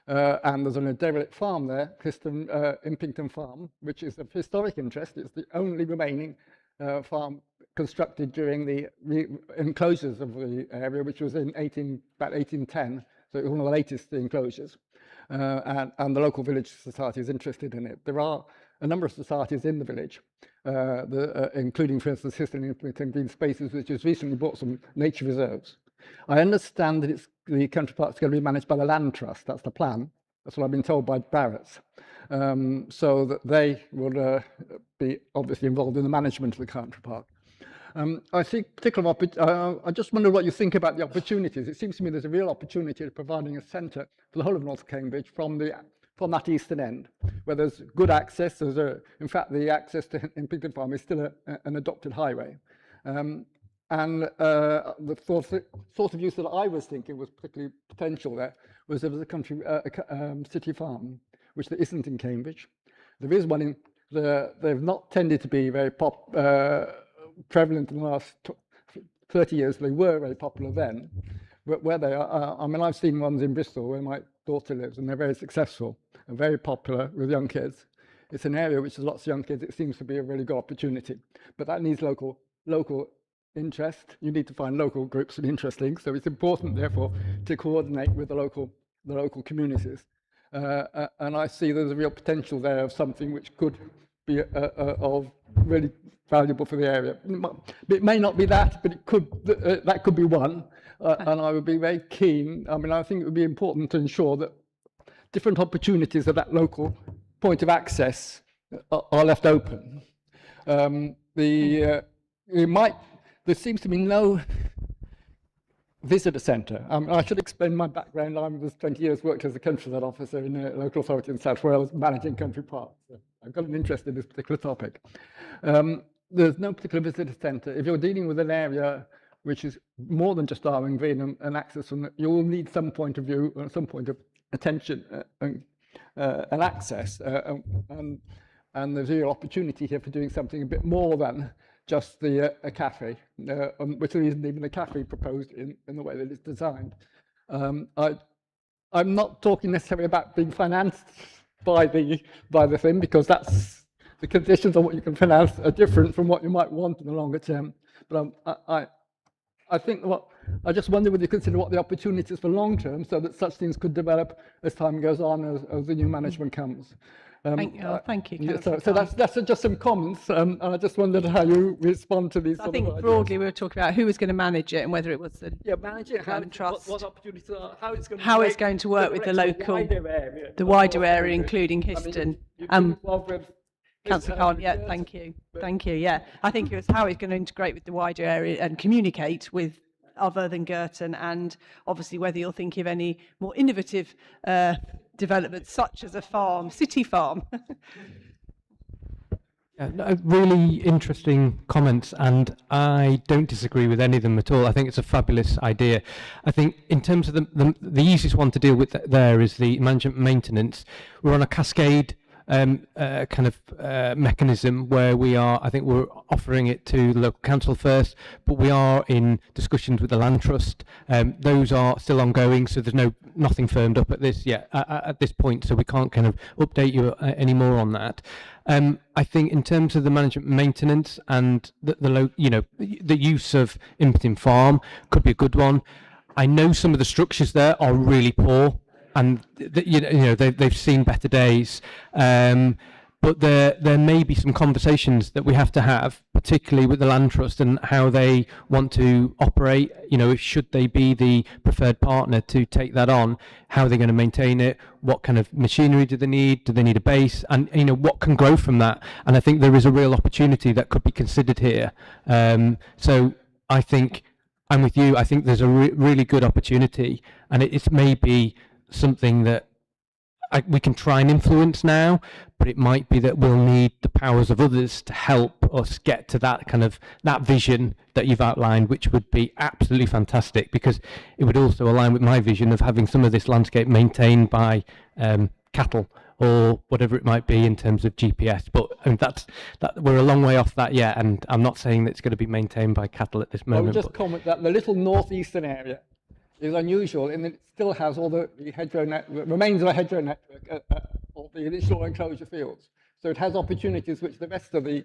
And there's a derelict farm there, Impington Farm, which is of historic interest. It's the only remaining farm constructed during the enclosures of the area, which was in about 1810. So it was one of the latest enclosures. And the local village society is interested in it. There are a number of societies in the village, including, for instance, Histon Impington Green Spaces, which has recently bought some nature reserves. I understand that the country park is going to be managed by the Land Trust. That's the plan. That's what I've been told by Barrett's. So that they will be obviously involved in the management of the country park. I think I just wonder what you think about the opportunities. It seems to me there's a real opportunity of providing a centre for the whole of North Cambridge from that eastern end, where there's good access. In fact, the access to Impington Farm is still an adopted highway. And the sort of use that I was thinking was particularly potential there was a city farm, which there isn't in Cambridge. There is one they've not tended to be very prevalent in the last 30 years. They were very popular then, but where they are, I mean, I've seen ones in Bristol where my daughter lives, and they're very successful and very popular with young kids. It's an area which has lots of young kids. It seems to be a really good opportunity, but that needs local interest. You need to find local groups of interesting. So it's important, therefore, to coordinate with the local communities. And I see there's a real potential there of something which could be of really valuable for the area. It may not be that, but it could. That could be one. And I would be very keen. I mean, I think it would be important to ensure that different opportunities of that local point of access are left open. There seems to be no visitor centre. I should explain my background. I was 20 years worked as a countryside officer in a local authority in South Wales, managing country parks. So I've got an interest in this particular topic. There's no particular visitor centre. If you're dealing with an area which is more than just Darwin Green and access from it, you will need some point of view or some point of attention and access. And there's a real opportunity here for doing something a bit more than just a cafe, which there isn't even a cafe proposed in the way that it's designed. I'm not talking necessarily about being financed by the thing, because that's the conditions on what you can finance are different from what you might want in the longer term. But I think I just wonder whether you consider what the opportunities for long term, so that such things could develop as time goes on, as the new management comes. Thank you. So that's just some comments, and I just wondered how you respond to these. I think broadly we were talking about who was going to manage it and whether it was the manage it, trust, what opportunities are, how it's going to work with the local, the wider area, including Histon. Councillor Khan, thank you. Yeah, I think it was how it's going to integrate with the wider area and communicate with other than Girton, and obviously whether you're thinking of any more innovative developments such as a city farm. Really interesting comments, and I don't disagree with any of them at all. I think it's a fabulous idea. I think in terms of the easiest one to deal with there is the management maintenance. We're on a cascade mechanism where I think we're offering it to the local council first, but we are in discussions with the Land Trust. Those are still ongoing, so there's nothing firmed up at this point, so we can't kind of update you any more on that. I think in terms of the management maintenance and the use of Impington Farm could be a good one. I know some of the structures there are really poor, and they've seen better days. but there may be some conversations that we have to have, particularly with the Land Trust and how they want to operate. You know, should they be the preferred partner to take that on? How are they going to maintain it? What kind of machinery do they need? Do they need a base? And you know, what can grow from that? And I think there is a real opportunity that could be considered here. So I think I'm with you. I think there's a really good opportunity, and it's maybe something that we can try and influence now, but it might be that we'll need the powers of others to help us get to that kind of that vision that you've outlined, which would be absolutely fantastic, because it would also align with my vision of having some of this landscape maintained by cattle or whatever it might be in terms of GPS. But I mean, that we're a long way off that yet, and I'm not saying that it's going to be maintained by cattle at this moment. I would just comment that the little northeastern area is unusual in that it still has all the hedgerow remains of a hedgerow network of the initial enclosure fields. So it has opportunities which the rest of the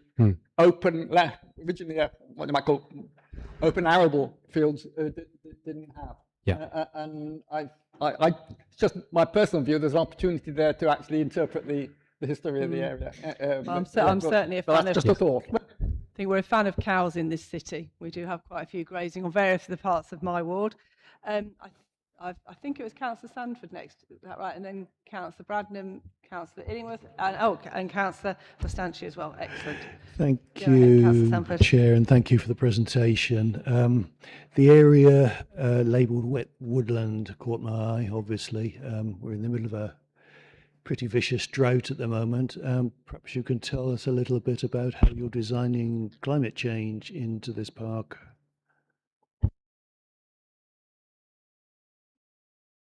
open, originally what you might call open arable fields didn't have. Yeah. And it's just my personal view. There's an opportunity there to actually interpret the history of the area. I'm certainly a fan that's of. just a thought. I think we're a fan of cows in this city. We do have quite a few grazing on various of the parts of my ward. I think it was Councillor Sandford next, is that right? And then Councillor Bradnam, Councillor Illingworth, and Councillor Costanci as well. Excellent. Thank Go ahead, Councillor you, Sandford. Chair, and thank you for the presentation. The area labelled wet woodland caught my eye, obviously. We're in the middle of a pretty vicious drought at the moment. Perhaps you can tell us a little bit about how you're designing climate change into this park.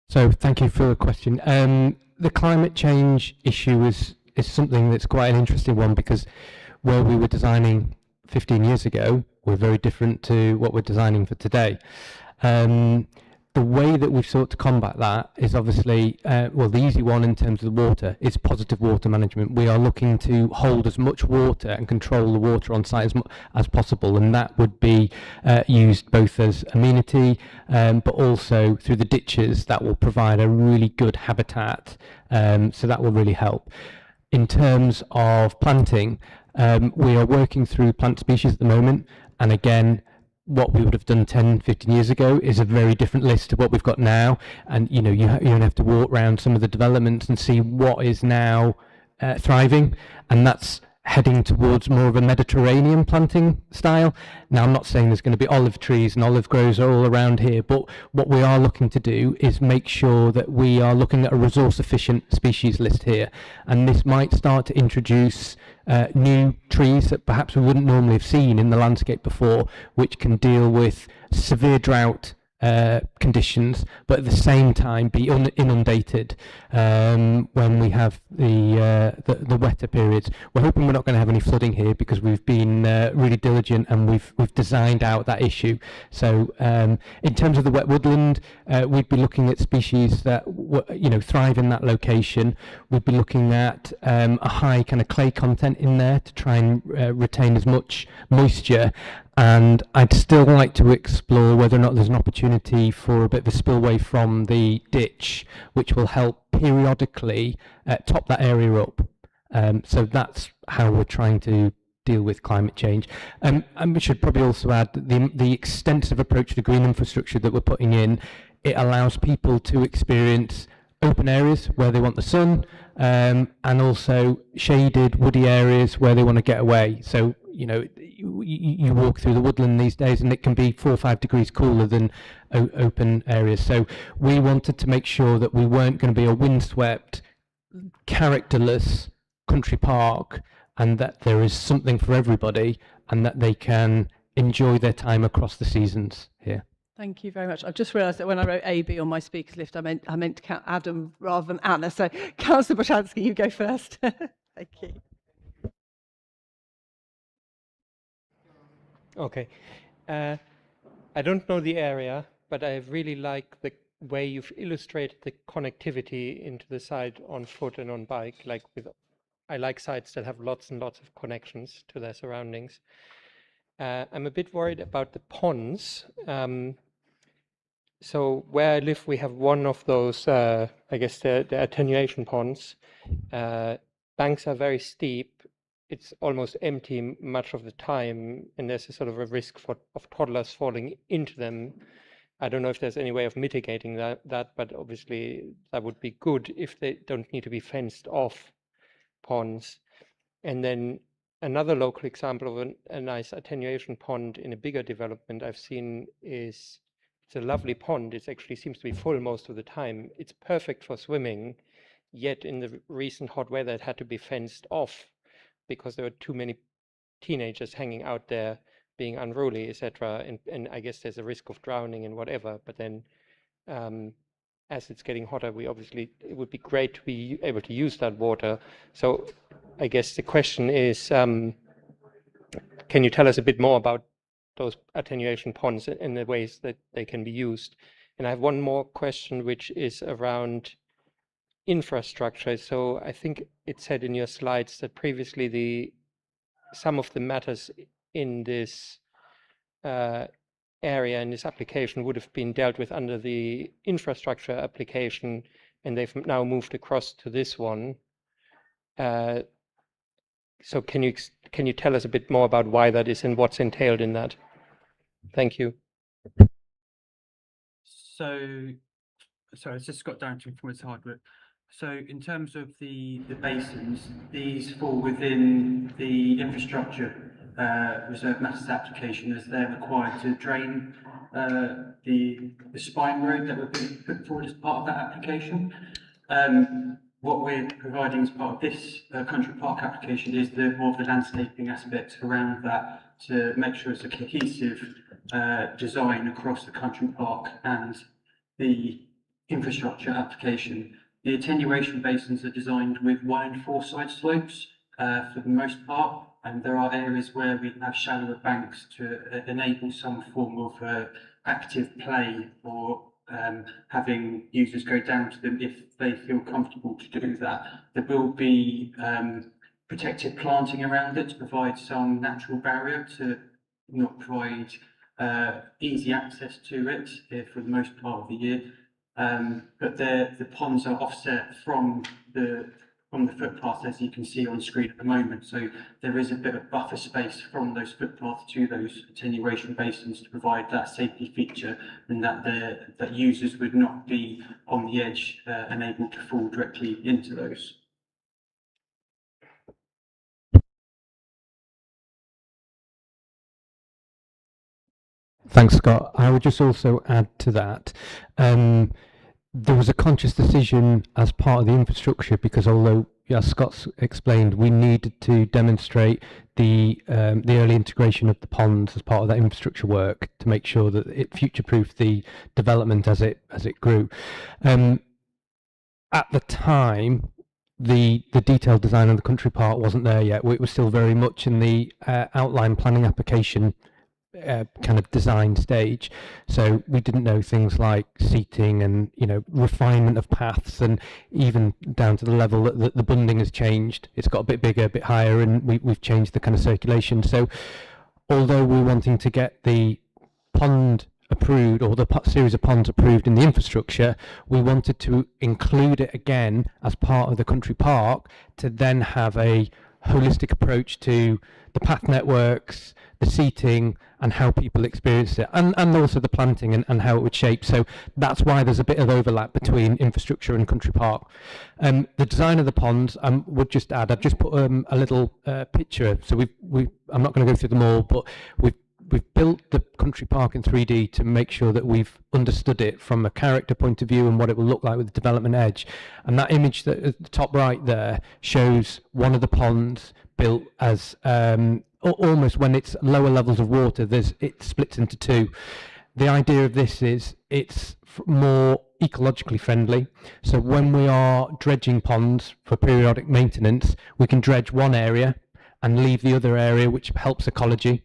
So thank you for the question. The climate change issue is something that's quite an interesting one, because where we were designing 15 years ago, we're very different to what we're designing for today. The way that we've sought to combat that is obviously, well, the easy one in terms of the water is positive water management. We are looking to hold as much water and control the water on site as possible, and that would be used both as amenity, but also through the ditches that will provide a really good habitat, so that will really help. In terms of planting, we are working through plant species at the moment, and again, what we would have done 10, 15 years ago is a very different list to what we've got now. And, you know, you have to walk around some of the developments and see what is now thriving. And that's heading towards more of a Mediterranean planting style. Now, I'm not saying there's going to be olive trees and olive groves all around here, but what we are looking to do is make sure that we are looking at a resource efficient species list here. And this might start to introduce new trees that perhaps we wouldn't normally have seen in the landscape before, which can deal with severe drought conditions, but at the same time be inundated when we have the wetter periods. We're hoping we're not going to have any flooding here, because we've been really diligent and we've designed out that issue. So in terms of the wet woodland, we'd be looking at species that thrive in that location. We'd be looking at a high kind of clay content in there to try and retain as much moisture. And I'd still like to explore whether or not there's an opportunity for a bit of a spillway from the ditch, which will help periodically top that area up. So that's how we're trying to deal with climate change. And we should probably also add that the extensive approach to green infrastructure that we're putting in, it allows people to experience open areas where they want the sun, and also shaded woody areas where they want to get away. So, you know, you walk through the woodland these days and it can be 4 or 5 degrees cooler than open areas. So we wanted to make sure that we weren't going to be a windswept, characterless country park, and that there is something for everybody and that they can enjoy their time across the seasons here. Thank you very much. I've just realised that when I wrote AB on my speakers list, I meant to count Adam rather than Anna. So, Councillor Bochanski, you go first. Thank you. Okay. I don't know the area, but I really like the way you've illustrated the connectivity into the site on foot and on bike. I like sites that have lots and lots of connections to their surroundings. I'm a bit worried about the ponds. So where I live, we have one of those, I guess the attenuation ponds. banks are very steep. It's almost empty much of the time, and there's a sort of a risk of toddlers falling into them. I don't know if there's any way of mitigating that, but obviously that would be good if they don't need to be fenced off ponds. And then another local example of a nice attenuation pond in a bigger development I've seen is, it's a lovely pond. It actually seems to be full most of the time. It's perfect for swimming, yet in the recent hot weather it had to be fenced off because there were too many teenagers hanging out there being unruly, etc. And I guess there's a risk of drowning and whatever. But then as it's getting hotter, it would be great to be able to use that water. So I guess the question is, can you tell us a bit more about those attenuation ponds and the ways that they can be used? And I have one more question, which is around infrastructure. So I think it said in your slides that previously some of the matters in this area, in this application, would have been dealt with under the infrastructure application, and they've now moved across to this one. So can you tell us a bit more about why that is and what's entailed in that? Thank you. So, sorry, it's just Scott Darrington from Woods Hardwick. So in terms of the basins, these fall within the infrastructure reserve matters application, as they're required to drain the spine road that would be put forward as part of that application. What we're providing as part of this country park application is more of the landscaping aspects around that to make sure it's a cohesive design across the country park and the infrastructure application. The attenuation basins are designed with 1 and 4 side slopes for the most part, and there are areas where we have shallower banks to enable some form of active play or having users go down to them if they feel comfortable to do that. There will be protected planting around it to provide some natural barrier to not provide easy access to it for the most part of the year. But the ponds are offset from the footpaths, as you can see on screen at the moment. So there is a bit of buffer space from those footpaths to those attenuation basins to provide that safety feature, and that users would not be on the edge and able to fall directly into those. Thanks, Scott. I would just also add to that. There was a conscious decision as part of the infrastructure because although, as Scott's explained, we needed to demonstrate the early integration of the ponds as part of that infrastructure work to make sure that it future-proofed the development as it grew. At the time, the detailed design of the country park wasn't there yet. It was still very much in the outline planning application kind of design stage, so we didn't know things like seating and refinement of paths, and even down to the level that the bunding has changed. It's got a bit bigger, a bit higher, and we've changed the kind of circulation. So although we're wanting to get the pond approved or the series of ponds approved in the infrastructure, we wanted to include it again as part of the country park to then have a holistic approach to the path networks, the seating, and how people experience it, and also the planting and how it would shape. So that's why there's a bit of overlap between infrastructure and country park. The design of the ponds, would just add, I've just put a little picture. So I'm not going to go through them all, but we've built the country park in 3D to make sure that we've understood it from a character point of view and what it will look like with the development edge. And that image that at the top right there shows one of the ponds built as almost when it's lower levels of water, it splits into two. The idea of this is it's more ecologically friendly. So when we are dredging ponds for periodic maintenance, we can dredge one area and leave the other area, which helps ecology.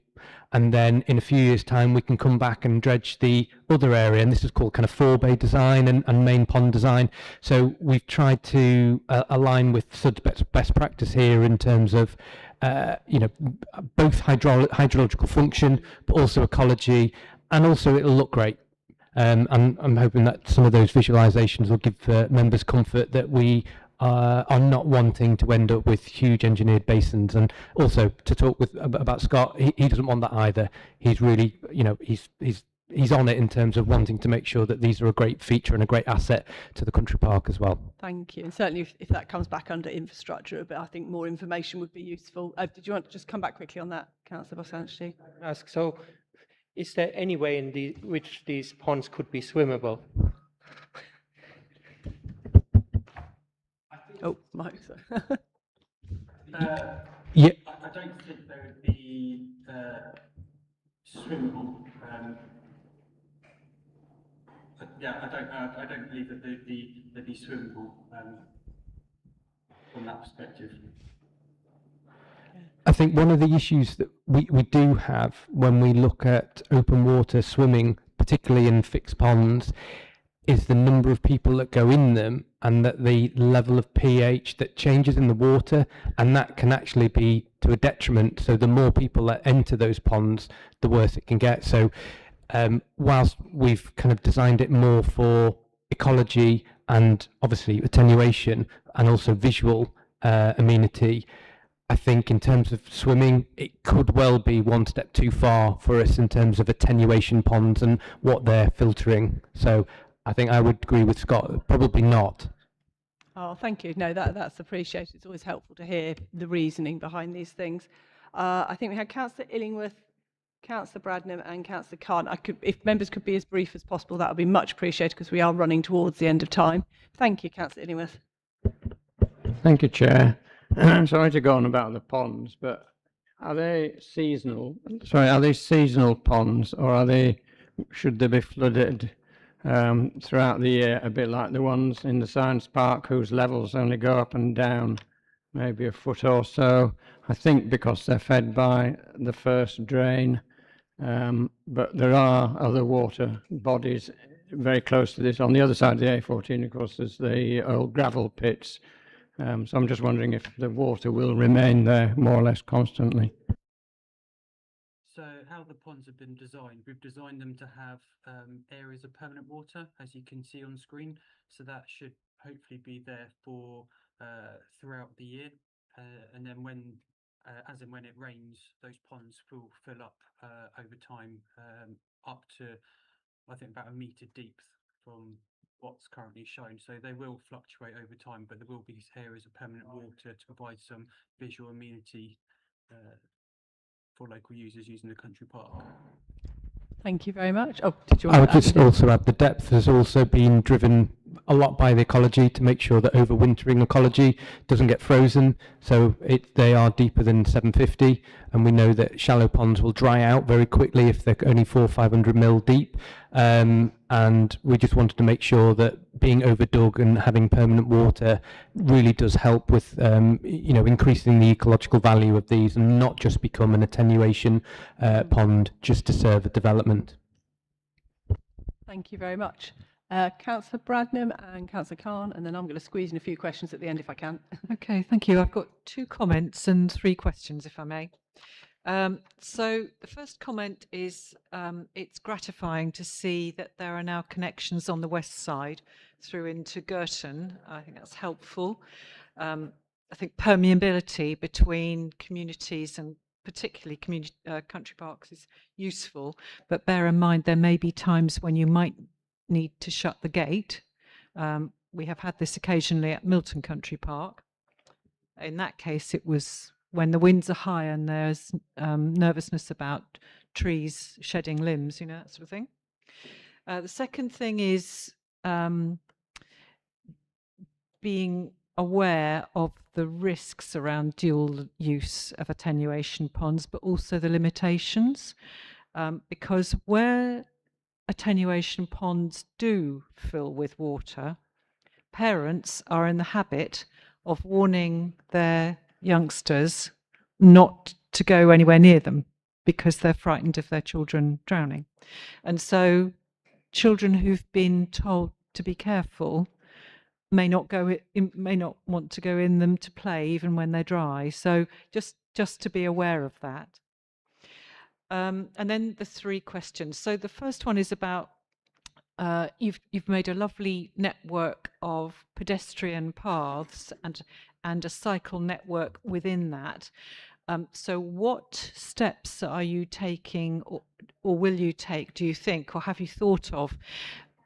And then in a few years' time, we can come back and dredge the other area. And this is called kind of forebay design and main pond design. So we've tried to align with SUD's best practice here in terms of both hydrological function, but also ecology, and also it'll look great. And I'm hoping that some of those visualizations will give members comfort that we are not wanting to end up with huge engineered basins. And also to talk with about Scott, he doesn't want that either. He's really, you know, he's on it in terms of wanting to make sure that these are a great feature and a great asset to the country park as well. Thank you. And certainly if that comes back under infrastructure, but I think more information would be useful. Did you want to just come back quickly on that, Councillor Bosanchi? Ask, so is there any way in which these ponds could be swimmable? Oh, Mike. Yeah. I don't think they would be swimmable. I don't believe that they'd be swimmable from that perspective. I think one of the issues that we do have when we look at open water swimming, particularly in fixed ponds, is the number of people that go in them and that the level of pH that changes in the water, and that can actually be to a detriment. So the more people that enter those ponds, the worse it can get. So whilst we've kind of designed it more for ecology and obviously attenuation and also visual amenity, I think in terms of swimming, it could well be one step too far for us in terms of attenuation ponds and what they're filtering. So I think I would agree with Scott, probably not. Oh, thank you. No, that's appreciated. It's always helpful to hear the reasoning behind these things. I think we had Councillor Illingworth, Councillor Bradnam and Councillor Khan. If members could be as brief as possible, that would be much appreciated because we are running towards the end of time. Thank you, Councillor Illingworth. Thank you, Chair. I'm sorry to go on about the ponds, but are they seasonal? Sorry, are they seasonal ponds, or should they be flooded throughout the year, a bit like the ones in the science park whose levels only go up and down maybe a foot or so? I think because they're fed by the first drain, but there are other water bodies very close to this. On the other side of the A14, of course, there's the old gravel pits. So I'm just wondering if the water will remain there more or less constantly. So how the ponds have been designed, we've designed them to have areas of permanent water, as you can see on screen. So that should hopefully be there for throughout the year. And then as and when it rains, those ponds will fill up over time, up to, I think, about 1 metre deep from what's currently shown. So they will fluctuate over time, but there will be areas of permanent water to provide some visual amenity for local users using the country park. Thank you very much. Oh, did you want I would to just also add the depth has also been driven a lot by the ecology to make sure that overwintering ecology doesn't get frozen. So they are deeper than 750, and we know that shallow ponds will dry out very quickly if they're only 400 or 500 mil deep. And we just wanted to make sure that being overdug and having permanent water really does help with increasing the ecological value of these, and not just become an attenuation pond just to serve a development. Thank you very much. Councillor Bradnam and Councillor Khan, and then I'm going to squeeze in a few questions at the end if I can. Okay, thank you. I've got 2 comments and 3 questions, if I may. So the first comment is it's gratifying to see that there are now connections on the west side through into Girton. I think that's helpful. I think permeability between communities and particularly country parks is useful, but bear in mind there may be times when you might need to shut the gate. We have had this occasionally at Milton Country Park. In that case, it was when the winds are high and there's nervousness about trees shedding limbs, that sort of thing. The second thing is being aware of the risks around dual use of attenuation ponds, but also the limitations, because where attenuation ponds do fill with water, parents are in the habit of warning their youngsters not to go anywhere near them because they're frightened of their children drowning. And so children who've been told to be careful may not want to go in them to play even when they're dry. So just to be aware of that. And then the 3 questions. So the first one is about you've made a lovely network of pedestrian paths and a cycle network within that. So what steps are you taking or will you take, do you think, or have you thought of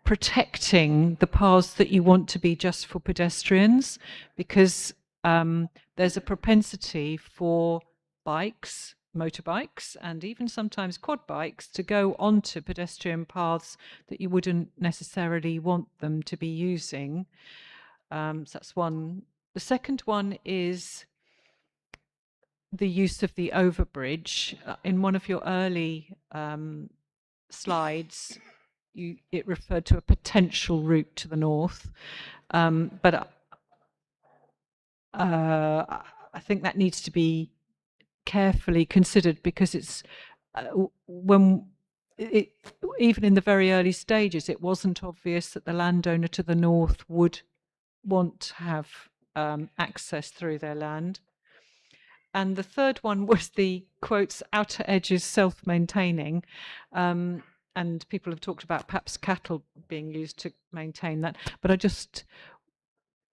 protecting the paths that you want to be just for pedestrians? Because there's a propensity for bikes, motorbikes, and even sometimes quad bikes to go onto pedestrian paths that you wouldn't necessarily want them to be using. So that's one. The second one is the use of the overbridge. In one of your early slides, it referred to a potential route to the north, but I think that needs to be carefully considered, because it's even in the very early stages, it wasn't obvious that the landowner to the north would want to have access through their land. And the third one was the, quotes, outer edges self-maintaining. And people have talked about perhaps cattle being used to maintain that. But I just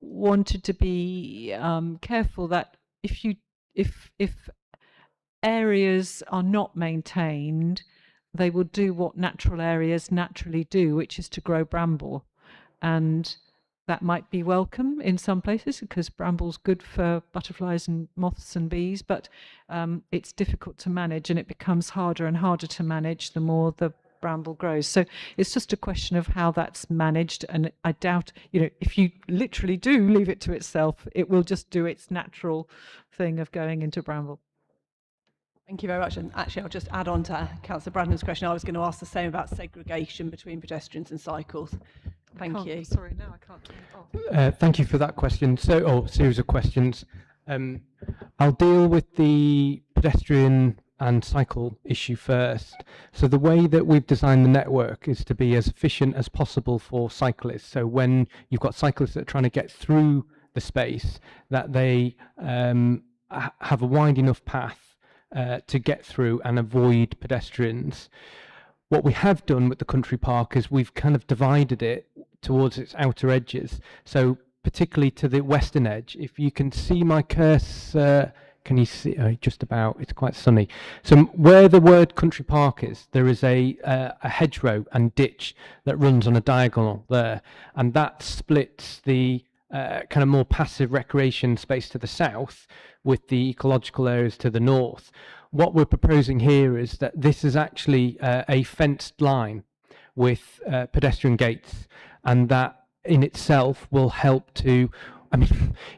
wanted to be careful that if areas are not maintained, they will do what natural areas naturally do, which is to grow bramble. And that might be welcome in some places because bramble's good for butterflies and moths and bees, but it's difficult to manage, and it becomes harder and harder to manage the more the bramble grows. So it's just a question of how that's managed, and I doubt, if you literally do leave it to itself, it will just do its natural thing of going into bramble. Thank you very much. And actually, I'll just add on to Councillor Bradnam's question. I was going to ask the same about segregation between pedestrians and cycles. Thank you. Sorry, no, I can't. Thank you for that question. Series of questions. I'll deal with the pedestrian and cycle issue first. So the way that we've designed the network is to be as efficient as possible for cyclists. So when you've got cyclists that are trying to get through the space, that they have a wide enough path to get through and avoid pedestrians. What we have done with the country park is we've kind of divided it towards its outer edges. So particularly to the western edge, if you can see my cursor, can you see? Just about, it's quite sunny. So where the word country park is, there is a hedgerow and ditch that runs on a diagonal there, and that splits the kind of more passive recreation space to the south with the ecological areas to the north. What we're proposing here is that this is actually a fenced line with pedestrian gates, and that in itself will help to,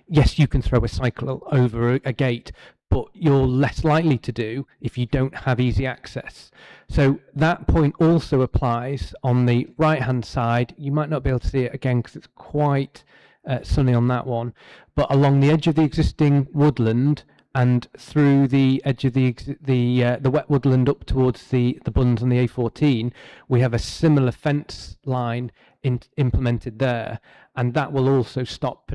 yes, you can throw a cycle over a gate, but you're less likely to do if you don't have easy access. So that point also applies on the right-hand side. You might not be able to see it again because it's quite sunny on that one, but along the edge of the existing woodland and through the edge of the wet woodland up towards the bunds on the A14, we have a similar fence line implemented there, and that will also stop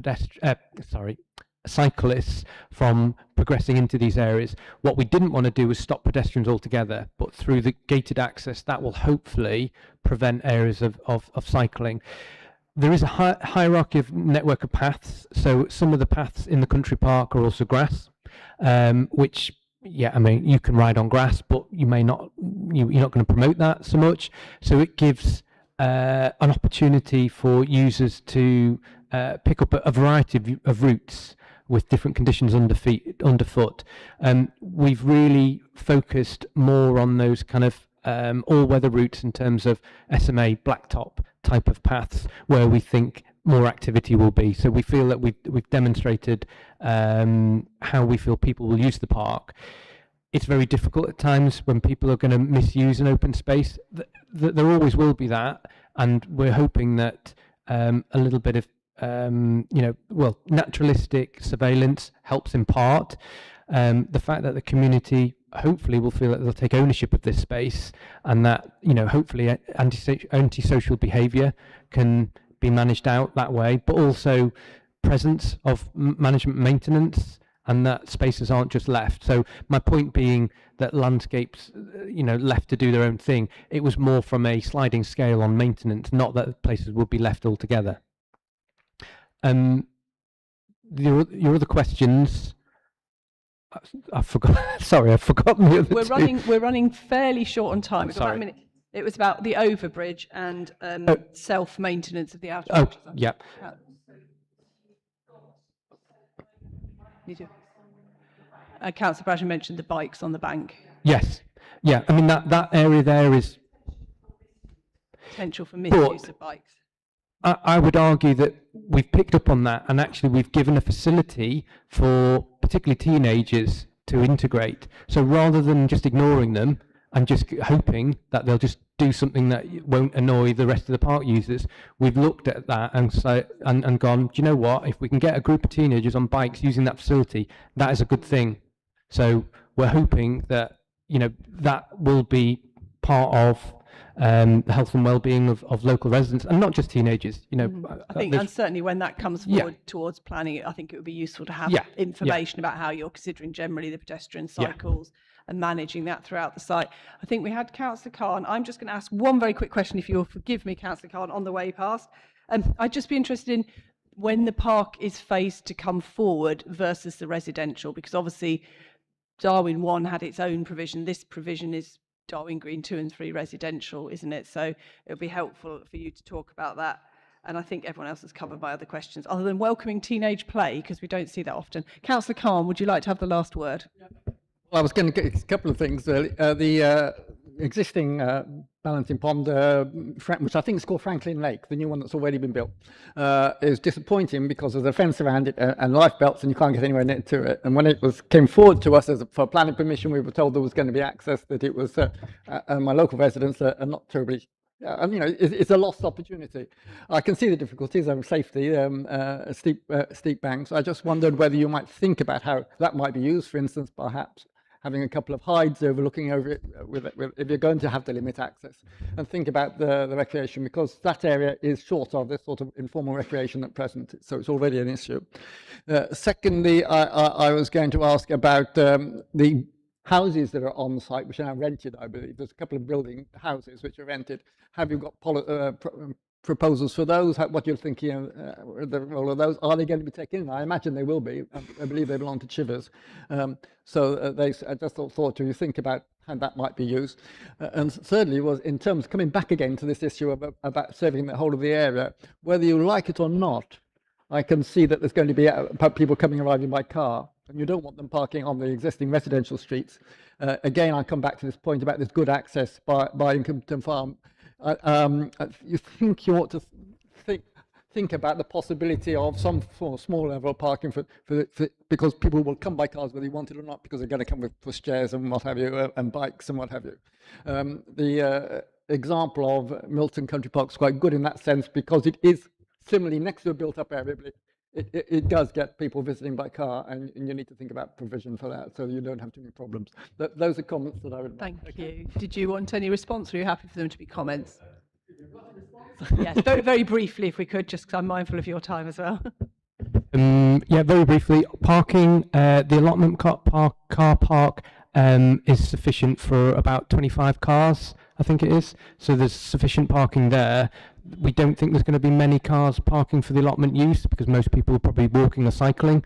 cyclists from progressing into these areas. What we didn't want to do was stop pedestrians altogether, but through the gated access, that will hopefully prevent areas of cycling. There is a hierarchy of network of paths, so some of the paths in the country park are also grass, which, yeah, you can ride on grass, but you may not, you're not going to promote that so much. So it gives an opportunity for users to pick up a variety of routes with different conditions underfoot. We've really focused more on those kind of all-weather routes in terms of SMA blacktop type of paths where we think more activity will be. So we feel that we've demonstrated how we feel people will use the park. It's very difficult at times when people are going to misuse an open space. There always will be that, and we're hoping that a little bit of naturalistic surveillance helps in part. The fact that the community hopefully will feel that they'll take ownership of this space, and that hopefully antisocial behaviour can be managed out that way, but also presence of management maintenance and that spaces aren't just left. So my point being that landscapes, left to do their own thing, it was more from a sliding scale on maintenance, not that places would be left altogether. Your other questions, I forgot. Sorry, I've forgotten the other two. We're running fairly short on time. We've got about Sorry. a minute. It was about the overbridge and self-maintenance of the outer. Oh, bridge. yeah. You do. Councillor Bradshaw mentioned the bikes on the bank. Yes. Yeah. I mean that area there is Potential for misuse of bikes. I would argue that we've picked up on that, and actually we've given a facility for particularly teenagers to integrate. So rather than just ignoring them and just hoping that they'll just do something that won't annoy the rest of the park users, we've looked at that and gone, do you know what? If we can get a group of teenagers on bikes using that facility, that is a good thing. So we're hoping that that will be part of the health and well-being of local residents, and not just teenagers. I think, and certainly when that comes forward towards planning, I think it would be useful to have information about how you're considering generally the pedestrian cycles and managing that throughout the site. I think we had Councillor Khan. I'm just going to ask one very quick question, if you'll forgive me, Councillor Khan, on the way past. I'd just be interested in when the park is phased to come forward versus the residential, because obviously Darwin 1 had its own provision. This provision is Darwin Green 2 and 3 residential, isn't it? So it would be helpful for you to talk about that. And I think everyone else has covered my other questions, other than welcoming teenage play, because we don't see that often. Councillor Khan, would you like to have the last word? Well, I was going to get a couple of things. The existing balancing pond, which I think is called Franklin Lake, the new one that's already been built, is disappointing because there's a fence around it and life belts, and you can't get anywhere near to it. And when it came forward to us for planning permission, we were told there was going to be access, that it was, my local residents are not terribly. It's a lost opportunity. I can see the difficulties of safety, steep banks. I just wondered whether you might think about how that might be used, for instance, perhaps having a couple of hides overlooking over it if you're going to have to limit access, and think about the recreation, because that area is short of this sort of informal recreation at present, so it's already an issue. Secondly, I was going to ask about the houses that are on the site, which are now rented, I believe. There's a couple of building houses which are rented. Have you got proposals for those? What you're thinking of the role of those? Are they going to be taken in? I imagine they will be. I believe they belong to Chivers. I just thought to think about how that might be used. And thirdly was in terms, coming back again to this issue about serving the whole of the area, whether you like it or not, I can see that there's going to be people arriving by car, and you don't want them parking on the existing residential streets. Again, I come back to this point about this good access by Incompton Farm. You think you ought to think about the possibility of some small level of parking for because people will come by cars whether you want it or not, because they're going to come with pushchairs and what have you, and bikes and what have you. The example of Milton Country Park is quite good in that sense, because it is similarly next to a built-up area, but it does get people visiting by car, and you need to think about provision for that so you don't have too many problems. Those are comments that I would make. Thank you. Did you want any response, or are you happy for them to be comments? Yes, very, very briefly, if we could, just because I'm mindful of your time as well. Very briefly, parking, the allotment car park is sufficient for about 25 cars, I think it is. So there's sufficient parking there. We don't think there's going to be many cars parking for the allotment use, because most people are probably walking or cycling.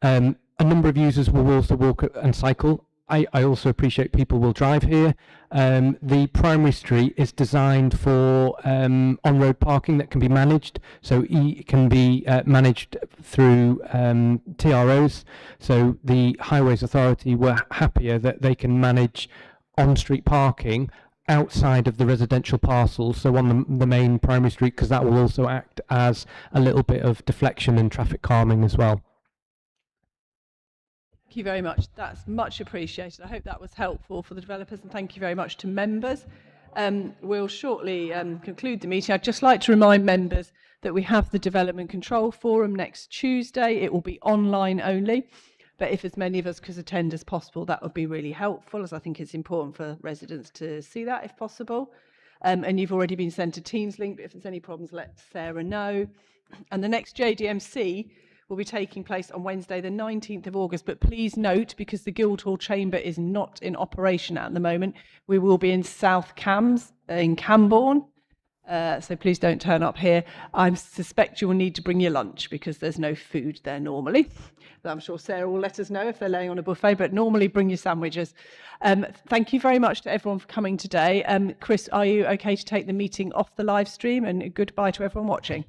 A number of users will also walk and cycle. I also appreciate people will drive here. The primary street is designed for on-road parking that can be managed, so it can be managed through TROs. So the Highways Authority were happier that they can manage on-street parking outside of the residential parcels, so on the main primary street, because that will also act as a little bit of deflection and traffic calming as well. Thank you very much. That's much appreciated. I hope that was helpful for the developers, and thank you very much to members. We'll shortly conclude the meeting. I'd just like to remind members that we have the Development Control Forum next Tuesday. It will be online only, but if as many of us could attend as possible, that would be really helpful, as I think it's important for residents to see that if possible. And you've already been sent a Teams link, but if there's any problems, let Sarah know. And the next JDMC will be taking place on Wednesday, the 19th of August. But please note, because the Guildhall Chamber is not in operation at the moment, we will be in South Cams, in Cambourne. So please don't turn up here. I suspect you will need to bring your lunch because there's no food there normally. I'm sure Sarah will let us know if they're laying on a buffet, but normally bring your sandwiches. Thank you very much to everyone for coming today. Chris, are you okay to take the meeting off the live stream? And goodbye to everyone watching.